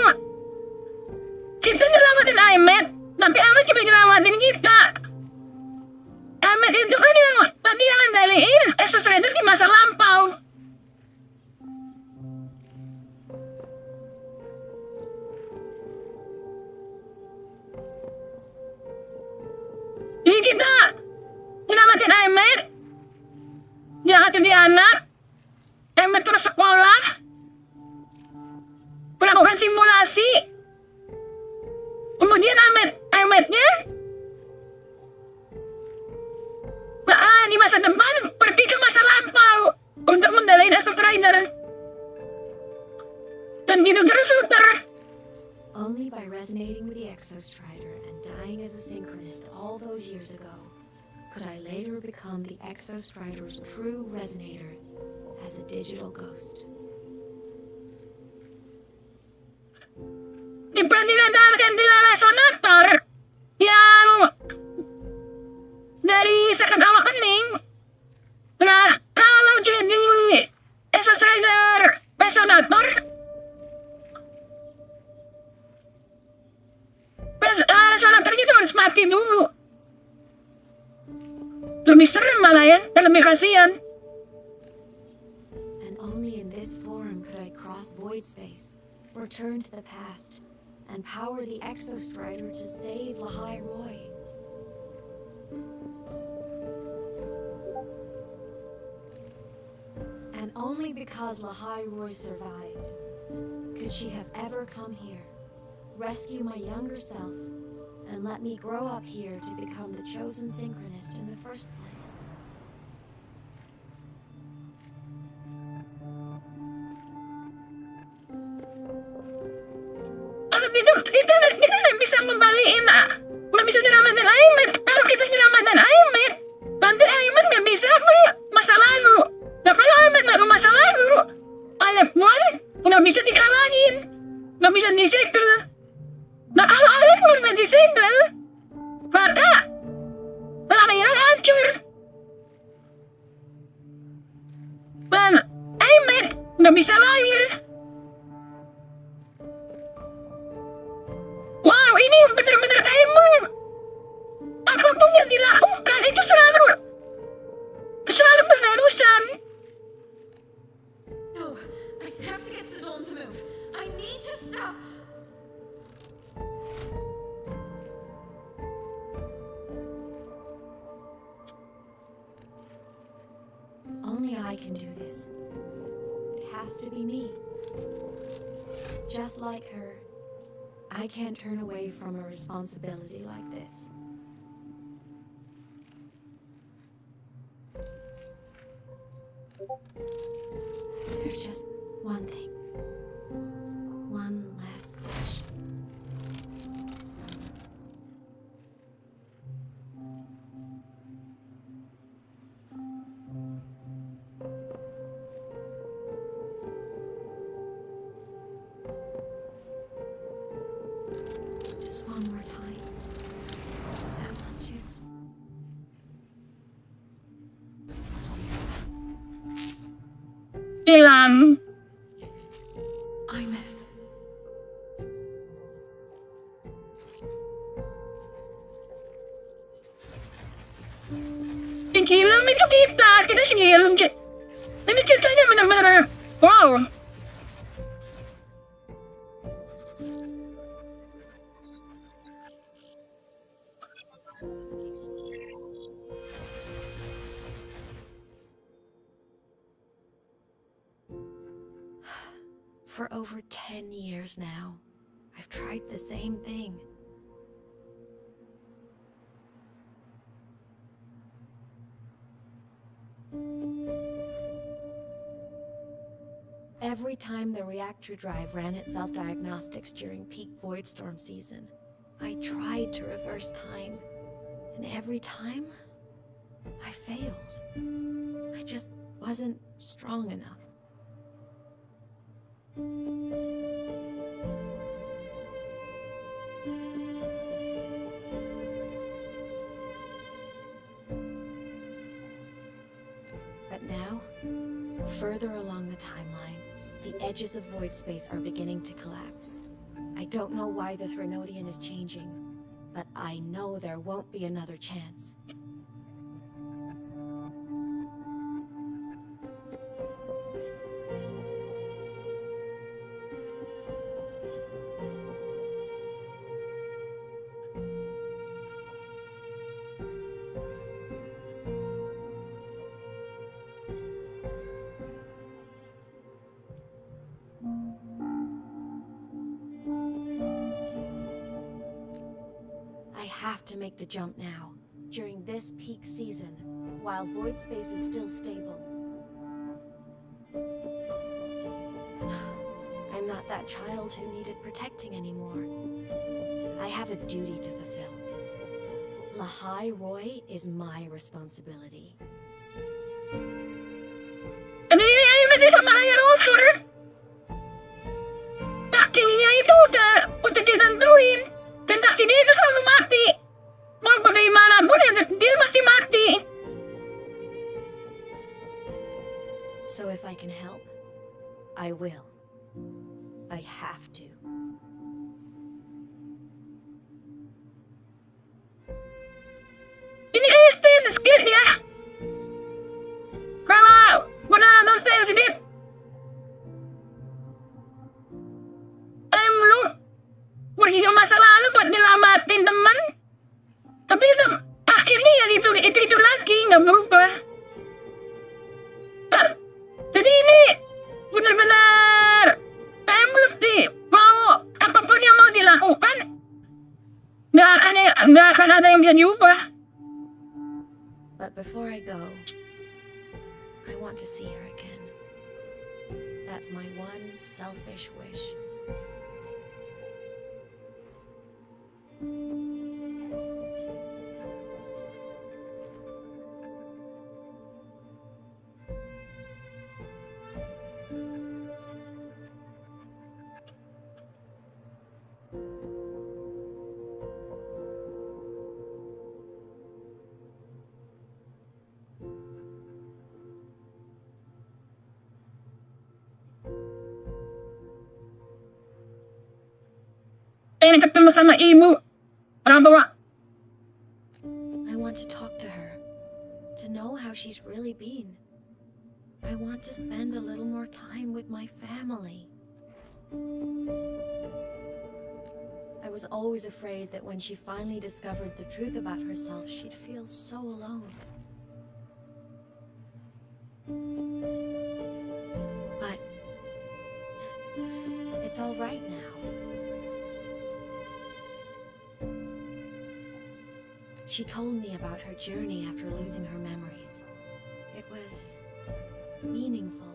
[SPEAKER 1] kita nyelamatin Aemeth, tapi Aemeth juga nyelamatin kita. Aemeth itu kan yang tadi yang ngendaliin Exostrider di masa lampau. Jadi kita nyelamatin Aemeth, jangan jadi anak. Aemeth terus sekolah, melakukan simulasi. Kemudian Aemethnya di masa depan pergi ke masa lampau untuk mendalain Exostrider. Dan gitu terus muter.
[SPEAKER 4] Only by resonating with the Exostrider and dying as a synchronist all those years ago could I later become the Exostrider's true resonator as a digital ghost.
[SPEAKER 1] Dipertimbangkan di resonator yang dari sekat awak kening. Nah, kalau jadi Exostrider resonator, resonator itu harus mati dulu. Lebih serem malah ya, dan lebih kasihan.
[SPEAKER 4] And only in this form could I cross void space, return to the past, and power the Exostrider to save Lahai Roy. And only because Lahai Roy survived could she have ever come here, rescue my younger self, and let me grow up here to become the chosen synchronist in the first place.
[SPEAKER 1] Kalau gitu, kita nggak bisa ngembaliin, nggak bisa nyelamatin Aemeth. Kalau kita nyelamatin Aemeth, nanti Aemeth nggak bisa ke masa lalu. Nah kalau Aemeth nggak ke masa lalu, Aleph 1 nggak bisa dikalahin, nggak bisa disegel. Nah kalau Aleph nggak disegel, maka Lahiran hancur. Dan Aemeth nggak bisa lahir. Wow, ini benar-benar Aemeth. Apapun yang dilakukan itu selalu berharusan.
[SPEAKER 6] No, I have to get Sigil to move. I need to stop.
[SPEAKER 4] Only I can do this. It has to be me. Just like her, I can't turn away from a responsibility like this. There's just one thing. One last wish. Just one more time. I want to.
[SPEAKER 1] Hilang.
[SPEAKER 6] Aemeth.
[SPEAKER 1] Film itu kita film. Ini ceritanya benar-benar wow.
[SPEAKER 4] For over 10 years now, I've tried the same thing. Every time the reactor drive ran its self-diagnostics during peak Voidstorm season, I tried to reverse time. And every time, I failed. I just wasn't strong enough. But now, further along the timeline, the edges of void space are beginning to collapse. I don't know why the Threnodian is changing, but I know there won't be another chance. I have to make the jump now, during this peak season, while void space is still stable. I'm not that child who needed protecting anymore. I have a duty to fulfill. Lahai Roy is my responsibility.
[SPEAKER 1] Ini Aemeth sama Raya Rosur. Kakinya itu udah ditentuin. Dan kaki dia itu selalu mati. Mau bagaimanapun ya dia mesti mati.
[SPEAKER 4] So if I can help, I will. I have to.
[SPEAKER 1] Ini kayak stand skill ya. buat nyelamatin teman. Tapi akhirnya ya itu lagi nggak berubah. Jadi ini benar-benar saya belum mau apapun yang mau dilakukan nggak akan ada yang bisa diubah.
[SPEAKER 4] But before I go, I want to see her again. That's my one selfish wish.
[SPEAKER 1] Pengen ketemu sama ibu orang tua.
[SPEAKER 4] I want to talk to her, to know how she's really been. I want to spend a little more time with my family. I was always afraid that when she finally discovered the truth about herself, she'd feel so alone. But it's all right now. She told me about her journey after losing her memories. It was meaningful.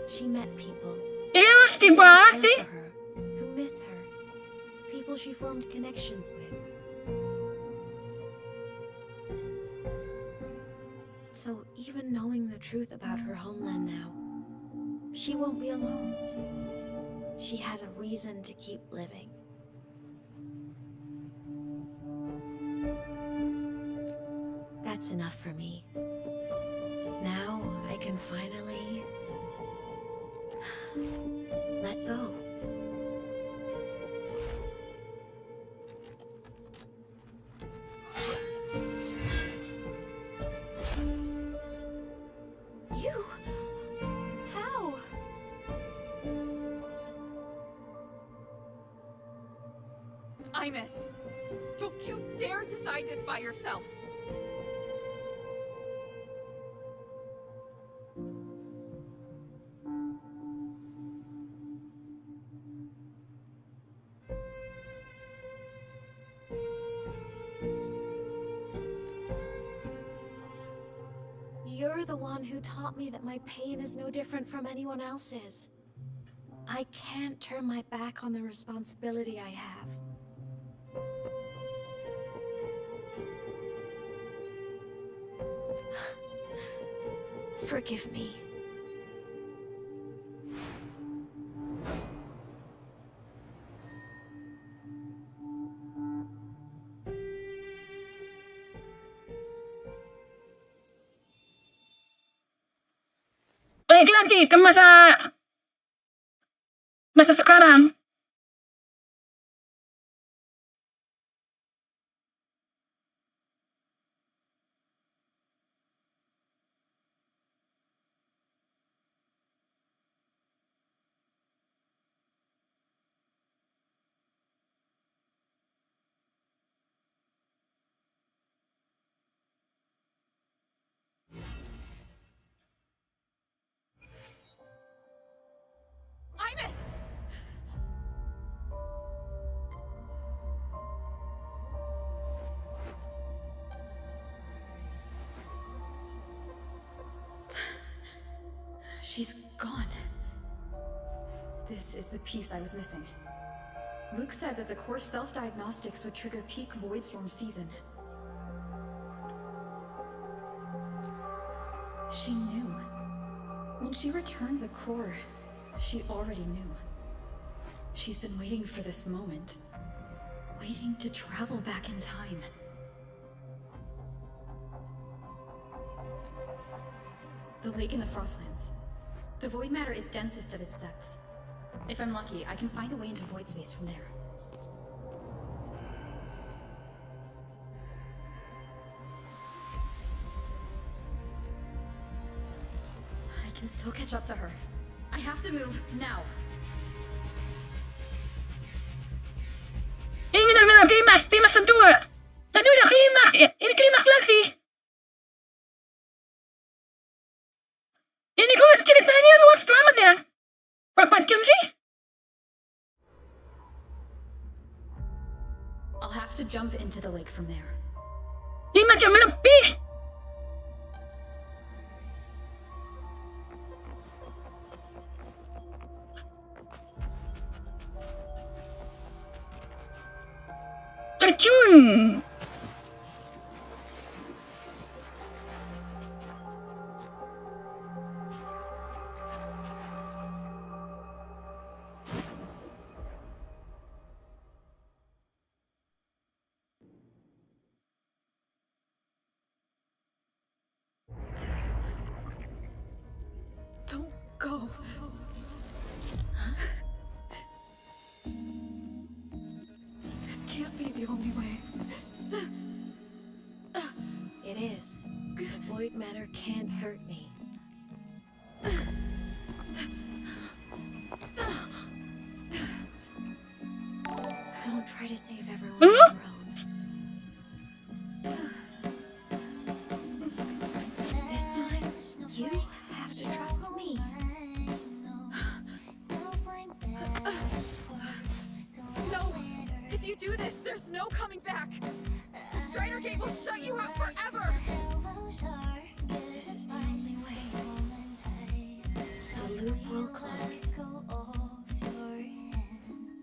[SPEAKER 4] She met people who miss her, people she formed connections with. So even knowing the truth about her homeland now, she won't be alone. She has a reason to keep living. That's enough for me. Now I can finally let go.
[SPEAKER 16] You? How?
[SPEAKER 8] Aemeth, don't you dare decide this by yourself!
[SPEAKER 4] You're the one who taught me that my pain is no different from anyone else's. I can't turn my back on the responsibility I have. Forgive me.
[SPEAKER 1] Baik lagi ke masa sekarang.
[SPEAKER 8] Aemeth!
[SPEAKER 6] She's gone. This is the piece I was missing. Luke said that the core self-diagnostics would trigger peak Voidstorm season. She knew. When she returned the core, she already knew. She's been waiting for this moment. Waiting to travel back in time. The lake in the Frostlands. The void matter is densest at its depths. If I'm lucky, I can find a way into void space from there. can still catch up to her. I have to move now.
[SPEAKER 1] Ini benar-benar klimas, klimas kedua. Tadi udah klimak, ini klimak lagi. Ini kok ceritanya luas banget ya? Berapa jam sih?
[SPEAKER 6] I'll have to jump into the lake from there.
[SPEAKER 1] 5 jam lebih. Terjun.
[SPEAKER 6] Don't go. This can't be the only way.
[SPEAKER 4] It is. The void matter can't hurt me. Don't try to save everyone on your own. This time, you have to trust me.
[SPEAKER 8] No! If you do this, there's no coming back! The Strider Gate will shut you out forever!
[SPEAKER 4] This is the only way. The loop will close.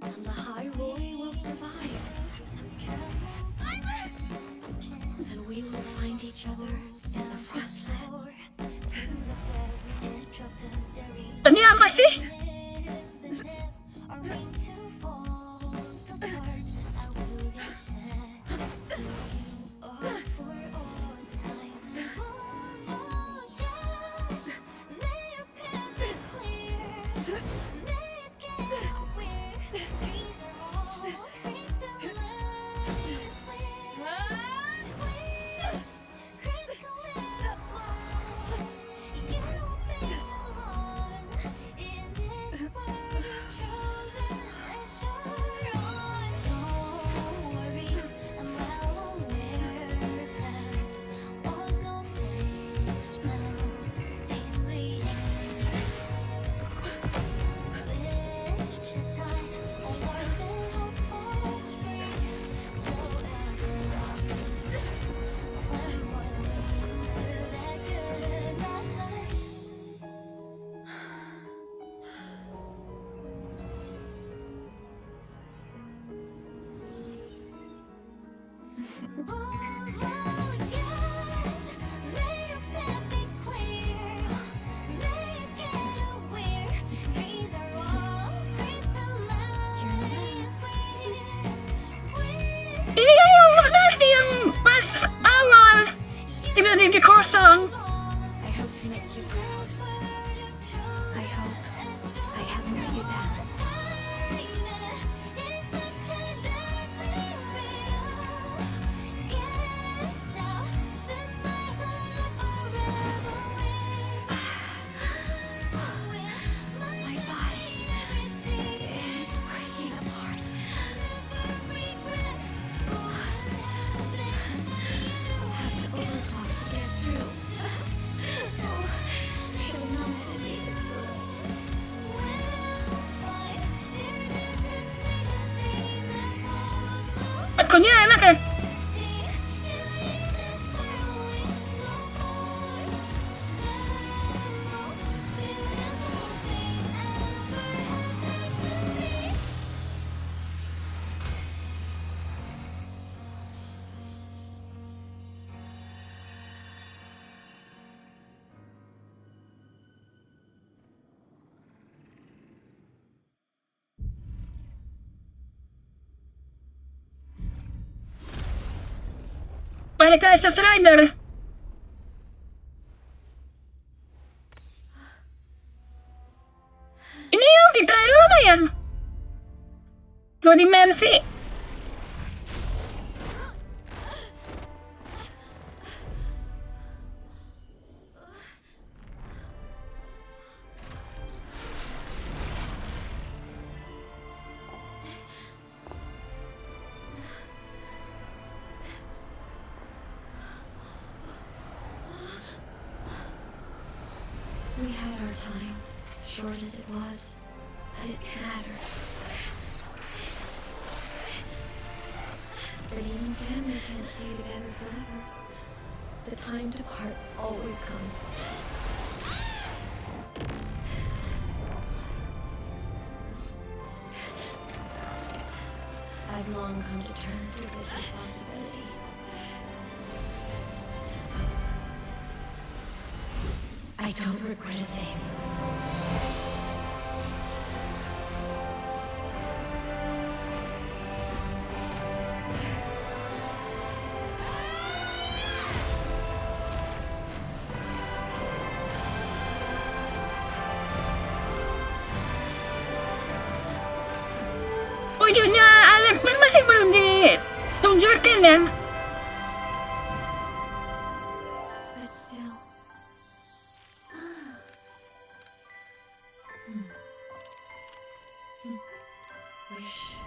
[SPEAKER 4] And the High Roy will survive. And we will find each other in the Frostlands.
[SPEAKER 1] Tadi apa sih? Ini kan yang nanti yang pas awal tiba-tiba kosong.
[SPEAKER 4] I hope to make you proud. I hope I have made you that. My body is breaking apart. Have to overclock to get through. Oh, should have known that it is.
[SPEAKER 1] Akunnya enak ya? Balik ke SS Rider. Ini yang di trailer apa ya? 2 dimensi.
[SPEAKER 4] time, short as it was, but it mattered. But even family can't stay together forever. The time to part always comes. I've long come to terms with this responsibility. I don't regret a thing.
[SPEAKER 1] Wujudnya Aemeth masih belum ditunjukkan ya.
[SPEAKER 4] But still. Wish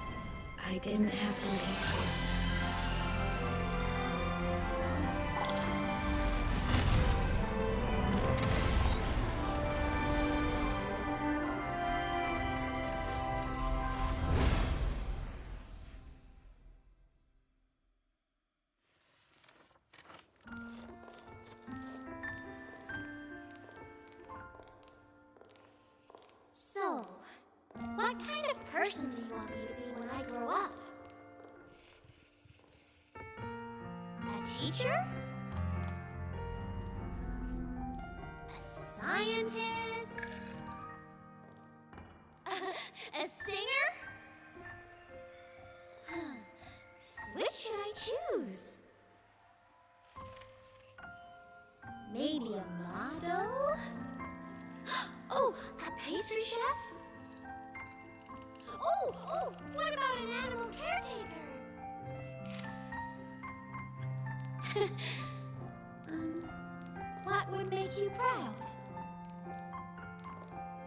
[SPEAKER 4] I didn't have to leave here.
[SPEAKER 13] So, what kind of person do you want me to be when I grow up? A teacher? A scientist? A singer? Which should I choose? Maybe a model? Oh, a pastry chef? Oh, what about an animal caretaker? What would make you proud?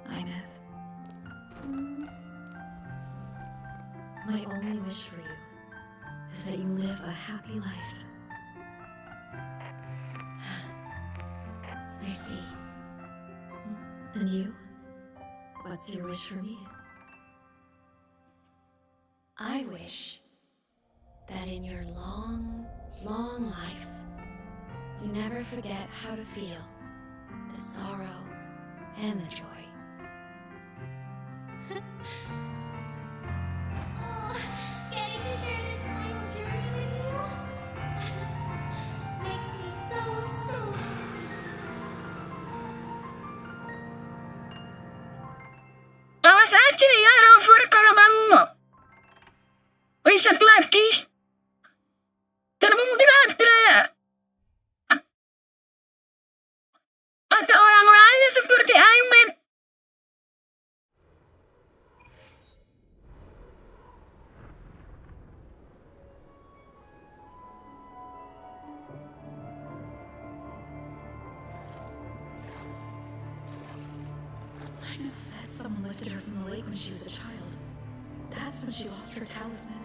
[SPEAKER 6] Aemeth. My only wish for you is that you live a happy life.
[SPEAKER 4] I see.
[SPEAKER 6] And you? What's your wish for me?
[SPEAKER 4] I wish that in your long, long life, you never forget how to feel the sorrow and the joy.
[SPEAKER 13] Oh, getting to share this final journey with you makes me so happy.
[SPEAKER 1] Awas aja ya, Rover, kalau kamu riset lagi. Karena mungkin ada orang lain seperti Aemeth.
[SPEAKER 6] Aemeth said someone lifted her from the lake when she was a child. That's when she lost her talisman.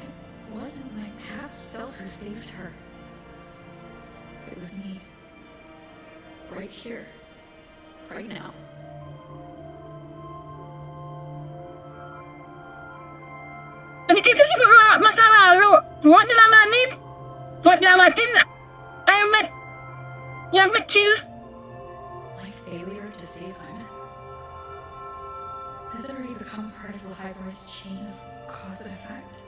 [SPEAKER 6] It wasn't my past self who saved her. It was me. Right here. Right now.
[SPEAKER 1] Itu masa lalu. Buat nyelamatin Aemeth yang kecil.
[SPEAKER 6] My failure to save Aemeth has already become part of the Highbor's chain of cause and effect.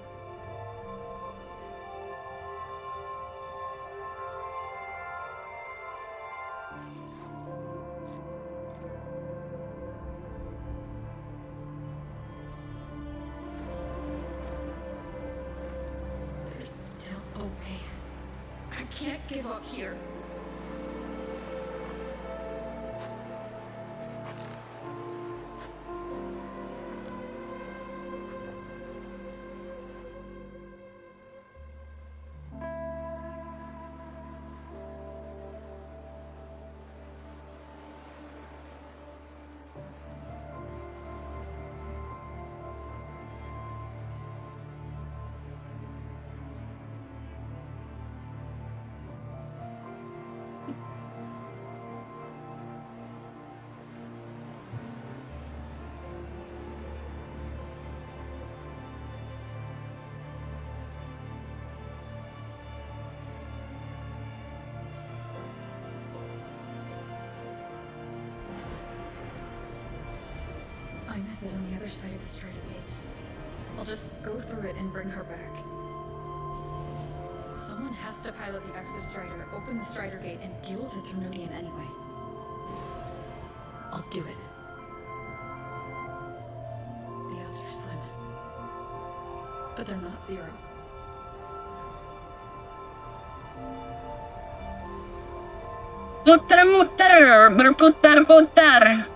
[SPEAKER 6] There's still a way. I can't give up here. Aemeth is on the other side of the Strider Gate. I'll just go through it and bring her back. Someone has to pilot the Exostrider, open the Strider Gate, and deal with the Thermodium anyway. I'll do it. The odds are slim. But they're not zero.
[SPEAKER 1] Muter, berputar-putar.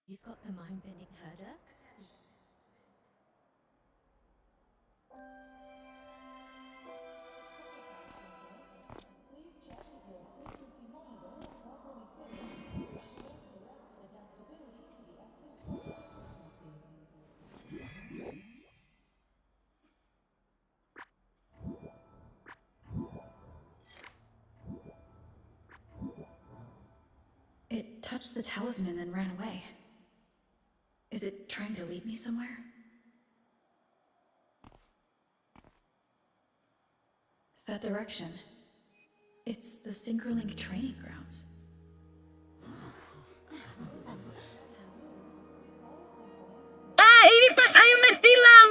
[SPEAKER 4] You've got the mind-bending herder?
[SPEAKER 6] It touched the talisman and then ran away. Is it trying to lead me somewhere? That direction. It's the Synchronlink training grounds.
[SPEAKER 1] Ini pas Aemeth bilang.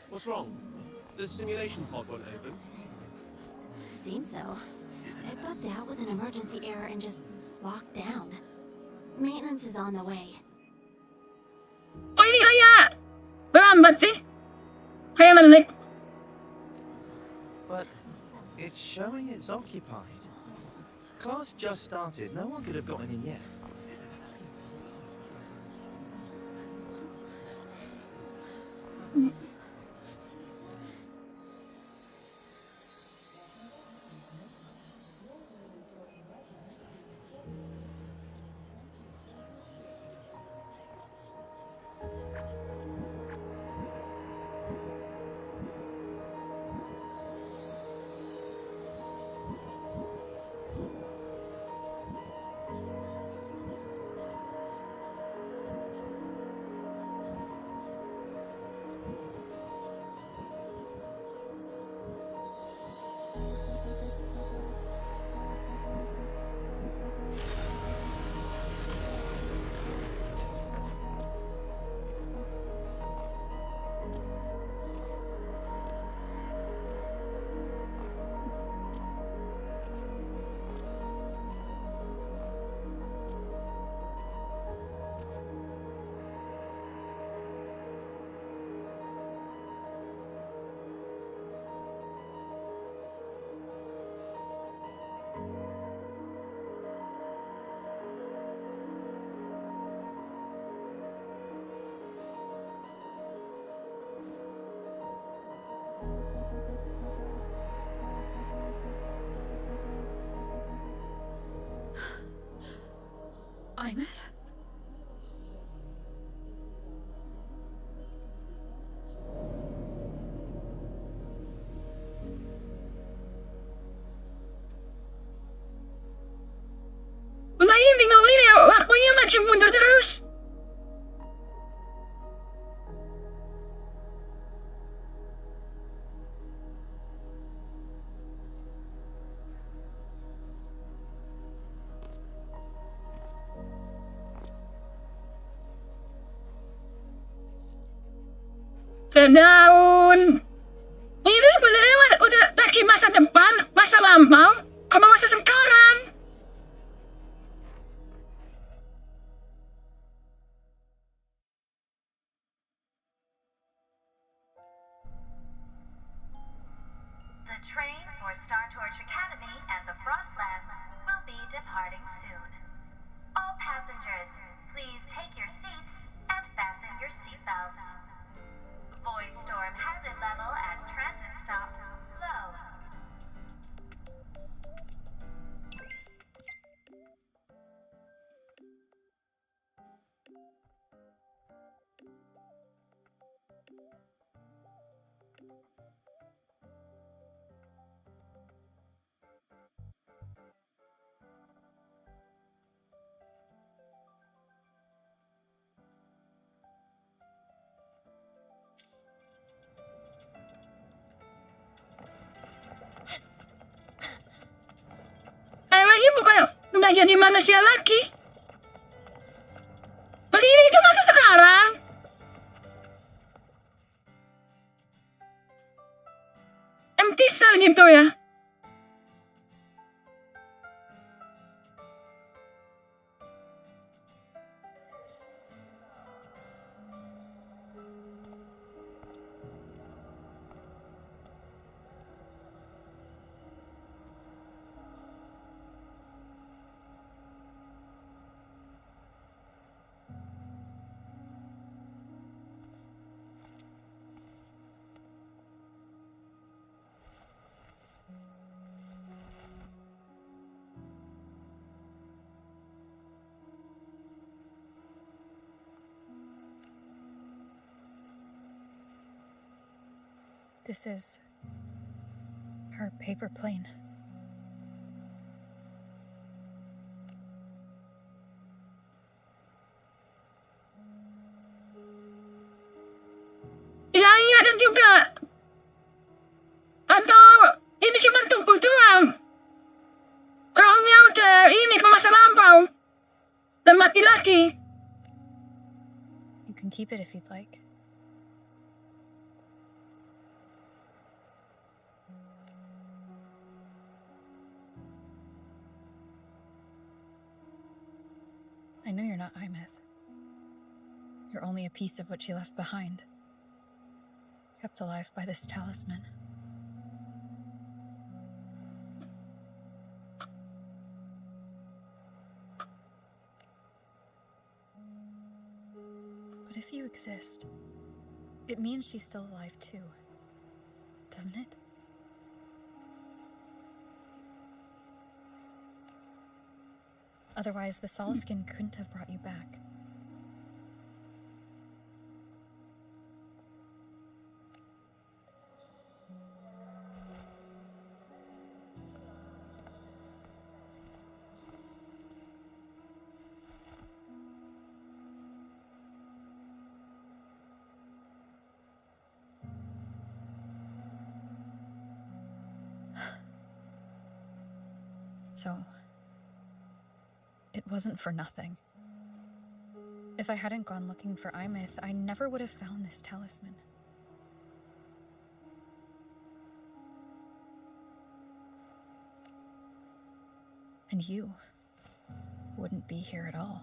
[SPEAKER 20] What's wrong? The simulation pod won't open?
[SPEAKER 4] Seems so. It bugged out with an emergency error and just locked down. Maintenance is on the way.
[SPEAKER 1] Oh, ini kayak lambat sih. Kayak ngelik.
[SPEAKER 20] But it's showing it's occupied. Class just started. No one could have gotten in yet.
[SPEAKER 6] Aemeth?
[SPEAKER 1] Lumayan bingung ini ya, waktunya macam mundur terus. Daun. Ini sebenarnya udah lagi masa depan, masa lampau, sama masa sekarang.
[SPEAKER 3] The train for Star Torch Academy and the Frostlands will be departing soon. All passengers, please take your seats and fasten your seatbelts. Void storm hazard level at transit stop low.
[SPEAKER 1] nggak jadi manusia lagi. Begini ke masa sekarang. Empty cell gitu ya.
[SPEAKER 6] This is her paper plane.
[SPEAKER 1] Tidak ingat juga. Atau ini cuma tubuh doang. Rohnya udah ini ke masa lampau. Dan mati lagi.
[SPEAKER 6] You can keep it if you'd like. I know you're not Aemeth. You're only a piece of what she left behind. Kept alive by this talisman. But if you exist, it means she's still alive too, doesn't it? Otherwise, the Solaskin couldn't have brought you back. So, it wasn't for nothing. If I hadn't gone looking for Aemeth, I never would have found this talisman. And you wouldn't be here at all.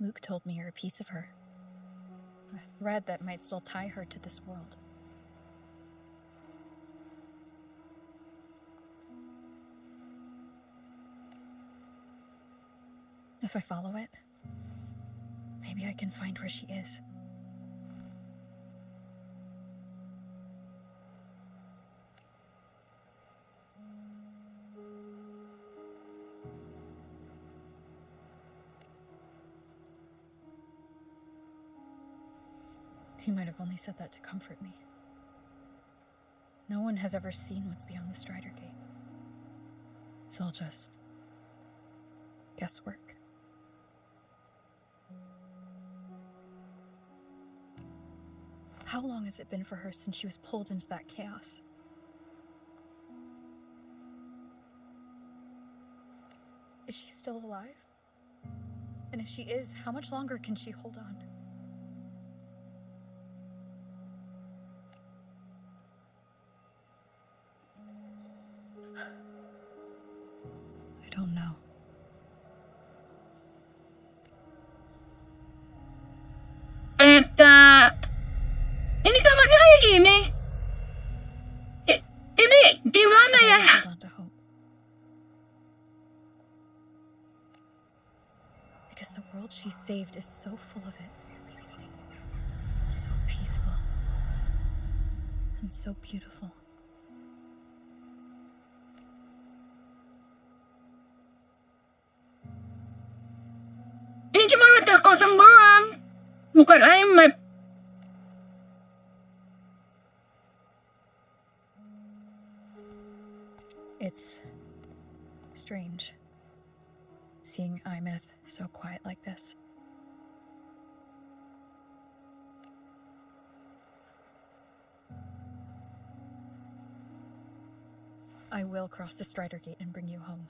[SPEAKER 6] Luke told me you're a piece of her. A thread that might still tie her to this world. If I follow it, maybe I can find where she is. He might have only said that to comfort me. No one has ever seen what's beyond the Strider Gate. It's all just guesswork. How long has it been for her since she was pulled into that chaos? Is she still alive? And if she is, how much longer can she hold on? I don't know.
[SPEAKER 1] Ini kamarnya kayak gini. Ini di mana ya?
[SPEAKER 6] Hold on to hope. Because the world she saved is so full of it. So peaceful. And so beautiful.
[SPEAKER 1] Ini cuma wadah kosong doang. Bukan Aemeth.
[SPEAKER 6] It's strange seeing Aemeth so quiet like this. I will cross the Strider Gate and bring you home.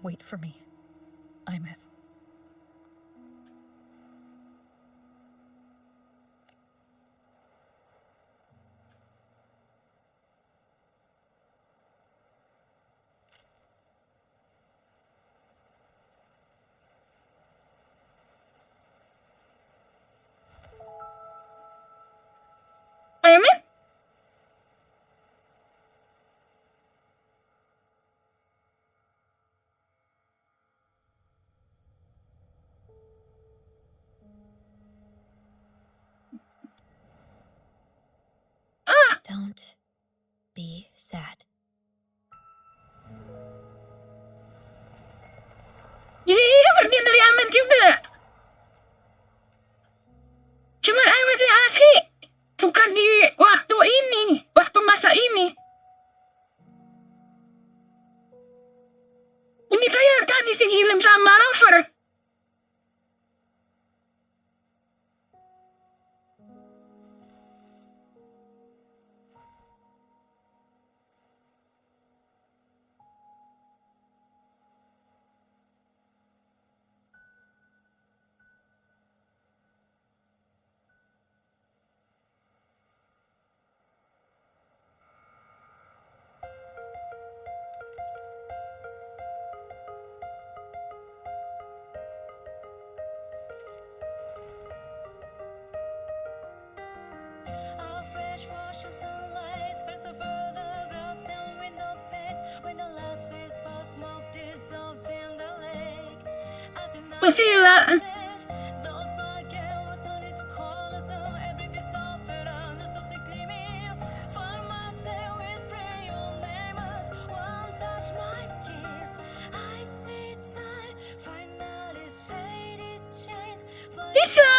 [SPEAKER 6] Wait for me, Aemeth.
[SPEAKER 1] Aemeth?
[SPEAKER 6] Don't be sad.
[SPEAKER 1] Jadi bagian dari Aemeth juga. Cuman Aemeth yang asli suka di waktu ini, waktu masa ini. Ini saya tadi dikirim sama Rover. Pusila. Bisa.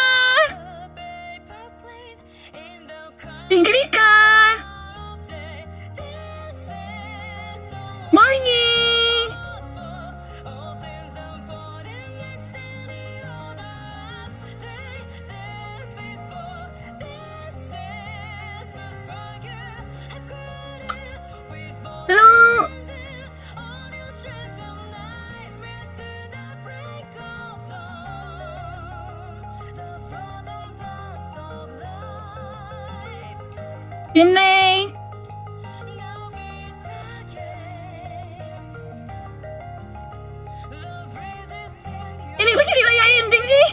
[SPEAKER 1] Tinggalkan. Morning. Hello. Dinay. Ini kok jadi kayak ending sih?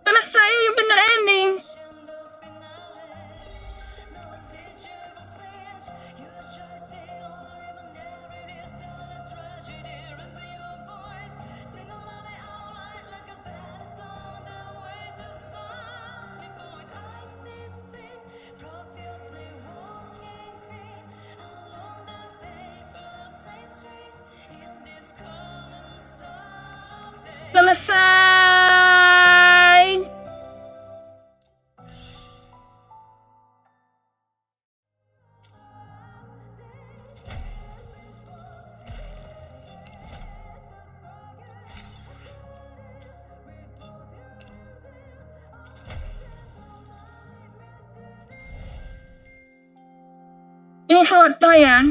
[SPEAKER 1] Selesai yang bener ending. Selesai. Ini foto ya.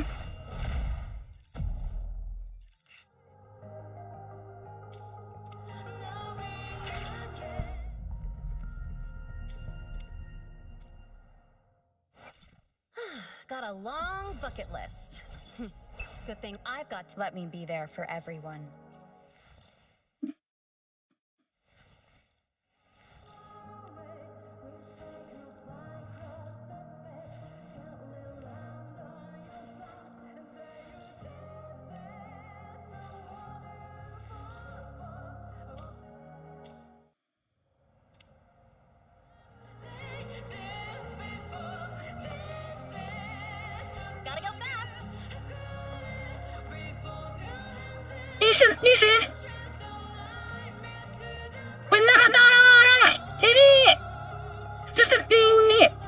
[SPEAKER 10] Got a long bucket list. Good thing I've got to let me be there for everyone.
[SPEAKER 1] Listen. Benar kata orang-orang. Ini seperti ini.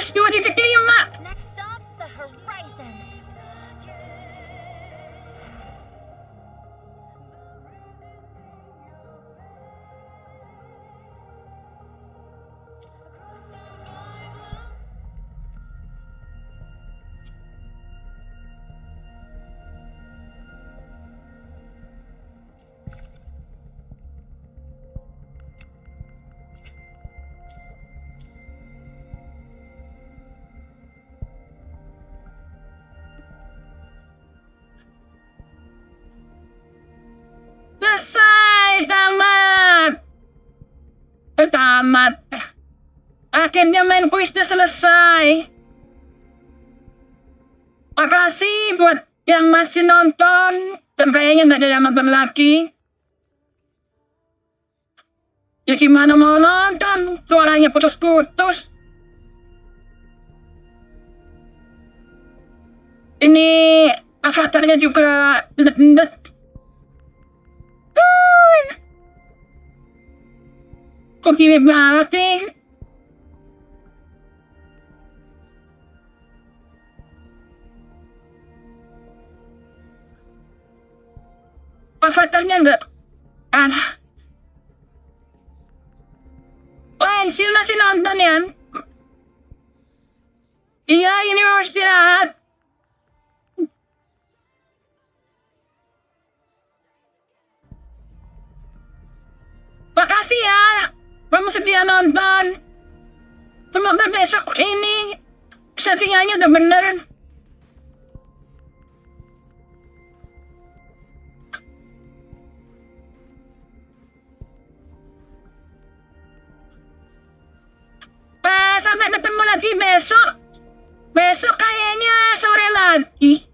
[SPEAKER 1] Plus 2.5.
[SPEAKER 12] Next stop, the horizon.
[SPEAKER 1] Selesai, tamat. Tamat. Akhirnya main kuisnya selesai. Makasih buat yang masih nonton. Dan kayaknya nggak ada yang nonton lagi. Ya gimana mau nonton? Suaranya putus-putus. Ini avatarnya juga dendet-dendet. Kok gini banget sih? Avatarnya enggak ada. Pensil masih nonton ya? Iya, ini mau istirahat. Makasih ya, kamu setia nonton. Semoga besok ini settingannya udah bener. Sampai ketemu lagi besok. Besok kayaknya sore lagi.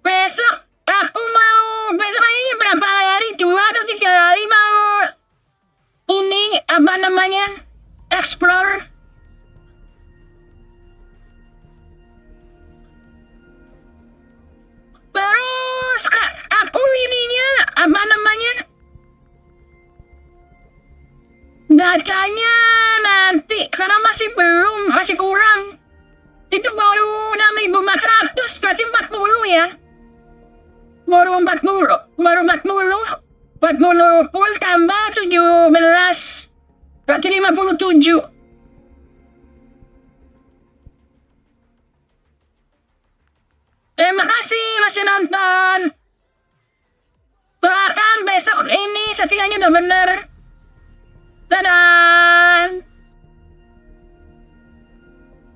[SPEAKER 1] Besok aku mau, besok kayaknya berapa hari, 2 atau 3 hari mau ini apa namanya, explore. Terus aku ininya apa namanya, gacanya nanti karena masih kurang. Itu baru 6.400, berarti 40 ya. Baru 40 full tambah 17, berarti 57. Terima kasih masih nonton. Doakan besok ini settingannya udah bener. Dadah.